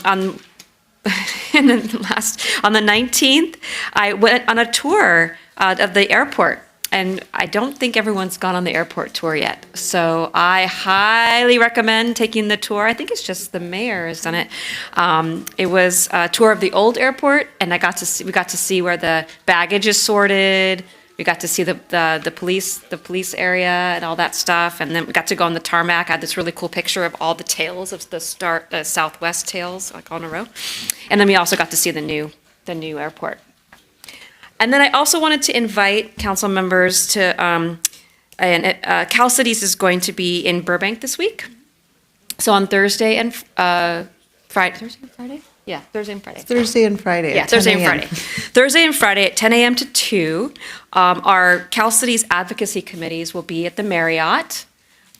the 19th, I went on a tour of the airport. And I don't think everyone's gone on the airport tour yet. So I highly recommend taking the tour. I think it's just the mayor has done it. It was a tour of the old airport, and we got to see where the baggage is sorted. We got to see the police area and all that stuff. And then we got to go on the tarmac. I had this really cool picture of all the tails of the Southwest tails, like on a row. And then we also got to see the new airport. And then I also wanted to invite council members to, Cal Cities is going to be in Burbank this week. So on Thursday and Friday. Thursday and Friday? Yeah, Thursday and Friday. Thursday and Friday. Yeah, Thursday and Friday. Thursday and Friday at 10 a.m. to 2. Our Cal Cities advocacy committees will be at the Marriott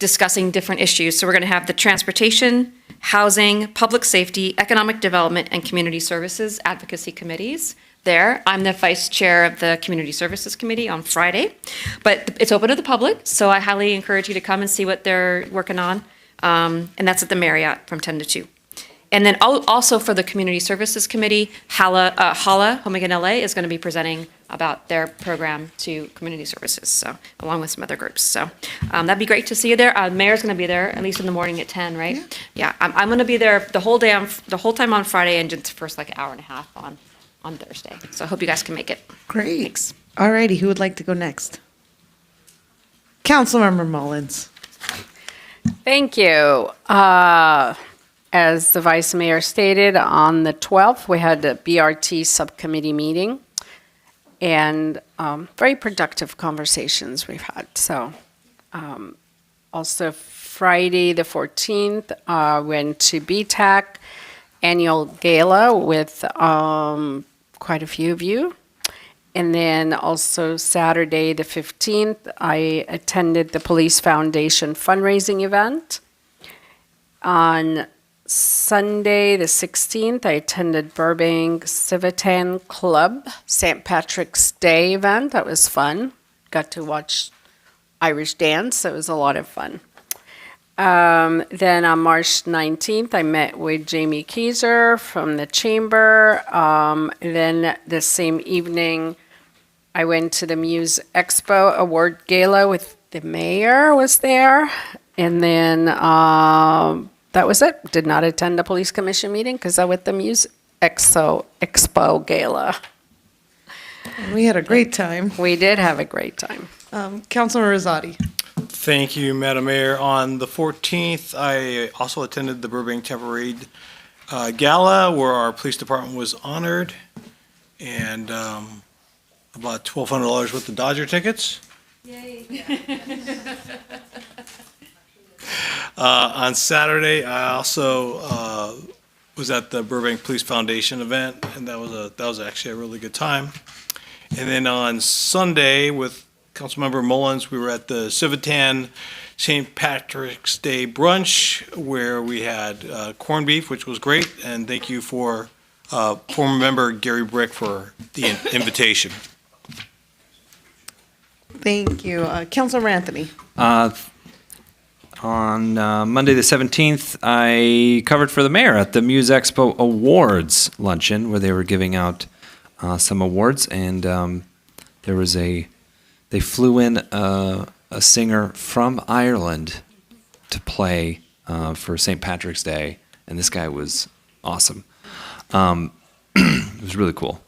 discussing different issues. So we're going to have the transportation, housing, public safety, economic development, and community services advocacy committees there. I'm the vice chair of the Community Services Committee on Friday, but it's open to the public, so I highly encourage you to come and see what they're working on, and that's at the Marriott from 10 to 2. And then also for the Community Services Committee, Hala Homigan LA is going to be presenting about their program to community services, so along with some other groups. So that'd be great to see you there. Mayor's going to be there at least in the morning at 10, right? Yeah, I'm going to be there the whole day, the whole time on Friday, and just the first like hour and a half on Thursday. So I hope you guys can make it. Great. Thanks. Alrighty, who would like to go next? Councilmember Mullins. Thank you. As the Vice Mayor stated, on the 12th, we had a BRT subcommittee meeting, and very productive conversations we've had. So also Friday the 14th, went to BTAC annual gala with quite a few of you. And then also Saturday the 15th, I attended the Police Foundation fundraising event. On Sunday the 16th, I attended Burbank Civitan Club St. Patrick's Day event. That was fun. Got to watch Irish dance. It was a lot of fun. Then on March 19th, I met with Jamie Keyser from the Chamber. Then the same evening, I went to the Muse Expo Award Gala with the mayor was there. And then that was it. Did not attend the police commission meeting because I was at the Muse Expo Gala. We had a great time. We did have a great time. Councilor Rosati. Thank you, Madam Mayor. On the 14th, I also attended the Burbank Temporary Gala where our police department was honored, and about $1,200 worth of Dodger tickets. Yay. On Saturday, I also was at the Burbank Police Foundation event, and that was actually a really good time. And then on Sunday with Councilmember Mullins, we were at the Civitan St. Patrick's Day brunch where we had corned beef, which was great, and thank you for former member Gary Brick for the invitation. Thank you. Councilor Anthony. On Monday the 17th, I covered for the mayor at the Muse Expo Awards luncheon where they were giving out some awards, and they flew in a singer from Ireland to play for St. Patrick's Day, and this guy was awesome. It was really cool.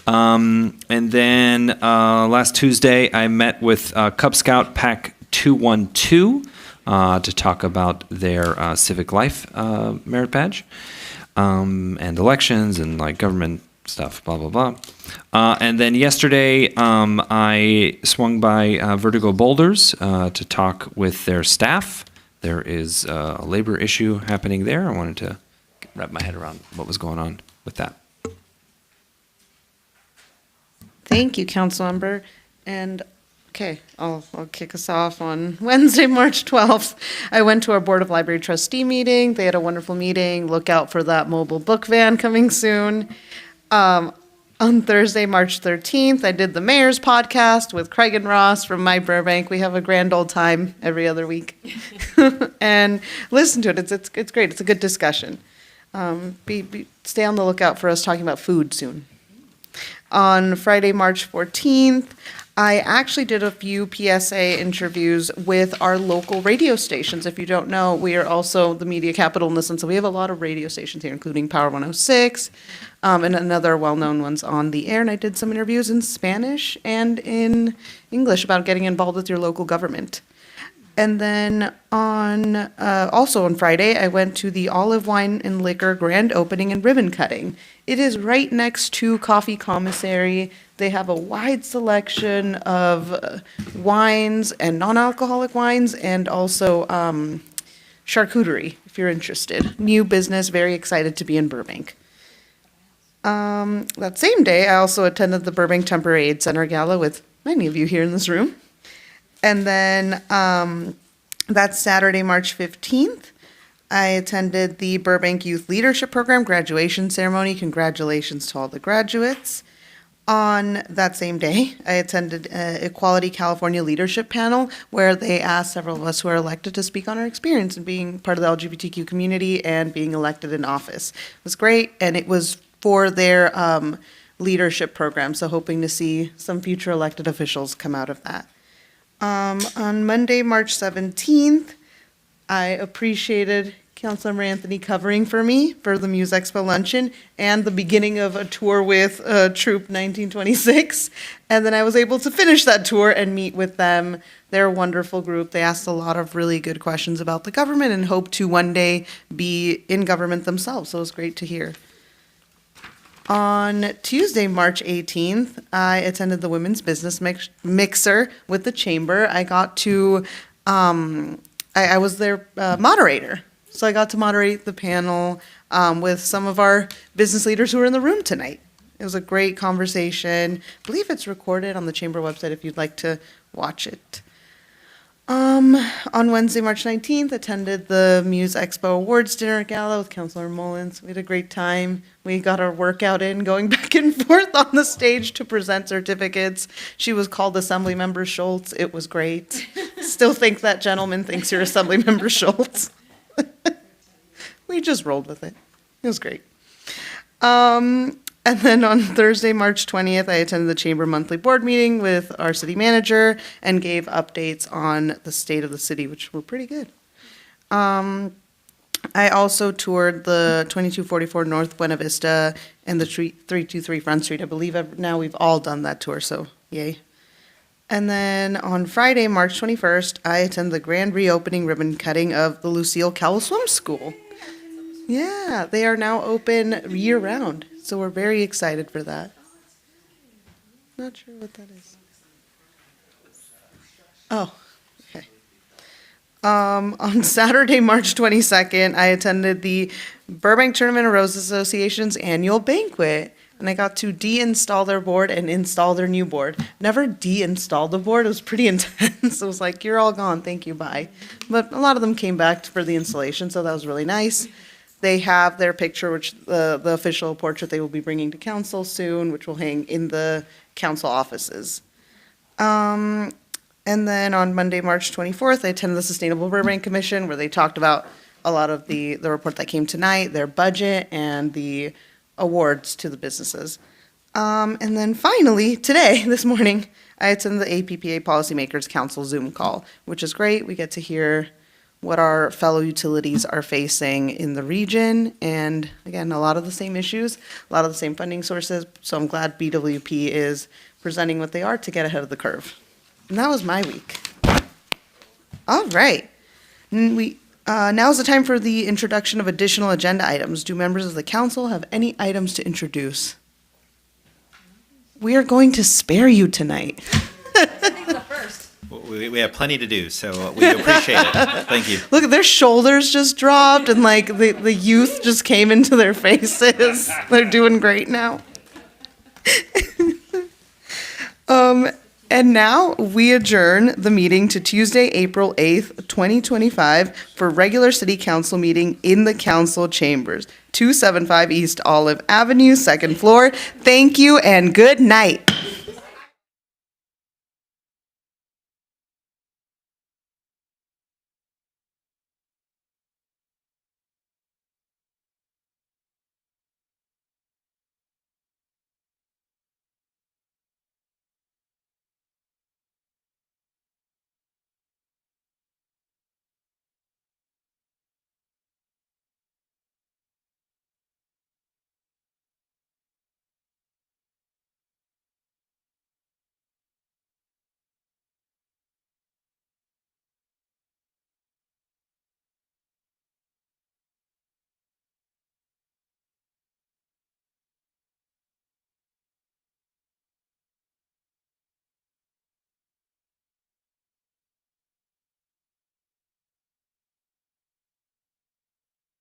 And then last Tuesday, I met with Cub Scout Pack 212 to talk about their Civic Life merit badge. and elections and like government stuff, blah, blah, blah. And then yesterday, I swung by Vertigo Boulders to talk with their staff. There is a labor issue happening there. I wanted to wrap my head around what was going on with that. Thank you, Councilmember. And okay, I'll kick us off on Wednesday, March 12th. I went to our Board of Library Trustee meeting. They had a wonderful meeting. Look out for that mobile book van coming soon. On Thursday, March 13th, I did the Mayor's podcast with Craig and Ross from My Burbank. We have a grand old time every other week. And listen to it. It's great. It's a good discussion. Stay on the lookout for us talking about food soon. On Friday, March 14th, I actually did a few PSA interviews with our local radio stations. If you don't know, we are also the media capital in the sense that we have a lot of radio stations here, including Power 106 and another well-known ones on the air. And I did some interviews in Spanish and in English about getting involved with your local government. And then also on Friday, I went to the Olive Wine and Liquor grand opening and ribbon cutting. It is right next to Coffee Commissary. They have a wide selection of wines and non-alcoholic wines and also charcuterie, if you're interested. New business, very excited to be in Burbank. That same day, I also attended the Burbank Temporary Aid Center Gala with many of you here in this room. And then that Saturday, March 15th, I attended the Burbank Youth Leadership Program graduation ceremony. Congratulations to all the graduates. On that same day, I attended Equality California Leadership Panel, where they asked several of us who are elected to speak on our experience in being part of the LGBTQ community and being elected in office. It was great, and it was for their leadership program, so hoping to see some future elected officials come out of that. On Monday, March 17th, I appreciated Councilmember Anthony covering for me for the Muse Expo luncheon and the beginning of a tour with Troop 1926. And then I was able to finish that tour and meet with them. They're a wonderful group. They asked a lot of really good questions about the government and hope to one day be in government themselves. So it was great to hear. On Tuesday, March 18th, I attended the Women's Business Mixer with the Chamber. I got to, I was their moderator. So I got to moderate the panel with some of our business leaders who are in the room tonight. It was a great conversation. I believe it's recorded on the Chamber website if you'd like to watch it. On Wednesday, March 19th, attended the Muse Expo Awards Dinner Gala with Councilor Mullins. We had a great time. We got our workout in, going back and forth on the stage to present certificates. She was called Assemblymember Schultz. It was great. Still think that gentleman thinks you're Assemblymember Schultz. We just rolled with it. It was great. And then on Thursday, March 20th, I attended the Chamber monthly board meeting with our city manager and gave updates on the state of the city, which were pretty good. I also toured the 2244 North Buena Vista and the 323 Front Street. I believe now we've all done that tour, so yay. And then on Friday, March 21st, I attended the grand reopening ribbon cutting of the Lucille Cowell Swim School. Yeah, they are now open year-round, so we're very excited for that. Not sure what that is. Oh, okay. On Saturday, March 22nd, I attended the Burbank Tournament of Roses Association's annual banquet, and I got to de-install their board and install their new board. Never de-installed the board. It was pretty intense. It was like, you're all gone. Thank you. Bye. But a lot of them came back for the installation, so that was really nice. They have their picture, which the official portrait they will be bringing to council soon, which will hang in the council offices. And then on Monday, March 24th, I attended the Sustainable Burbank Commission, where they talked about a lot of the report that came tonight, their budget, and the awards to the businesses. And then finally, today, this morning, I attended the APPA Policymakers Council Zoom call, which is great. We get to hear what our fellow utilities are facing in the region, and again, a lot of the same issues, a lot of the same funding sources, so I'm glad BWP is presenting what they are to get ahead of the curve. And that was my week. All right. Now is the time for the introduction of additional agenda items. Do members of the council have any items to introduce? We are going to spare you tonight. We have plenty to do, so we appreciate it. Thank you. Look, their shoulders just dropped and like the youth just came into their faces. They're doing great now. And now we adjourn the meeting to Tuesday, April 8th, 2025 for regular city council meeting in the council chambers, 275 East Olive Avenue, second floor. Thank you and good night.